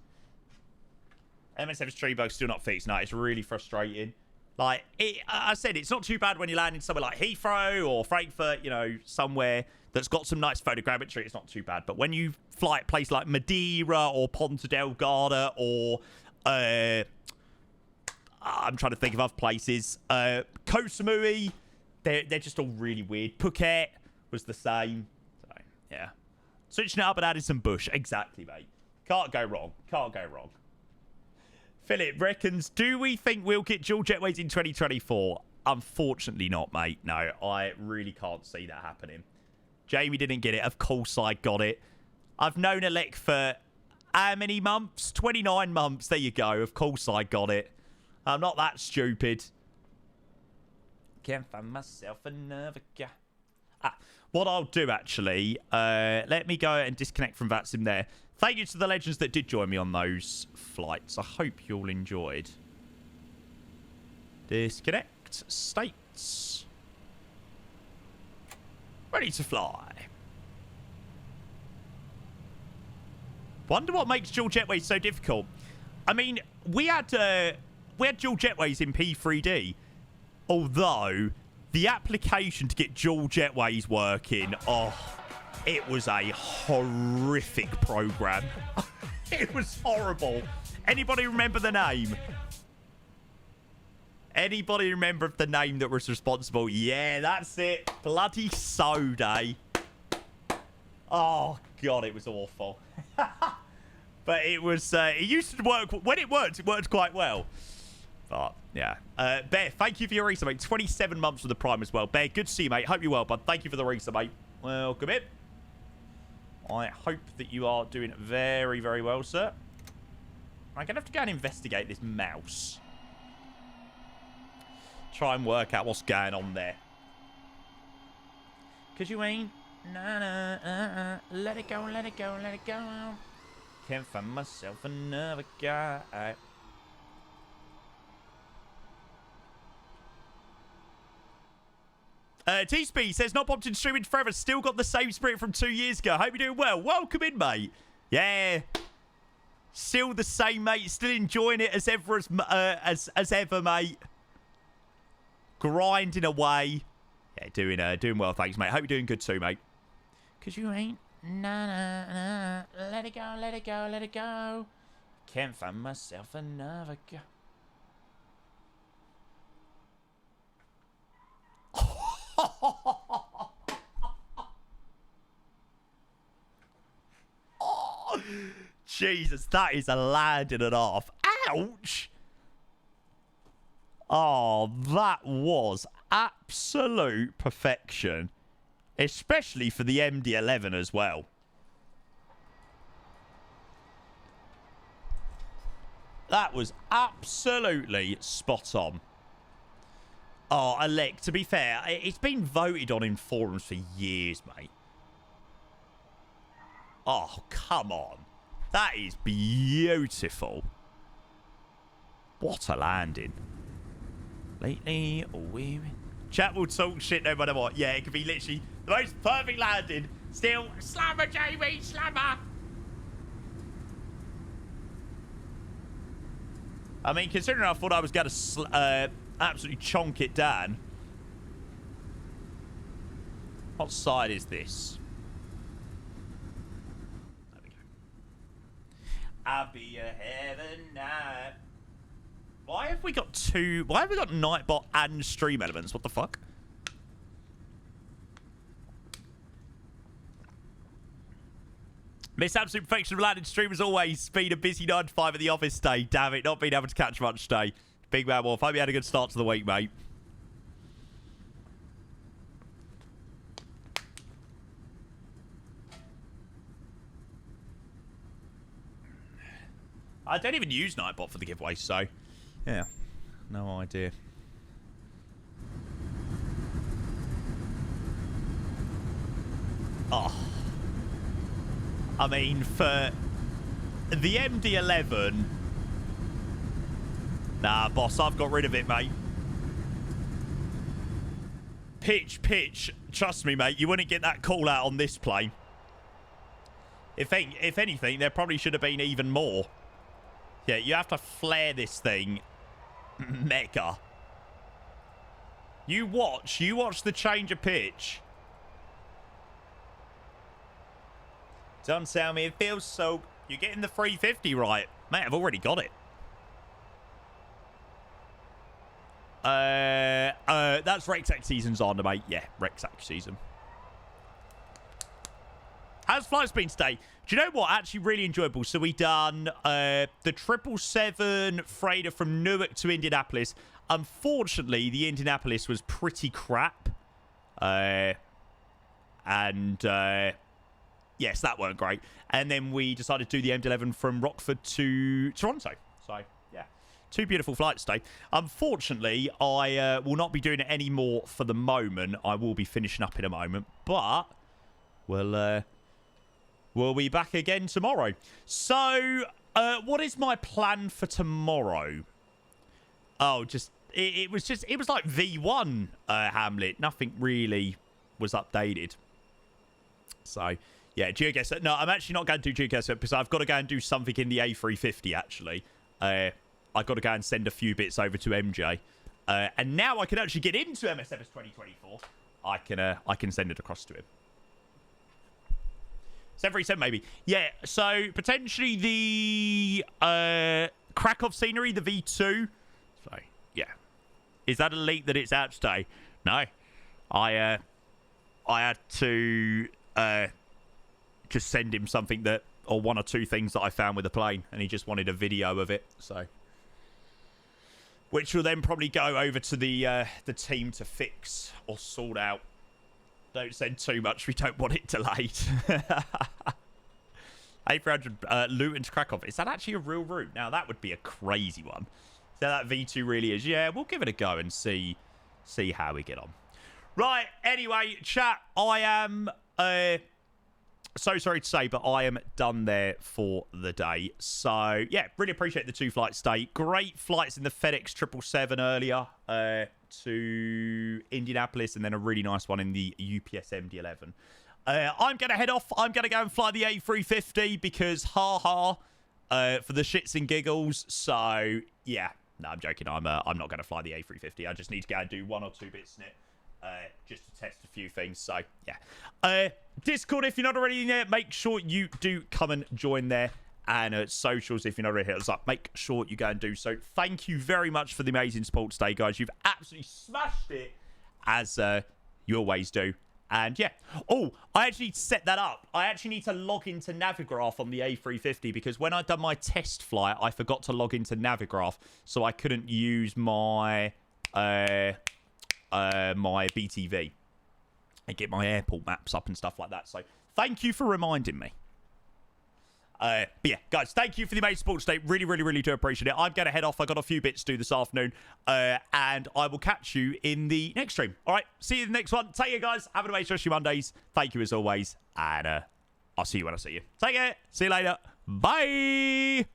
MSF's tree bug's still not fixed. No, it's really frustrating. Like, I said, it's not too bad when you land in somewhere like Heathrow or Frankfurt, you know, somewhere that's got some nice photogrammetry. It's not too bad. But when you fly at a place like Madeira or Ponta Delgada or... I'm trying to think of other places. Koh Samui, they're just all really weird. Phuket was the same. So, yeah. Switching it up and adding some bush. Exactly, mate. Can't go wrong. Can't go wrong. Philip reckons, do we think we'll get dual jetways in 2024? Unfortunately not, mate. No, I really can't see that happening. Jamie didn't get it. Of course I got it. I've known Alec for how many months? 29 months. There you go. Of course I got it. I'm not that stupid. Can't find myself another guy. What I'll do, actually, let me go and disconnect from VATSIM there. Thank you to the legends that did join me on those flights. I hope you all enjoyed. Disconnect. States. Ready to fly. Wonder what makes dual jetways so difficult. I mean, we had dual jetways in P3D. Although, the application to get dual jetways working, oh, it was a horrific program. It was horrible. Anybody remember the name? Anybody remember the name that was responsible? Yeah, that's it. Bloody Soda. Oh, God, it was awful. But it was, it used to work. When it worked quite well. But, yeah. Bear, thank you for your resub, mate. 27 months with the Prime as well. Bear, good to see you, mate. Hope you're well, bud. Thank you for the resub, mate. Welcome in. I hope that you are doing very, very well, sir. I'm going to have to go and investigate this mouse. Try and work out what's going on there. Because you ain't... Nah, let it go, let it go, let it go. Can't find myself another guy. T-Speed says, not popped in streaming forever. Still got the same spirit from 2 years ago. Hope you're doing well. Welcome in, mate. Yeah. Still the same, mate. Still enjoying it as ever, as ever, mate. Grinding away. Yeah, doing well, thanks, mate. Hope you're doing good too, mate. Because you ain't... Nah. Let it go, let it go, let it go. Can't find myself another guy. Oh, Jesus, that is a landing and off. Ouch! Oh, that was absolute perfection. Especially for the MD-11 as well. That was absolutely spot on. Oh, Alec, to be fair, it's been voted on in forums for years, mate. Oh, come on. That is beautiful. What a landing. Lately, we... Chat will talk shit no matter what. Yeah, it could be literally the most perfect landing. Still, slammer, Jamie, slammer. I mean, considering I thought I was going to absolutely chonk it down. What side is this? There we go. I'll be a heaven night. Why have we got two? Why have we got Nightbot and Stream Elements? What the fuck? Miss Absolute Perfection of Landed Stream as always. Been a busy 9 to 5 at the office today. Damn it, not being able to catch much today. Big man Wolf. Hope you had a good start to the week, mate. I don't even use Nightbot for the giveaway, so yeah, no idea. Oh, I mean, for the MD-11, nah, boss, I've got rid of it, mate. Pitch. Trust me, mate, you wouldn't get that call out on this plane. If anything, there probably should have been even more. Yeah, you have to flare this thing mega. You watch the change of pitch. Don't tell me it feels so... You're getting the 350 right. Mate, I've already got it. That's Rexac season's on, mate. Yeah, Rexac season. How's flights been today? Do you know what? Actually really enjoyable. So we done the 777 freighter from Newark to Indianapolis. Unfortunately, the Indianapolis was pretty crap. Yes, that weren't great. And then we decided to do the MD-11 from Rockford to Toronto. So, yeah. 2 beautiful flights today. Unfortunately, I will not be doing it anymore for the moment. I will be finishing up in a moment. But we'll be back again tomorrow. So, what is my plan for tomorrow? Oh, it was like V1 Hamlet. Nothing really was updated. So... yeah, geoguessr. No, I'm actually not going to do geoguessr because I've got to go and do something in the A350, actually. I've got to go and send a few bits over to MJ. And now I can actually get into MSFS 2024. I can send it across to him. 737, maybe. Yeah, so potentially the Krakow scenery, the V2. So, yeah. Is that a leak that it's out today? No. I had to... just send him something that, or 1 or 2 things that I found with the plane, and he just wanted a video of it, so. Which will then probably go over to the team to fix or sort out. Don't send too much, we don't want it delayed. A300 Luton to Krakow. Is that actually a real route? Now, that would be a crazy one. So that V2 really is. Yeah, we'll give it a go and see how we get on. Right, anyway, chat, I am... so sorry to say, but I am done there for the day. So, yeah, really appreciate the 2 flights today. Great flights in the FedEx 777 earlier to Indianapolis, and then a really nice one in the UPS MD-11. I'm going to head off. I'm going to go and fly the A350 because, for the shits and giggles. So, yeah. No, I'm joking. I'm not going to fly the A350. I just need to go and do 1 or 2 bits in it. Just to test a few things. So, yeah. Discord, if you're not already in there, make sure you do come and join there. And socials, if you're not already hit us up, make sure you go and do so. Thank you very much for the amazing support today, guys. You've absolutely smashed it, as you always do. And, yeah. Oh, I actually need to set that up. I actually need to log into Navigraph on the A350 because when I'd done my test flight, I forgot to log into Navigraph, so I couldn't use my... my BTV and get my airport maps up and stuff like that. So thank you for reminding me. But yeah, guys, thank you for the amazing support today. Really, really, really do appreciate it. I'm going to head off. I've got a few bits to do this afternoon. And I will catch you in the next stream. All right, see you in the next one. Take care, guys. Have an amazing rest of your Mondays. Thank you as always. And I'll see you when I see you. Take care. See you later. Bye.